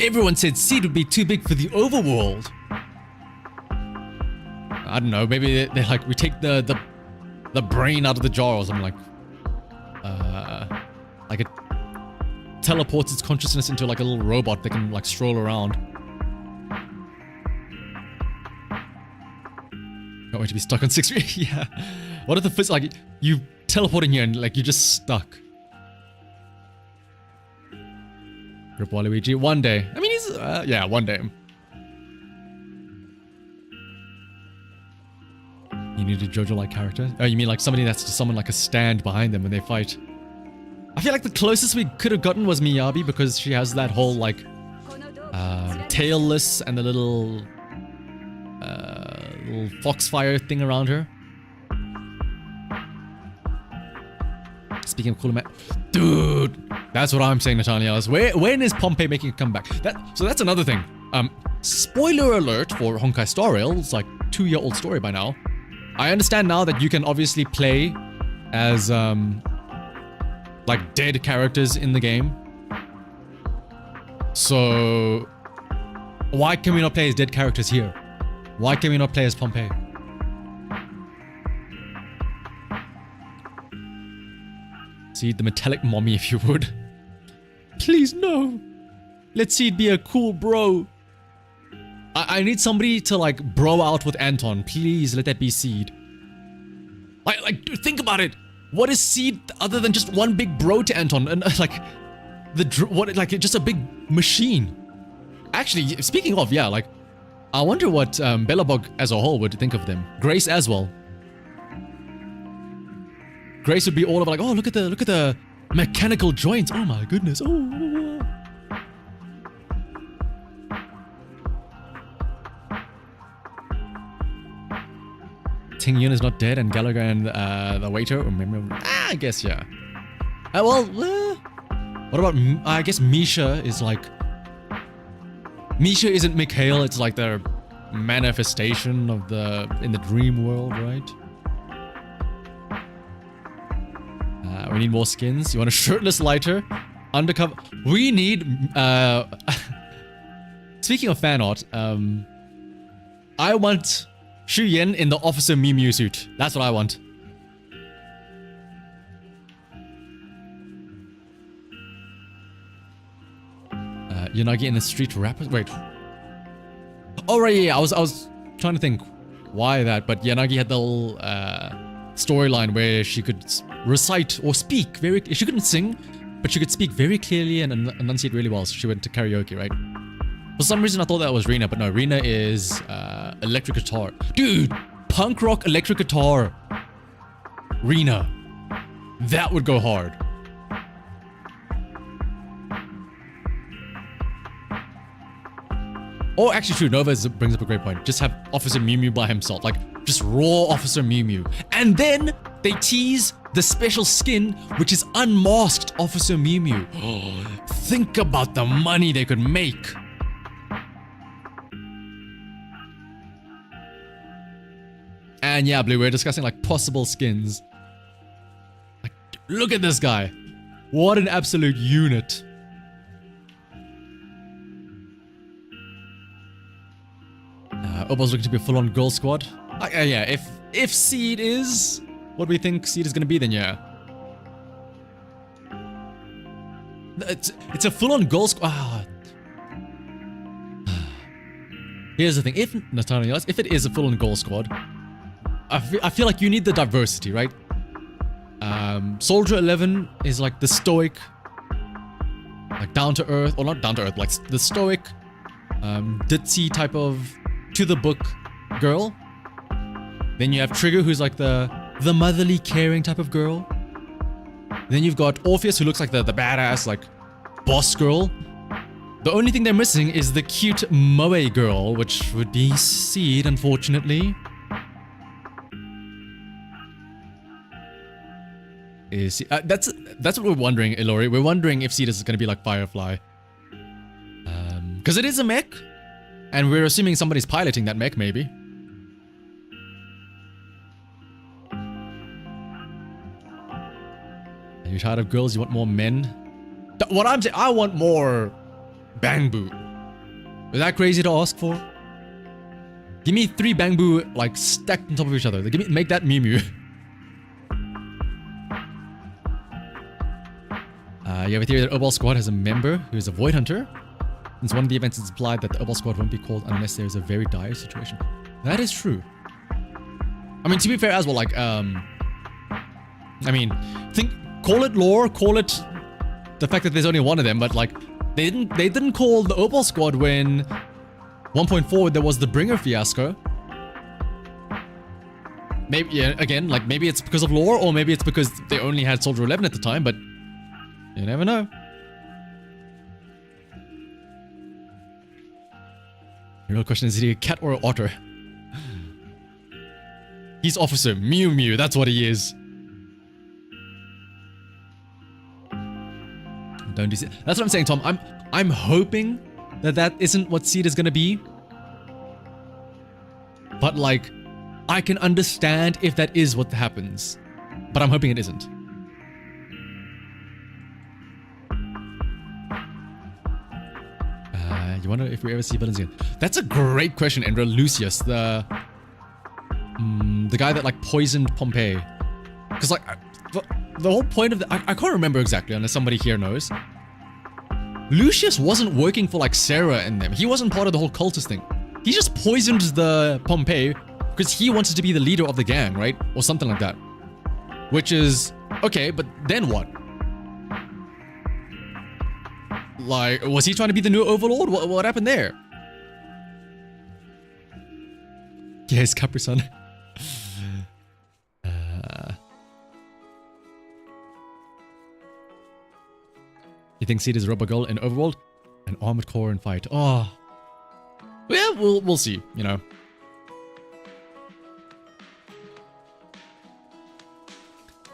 S1: Everyone said Seed would be too big for the overworld. I don't know, maybe they're like, we take the brain out of the jar or something like... like a teleports its consciousness into like a little robot that can like stroll around. Not going to be stuck on 6. Yeah. What if the first, like, you teleport in here and like you're just stuck? Rip Waluigi. One day. I mean, he's yeah, one day. You need a JoJo-like character? Oh, you mean like somebody that's just someone like a stand behind them when they fight? I feel like the closest we could have gotten was Miyabi because she has that whole like tailless and the little foxfire thing around her. Speaking of cool man, dude, that's what I'm saying, Natalia. When is Pompey making a comeback? So that's another thing. Spoiler alert for Honkai Star Rail. It's like 2-year-old story by now. I understand now that you can obviously play as like dead characters in the game. So why can we not play as dead characters here? Why can we not play as Pompey? See the metallic mommy, if you would. Please, no. Let's see it be a cool bro. I need somebody to like bro out with Anton. Please let that be Seed. Like think about it. What is Seed other than just one big bro to Anton? And like just a big machine. Actually, speaking of, yeah, like I wonder what Bellabog as a whole would think of them. Grace as well. Grace would be all of like, oh, look at the mechanical joints. Oh my goodness. Oh. Ting Yun is not dead, and Gallagher and the waiter. I guess yeah. What about? I guess Misha is like. Misha isn't Mikhail. It's like the manifestation of in the dream world, right? We need more skins. You want a shirtless lighter? Undercover. We need... Speaking of fan art, I want Xu Yan in the Officer Mew Mew suit. That's what I want. Yanagi in the street rapper? Wait. Oh, right, yeah. I was trying to think why that, but Yanagi had the little storyline where she could recite or speak she couldn't sing, but she could speak very clearly and enunciate really well, so she went to karaoke, right? For some reason I thought that was Rina, but no, Rina is electric guitar. Dude, punk rock electric guitar. Rina. That would go hard. Oh, actually true, Nova brings up a great point. Just have Officer Mew Mew by himself, like just raw Officer Mew Mew. And then they tease the special skin, which is unmasked Officer Mew Mew. Oh, think about the money they could make. And yeah, Blue, we're discussing like possible skins. Like, look at this guy. What an absolute unit. Obo's looking to be a full-on girl squad. Yeah, if Seed is what we think Seed is gonna be, then yeah. It's a full-on girl squad. Here's the thing: if it is a full-on girl squad, I feel like you need the diversity, right? Soldier 11 is like the stoic, like down to earth, or not down to earth, like the stoic, ditzy type of to the book girl. Then you have Trigger, who's like the motherly caring type of girl. Then you've got Orpheus, who looks like the badass like boss girl. The only thing they're missing is the cute moe girl, which would be Seed, unfortunately. That's what we're wondering, Ilori. We're wondering if Seed is going to be like Firefly. Because it is a mech. And we're assuming somebody's piloting that mech, maybe. Are you tired of girls? You want more men? What I'm saying, I want more Bang Boo. Is that crazy to ask for? Give me 3 Bang Boo, like, stacked on top of each other. Make that Mew Mew. You have a theory that Obal Squad has a member who is a Void Hunter. Since one of the events is implied that the Obal Squad won't be called unless there is a very dire situation. That is true. I mean, to be fair as well, like, I mean, call it lore, call it the fact that there's only one of them, but like, they didn't call the Obal Squad when 1.4 there was the Bringer fiasco. Maybe, yeah, again, like, maybe it's because of lore, or maybe it's because they only had Soldier 11 at the time, but you never know. The real question is he a cat or an otter? He's Officer Mew Mew, that's what he is. Don't do that's what I'm saying, Tom. I'm hoping that isn't what Seed is gonna be. But like, I can understand if that is what happens. But I'm hoping it isn't. You wonder if we ever see villains again? That's a great question, Endra. Lucius, the guy that like poisoned Pompeii. Because like the whole point of the I can't remember exactly unless somebody here knows. Lucius wasn't working for like Sarah and them. He wasn't part of the whole cultist thing. He just poisoned the Pompeii because he wanted to be the leader of the gang, right? Or something like that. Which is okay, but then what? Like, was he trying to be the new overlord? What happened there? Yes, Capri-san. You think Seed is a Rubber Girl in Overworld? An Armored Core in Fight. Oh. Yeah, we'll see, you know.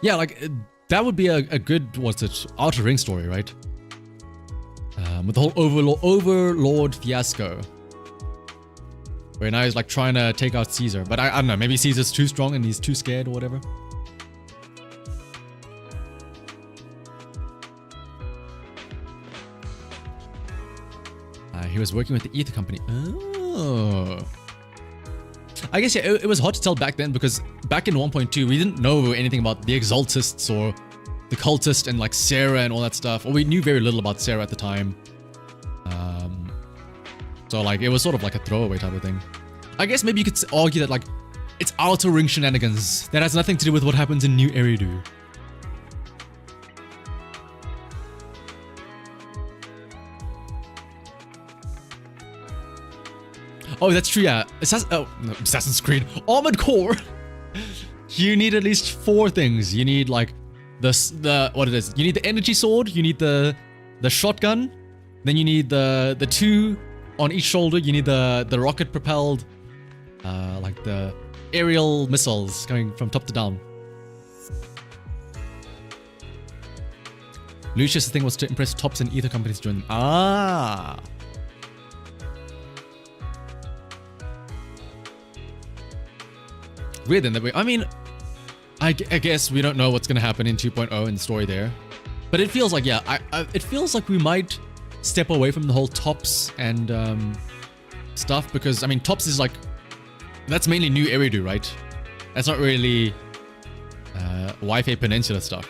S1: Yeah, like, that would be a good, what's it, Outer Ring story, right? With the whole Overlord fiasco. Where now he's like trying to take out Caesar. But I don't know, maybe Caesar's too strong and he's too scared or whatever. He was working with the Ether Company. Oh. I guess, yeah, it was hard to tell back then because back in 1.2, we didn't know anything about the Exaltists or the Cultist and like Sarah and all that stuff. Or we knew very little about Sarah at the time. So like, it was sort of like a throwaway type of thing. I guess maybe you could argue that like, it's Outer Ring shenanigans. That has nothing to do with what happens in New Eridu. Oh, that's true, yeah. Assassin's Creed. Armored Core! You need at least 4 things. You need like what it is. You need the energy sword, you need the shotgun, then you need the 2 on each shoulder, you need the rocket propelled like the aerial missiles going from top to down. Lucius' thing was to impress tops and Ether companies to join them. Ah. Weird in that way. I mean, I guess we don't know what's gonna happen in 2.0 in the story there, but it feels like, yeah, it feels like we might step away from the whole tops and stuff because I mean, tops is like that's mainly New Eridu, right? That's not really Wi-Fi Peninsula stuff.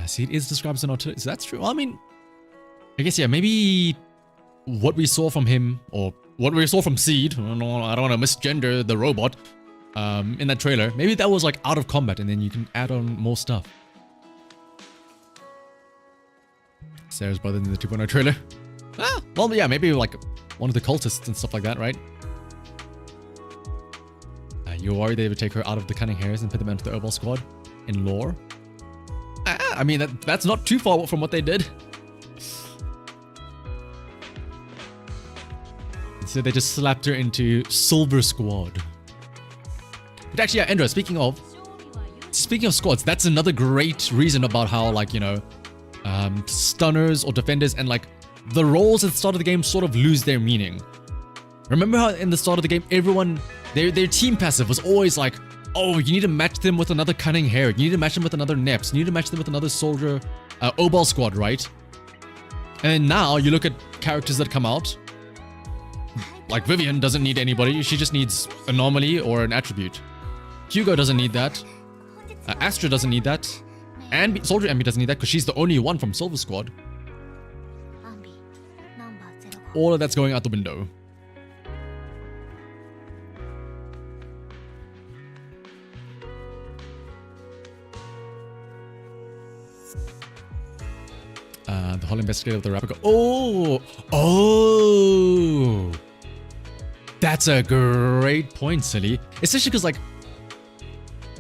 S1: See, it is described as an alternative. So that's true. Well, I mean, I guess, yeah, maybe what we saw from him, or what we saw from Seed, I don't want to misgender the robot, in that trailer, maybe that was like out of combat and then you can add on more stuff. Sarah's brother in the 2.0 trailer. Ah, well, yeah, maybe like one of the cultists and stuff like that, right? You're worried they would take her out of the Cunning Hares and put them into the Obal Squad in lore? I mean, that's not too far from what they did. So they just slapped her into Silver Squad. But actually, yeah, Endra, speaking of squads, that's another great reason about how, like, you know, stunners or defenders and like the roles at the start of the game sort of lose their meaning. Remember how in the start of the game, everyone, their team passive was always like, oh, you need to match them with another Cunning Hare, you need to match them with another Neps, you need to match them with another soldier, Obal Squad, right? And now you look at characters that come out, like Vivian doesn't need anybody, she just needs Anomaly or an attribute. Hugo doesn't need that. Astra doesn't need that. And Soldier Ambi doesn't need that because she's the only one from Silver Squad. All of that's going out the window. The whole investigator of the rapper. Oh! That's a great point, Silly. Especially because, like,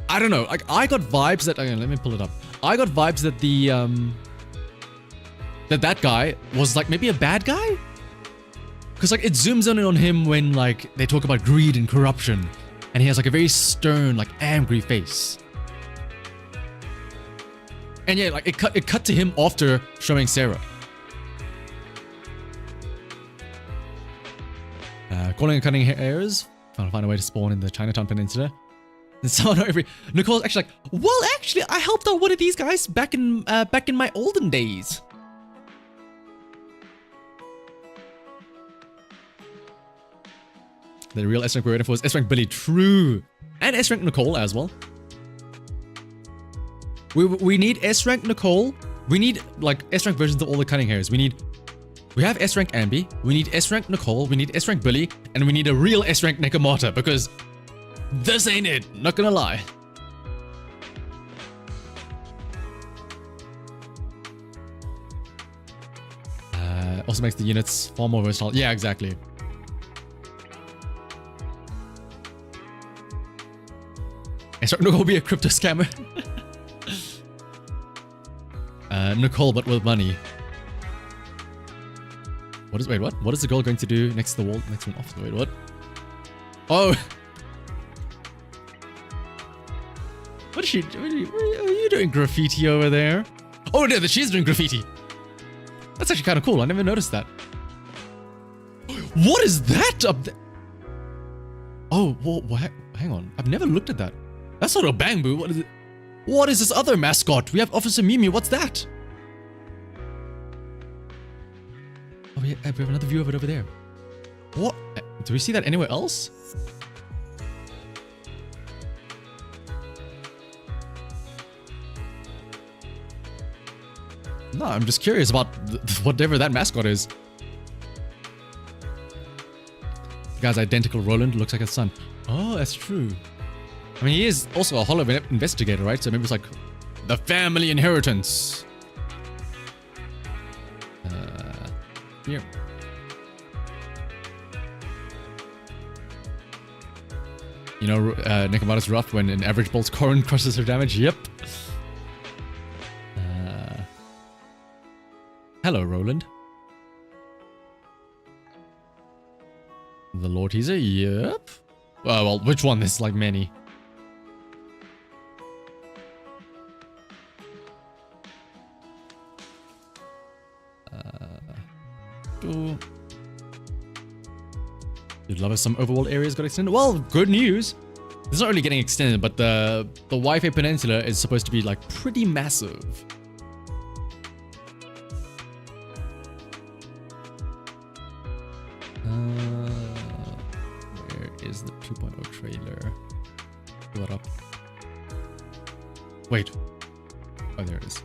S1: I don't know. Like, I got vibes that. Okay, let me pull it up. I got vibes that the that guy was like maybe a bad guy. Because like it zooms in on him when like they talk about greed and corruption, and he has like a very stern, like angry face. And yeah, like it cut to him after showing Sarah. Calling and cutting hairs. Trying to find a way to spawn in the Chinatown Peninsula. And someone Nicole's actually like, well, actually, I helped out one of these guys back in my olden days. The real S-Rank we're waiting for is S-Rank Billy, true. And S-Rank Nicole as well. We need S-Rank Nicole. We need like S-Rank versions of all the cutting hairs. We have S-Rank Ambi. We need S-Rank Nicole. We need S-Rank Billy. And we need a real S-Rank Necamata because this ain't it. Not gonna lie. Also makes the units far more versatile. Yeah, exactly. S-Rank Nicole will be a crypto scammer. Nicole, but with money. Wait, what? What is the girl going to do next to the wall? Next one off. Wait, what? Oh! What is she doing? Are you doing graffiti over there? Oh, no, she's doing graffiti. That's actually kind of cool. I never noticed that. What is that up there? Oh, well, hang on. I've never looked at that. That's not a Bangbu. What is it? What is this other mascot? We have Officer Mimi. What's that? Oh, we have another view of it over there. What? Do we see that anywhere else? No, I'm just curious about whatever that mascot is. The guy's identical Roland looks like his son. Oh, that's true. I mean, he is also a hollow investigator, right? So maybe it's like the family inheritance. Here. You know, Necamata's rough when an average bolt's corn crushes her damage. Yep. Hello, Roland. The Lord Teaser. Yep. Well, which one? There's like many. You'd love if some overworld areas got extended. Well, good news. It's not really getting extended, but the Wi-Fi Peninsula is supposed to be like pretty massive. Where is the 2.0 trailer? Pull it up. Wait. Oh, there it is.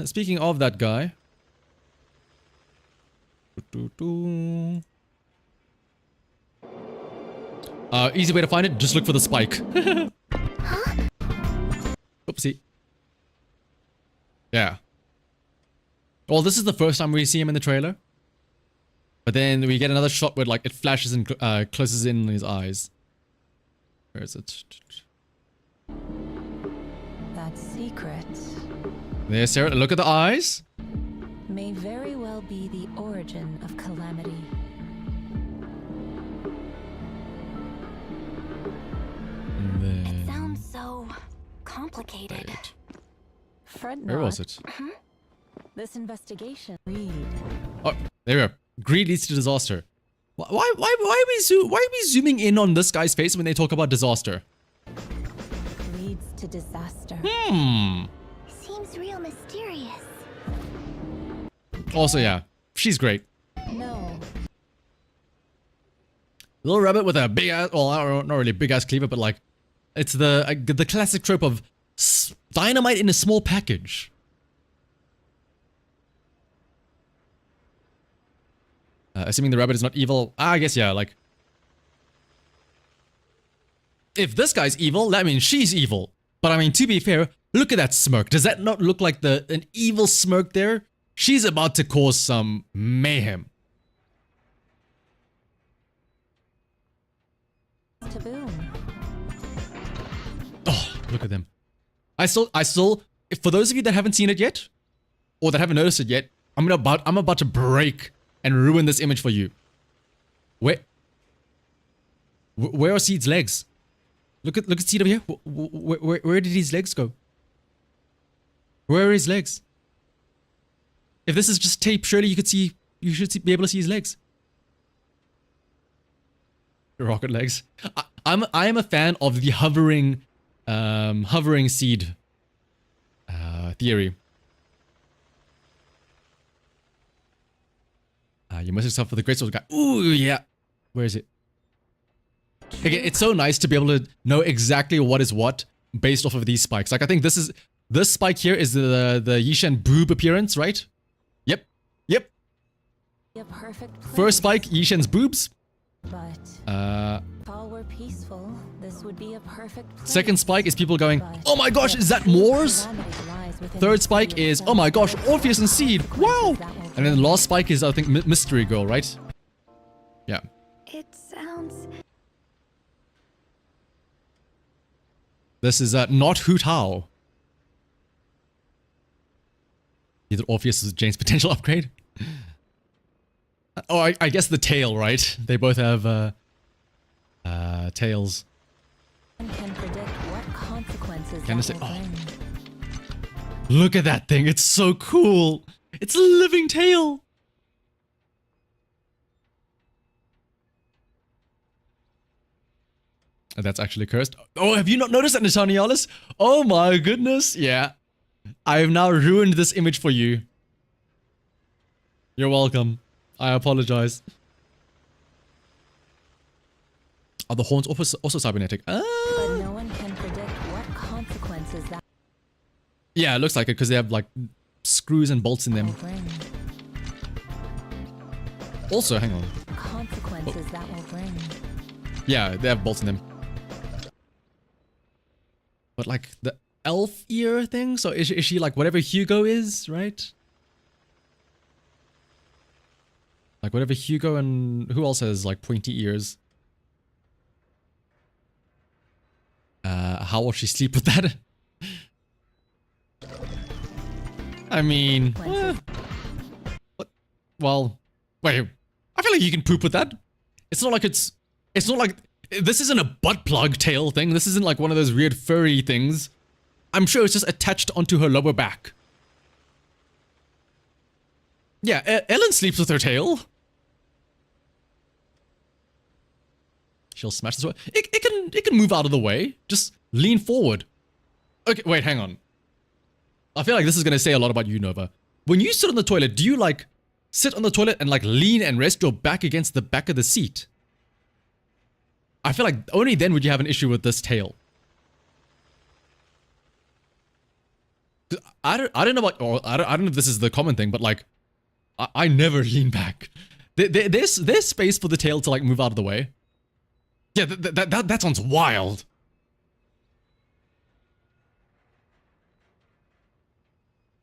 S1: Speaking of that guy. Easy way to find it, just look for the spike. Oopsie. Yeah. Well, this is the first time we see him in the trailer. But then we get another shot where like it flashes and closes in on his eyes. Where is it?
S6: That secret
S1: There, Sarah. Look at the eyes.
S6: may very well be the origin of calamity.
S4: It sounds so complicated.
S1: Wait.
S6: Fred,
S1: Where was it?
S6: This investigation. Read.
S1: Oh, there we go. Greed leads to disaster. Why are we zooming in on this guy's face when they talk about disaster?
S6: Leads to disaster.
S4: Seems real mysterious.
S1: Also, yeah, she's great.
S6: No.
S1: Little rabbit with a big ass, well, not really big ass cleaver, but like, it's the classic trope of dynamite in a small package. Assuming the rabbit is not evil. I guess, yeah, like... If this guy's evil, that means she's evil. But I mean, to be fair, look at that smirk. Does that not look like an evil smirk there? She's about to cause some mayhem.
S6: Taboo.
S1: Oh, look at them. I still, for those of you that haven't seen it yet, or that haven't noticed it yet, I'm about to break and ruin this image for you. Where are Seed's legs? Look at Seed over here. Where did his legs go? Where are his legs? If this is just tape, surely you should be able to see his legs. Rocket legs. I am a fan of the hovering Seed theory. You must yourself for the great sword guy. Ooh, yeah. Where is it? Okay, it's so nice to be able to know exactly what is what based off of these spikes. Like, I think this spike here is the Yishan boob appearance, right? Yep. Yep.
S6: A perfect place,
S1: First spike, Yishan's boobs.
S6: but if all were peaceful, this would be a perfect place.
S1: Second spike is people going,
S6: But
S1: oh my gosh, is that Moors? Third spike is, oh my gosh, Orpheus and Seed, wow! And then the last spike is, I think, Mystery Girl, right? Yeah.
S6: It sounds...
S1: This is not Hoot How. Either Orpheus is Jane's potential upgrade. Oh, I guess the tail, right? They both have tails.
S6: One can predict what consequences
S1: Can I
S6: that
S1: say-
S6: will
S1: oh.
S6: bring.
S1: Look at that thing, it's so cool. It's a living tail. That's actually cursed. Oh, have you not noticed that, Natanialis? Oh my goodness, yeah. I have now ruined this image for you. You're welcome. I apologize. Are the horns also cybernetic?
S6: But no one can predict what consequences that
S1: Yeah, it looks like it because they have like screws and bolts in
S6: will
S1: them.
S6: bring.
S1: Also, hang on.
S6: Consequences that will bring.
S1: Yeah, they have bolts in them. But like the elf ear thing? So is she like whatever Hugo is, right? Like whatever Hugo and who else has like pointy ears? How will she sleep with that? I mean, what? Well, wait. I feel like you can poop with that. It's not like it's not like this isn't a butt plug tail thing. This isn't like one of those weird furry things. I'm sure it's just attached onto her lower back. Yeah, Ellen sleeps with her tail. She'll smash this way. It can move out of the way. Just lean forward. Okay, wait, hang on. I feel like this is gonna say a lot about you, Nova. When you sit on the toilet, do you like sit on the toilet and like lean and rest your back against the back of the seat? I feel like only then would you have an issue with this tail. I don't know about, or I don't know if this is the common thing, but like I never lean back. There's space for the tail to like move out of the way. Yeah, that sounds wild.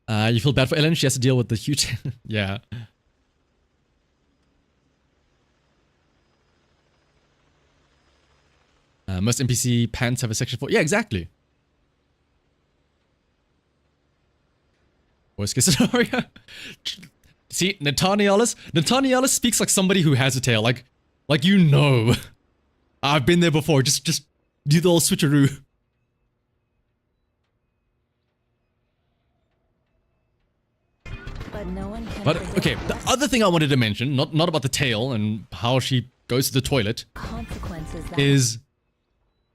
S1: You feel bad for Ellen? She has to deal with the huge... yeah. Most NPC pants have a section for... Yeah, exactly. Worst case scenario. See, Natanialis speaks like somebody who has a tail. Like you know. I've been there before. Just do the old switcheroo.
S6: But no one can
S1: But
S6: predict
S1: okay, the
S6: what
S1: other thing I wanted to mention, not about the tail and how she goes to the toilet,
S6: consequences that
S1: is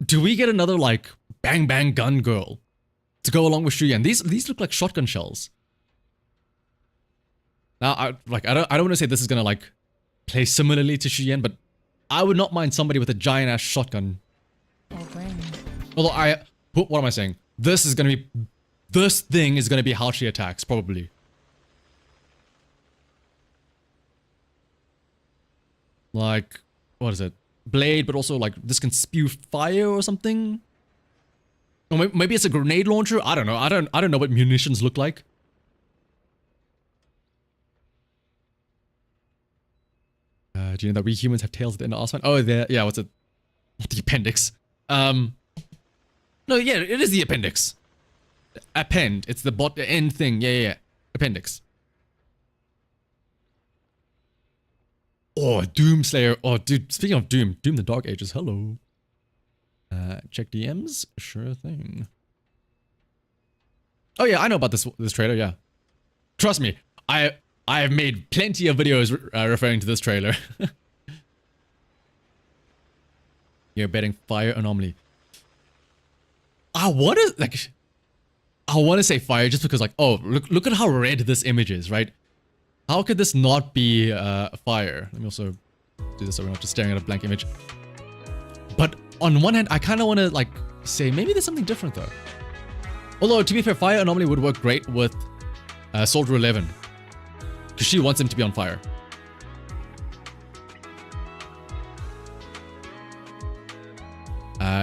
S1: do we get another like bang bang gun girl to go along with Shuyan? These look like shotgun shells. Now I don't want to say this is gonna like play similarly to Shuyan, but I would not mind somebody with a giant ass shotgun. Although what am I saying? This thing is gonna be how she attacks, probably. Like, what is it? Blade, but also like this can spew fire or something. Or maybe it's a grenade launcher. I don't know. I don't know what munitions look like. Do you know that we humans have tails at the end of our spine? Oh, yeah. What's it? The appendix. No, yeah, it is the appendix. Append. It's the end thing. Yeah. Appendix. Oh, Doomslayer. Oh, dude. Speaking of Doom the Dark Ages. Hello. Check DMs. Sure thing. Oh yeah, I know about this trailer. Yeah, trust me. I have made plenty of videos referring to this trailer. You're betting fire anomaly. I want to say fire just because, like, oh, look at how red this image is, right? How could this not be fire? Let me also do this so we're not just staring at a blank image. But on one hand, I kind of want to, like, say maybe there's something different though. Although, to be fair, fire anomaly would work great with Soldier 11. Because she wants him to be on fire.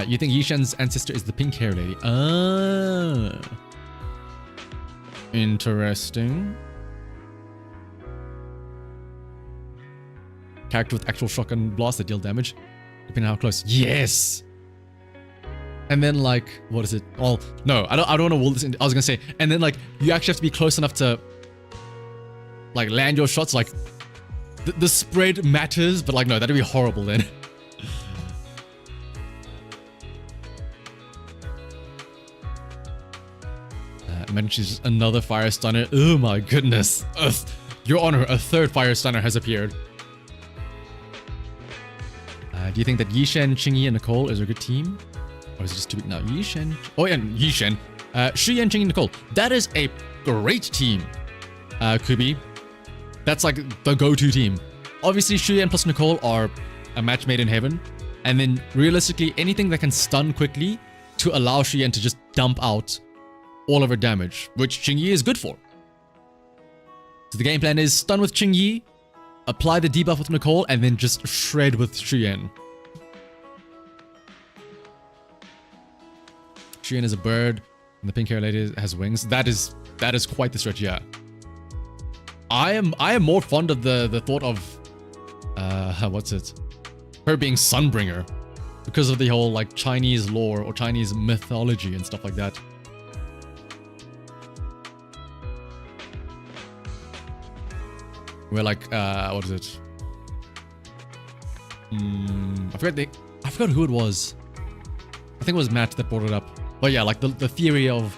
S1: You think Yishan's ancestor is the pink hair lady? Ah. Interesting. Character with actual shotgun blasts that deal damage, depending on how close. Yes! And then, like, what is it? Oh, no, I don't want to wall this in. I was gonna say, and then, like, you actually have to be close enough to, like, land your shots. Like, the spread matters, but, like, no, that'd be horrible then. Imagine she's another fire stunner. Oh my goodness. Ugh. Your Honor, a third fire stunner has appeared. Do you think that Yishen, Qingyi, and Nicole is a good team? Or is it just too big? No, Yishen. Oh, yeah, Yishen. Shuyan, Qingyi, Nicole. That is a great team, Kubi. That's like the go-to team. Obviously, Shuyan plus Nicole are a match made in heaven. And then, realistically, anything that can stun quickly to allow Shuyan to just dump out all of her damage, which Qingyi is good for. So the game plan is stun with Qingyi, apply the debuff with Nicole, and then just shred with Shuyan. Shuyan is a bird, and the pink hair lady has wings. That is quite the stretch, yeah. I am more fond of the thought of what's it? Her being Sunbringer, because of the whole like Chinese lore or Chinese mythology and stuff like that. Where like what is it? I forgot who it was. I think it was Matt that brought it up. But yeah, like the theory of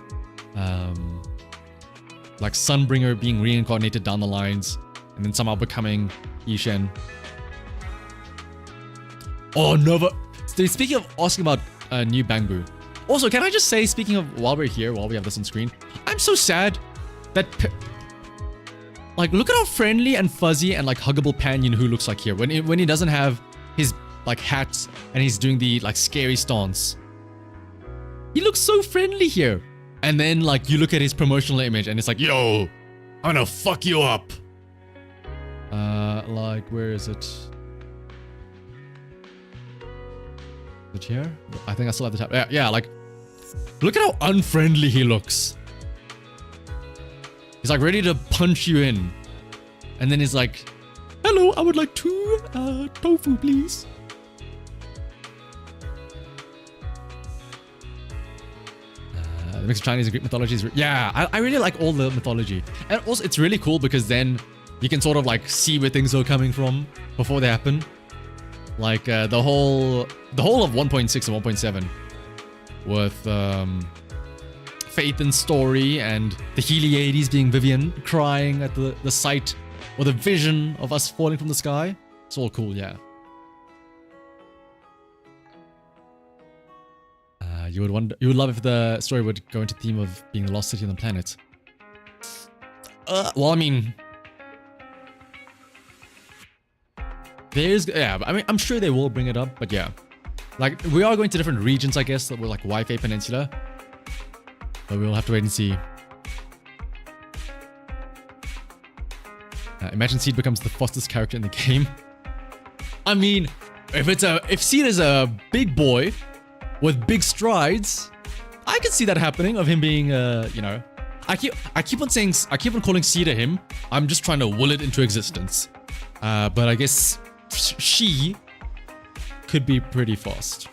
S1: like Sunbringer being reincarnated down the lines and then somehow becoming Yishen. Oh, Nova. Speaking of asking about new Bangbu. Also, can I just say, speaking of, while we're here, while we have this on screen, I'm so sad that like, look at how friendly and fuzzy and like huggable Pan Yin-Hu looks like here when he doesn't have his like hat and he's doing the like scary stance. He looks so friendly here. And then like you look at his promotional image and it's like, yo, I'm gonna fuck you up. Like, where is it? Is it here? I think I still have the tab. Yeah, like, look at how unfriendly he looks. He's like ready to punch you in. And then he's like, hello, I would like 2 tofu, please. The mix of Chinese and Greek mythology is... Yeah, I really like all the mythology. And also, it's really cool because then you can sort of like see where things are coming from before they happen. Like the whole of 1.6 and 1.7 with Faith and Story and the Heliades being Vivian crying at the sight or the vision of us falling from the sky. It's all cool, yeah. You would love if the story would go into the theme of being the lost city on the planet. Well, I mean, Yeah, I mean, I'm sure they will bring it up, but yeah. Like, we are going to different regions, I guess, that were like Wi-Fi Peninsula. But we'll have to wait and see. Imagine Seed becomes the fastest character in the game. I mean, if Seed is a big boy with big strides, I could see that happening, of him being, you know, I keep on calling Seed a him. I'm just trying to will it into existence. But I guess she could be pretty fast.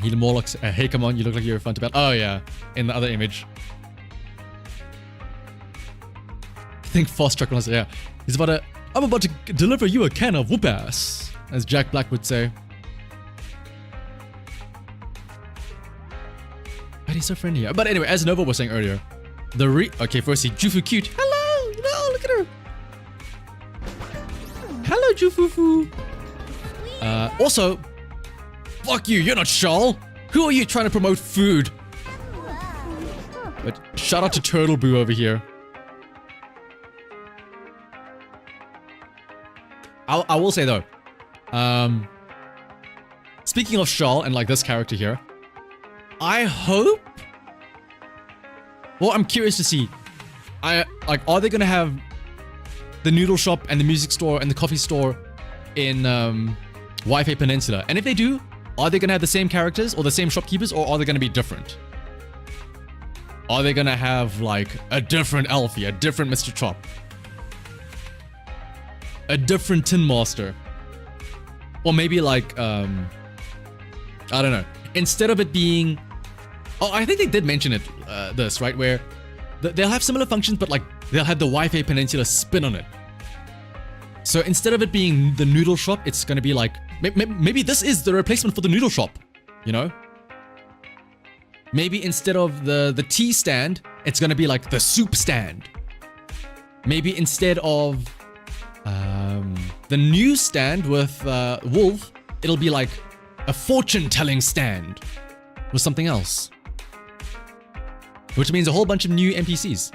S1: He more looks, hey, come on, you look like you're fun to battle. Oh yeah, in the other image. I think fast truck runners, yeah. He's about to, I'm about to deliver you a can of whoop ass, as Jack Black would say. But he's so friendly. But anyway, as Nova was saying earlier, okay, firstly, Jufu cute. Hello, no, look at her. Hello, Jufufu. Also, fuck you, you're not Shawl. Who are you trying to promote food? But shout out to Turtle Boo over here. I will say though, speaking of Shawl and like this character here, I hope, well, I'm curious to see, are they gonna have the noodle shop and the music store and the coffee store in Wi-Fi Peninsula? And if they do, are they gonna have the same characters or the same shopkeepers, or are they gonna be different? Are they gonna have like a different Alfie, a different Mr. Chop, a different Tin Master, or maybe like I don't know, instead of it being, oh, I think they did mention it, this, right, where they'll have similar functions, but like they'll have the Wi-Fi Peninsula spin on it. So instead of it being the noodle shop, it's gonna be like, maybe this is the replacement for the noodle shop, you know? Maybe instead of the tea stand, it's gonna be like the soup stand. Maybe instead of the news stand with Wolf, it'll be like a fortune-telling stand with something else. Which means a whole bunch of new NPCs.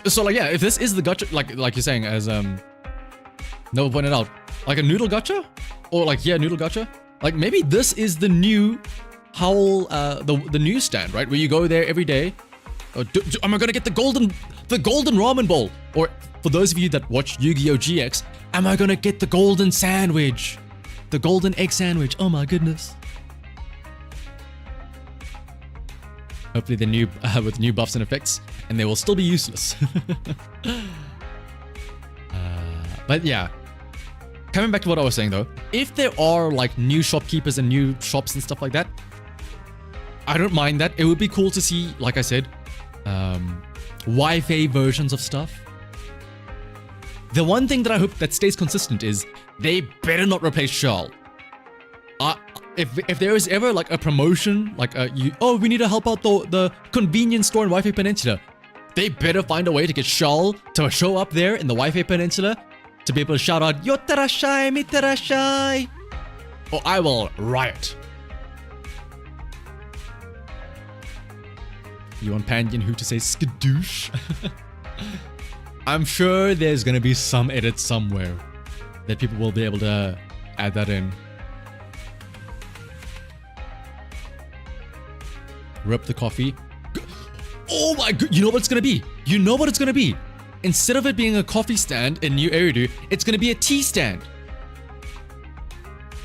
S1: So like, yeah, if this is the gacha, like you're saying, as Noah pointed out, like a noodle gacha, or like, yeah, noodle gacha, like maybe this is the new Howl, the newsstand, right, where you go there every day. Am I gonna get the golden ramen bowl? Or for those of you that watch Yu-Gi-Oh! GX, am I gonna get the golden sandwich, the golden egg sandwich? Oh my goodness! Hopefully they're new with new buffs and effects, and they will still be useless. But yeah, coming back to what I was saying though, if there are like new shopkeepers and new shops and stuff like that, I don't mind that. It would be cool to see, like I said, Wi-Fi versions of stuff. The one thing that I hope that stays consistent is they better not replace Shawl. If there is ever like a promotion, like we need to help out the convenience store in Wi-Fi Peninsula, they better find a way to get Shawl to show up there in the Wi-Fi Peninsula to be able to shout out "Yotarashai, mitarashai," or I will riot. You want Pandian who to say skadoosh? I'm sure there's gonna be some edit somewhere that people will be able to add that in. Rip the coffee. Oh my god, you know what it's gonna be? You know what it's gonna be? Instead of it being a coffee stand in New Eridu, it's gonna be a tea stand.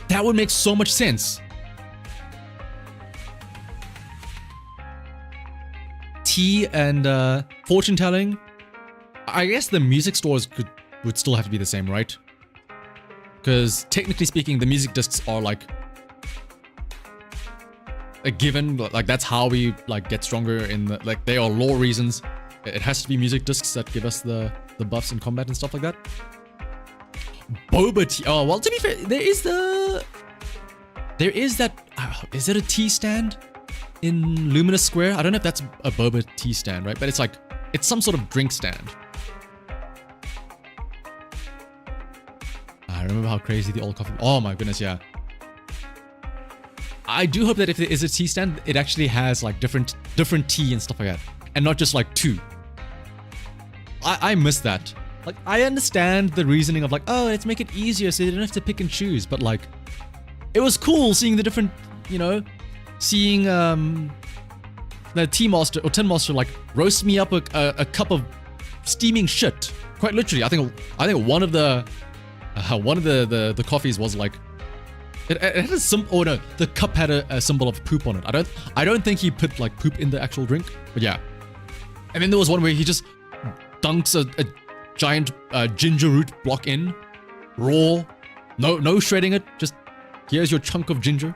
S1: That would make so much sense. Tea and fortune telling. I guess the music stores would still have to be the same, right? Because technically speaking, the music discs are like a given, like that's how we like get stronger in the, like they are lore reasons. It has to be music discs that give us the buffs in combat and stuff like that. Boba tea. Oh well, to be fair, there is that. Is it a tea stand in Luminous Square? I don't know if that's a boba tea stand, right? But it's like it's some sort of drink stand. I remember how crazy the old coffee. Oh my goodness, yeah. I do hope that if there is a tea stand, it actually has like different tea and stuff like that. and not just like 2. I miss that. Like, I understand the reasoning of like, oh, let's make it easier so you don't have to pick and choose. But like, it was cool seeing the different, you know, seeing the tea master or tin master like roast me up a cup of steaming shit. Quite literally, I think one of the coffees was like, it had a symbol. Oh no, the cup had a symbol of poop on it. I don't think he put like poop in the actual drink, but yeah. And then there was one where he just dunks a giant ginger root block in, raw, no shredding it. Just here's your chunk of ginger.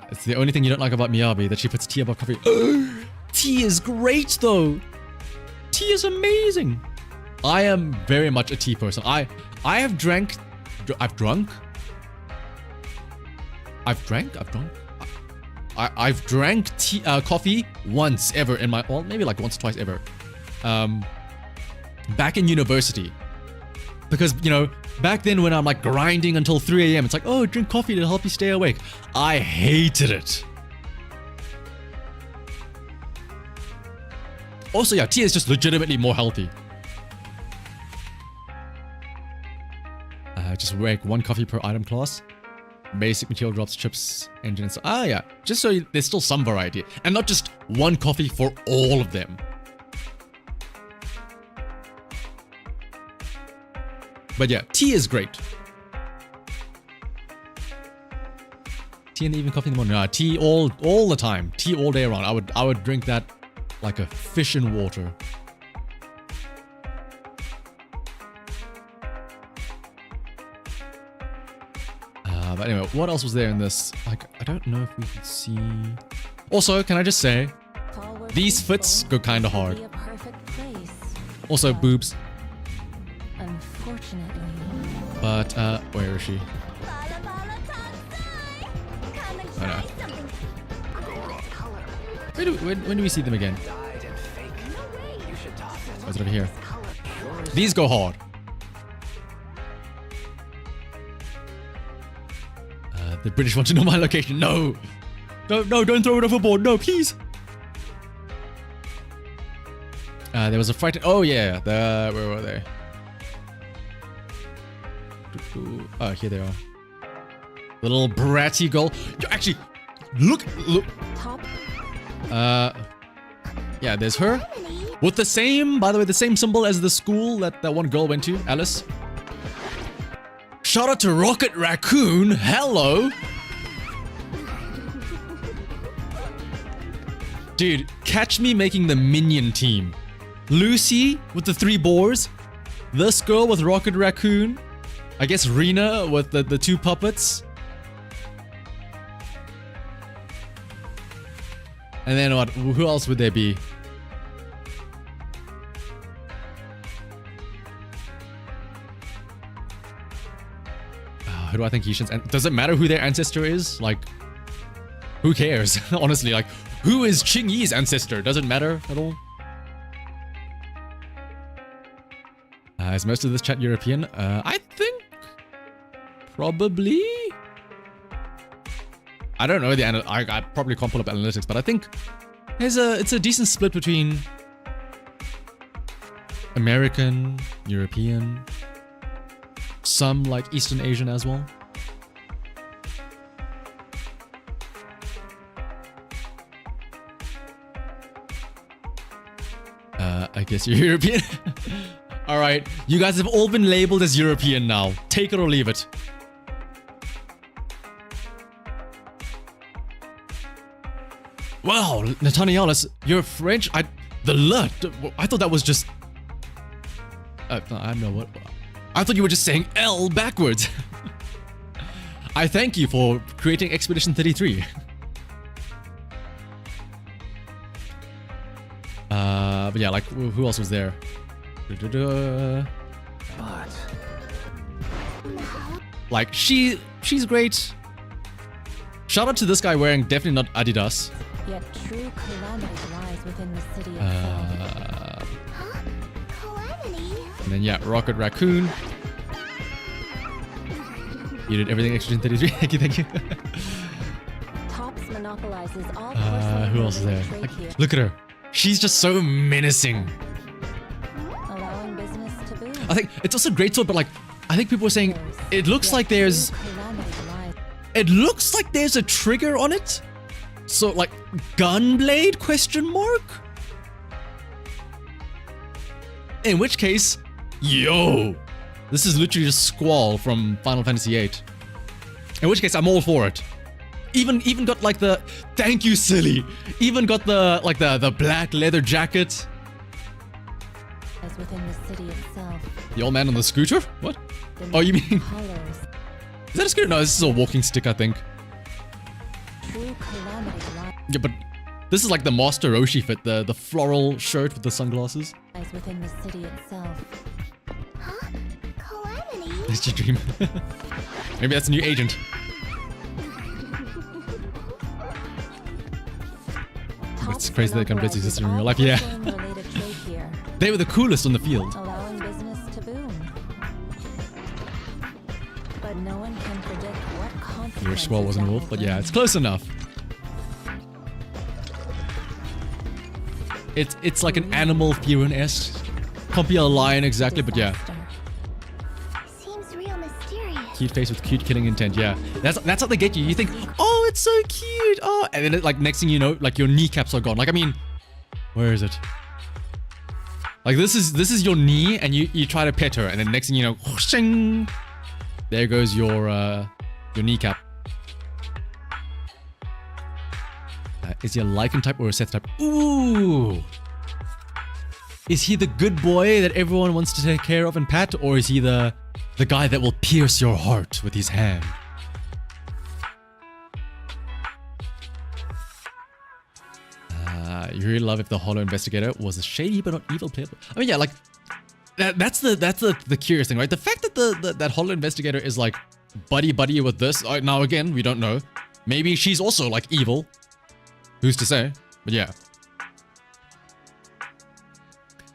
S1: It's the only thing you don't like about Miyabi, that she puts tea above coffee. Tea is great though. Tea is amazing. I am very much a tea person. I've drunk tea, coffee once ever in my, well, maybe like once or twice ever. Back in university. Because, you know, back then when I'm like grinding until 3 a.m., it's like, oh, drink coffee to help you stay awake. I hated it. Also, yeah, tea is just legitimately more healthy. Just make 1 coffee per item class. Basic material drops, chips, engine, and so. Ah, yeah. Just so there's still some variety. And not just 1 coffee for all of them. But yeah, tea is great. Tea in the evening, coffee in the morning. Nah, tea all the time. Tea all day around. I would drink that like a fish in water. But anyway, what else was there in this? Like, I don't know if we could see. Also, can I just say, these fits go kind of hard. Also, boobs.
S6: Unfortunately.
S1: But, where is she? Oh no. When do we see them again? Oh, is it over here? These go hard. The British want to know my location. No! No, don't throw it overboard. No, please! There was a frightened... Oh, yeah. Where were they? Oh, here they are. The little bratty girl. Actually, look. Yeah, there's her. With the same, by the way, the same symbol as the school that one girl went to, Alice. Shout out to Rocket Raccoon. Hello. Dude, catch me making the minion team. Lucy with the 3 boars. This girl with Rocket Raccoon. I guess Rena with the 2 puppets. And then what? Who else would there be? Who do I think Yishin's... Does it matter who their ancestor is? Like, who cares? Honestly, like, who is Qing Yi's ancestor? Does it matter at all? Is most of this chat European? I think... Probably? I don't know the... I probably can't pull up analytics, but I think... it's a decent split between... American, European... Some like Eastern Asian as well. I guess you're European. All right, you guys have all been labeled as European now. Take it or leave it. Wow, Nathanialis, you're French. I thought that was just. I don't know what. I thought you were just saying L backwards. I thank you for creating Expedition 33. But yeah, like, who else was there? Like, she's great. Shout out to this guy wearing definitely not Adidas.
S6: Yet true calamity lies within the city itself.
S1: And then yeah, Rocket Raccoon. You did everything Expedition 33. Thank you.
S6: monopolizes all
S1: Who else is there?
S6: trade
S1: Like,
S6: here,
S1: look at her. She's just so menacing.
S6: allowing business to boom.
S1: I think it's also a great sword, but like, I think people were saying it looks like there's a trigger on it. So like, gunblade question mark? In which case, yo, this is literally just Squall from Final Fantasy VIII. In which case, I'm all for it. Even got like the, thank you, silly. Even got the like the black leather jacket.
S6: As within the city itself.
S1: The old man on the scooter? What?
S6: The
S1: Oh, you mean?
S6: colors,
S1: Is that a scooter? No, this is a walking stick, I think.
S6: true calamity
S1: Yeah, but this is like the Master Roshi fit, the floral shirt with the sunglasses.
S6: lies within the city itself.
S2: Huh? Calamity?
S1: It's your dream. Maybe that's a new agent. It's crazy that Gunblades existed in real life. Yeah.
S6: Related trade here,
S1: They were the coolest on the field.
S6: allowing business to boom. But no one can predict what consequences.
S1: Your Squall wasn't a
S6: that
S1: wolf,
S6: will
S1: but yeah,
S6: bring.
S1: it's close enough. It's like an animal Furin-esque. Can't be a lion exactly, but yeah.
S6: Disaster.
S2: Seems real mysterious.
S1: Cute face with cute killing intent, yeah. That's how they get you. You think, oh, it's so cute, oh, and then it, like next thing you know, like your kneecaps are gone. Like, I mean, where is it? Like this is your knee, and you try to pet her, and then next thing you know, whooshing, there goes your kneecap. Is he a Lycan type or a Seth type? Ooh. Is he the good boy that everyone wants to take care of and pat, or is he the guy that will pierce your heart with his hand? You really love if the Hollow Investigator was a shady but not evil player. I mean, yeah, like that's the curious thing, right? The fact that that Hollow Investigator is like buddy with this. Now again, we don't know. Maybe she's also like evil. Who's to say? But yeah.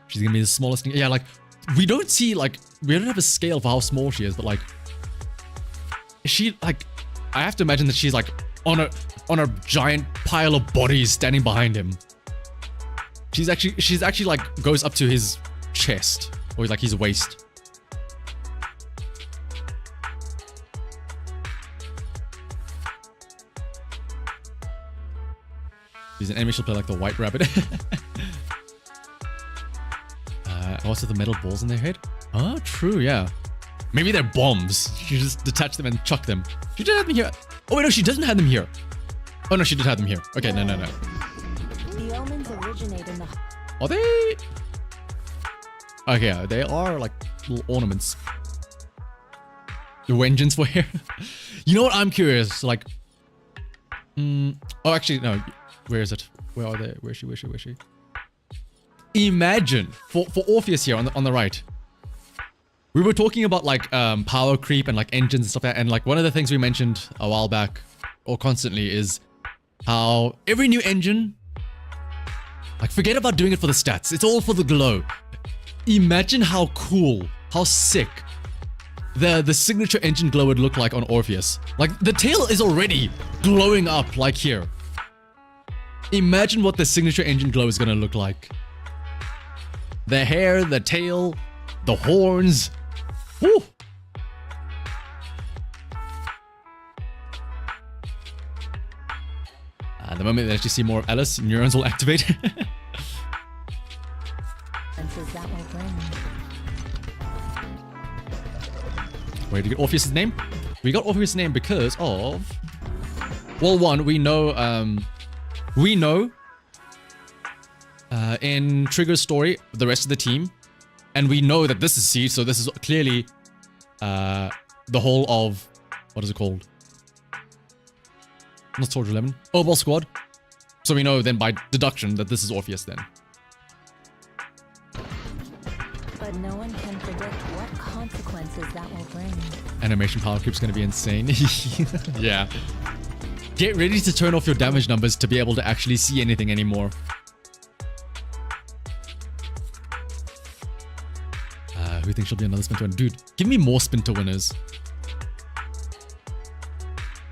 S1: She's gonna be the smallest thing. Yeah, like, we don't have a scale for how small she is, but like, is she like, I have to imagine that she's like on a giant pile of bodies standing behind him. She's actually like goes up to his chest or like his waist. She's an enemy, she'll play like the White Rabbit. Also the metal balls in their head. Oh, true, yeah. Maybe they're bombs. She just detach them and chuck them. She did have them here. Oh wait, no, she doesn't have them here. Oh no, she did have them here. Okay, no.
S6: The omens originate in the
S1: Are they? Okay, yeah, they are like little ornaments. The vengeance for hair. You know what? I'm curious. Like, oh, actually, no. Where is it? Where are they? Where is she? Imagine for Orpheus here on the right. We were talking about like power creep and like engines and stuff like that, and like one of the things we mentioned a while back or constantly is how every new engine, like, forget about doing it for the stats. It's all for the glow. Imagine how cool, how sick the signature engine glow would look like on Orpheus. Like, the tail is already glowing up like here. Imagine what the signature engine glow is gonna look like. The hair, the tail, the horns. Woo! The moment that you see more of Alice, neurons will activate.
S6: consequences that will bring.
S1: Where did you get Orpheus' name? We got Orpheus' name because of... Well, one, we know in Trigger's story, the rest of the team, and we know that this is Siege, so this is clearly the whole of... What is it called? Not Soldier 11. Obol Squad. So we know then by deduction that this is Orpheus then.
S6: But no one can predict what consequences that will bring.
S1: Animation power creep's gonna be insane. Yeah. Get ready to turn off your damage numbers to be able to actually see anything anymore. Who thinks she'll be another spin to win? Dude, give me more spin to winners.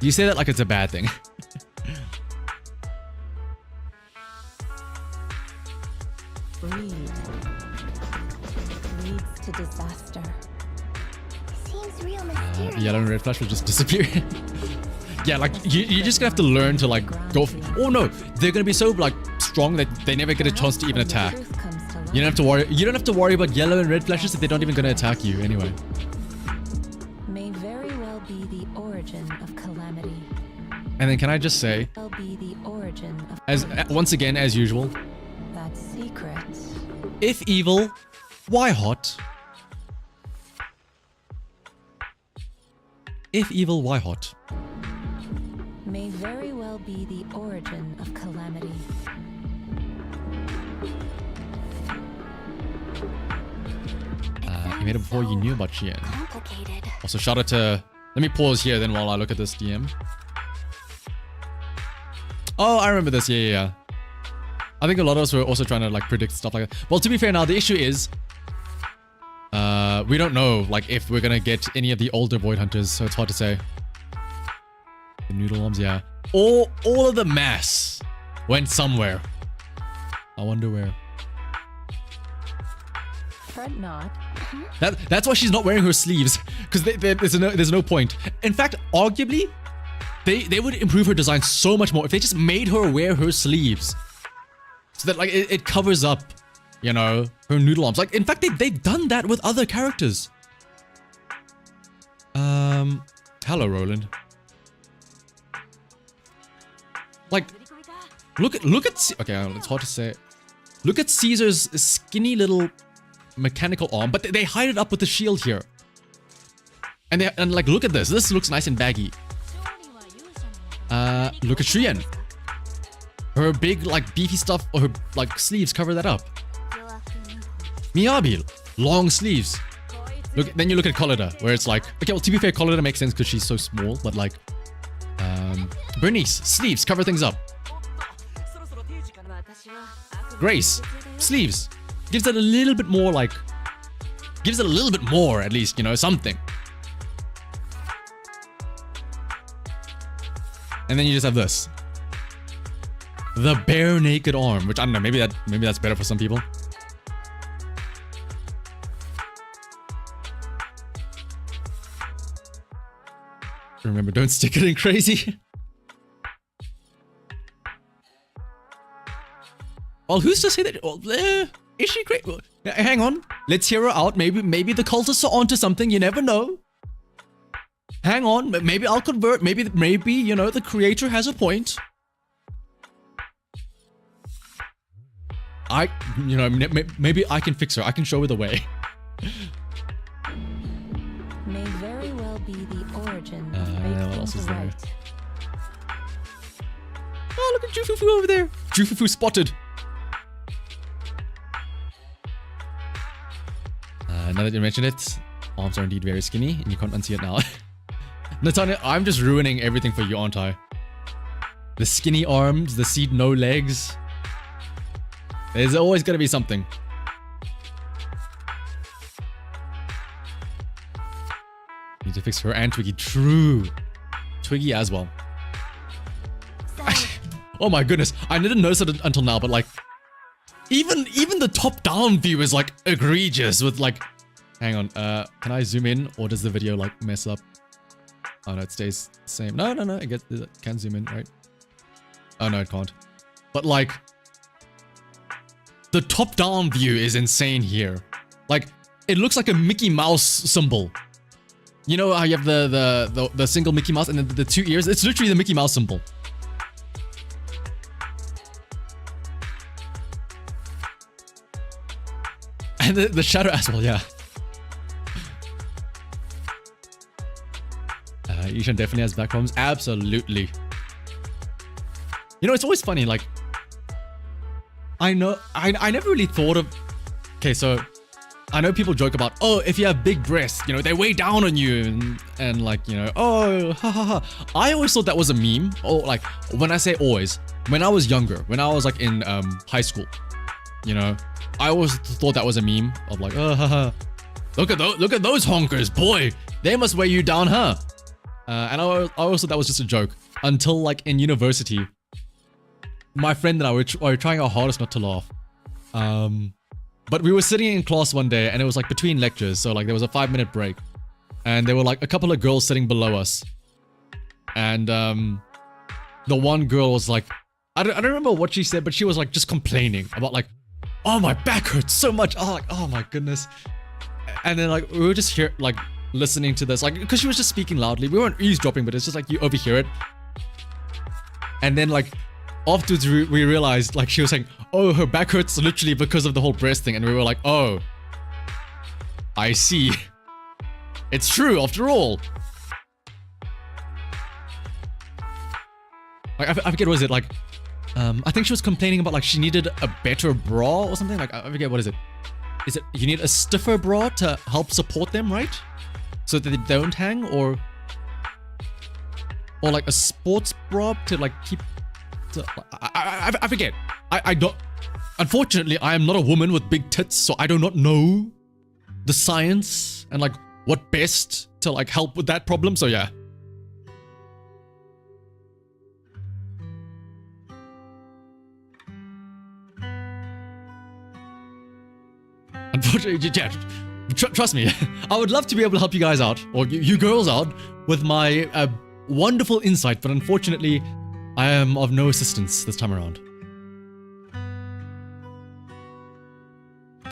S1: You say that like it's a bad thing.
S6: Greed leads to disaster.
S2: Seems real mysterious.
S1: Yellow and red flash will just disappear. Yeah, like you're just gonna have to learn to like go. Oh no, they're gonna be so like strong that they never get a chance to even attack.
S6: Truth comes to light.
S1: You don't have to worry. You don't have to worry about yellow and red flashes if they're not even gonna attack you anyway.
S6: May very well be the origin of calamity.
S1: And then can I just say,
S6: Will be the origin of
S1: as once again as usual,
S6: that secret.
S1: if evil, why hot? If evil, why hot?
S6: May very well be the origin of calamity.
S1: You made it before you knew about Chien.
S2: Complicated.
S1: Also, shout out to. Let me pause here then while I look at this DM. Oh, I remember this. Yeah. I think a lot of us were also trying to like predict stuff like that. Well, to be fair, now the issue is, we don't know like if we're gonna get any of the older Void Hunters, so it's hard to say. The noodle arms, yeah. All of the mass went somewhere. I wonder where.
S6: Fret not.
S1: That's why she's not wearing her sleeves, because there's no point. In fact, arguably, they would improve her design so much more if they just made her wear her sleeves, so that like it covers up, you know, her noodle arms. Like in fact, they've done that with other characters. Hello, Roland. Like, look at okay, it's hard to say. Look at Caesar's skinny little mechanical arm, but they hide it up with the shield here. And like, look at this. This looks nice and baggy. Look at Shrien. Her big, like, beefy stuff, or her, like, sleeves cover that up. Miyabi, long sleeves. Then you look at Collida, where it's like, okay, well, to be fair, Collida makes sense because she's so small, but like, Bernice, sleeves, cover things up. Grace, sleeves. Gives it a little bit more, like, gives it a little bit more, at least, you know, something. And then you just have this. The bare naked arm, which I don't know, maybe that's better for some people. Remember, don't stick it in crazy. Well, who's to say that? Well, is she great? Well, hang on. Let's hear her out. Maybe the cultists are onto something. You never know. Hang on. Maybe I'll convert. Maybe you know, the creator has a point. You know, maybe I can fix her. I can show her the way.
S6: May very well be the origin
S1: what
S6: of
S1: else is
S6: making
S1: there?
S6: right.
S1: Oh, look at Jufufu over there. Jufufu spotted. Now that you mention it, arms are indeed very skinny, and you can't unsee it now. Natanya, I'm just ruining everything for you, aren't I? The skinny arms, the seed no legs. There's always gonna be something. Need to fix her and Twiggy. True. Twiggy as well. Oh my goodness, I didn't notice it until now, but like, even the top-down view is like egregious with like. Hang on, can I zoom in, or does the video like mess up? Oh no, it stays the same. No, I get it can zoom in, right? Oh no, it can't. But like, the top-down view is insane here. Like, it looks like a Mickey Mouse symbol. You know how you have the single Mickey Mouse and then the two ears? It's literally the Mickey Mouse symbol. And the shadow as well, yeah. Ishan definitely has back problems. Absolutely. You know, it's always funny, like, I know, I never really thought of, okay, so, I know people joke about, oh, if you have big breasts, you know, they weigh down on you, and like, you know, oh, ha ha ha. I always thought that was a meme, or like, when I say always, when I was younger, when I was like in high school, you know, I always thought that was a meme of like, oh, ha ha. Look at those honkers, boy, they must weigh you down, huh? And I always thought that was just a joke, until like in university, my friend and I were trying our hardest not to laugh. But we were sitting in class one day and it was like between lectures. So like there was a 5-minute break. And there were like a couple of girls sitting below us. And the one girl was like, I don't remember what she said, but she was like just complaining about like, oh, my back hurts so much. Oh, like, oh my goodness. And then like we were just here like listening to this, like because she was just speaking loudly. We weren't eavesdropping, but it's just like you overhear it. And then like afterwards we realized like she was saying, oh, her back hurts literally because of the whole breast thing. And we were like, oh, I see. It's true after all. Like I forget, what is it like? I think she was complaining about like she needed a better bra or something. Like I forget, what is it? Is it you need a stiffer bra to help support them, right? So that they don't hang, or like a sports bra to like keep. I forget. I don't. Unfortunately, I am not a woman with big tits, so I do not know the science and like what best to like help with that problem. So yeah. Unfortunately, yeah, trust me, I would love to be able to help you guys out, or you girls out, with my wonderful insight, but unfortunately, I am of no assistance this time around.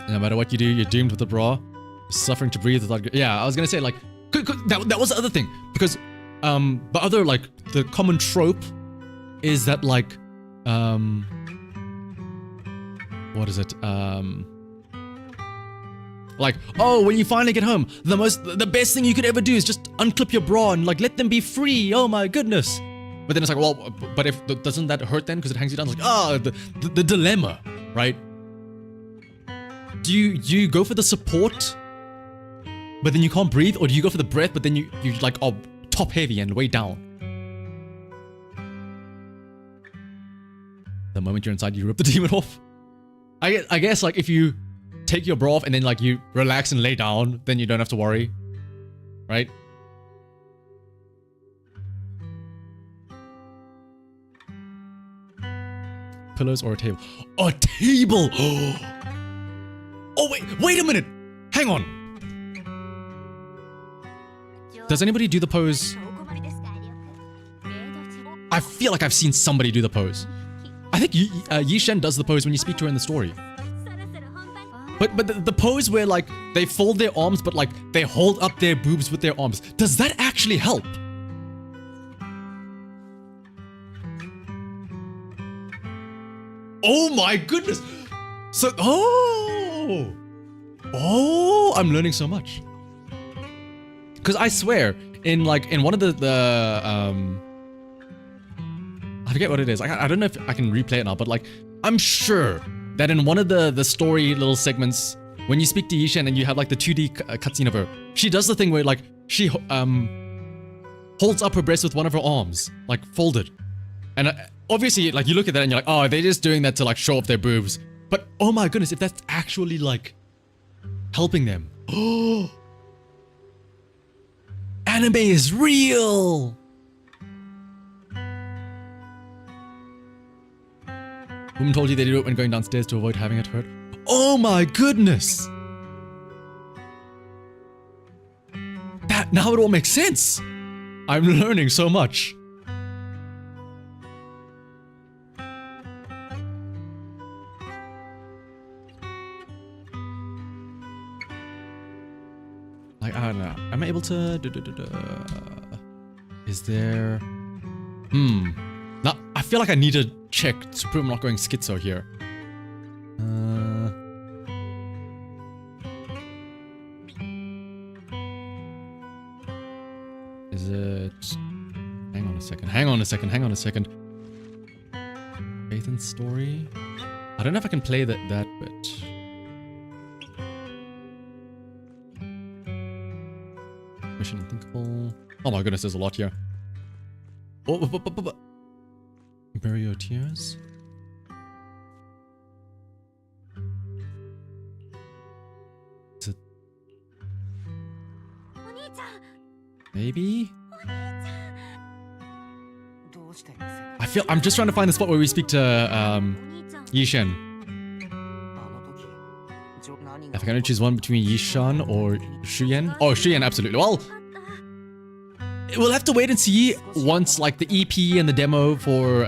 S1: No matter what you do, you're doomed with the bra. Suffering to breathe without... Yeah, I was gonna say, like, that was the other thing, because the other, like, the common trope is that, like, what is it? Like, oh, when you finally get home, the best thing you could ever do is just unclip your bra and like let them be free. Oh my goodness. But then it's like, well, but if doesn't that hurt then because it hangs you down? It's like, ah, the dilemma, right? Do you go for the support, but then you can't breathe, or do you go for the breath, but then you like are top heavy and way down? The moment you're inside, you rip the demon off. I guess like if you take your bra off and then like you relax and lay down, then you don't have to worry, right? Pillows or a table? A table! Oh wait a minute! Hang on! Does anybody do the pose? I feel like I've seen somebody do the pose. I think Yishen does the pose when you speak to her in the story. But the pose where like they fold their arms but like they hold up their boobs with their arms, does that actually help? Oh my goodness! So I'm learning so much. Cause I swear in one of the I forget what it is. I don't know if I can replay it now, but like I'm sure that in one of the story little segments, when you speak to Yishen and you have like the 2D cutscene of her, she does the thing where like she holds up her breast with one of her arms, like folded. And obviously like you look at that and you're like, oh, they're just doing that to like show off their boobs. But oh my goodness, if that's actually like helping them. Oh, anime is real. Whom told you they do it when going downstairs to avoid having it hurt? Oh my goodness! That, now it all makes sense! I'm learning so much. Like, I don't know. Am I able to... Is there... Now, I feel like I need to check to prove I'm not going schizo here. Is it... Hang on a second. Faith and story? I don't know if I can play that bit. Mission unthinkable. Oh my goodness, there's a lot here. Bury your tears. Is it... Maybe? I'm just trying to find the spot where we speak to Yishen. If I can only choose one between Yishan or Shuyen. Oh, Shuyen, absolutely. Well, we'll have to wait and see once like the EP and the demo for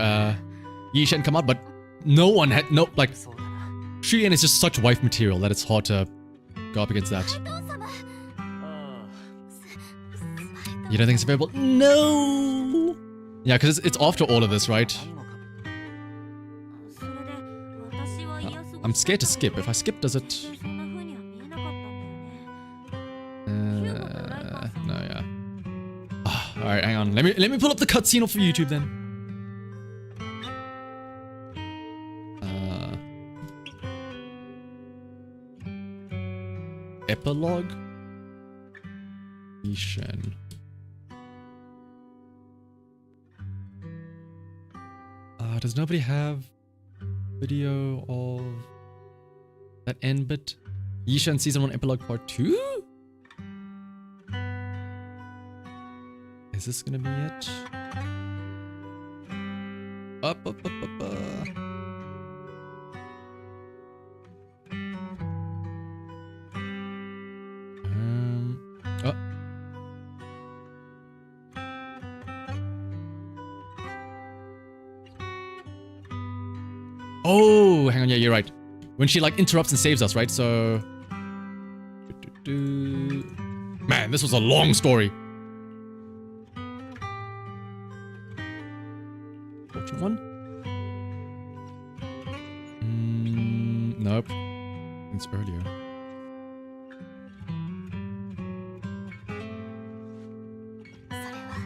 S1: Yishan come out, but no one had like Shuyen is just such wife material that it's hard to go up against that. You don't think it's available? No. Yeah, because it's after all of this, right? I'm scared to skip. If I skip, does it? No, yeah. All right, hang on. Let me pull up the cutscene for YouTube then. Epilogue. Ishan. Does nobody have video of that end bit? Yishan Season 1 Epilogue Part 2? Is this gonna be it? Up. Oh. Oh, hang on, yeah, you're right. When she like interrupts and saves us, right? So... Man, this was a long story. Fortune one? Nope. It's earlier.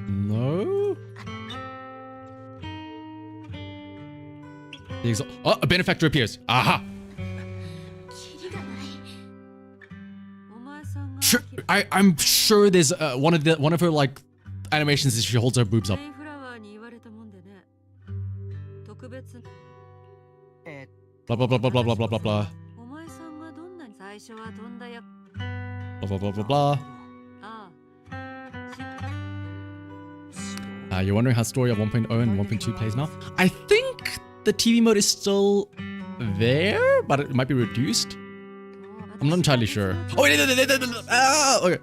S1: No? Oh, a benefactor appears. Aha! Sure, I'm sure there's one of her like animations is she holds her boobs up. Blah blah blah blah blah blah blah blah blah. Blah blah blah blah blah. You're wondering how story of 1.0 and 1.2 plays now? I think the TV mode is still there, but it might be reduced. I'm not entirely sure. Oh wait, okay.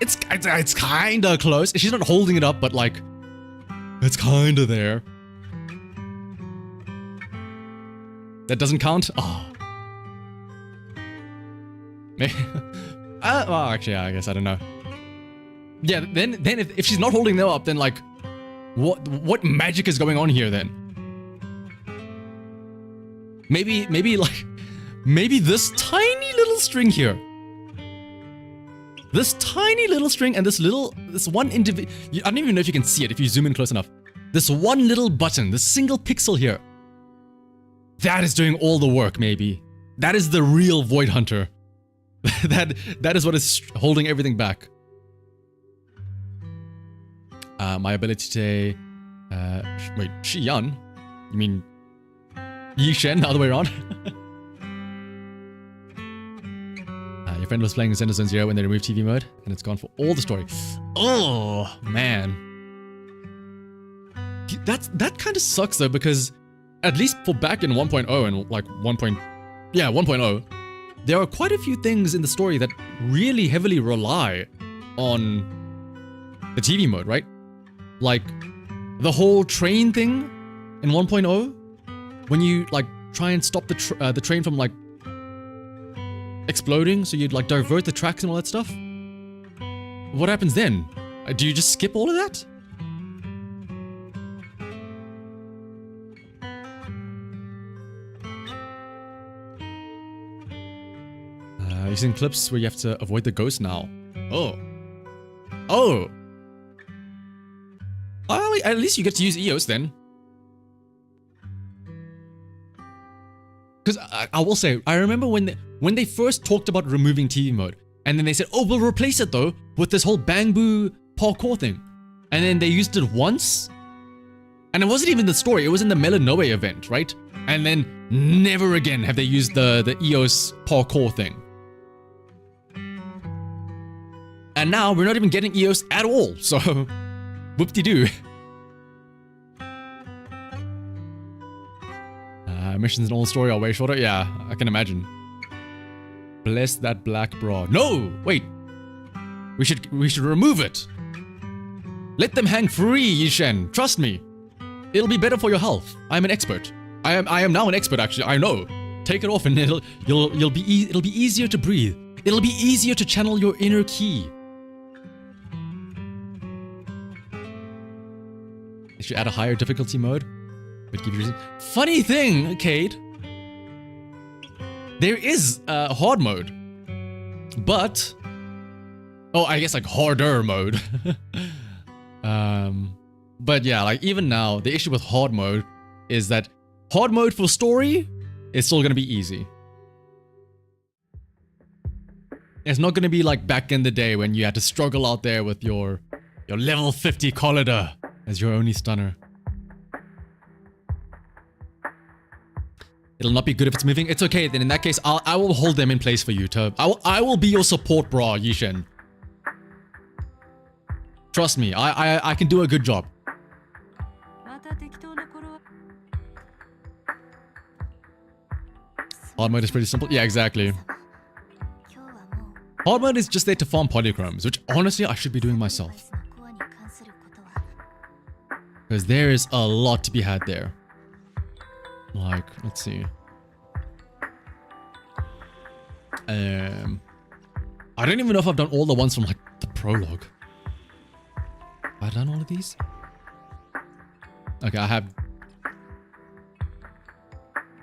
S1: It's kinda close. She's not holding it up, but like, it's kinda there. That doesn't count? Oh. Well, actually, yeah, I guess, I don't know. Yeah, then if she's not holding them up, then like, what magic is going on here then? Maybe this tiny little string here. This tiny little string and this one individual, I don't even know if you can see it if you zoom in close enough. This one little button, this single pixel here. That is doing all the work, maybe. That is the real Void Hunter. that is what is holding everything back. My ability to wait, Shiyan? You mean Yishen, the other way around? Your friend was playing Zenless Zone 0 when they removed TV mode, and it's gone for all the story. Oh, man. That kind of sucks though, because at least for back in 1.0 and like 1.0, there are quite a few things in the story that really heavily rely on the TV mode, right? Like the whole train thing in 1.0, when you like try and stop the train from like exploding, so you'd like divert the tracks and all that stuff. What happens then? Do you just skip all of that? Using clips where you have to avoid the ghost now. Oh. Oh. Well, at least you get to use EOS then. Because I will say, I remember when they first talked about removing TV mode, and then they said, oh, we'll replace it though with this whole Bangbu parkour thing. And then they used it once, and it wasn't even the story, it was in the Melanoe event, right? And then never again have they used the EOS parkour thing. And now we're not even getting EOS at all, so whoop-de-doo. Missions and all story are way shorter. Yeah, I can imagine. Bless that black bra. No! Wait! We should remove it! Let them hang free, Yishen. Trust me. It'll be better for your health. I'm an expert. I am now an expert, actually. I know. Take it off and it'll be easier to breathe. It'll be easier to channel your inner ki. They should add a higher difficulty mode. But give you reason. Funny thing, Cade. There is a hard mode. But oh, I guess like harder mode. But yeah, like even now, the issue with hard mode is that hard mode for story is still gonna be easy. It's not gonna be like back in the day when you had to struggle out there with your level 50 Collider as your only stunner. It'll not be good if it's moving. It's okay. Then in that case, I will hold them in place for you. I will be your support bra, Yishen. Trust me, I can do a good job. Hard mode is pretty simple. Yeah, exactly. Hard mode is just there to farm polychromes, which honestly I should be doing myself. Because there is a lot to be had there. Like, let's see. I don't even know if I've done all the ones from like the prologue. Have I done all of these? Okay, I have.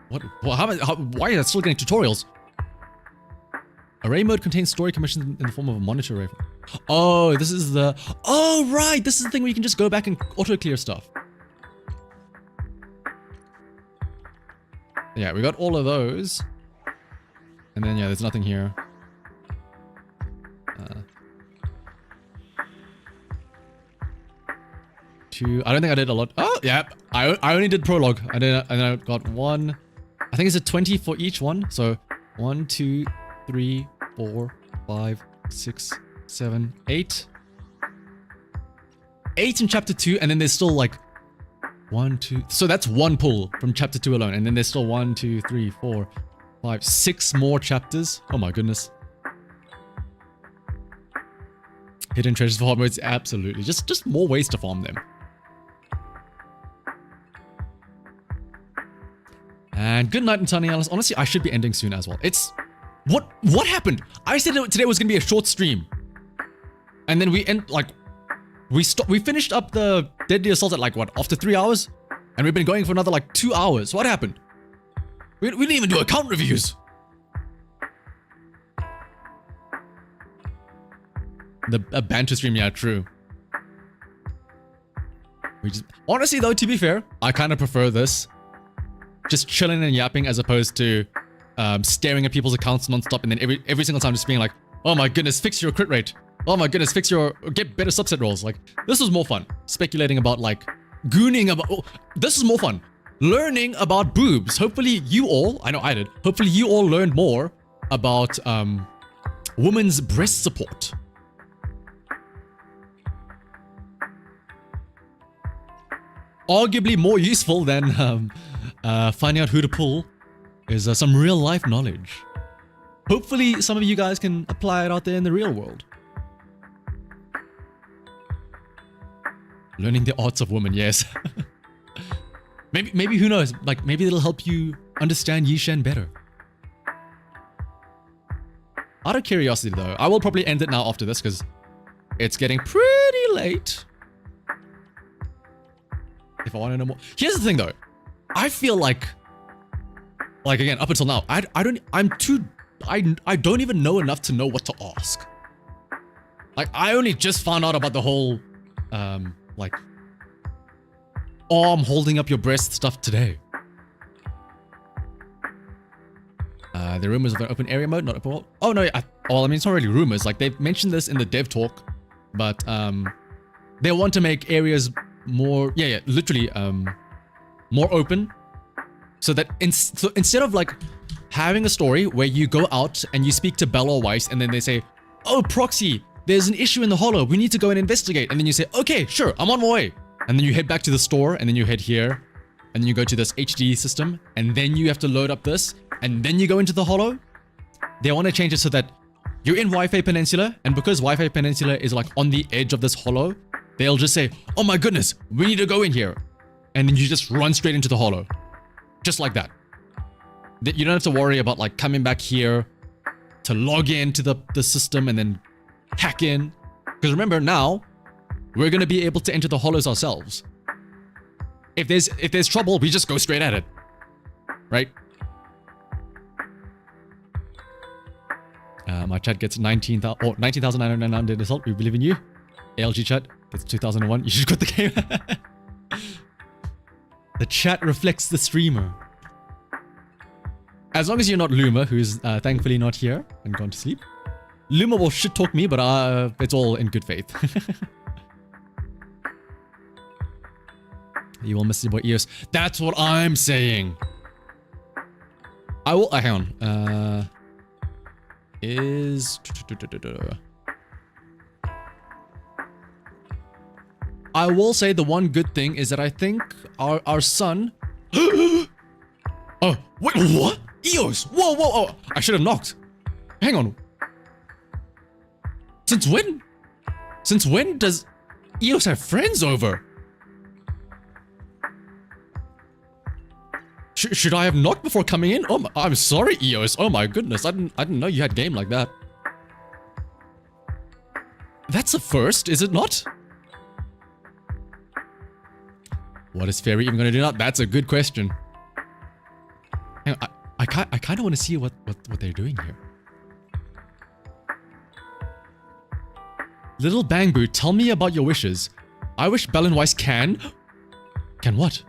S1: What? Why are I still getting tutorials? Array mode contains story commissions in the form of a monitor array. Oh, this is the... Oh, right! This is the thing where you can just go back and auto-clear stuff. Yeah, we got all of those. And then, yeah, there's nothing here. I don't think I did a lot. Oh, yeah. I only did prologue. And then I got one... I think it's a 20 for each one. So, 1, 2, 3, 4, 5, 6, 7, 8. 8 in chapter 2, and then there's still like 1, 2. So that's one pull from chapter 2 alone, and then there's still 1, 2, 3, 4, 5, 6 more chapters. Oh my goodness. Hidden treasures for hard modes, absolutely. Just more ways to farm them. And good night, Tiny Alice. Honestly, I should be ending soon as well. It's... What happened? I said today was going to be a short stream. And then we end, like... We finished up the Deadly Assault at like, what, after 3 hours? And we've been going for another like 2 hours. What happened? We didn't even do account reviews. A banter stream, yeah, true. Honestly though, to be fair, I kind of prefer this. Just chilling and yapping as opposed to staring at people's accounts non-stop and then every single time just being like, oh my goodness, fix your crit rate. Oh my goodness, get better subset rolls. Like, this was more fun. Speculating about like, gooning about, oh, this is more fun. Learning about boobs. Hopefully you all, I know I did, hopefully you all learned more about women's breast support. Arguably more useful than finding out who to pull is some real life knowledge. Hopefully some of you guys can apply it out there in the real world. Learning the arts of women, yes. maybe who knows, like maybe it'll help you understand Yishen better. Out of curiosity though, I will probably end it now after this because it's getting pretty late. If I want to know more. Here's the thing though. I feel like again, up until now, I don't even know enough to know what to ask. Like, I only just found out about the whole, like, arm holding up your breast stuff today. The rumors of an open area mode, not open world. Oh no, well, I mean, it's not really rumors. Like, they've mentioned this in the dev talk, but they want to make areas more, literally, more open. So that instead of like having a story where you go out and you speak to Bell or Weiss and then they say, oh, Proxy, there's an issue in the hollow. We need to go and investigate. And then you say, okay, sure, I'm on my way. And then you head back to the store and then you head here. and you go to this HD system, and then you have to load up this, and then you go into the holo. They want to change it so that you're in Wi-Fi Peninsula, and because Wi-Fi Peninsula is like on the edge of this holo, they'll just say, oh my goodness, we need to go in here. And then you just run straight into the holo. Just like that. You don't have to worry about like coming back here to log into the system and then hack in. Because remember now, we're going to be able to enter the holos ourselves. If there's trouble, we just go straight at it. Right? My chat gets 19,999 did assault. We believe in you. ALG chat gets 2001. You should quit the game. The chat reflects the streamer. As long as you're not Luma, who's thankfully not here and gone to sleep. Luma will shit talk me, but it's all in good faith. You will miss your boy EOS. That's what I'm saying. I will. Hang on. I will say the one good thing is that I think our son. Oh, wait, what? EOS! Whoa, whoa, oh! I should have knocked. Hang on. Since when? Since when does EOS have friends over? Should I have knocked before coming in? Oh, I'm sorry, EOS. Oh my goodness, I didn't know you had game like that. That's a first, is it not? What is Fairy even gonna do now? That's a good question. Hang on, I kind of want to see what they're doing here. Little Bang Boo, tell me about your wishes. I wish Bell and Weiss can... Can what?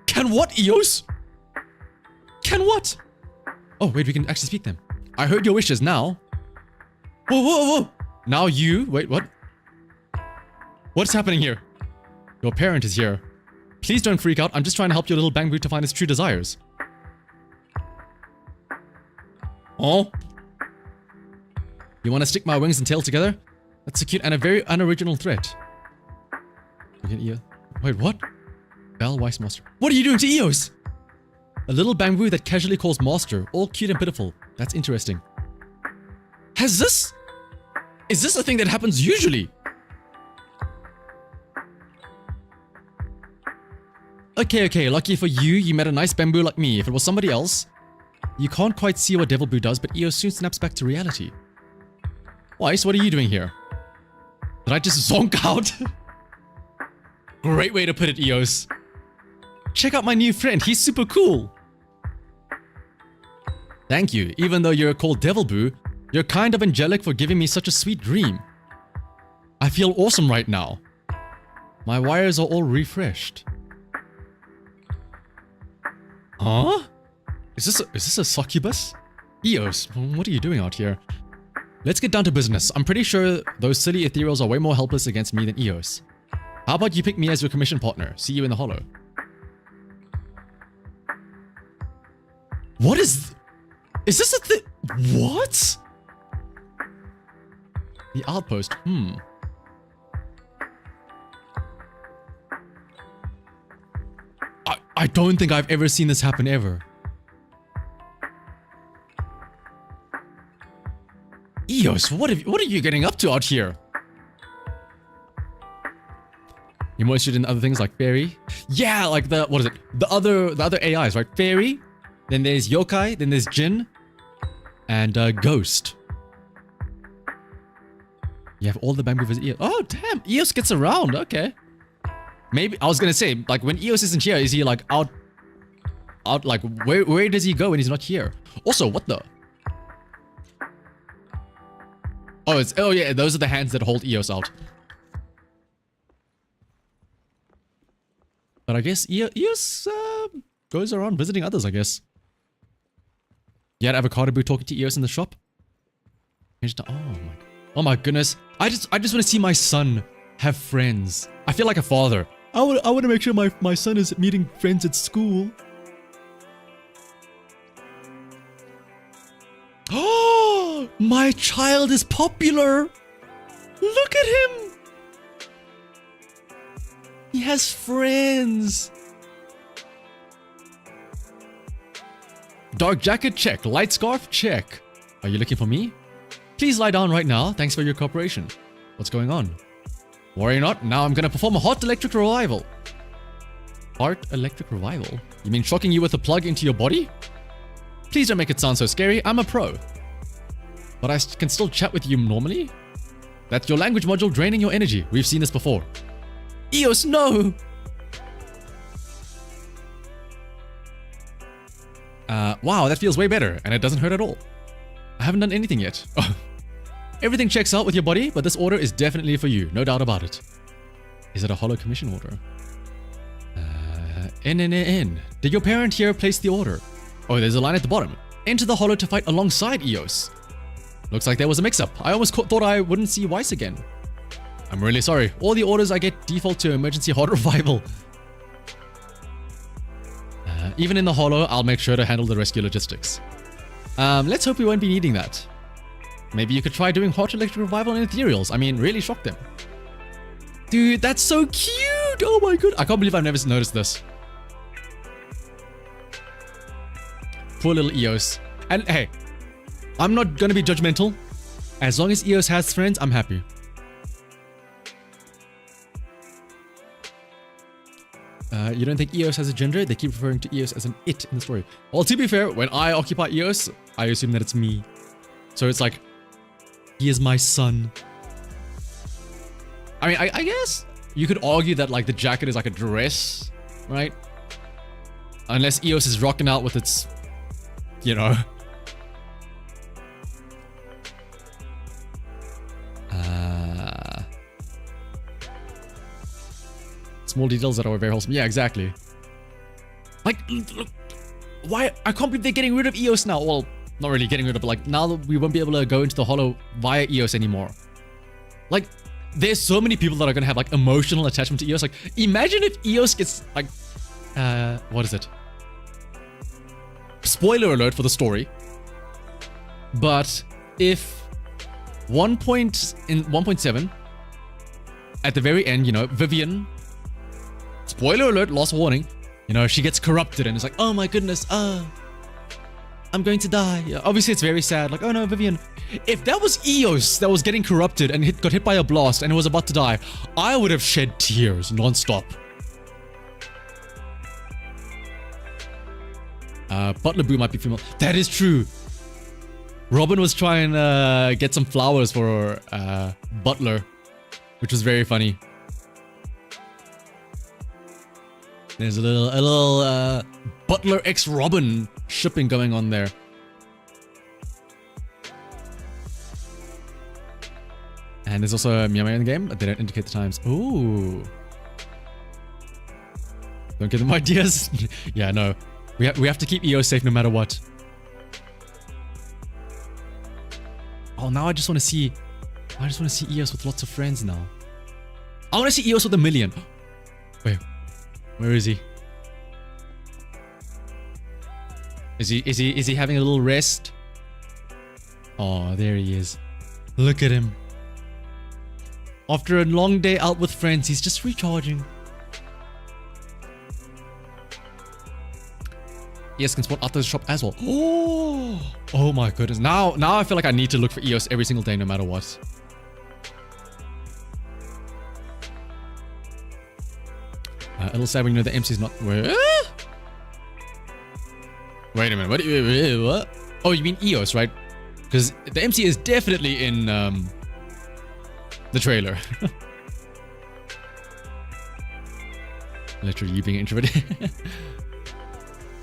S1: Can what, EOS? Can what? Oh, wait, we can actually speak them. I heard your wishes now. Whoa, whoa, whoa. Now you... Wait, what? What's happening here? Your parent is here. Please don't freak out. I'm just trying to help your little Bang Boo to find his true desires. Oh? You want to stick my wings and tail together? That's a cute and a very unoriginal threat. Wait, what? Bell Weiss Master. What are you doing to EOS? A little Bang Boo that casually calls Master. All cute and pitiful. That's interesting. Is this a thing that happens usually? Okay, lucky for you, you met a nice bamboo like me. If it was somebody else, you can't quite see what Devil Boo does, but EOS soon snaps back to reality. Weiss, what are you doing here? Did I just zonk out? Great way to put it, EOS. Check out my new friend, he's super cool. Thank you, even though you're called Devil Boo, you're kind of angelic for giving me such a sweet dream. I feel awesome right now. My wires are all refreshed. Huh? Is this a succubus? EOS, what are you doing out here? Let's get down to business. I'm pretty sure those silly ethereals are way more helpless against me than EOS. How about you pick me as your commission partner? See you in the holo. What is this a thing? What? The outpost, I don't think I've ever seen this happen ever. EOS, what are you getting up to out here? You're more interested in other things like Fairy? Yeah, like the other AIs, right? Fairy, then there's Yokai, then there's Jin, and Ghost. You have all the bamboo for EOS. Oh damn, EOS gets around, okay. Maybe, I was gonna say, like when EOS isn't here, is he like out like where does he go when he's not here? Also, what the? Oh yeah, those are the hands that hold EOS out. But I guess EOS goes around visiting others, I guess. You had Avocado Boo talking to EOS in the shop? Oh my goodness. I just want to see my son have friends. I feel like a father. I want to make sure my son is meeting friends at school. Oh, my child is popular. Look at him. He has friends. Dark jacket, check. Light scarf, check. Are you looking for me? Please lie down right now. Thanks for your cooperation. What's going on? Worry not. Now I'm gonna perform a hot electric revival. Hot electric revival? You mean shocking you with a plug into your body? Please don't make it sound so scary. I'm a pro. But I can still chat with you normally? That's your language module draining your energy. We've seen this before. Eos, no! Wow, that feels way better, and it doesn't hurt at all. I haven't done anything yet. Everything checks out with your body, but this order is definitely for you, no doubt about it. Is it a hollow commission order? N. Did your parent here place the order? Oh, there's a line at the bottom. Enter the hollow to fight alongside Eos. Looks like there was a mix-up. I almost thought I wouldn't see Weiss again. I'm really sorry. All the orders I get default to emergency hot revival. Even in the hollow, I'll make sure to handle the rescue logistics. Let's hope we won't be needing that. Maybe you could try doing hot electric revival in ethereals. I mean, really shock them. Dude, that's so cute! Oh my god. I can't believe I've never noticed this. Poor little Eos. And hey, I'm not gonna be judgmental. As long as Eos has friends, I'm happy. You don't think Eos has a gender? They keep referring to Eos as an it in the story. Well, to be fair, when I occupy Eos, I assume that it's me. So it's like, he is my son. I mean, I guess you could argue that like the jacket is like a dress, right? Unless Eos is rocking out with its, you know. Small details that are very wholesome. Yeah, exactly. Like, look, why? I can't believe they're getting rid of Eos now. Well, not really getting rid of it. Like, now that we won't be able to go into the hollow via Eos anymore. Like, there's so many people that are going to have, like, emotional attachment to Eos. Like, imagine if Eos gets, like, what is it? Spoiler alert for the story. But if in 1.7, at the very end, you know, Vivian, spoiler alert, lost warning, you know, she gets corrupted and it's like, oh my goodness, I'm going to die. Yeah, obviously it's very sad, like, oh no, Vivian. If that was Eos that was getting corrupted and got hit by a blast and was about to die, I would have shed tears non-stop. Butler Boo might be female. That is true. Robin was trying to get some flowers for Butler, which was very funny. There's a little Butler x Robin shipping going on there. And there's also a Meow Meow in the game. They don't indicate the times. Ooh. Don't give them ideas. Yeah, no. We have to keep Eos safe no matter what. Oh, now I just want to see Eos with lots of friends now. I want to see Eos with 1 million. Wait. Where is he? Is he having a little rest? Oh, there he is. Look at him. After a long day out with friends, he's just recharging. Eos can spawn out the shop as well. Oh my goodness. Now I feel like I need to look for Eos every single day no matter what. A little sad when you know the MC's not where. Wait a minute. What? Oh, you mean Eos, right? Because the MC is definitely in the trailer. Literally, you being introverted.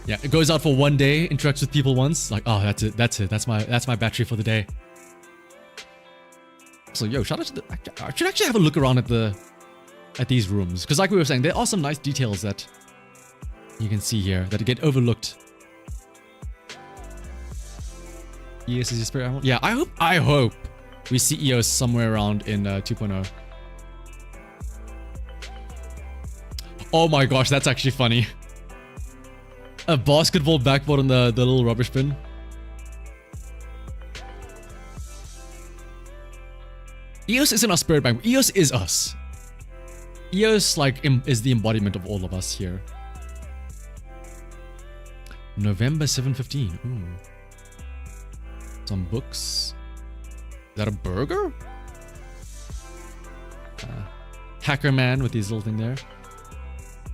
S1: Yeah, it goes out for 1 day, interacts with people once. Like, oh, that's it. That's my battery for the day. So, yo, shout out to the. I should actually have a look around at these rooms, because like we were saying, there are some nice details that you can see here that get overlooked. Eos is your spirit animal? Yeah, I hope we see Eos somewhere around in 2.0. Oh my gosh, that's actually funny. A basketball backboard on the little rubbish bin. Eos isn't our spirit bank. Eos is us. Eos, like, is the embodiment of all of us here. November 7/15. Ooh. Some books. Is that a burger? Hacker man with his little thing there.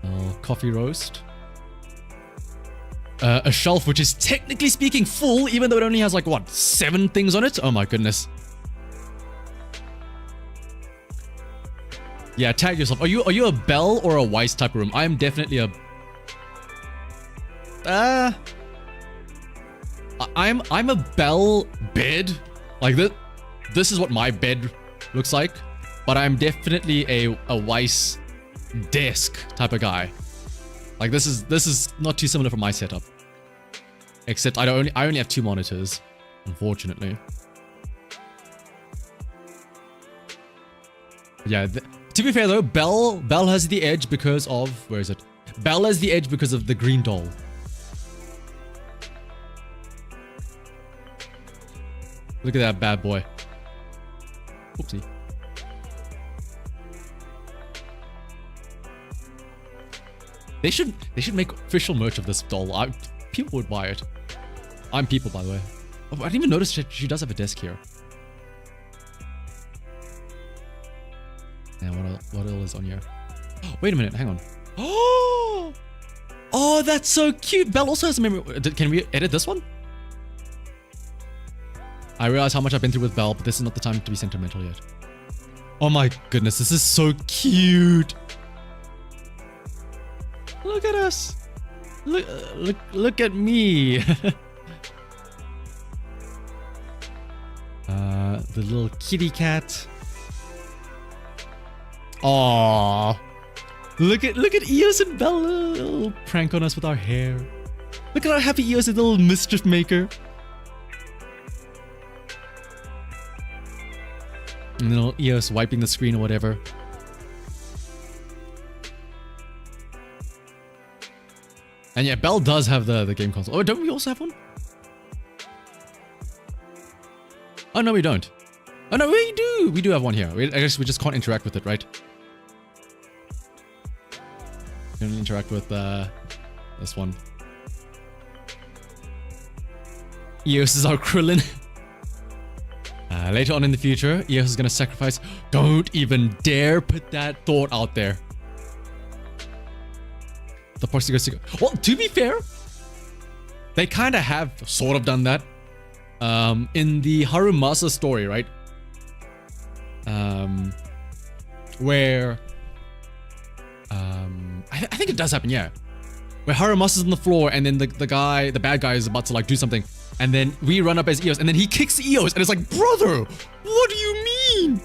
S1: Oh, coffee roast. A shelf which is technically speaking full, even though it only has like what, 7 things on it? Oh my goodness. Yeah, tag yourself. Are you a Bell or a Weiss type of room? I am definitely a I'm a Bell bed. Like this is what my bed looks like, but I'm definitely a Weiss desk type of guy. Like this is not too similar from my setup. Except I only have 2 monitors, unfortunately. Yeah, to be fair though, Bell has the edge because of, where is it? Bell has the edge because of the green doll. Look at that bad boy. Oopsie. They should make official merch of this doll. People would buy it. I'm people, by the way. Oh, I didn't even notice she does have a desk here. And what else is on here? Wait a minute, hang on. Oh, that's so cute. Belle also has a memory. Can we edit this one? I realize how much I've been through with Belle, but this is not the time to be sentimental yet. Oh my goodness, this is so cute. Look at us. Look at me. The little kitty cat. Aww. Look at Eos and Bella. Little prank on us with our hair. Look at our happy Eos, a little mischief maker. And little Eos wiping the screen or whatever. And yeah, Belle does have the game console. Oh, don't we also have one? Oh, no, we don't. Oh, no, we do. We do have one here. I guess we just can't interact with it, right? We can interact with this one. Eos is our Krillin. Later on in the future, Eos is going to sacrifice. Don't even dare put that thought out there. The proxy goes to go. Well, to be fair, they kind of have sort of done that. In the Harumasa story, right? Where I think it does happen, yeah. Where Harumasa's on the floor and then the bad guy is about to like do something, and then we run up as Eos and then he kicks Eos and it's like, brother, what do you mean?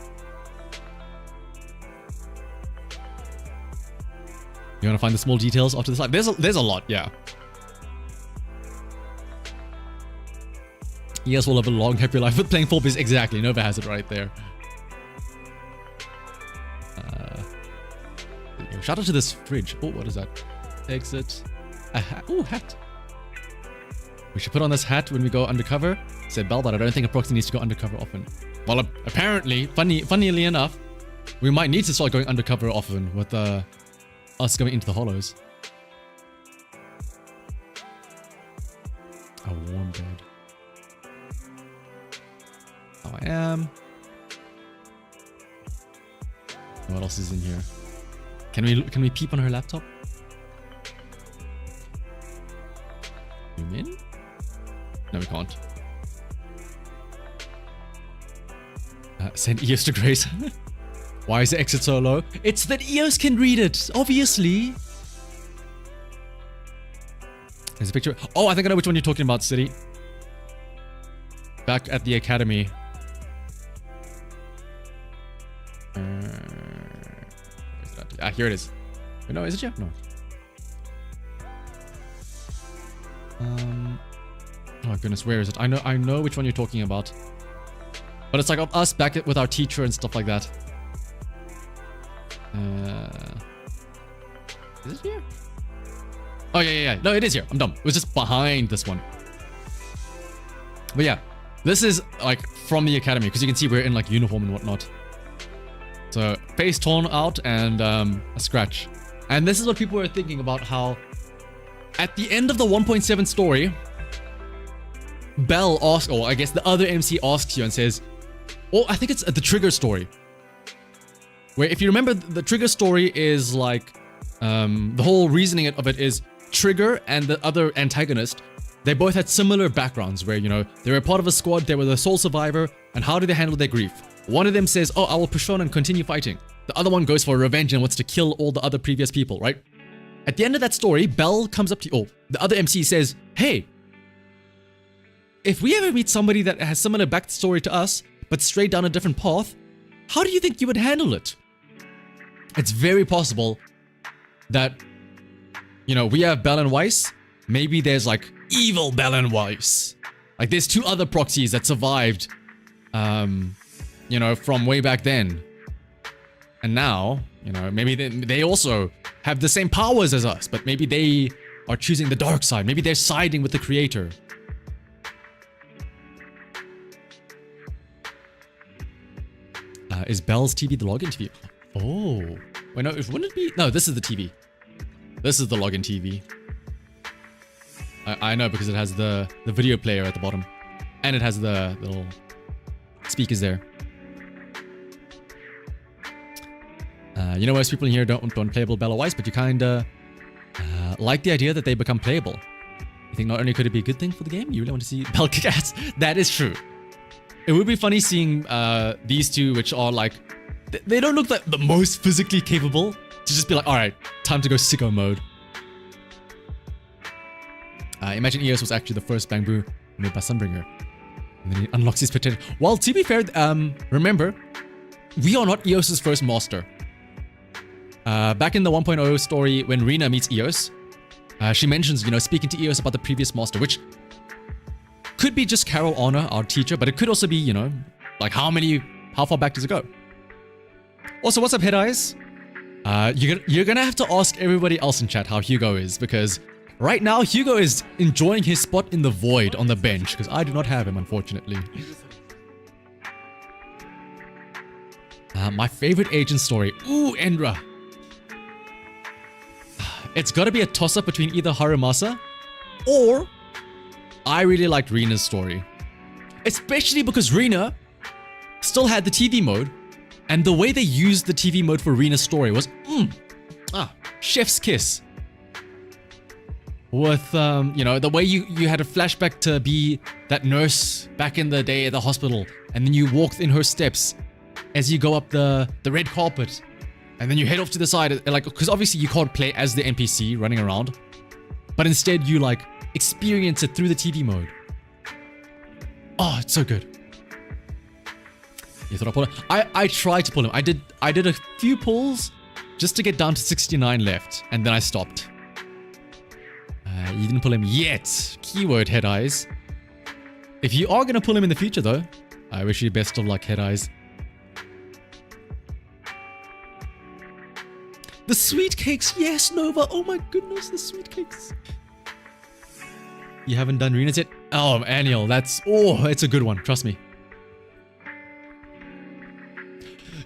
S1: You want to find the small details after this life? There's a lot, yeah. Eos will have a long, happy life with playing 4-bits. Exactly, Nova has it right there. Shout out to this fridge. Oh, what is that? Exit. A hat. Oh, hat. We should put on this hat when we go undercover. Said Belle, but I don't think a proxy needs to go undercover often. Well, apparently, funnily enough, we might need to start going undercover often with us going into the hollows. A warm bed. Oh, I am. What else is in here? Can we peep on her laptop? Zoom in? No, we can't. Send Eos to Grace. Why is the exit so low? It's that Eos can read it, obviously. There's a picture. Oh, I think I know which one you're talking about, City. Back at the academy. Here it is. Wait, no, is it here? No. Oh my goodness, where is it? I know which one you're talking about. But it's like of us back with our teacher and stuff like that. Is it here? Oh, yeah. No, it is here. I'm dumb. It was just behind this one. But yeah, this is like from the academy because you can see we're in like uniform and whatnot. So face torn out and a scratch. And this is what people were thinking about how at the end of the 1.7 story, Belle asks, or I guess the other MC asks you and says, oh, I think it's the Trigger story. Where if you remember, the Trigger story is like, the whole reasoning of it is Trigger and the other antagonist, they both had similar backgrounds where, you know, they were part of a squad, they were the sole survivor, and how do they handle their grief? One of them says, oh, I will push on and continue fighting. The other one goes for revenge and wants to kill all the other previous people, right? At the end of that story, Belle comes up to you, oh, the other MC says, hey, if we ever meet somebody that has similar backstory to us, but straight down a different path, how do you think you would handle it? It's very possible that, you know, we have Belle and Weiss. Maybe there's like evil Belle and Weiss. Like there's two other proxies that survived, you know, from way back then. And now, you know, maybe they also have the same powers as us, but maybe they are choosing the dark side. Maybe they're siding with the creator. Is Belle's TV the login TV? Oh, wait, no, wouldn't it be? No, this is the TV. This is the login TV. I know because it has the video player at the bottom. And it has the little speakers there. You know, most people in here don't want playable Belle or Weiss, but you kinda like the idea that they become playable. You think not only could it be a good thing for the game, you really want to see Belle kick ass? That is true. It would be funny seeing these two, which are like, they don't look like the most physically capable, to just be like, alright, time to go sicko mode. Imagine Eos was actually the first Bamboo made by Sunbringer. And then he unlocks his potential. Well, to be fair, remember, we are not Eos's first master. Back in the 1.0 story, when Rena meets Eos, she mentions, you know, speaking to Eos about the previous master, which could be just Carol Honor, our teacher, but it could also be, you know, like how far back does it go? Also, what's up, Head Eyes? You're gonna have to ask everybody else in chat how Hugo is, because right now Hugo is enjoying his spot in the void on the bench, because I do not have him, unfortunately. My favorite agent story. Ooh, Endra. It's gotta be a toss-up between either Harumasa or I really liked Rena's story. Especially because Rena still had the TV mode, and the way they used the TV mode for Rena's story was, chef's kiss. With, you know, the way you had a flashback to be that nurse back in the day at the hospital, and then you walked in her steps as you go up the red carpet, and then you head off to the side, like, because obviously you can't play as the NPC running around, but instead you, like, experience it through the TV mode. Oh, it's so good. You thought I pulled him? I tried to pull him. I did a few pulls just to get down to 69 left, and then I stopped. You didn't pull him yet. Keyword, Head Eyes. If you are gonna pull him in the future, though, I wish you best of luck, Head Eyes. The sweet cakes, yes, Nova. Oh my goodness, the sweet cakes. You haven't done Rena's yet? Oh, Annual, it's a good one, trust me.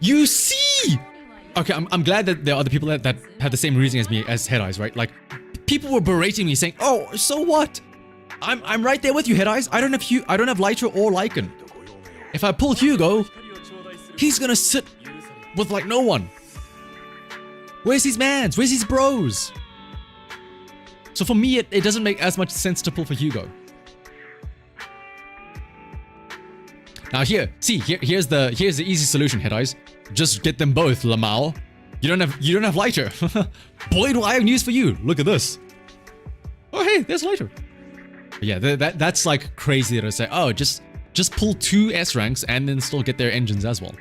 S1: You see! Okay, I'm glad that there are other people that have the same reasoning as me, as Head Eyes, right? Like, people were berating me saying, oh, so what? I'm right there with you, Head Eyes. I don't have Lytra or Lycan. If I pull Hugo, he's gonna sit with like no one. Where's his mans? Where's his bros? So for me, it doesn't make as much sense to pull for Hugo. Now here's the easy solution, Head Eyes. Just get them both, Lamau. You don't have lighter. Boy, do I have news for you. Look at this. Oh hey, there's lighter. But yeah, that's like crazy to say. Oh, just pull 2 S ranks and then still get their engines as well.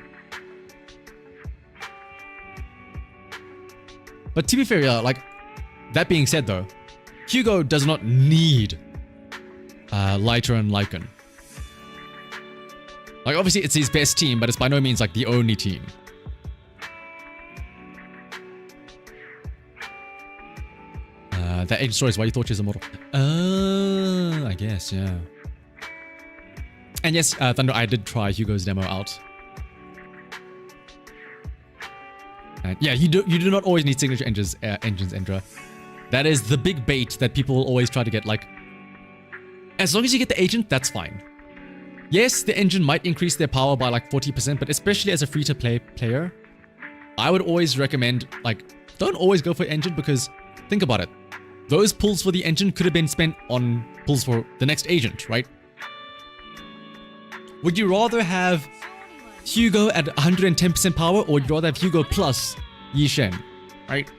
S1: But to be fair, yeah, like that being said though, Hugo does not need Lytra and Lycan. Like obviously it's his best team, but it's by no means like the only team. That agent story is why you thought she was immortal. I guess, yeah. And yes, Thunder, I did try Hugo's demo out. And yeah, you do not always need signature engines, Endra. That is the big bait that people always try to get. Like, as long as you get the agent, that's fine. Yes, the engine might increase their power by like 40%, but especially as a free-to-play player, I would always recommend, like, don't always go for engine, because think about it. Those pulls for the engine could have been spent on pulls for the next agent, right? Would you rather have Hugo at 110% power, or would you rather have Hugo plus Yi Shen, right?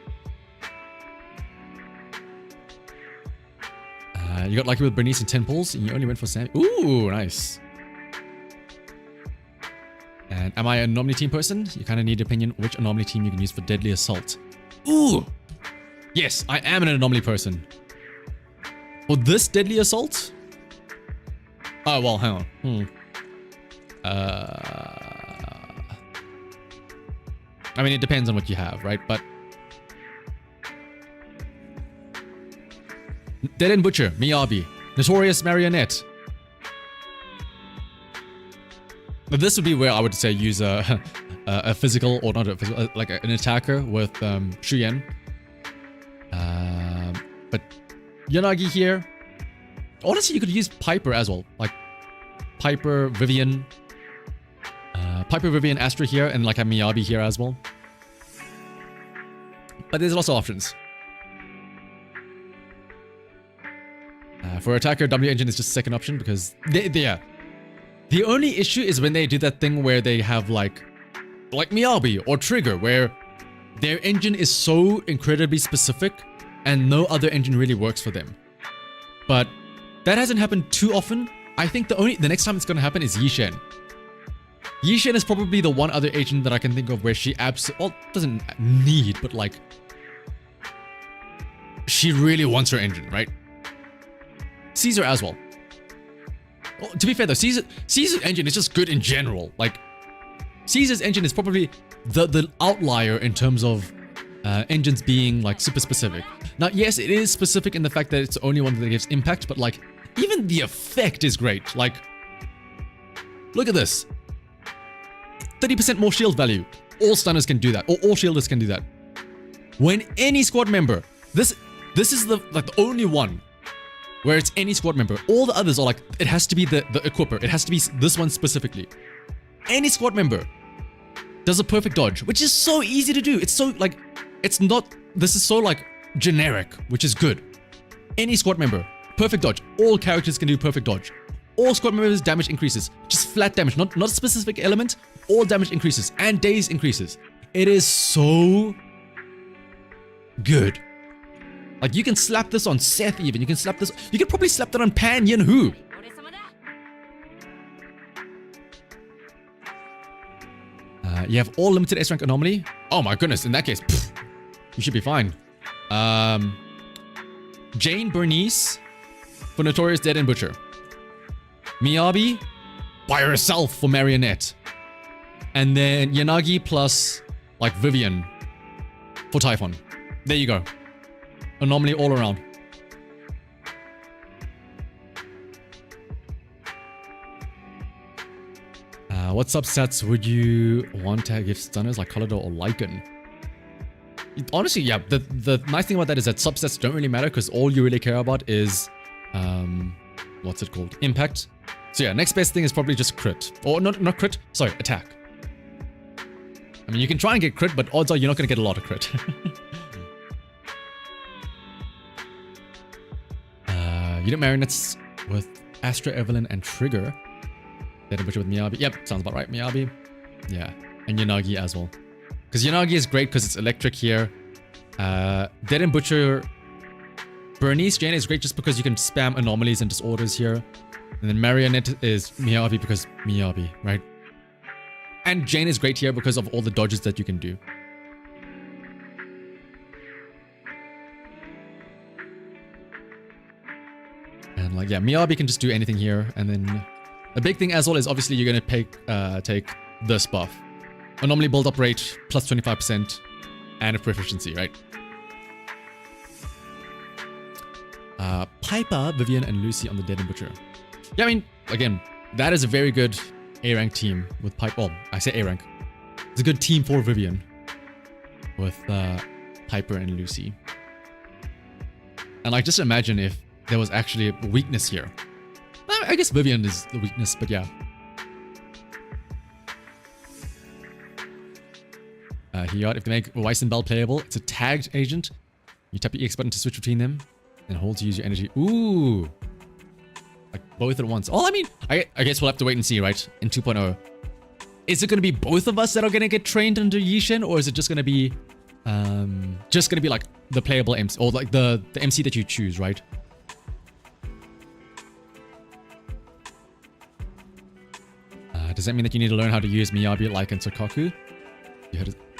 S1: You got lucky with Bernice and 10 pulls, and you only went for Sam. Ooh, nice. And am I an anomaly team person? You kind of need opinion which anomaly team you can use for deadly assault. Ooh! Yes, I am an anomaly person. For this deadly assault? Oh, well, hang on. I mean, it depends on what you have, right? But Dead End Butcher, Miyabi, Notorious Marionette. But this would be where I would say use a physical, or not a physical, like an attacker with Shuyen. But Yanagi here. Honestly, you could use Piper as well, like Piper, Vivian, Astra here, and like a Miyabi here as well. But there's lots of options. For attacker, W engine is just second option, because the only issue is when they do that thing where they have like Miyabi or Trigger, where their engine is so incredibly specific and no other engine really works for them. But that hasn't happened too often. I think the next time it's going to happen is Yi Shen. Yi Shen is probably the one other agent that I can think of where she doesn't need, but like, she really wants her engine, right? Caesar as well. Well, to be fair though, Caesar's engine is just good in general. Like, Caesar's engine is probably the outlier in terms of engines being like super specific. Now, yes, it is specific in the fact that it's the only one that gives impact, but like, even the effect is great. Like, look at this. 30% more shield value. All stunners can do that, or all shielders can do that. When any squad member, this is the only one where it's any squad member. All the others are like, it has to be the equipper. It has to be this one specifically. Any squad member does a perfect dodge, which is so easy to do. It's so like, this is so like generic, which is good. Any squad member, perfect dodge. All characters can do perfect dodge. All squad members damage increases. Just flat damage, not a specific element. All damage increases and days increases. It is so good. Like, you can slap this on Seth even. You can slap this. You can probably slap that on Pan Yin Hu. You have all limited S rank anomaly. Oh my goodness, in that case, you should be fine. Jane Bernice for Notorious Dead End Butcher. Miyabi by herself for Marionette. And then Yanagi plus like Vivian for Typhon. There you go. Anomaly all around. What substats would you want to give stunners like Colorado or Lycan? Honestly, yeah, the nice thing about that is that substats don't really matter, because all you really care about is, what's it called? Impact. So yeah, next best thing is probably just crit. Or not crit, sorry, attack. I mean, you can try and get crit, but odds are you're not going to get a lot of crit. Unit marionettes with Astra, Evelyn, and Trigger. Dead and Butcher with Miyabi. Yep, sounds about right. Miyabi. Yeah. And Yanagi as well. Because Yanagi is great because it's electric here. Dead and Butcher. Bernice Jane is great just because you can spam anomalies and disorders here. And then Marionette is Miyabi because Miyabi, right? And Jane is great here because of all the dodges that you can do. And like, yeah, Miyabi can just do anything here. And then the big thing as well is obviously you're going to take this buff. Anomaly build-up rate plus 25% and a proficiency, right? Piper, Vivian, and Lucy on the Dead and Butcher. Yeah, I mean, again, that is a very good A-rank team with Piper. Well, I say A-rank. It's a good team for Vivian with Piper and Lucy. And like, just imagine if there was actually a weakness here. I guess Vivian is the weakness, but yeah. Here, if they make Weiss and Bell playable, it's a tagged agent. You tap your EX button to switch between them, and hold to use your energy. Ooh! Like, both at once. Oh, I mean, I guess we'll have to wait and see, right? In 2.0. Is it going to be both of us that are going to get trained under Yishen, or is it just going to be... like, the playable MC, or like the MC that you choose, right? Does that mean that you need to learn how to use Miyabi like in Sokaku?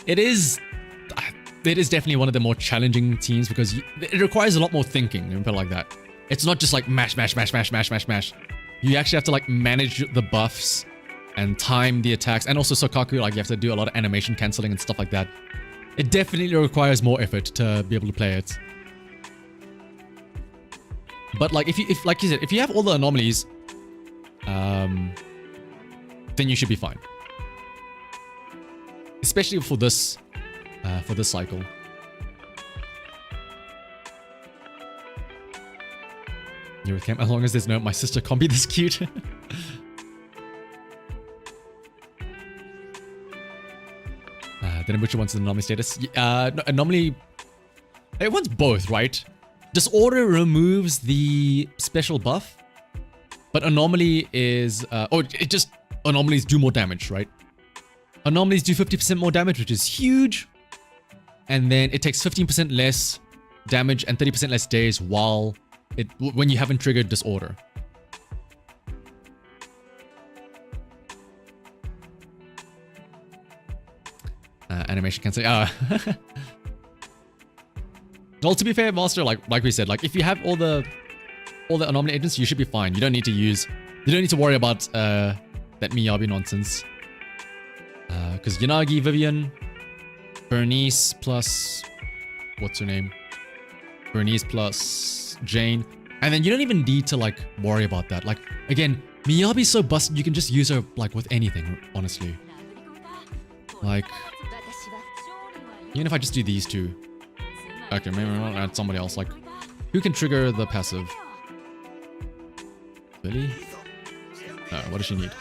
S1: It is definitely one of the more challenging teams because it requires a lot more thinking, let me put it like that. It's not just like mash, mash, mash, mash, mash, mash, mash. You actually have to like manage the buffs and time the attacks, and also Sokaku, like you have to do a lot of animation cancelling and stuff like that. It definitely requires more effort to be able to play it. But like if like you said, if you have all the anomalies, then you should be fine. Especially for this cycle. You're with Cam, as long as there's no my sister can't be this cute. Then which one's the anomaly status? No, anomaly. It wants both, right? Disorder removes the special buff, but anomaly is anomalies do more damage, right? Anomalies do 50% more damage, which is huge. And then it takes 15% less damage and 30% less days when you haven't triggered disorder. Animation cancel. Well, to be fair, Master, like we said, like if you have all the anomaly agents, you should be fine. You don't need to worry about that Miyabi nonsense. Because Yanagi, Vivian, Bernice plus what's her name? Bernice plus Jane, and then you don't even need to like worry about that. Like again, Miyabi's so busted, you can just use her like with anything, honestly. Like, even if I just do these two. Okay, maybe I'll add somebody else. Like, who can trigger the passive? Really? No, what does she need?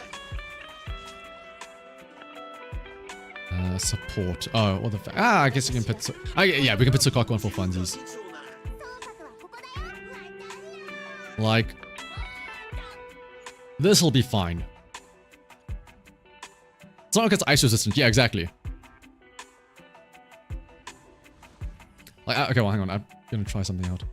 S1: Support. Oh, what the I guess you can put... yeah, we can put Sokaku on for funsies. Like... this'll be fine. It's not like it's ice resistant. Yeah, exactly. Like, okay, well, hang on. I'm gonna try something out.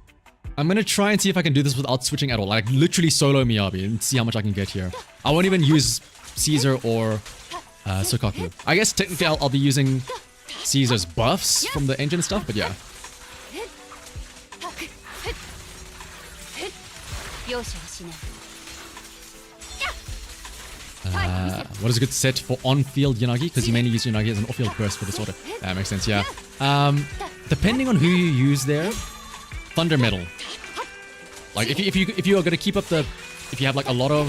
S1: I'm gonna try and see if I can do this without switching at all. Like, literally solo Miyabi and see how much I can get here. I won't even use Caesar or Sokaku. I guess technically I'll be using Caesar's buffs from the engine stuff, but yeah. What is a good set for on-field Yanagi? Because you mainly use Yanagi as an off-field burst for this order. That makes sense, yeah. Depending on who you use there, Thunder Metal. Like if you are gonna keep up if you have like a lot of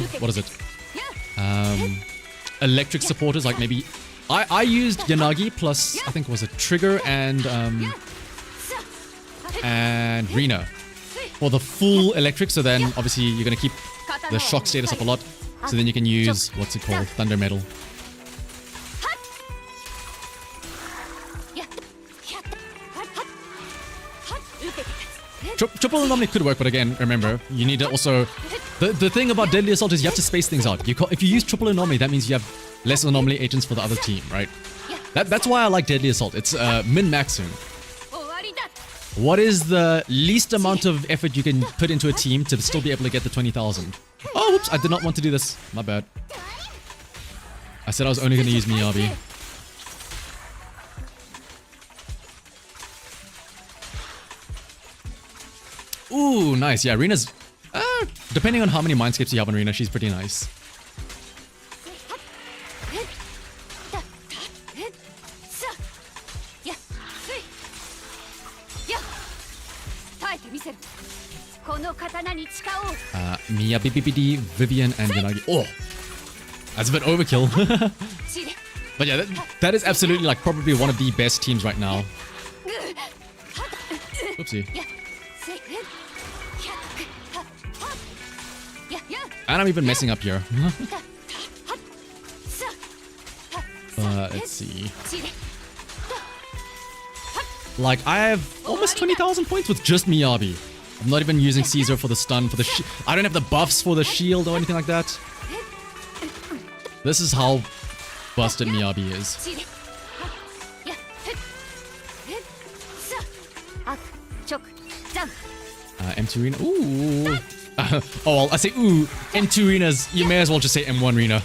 S1: electric supporters, like maybe I used Yanagi plus I think it was a Trigger and Rina for the full electric. So then obviously you're gonna keep the shock status up a lot. So then you can use what's it called, Thunder Metal. Triple anomaly could work, but again, remember, you need to also... The thing about Deadly Assault is you have to space things out. If you use triple anomaly, that means you have less anomaly agents for the other team, right? That's why I like Deadly Assault. It's min-maxing. What is the least amount of effort you can put into a team to still be able to get the 20,000? Oh, whoops, I did not want to do this. My bad. I said I was only going to use Miyabi. Ooh, nice. Yeah, Rena's... depending on how many mindscapes you have on Rena, she's pretty nice. Mia, BBBD, Vivian, and Yanagi. Oh! That's a bit overkill. But yeah, that is absolutely like probably one of the best teams right now. Oopsie. And I'm even messing up here. Let's see. Like, I have almost 20,000 points with just Miyabi. I'm not even using Caesar for the stun, for the I don't have the buffs for the shield or anything like that. This is how busted Miyabi is. M2 Arena. Ooh. Oh, well, I say ooh. M2 Arenas, you may as well just say M1 Arena.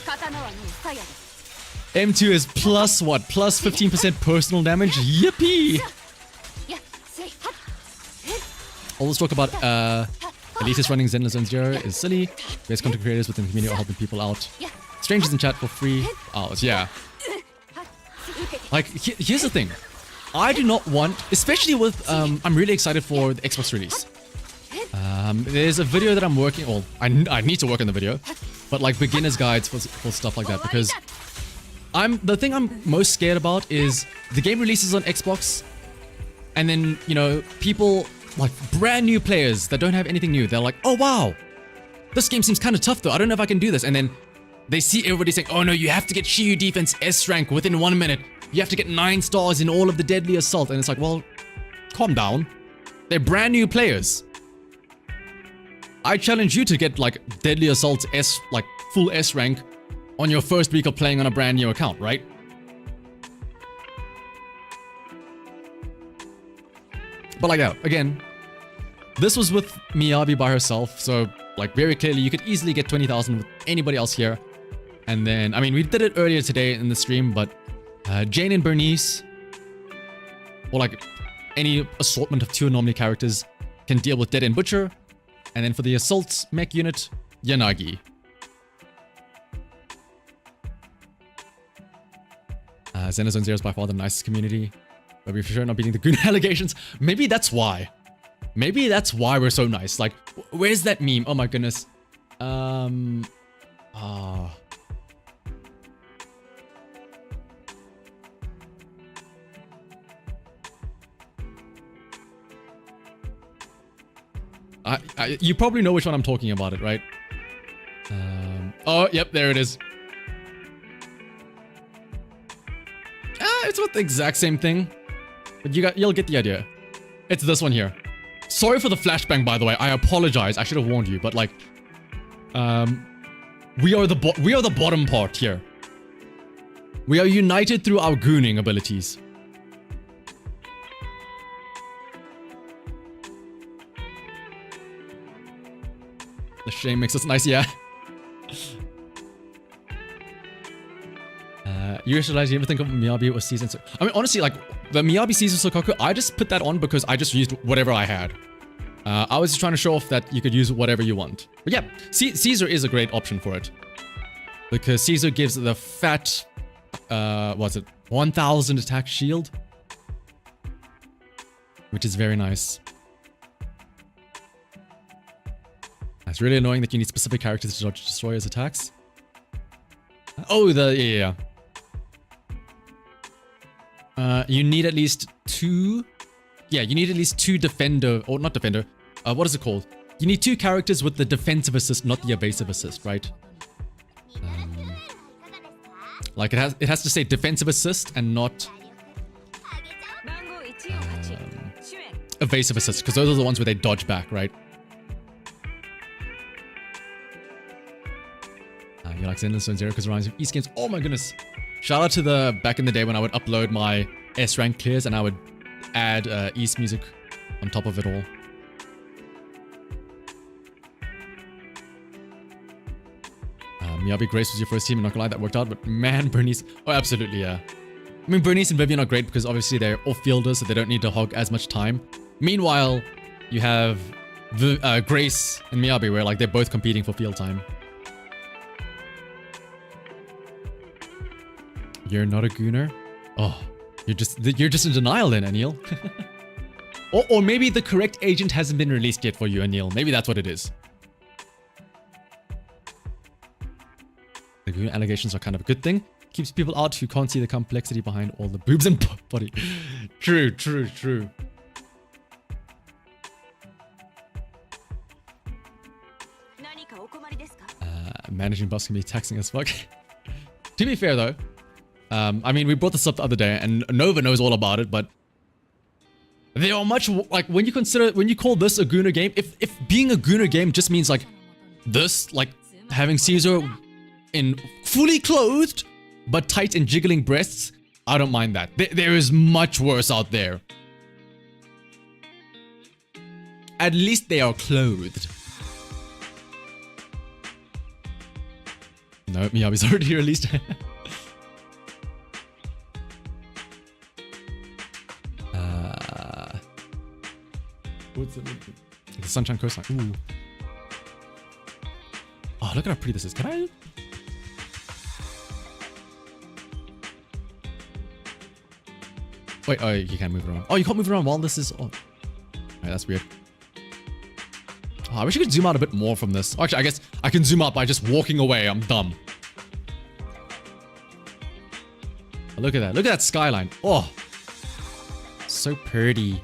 S1: M2 is plus what? Plus 15% personal damage? Yippee! All this talk about elitists running Zenless Zone 0 is silly. Best content creators within the community are helping people out. Strangers in chat for free hours, yeah. Like, here's the thing. I do not want, especially with, I'm really excited for the Xbox release. There's a video that I'm working, well, I need to work on the video, but like beginner's guides for stuff like that, because the thing I'm most scared about is the game releases on Xbox, and then, you know, people, like brand new players that don't have anything new, they're like, oh wow, this game seems kind of tough though, I don't know if I can do this, and then they see everybody saying, oh no, you have to get Shiyu defense S rank within 1 minute, you have to get 9 stars in all of the deadly assault, and it's like, well, calm down, they're brand new players. I challenge you to get like deadly assault S, like full S rank on your first week of playing on a brand new account, right? But like that, again, this was with Miyabi by herself, so like very clearly you could easily get 20,000 with anybody else here. And then, I mean, we did it earlier today in the stream, but Jane and Bernice, or like any assortment of 2 anomaly characters, can deal with Dead End Butcher. And then for the assault mech unit, Yanagi. Zenless Zone 0 is by far the nicest community. But we're for sure not beating the goon allegations. Maybe that's why. Maybe that's why we're so nice. Like, where's that meme? Oh my goodness. You probably know which one I'm talking about, it, right? Oh, yep, there it is. It's with the exact same thing, but you'll get the idea. It's this one here. Sorry for the flashbang, by the way. I apologize. I should have warned you, but like, we are the bottom part here. We are united through our gooning abilities. The shame makes us nice, yeah. You realize you ever think of Miyabi or Season? I mean, honestly, like the Miyabi Season Sokaku, I just put that on because I just used whatever I had. I was just trying to show off that you could use whatever you want. But yeah, Caesar is a great option for it because Caesar gives the fat, what's it, 1000 attack shield, which is very nice. It's really annoying that you need specific characters to dodge Destroyer's attacks. Oh, yeah. You need at least 2... Yeah, you need at least 2 defender... Or not defender. What is it called? You need 2 characters with the defensive assist, not the evasive assist, right? Like, it has to say defensive assist and not... evasive assist, because those are the ones where they dodge back, right? You like Zenless Zone 0 because it reminds me of East games. Oh my goodness. Shout out to the back in the day when I would upload my S rank clears and I would add East music on top of it all. Miyabi Grace was your first team, I'm not gonna lie, that worked out, but man, Bernice, oh absolutely, yeah. I mean, Bernice and Vivian are great because obviously they're off-fielders, so they don't need to hog as much time. Meanwhile, you have Grace and Miyabi where like they're both competing for field time. You're not a gooner? Oh, you're just in denial then, Anil. or maybe the correct agent hasn't been released yet for you, Anil. Maybe that's what it is. The goon allegations are kind of a good thing. Keeps people out who can't see the complexity behind all the boobs and body. True. Managing buffs can be taxing as fuck. To be fair though, I mean, we brought this up the other day, and Nova knows all about it, but they are much, like, when you call this a Gooner game, if being a Gooner game just means like this, like having Caesar in fully clothed but tight and jiggling breasts, I don't mind that. There is much worse out there. At least they are clothed. No, Miyabi's already released. What's the Sunshine Coastline? Ooh. Oh, look at how pretty this is. Can I? Wait, oh, you can't move it around. Oh, you can't move it around while this is... Oh. Alright, that's weird. Oh, I wish I could zoom out a bit more from this. Actually, I guess I can zoom out by just walking away. I'm dumb. Oh, look at that. Look at that skyline. Oh. So pretty.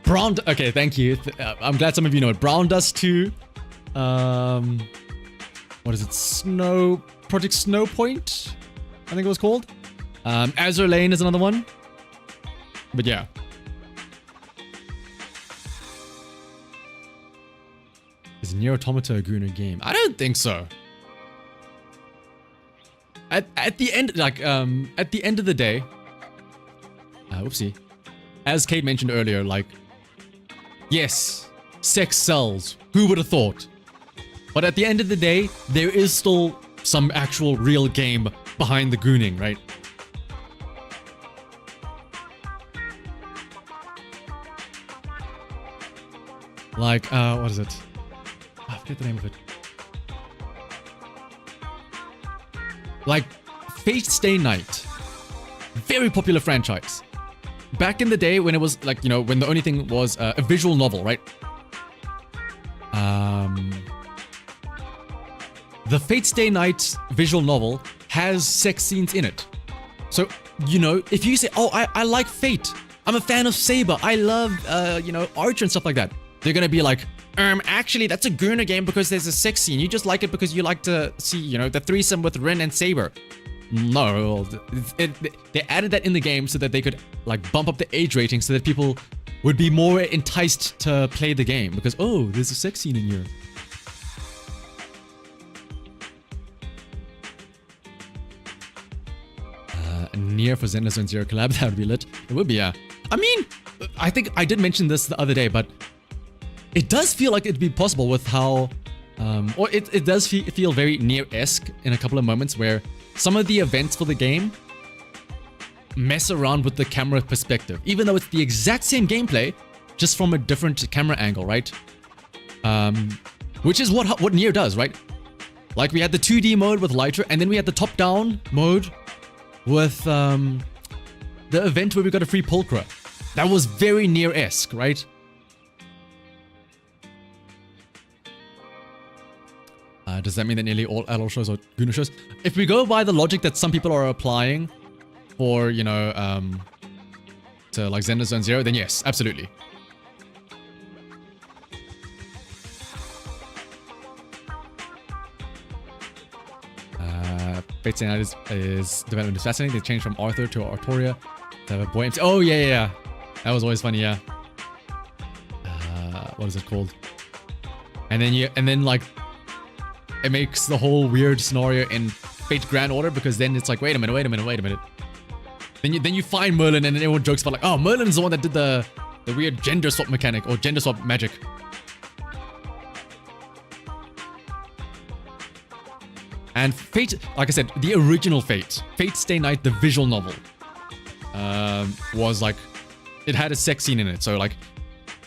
S1: Brown... Okay, thank you. I'm glad some of you know it. Brown Dust 2. What is it? Snow... Project Snow Point? I think it was called. Azure Lane is another one. But yeah. Is Nier Automata a Gooner game? I don't think so. At the end, like, at the end of the day... whoopsie. As Kate mentioned earlier, like... Yes, sex sells. Who would have thought? But at the end of the day, there is still some actual real game behind the gooning, right? Like, what is it? I forget the name of it. Like, Fate Stay Night. Very popular franchise. Back in the day when it was, like, you know, when the only thing was a visual novel, right? The Fate Stay Night visual novel has sex scenes in it. So, you know, if you say, oh, I like Fate. I'm a fan of Saber. I love, you know, Archer and stuff like that. They're gonna be like, actually, that's a Gooner game because there's a sex scene. You just like it because you like to see, you know, the threesome with Rin and Saber. No, they added that in the game so that they could, like, bump up the age rating so that people would be more enticed to play the game because, oh, there's a sex scene in here. Nier for Zenless and Zero collab, that would be lit. It would be, yeah. I mean, I think I did mention this the other day, but it does feel like it'd be possible with how, or it does feel very Nier-esque in a couple of moments where some of the events for the game mess around with the camera perspective, even though it's the exact same gameplay, just from a different camera angle, right? Which is what Nier does, right? Like, we had the 2D mode with Lighter, and then we had the top-down mode with the event where we got a free Pulchra. That was very Nier-esque, right? Does that mean that nearly all adult shows are Gooner shows? If we go by the logic that some people are applying for, you know, to like Zenless Zone Zero, then yes, absolutely. Fate Stay Night is development is fascinating. They changed from Arthur to Artoria to have a boy MC. Oh yeah. That was always funny, yeah. What is it called? And then like it makes the whole weird scenario in Fate Grand Order because then it's like, wait a minute. Then you find Merlin and then everyone jokes about like, oh, Merlin's the one that did the weird gender swap mechanic or gender swap magic. And Fate, like I said, the original Fate Stay Night, the visual novel, was like, it had a sex scene in it. So like,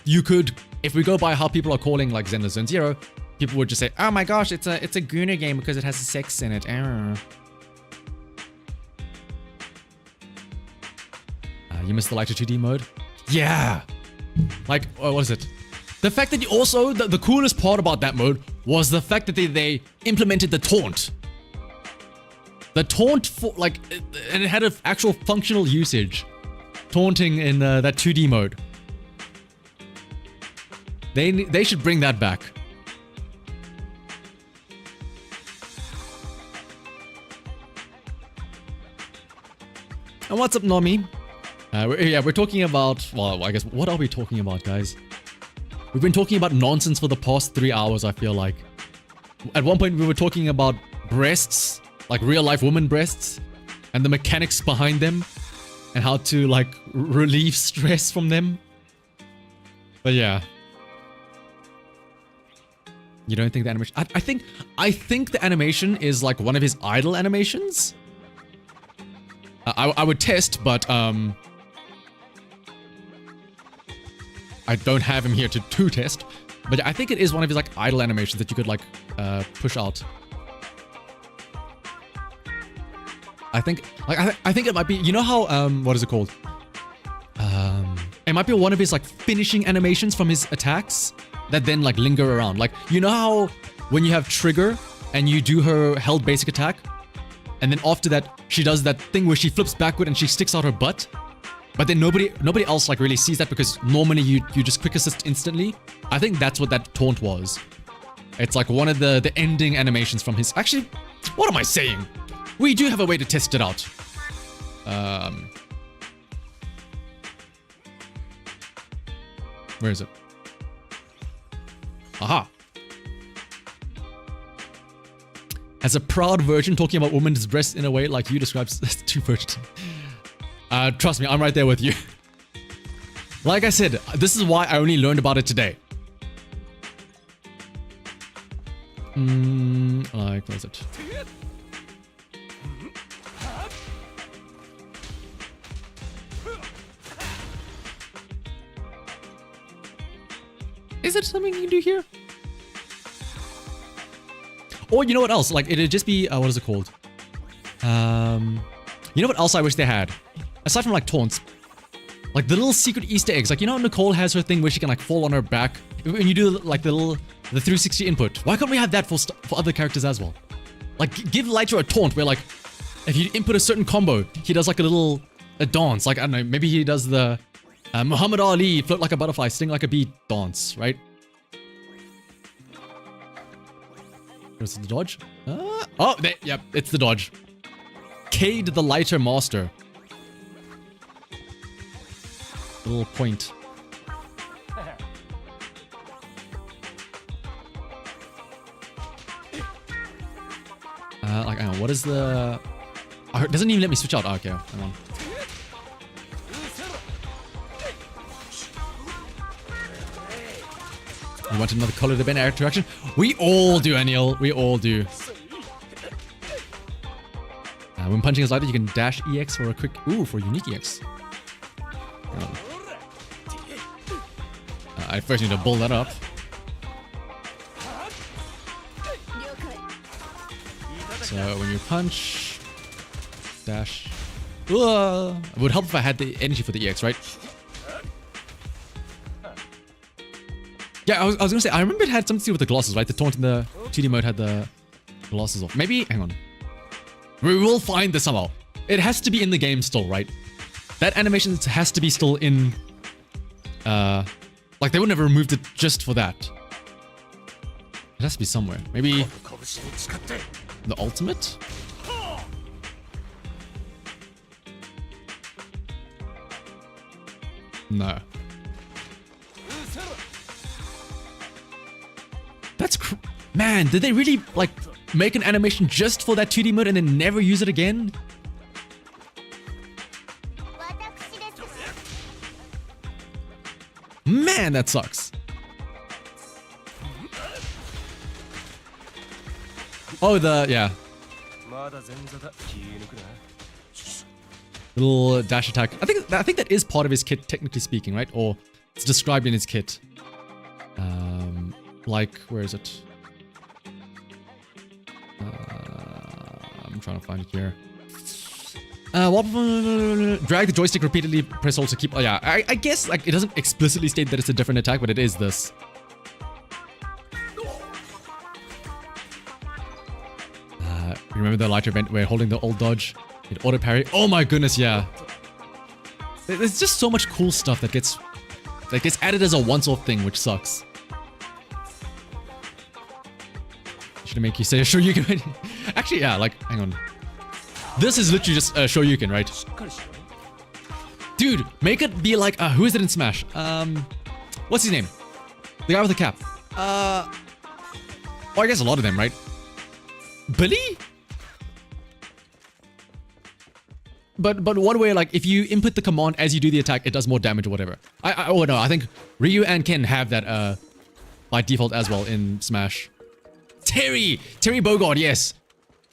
S1: you could, if we go by how people are calling like Zenless Zone Zero, people would just say, oh my gosh, it's a Gooner game because it has a sex in it. You missed the lighter 2D mode? Yeah! Like, what is it? The fact that you also, the coolest part about that mode was the fact that they implemented the taunt. The taunt, for like, and it had an actual functional usage. Taunting in that 2D mode. They should bring that back. And what's up, Nomi? We're talking about, well, I guess, what are we talking about, guys? We've been talking about nonsense for the past 3 hours, I feel like. At one point, we were talking about breasts, like real-life woman breasts, and the mechanics behind them, and how to, like, relieve stress from them. But yeah. You don't think the animation... I think the animation is, like, one of his idle animations. I would test, but, I don't have him here to test. But I think it is one of his, like, idle animations that you could, like, push out. I think it might be, you know how, what is it called? It might be one of his, like, finishing animations from his attacks that then, like, linger around. Like, you know how when you have Trigger and you do her held basic attack, and then after that, she does that thing where she flips backward and she sticks out her butt? But then nobody else, like, really sees that because normally you just quick assist instantly. I think that's what that taunt was. It's like one of the ending animations from his... Actually, what am I saying? We do have a way to test it out. Where is it? Aha. As a proud virgin talking about women's breasts in a way like you describes two virgins. Trust me, I'm right there with you. Like I said, this is why I only learned about it today. I close it. Is it something you can do here? Or you know what else? Like, it'd just be, what is it called? You know what else I wish they had? Aside from, like, taunts. Like, the little secret Easter eggs. Like, you know how Nicole has her thing where she can, like, fall on her back? When you do, like, the 360 input. Why can't we have that for other characters as well? Like, give Lighter a taunt where, like, if you input a certain combo, he does, like, a dance. Like, I don't know, maybe he does the Muhammad Ali, float like a butterfly, sting like a bee dance, right? Is it the dodge? Oh, yep, it's the dodge. Cade the Lighter Master. Little point. Like, hang on, what is the... Oh, it doesn't even let me switch out. Oh, okay, hang on. You want another color to bend interaction? We all do, Anil. We all do. When punching is lighter, you can dash EX for a quick... Ooh, for a unique EX. I first need to build that up. So when you punch... Dash... It would help if I had the energy for the EX, right? Yeah, I was gonna say, I remember it had something to do with the glosses, right? The taunt in the 2D mode had the glosses off. Maybe, hang on. We will find this somehow. It has to be in the game still, right? That animation has to be still in... like, they would never removed it just for that. It has to be somewhere. Maybe... the ultimate? No. That's man, did they really, like, make an animation just for that 2D mode and then never use it again? Man, that sucks. Oh, yeah. Little dash attack. I think that is part of his kit, technically speaking, right? Or it's described in his kit. Like, where is it? I'm trying to find it here. Drag the joystick repeatedly, press hold to keep... Oh yeah, I guess, like, it doesn't explicitly state that it's a different attack, but it is this. Remember the lighter event where holding the old dodge, it auto parry? Oh my goodness, yeah. There's just so much cool stuff that gets added as a once-off thing, which sucks. Should make you say a Shoryuken. Actually, yeah, like, hang on. This is literally just a Shoryuken, right? Dude, make it be like, who is it in Smash? What's his name? The guy with the cap. Oh, I guess a lot of them, right? Billy? But one way, like, if you input the command as you do the attack, it does more damage or whatever. Oh no, I think Ryu and Ken have that by default as well in Smash. Terry Bogard, yes.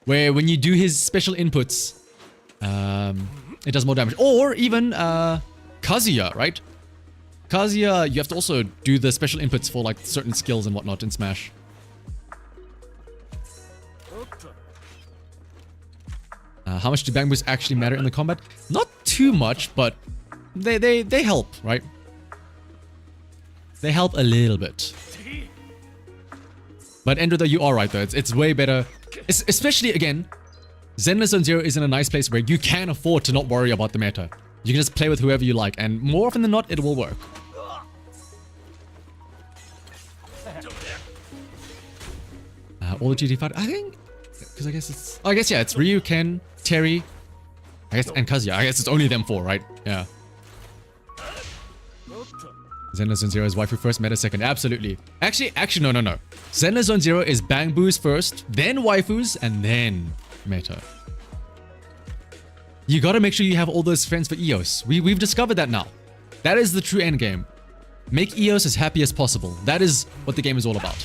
S1: Where when you do his special inputs, it does more damage. Or even Kazuya, right? Kazuya, you have to also do the special inputs for like certain skills and whatnot in Smash. How much do bang boosts actually matter in the combat? Not too much, but they help, right? They help a little bit. But Ender, though, you are right though. It's way better. Especially again, Zenless Zone Zero is in a nice place where you can afford to not worry about the meta. You can just play with whoever you like, and more often than not, it will work. All the GT5, I think, because I guess it's, oh, I guess yeah, it's Ryu, Ken, Terry, I guess, and Kazuya. I guess it's only them four, right? Yeah. Zenless Zone Zero is waifu first, meta second. Absolutely. Actually, no. Zenless Zone Zero is bang boos first, then waifus, and then meta. You gotta make sure you have all those friends for EOS. We've discovered that now. That is the true end game. Make EOS as happy as possible. That is what the game is all about.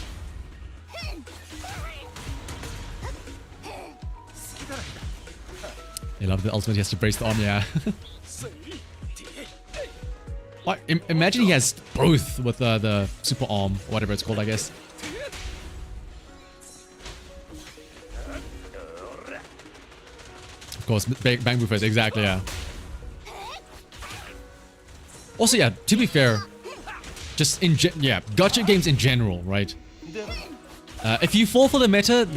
S1: I love the ultimate, he has to brace the arm, yeah. What? Imagine he has both with the super arm, whatever it's called, I guess. Of course, bang boo first, exactly, yeah. Also, yeah, to be fair, just gacha games in general, right? If you fall for the meta,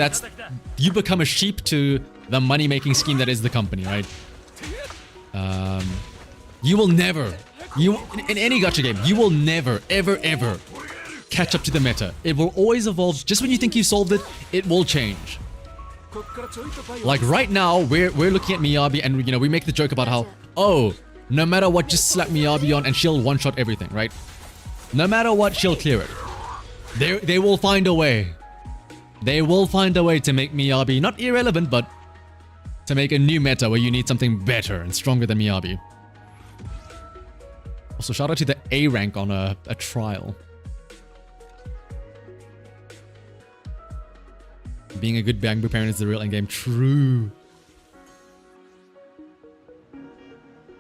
S1: you become a sheep to the money-making scheme that is the company, right? You will never, in any gacha game, you will never, ever catch up to the meta. It will always evolve. Just when you think you solved it, it will change. Like right now, we're looking at Miyabi, and we make the joke about how, oh, no matter what, just slap Miyabi on and she'll one-shot everything, right? No matter what, she'll clear it. They will find a way. They will find a way to make Miyabi not irrelevant, but to make a new meta where you need something better and stronger than Miyabi. Also, shout out to the A rank on a trial. Being a good bang boo parent is the real endgame. True.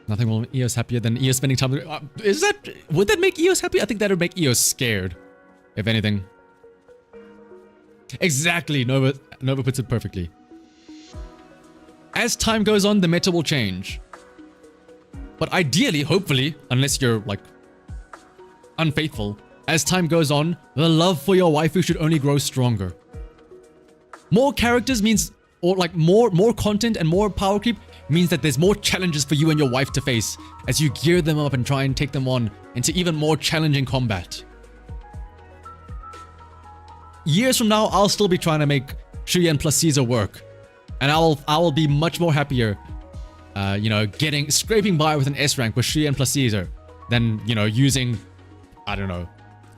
S1: Nothing will make EOS happier than EOS spending time with... would that make EOS happy? I think that would make EOS scared, if anything. Exactly, Nova puts it perfectly. As time goes on, the meta will change. But ideally, hopefully, unless you're, like, unfaithful, as time goes on, the love for your waifu should only grow stronger. More characters means, or like more content and more power creep means that there's more challenges for you and your wife to face as you gear them up and try and take them on into even more challenging combat. Years from now, I'll still be trying to make Shuyen plus Caesar work. And I will be much more happier, scraping by with an S rank with Shuyen plus Caesar than, using, I don't know,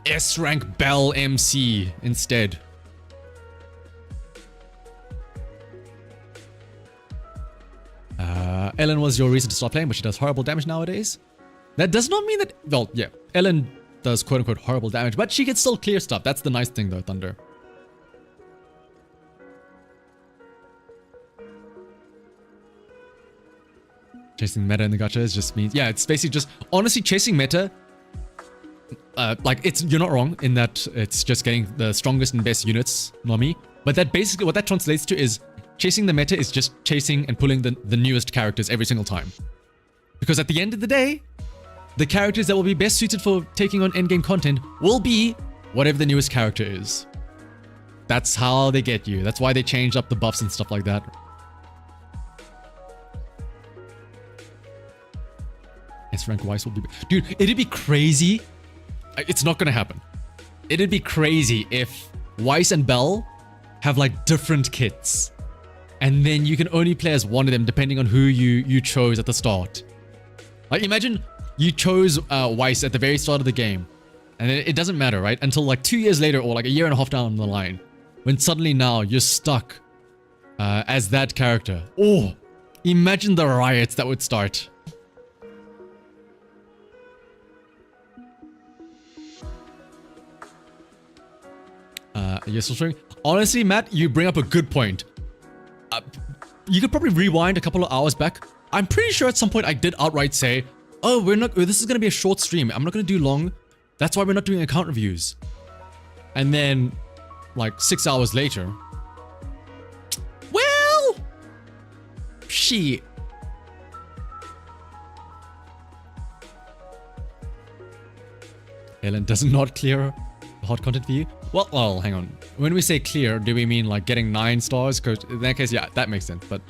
S1: S rank Bell MC instead. Ellen was your reason to stop playing, but she does horrible damage nowadays. That does not mean that... Well, yeah, Ellen does quote-unquote horrible damage, but she can still clear stuff. That's the nice thing, though, Thunder. Chasing meta in the gacha just means... Yeah, it's basically just... Honestly, chasing meta... you're not wrong in that it's just getting the strongest and best units, Nomi. But that basically... What that translates to is... Chasing the meta is just chasing and pulling the newest characters every single time. Because at the end of the day, the characters that will be best suited for taking on endgame content will be whatever the newest character is. That's how they get you. That's why they changed up the buffs and stuff like that. S-rank Weiss will be... Dude, it'd be crazy. It's not gonna happen. It'd be crazy if Weiss and Bell have like different kits. And then you can only play as one of them depending on who you chose at the start. Like, imagine you chose Weiss at the very start of the game, and it doesn't matter, right? Until like 2 years later, or like a year and a half down the line, when suddenly now you're stuck as that character. Oh, imagine the riots that would start. You're still showing. Honestly, Matt, you bring up a good point. You could probably rewind a couple of hours back. I'm pretty sure at some point I did outright say, "Oh, this is gonna be a short stream. I'm not gonna do long. That's why we're not doing account reviews." And then, like 6 hours later, well, shit. Ellen does not clear hot content for you. Well, hang on. When we say clear, do we mean like getting 9 stars? Because in that case, yeah, that makes sense. But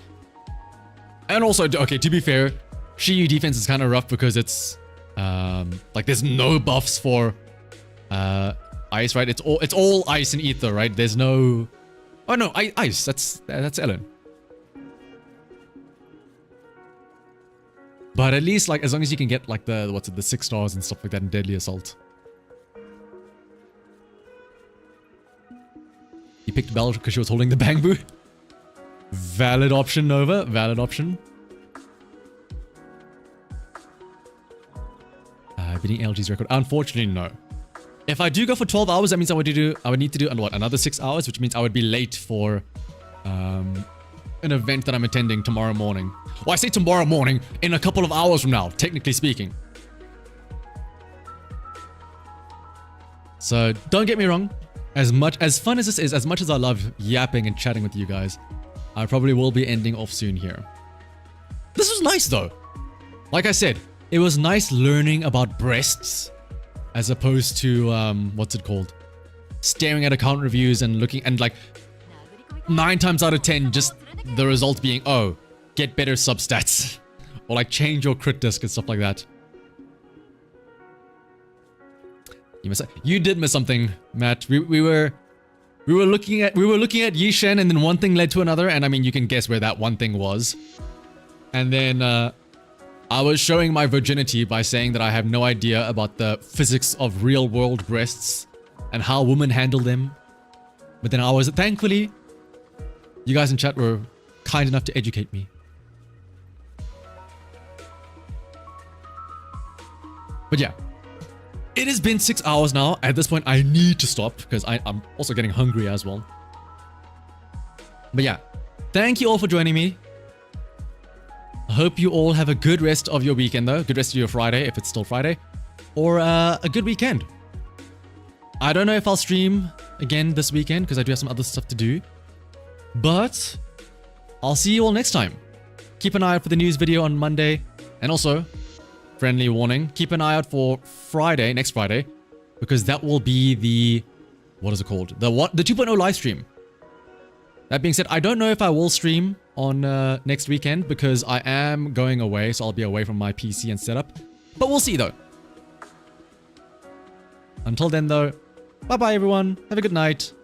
S1: and also, okay, to be fair, Shiyu defense is kind of rough because it's like there's no buffs for ice, right? It's all ice and ether, right? There's no. Oh no, ice. That's Ellen. But at least like as long as you can get like the 6 stars and stuff like that in Deadly Assault. You picked Belle because she was holding the bamboo. Valid option, Nova. Valid option. Beating LG's record. Unfortunately, no. If I do go for 12 hours, that means I would need to do what, another 6 hours, which means I would be late for an event that I'm attending tomorrow morning. Well, I say tomorrow morning, in a couple of hours from now, technically speaking. So don't get me wrong. As fun as this is, as much as I love yapping and chatting with you guys, I probably will be ending off soon here. This was nice though. Like I said, it was nice learning about breasts as opposed to, what's it called? Staring at account reviews and looking, and like 9 times out of 10, just the result being, oh, get better substats. Or like change your crit disc and stuff like that. You did miss something, Matt. We were looking at Yishen, and then one thing led to another, and I mean you can guess where that one thing was. And then I was showing my virginity by saying that I have no idea about the physics of real world breasts and how women handle them. But then thankfully, you guys in chat were kind enough to educate me. But yeah. It has been 6 hours now. At this point, I need to stop because I'm also getting hungry as well. But yeah, thank you all for joining me. I hope you all have a good rest of your weekend though. Good rest of your Friday, if it's still Friday. Or a good weekend. I don't know if I'll stream again this weekend because I do have some other stuff to do. But I'll see you all next time. Keep an eye out for the news video on Monday. And also, friendly warning, keep an eye out for Friday, next Friday, because that will be the, what is it called? The 2.0 live stream. That being said, I don't know if I will stream on next weekend because I am going away, so I'll be away from my PC and setup. But we'll see though. Until then though, bye bye everyone. Have a good night.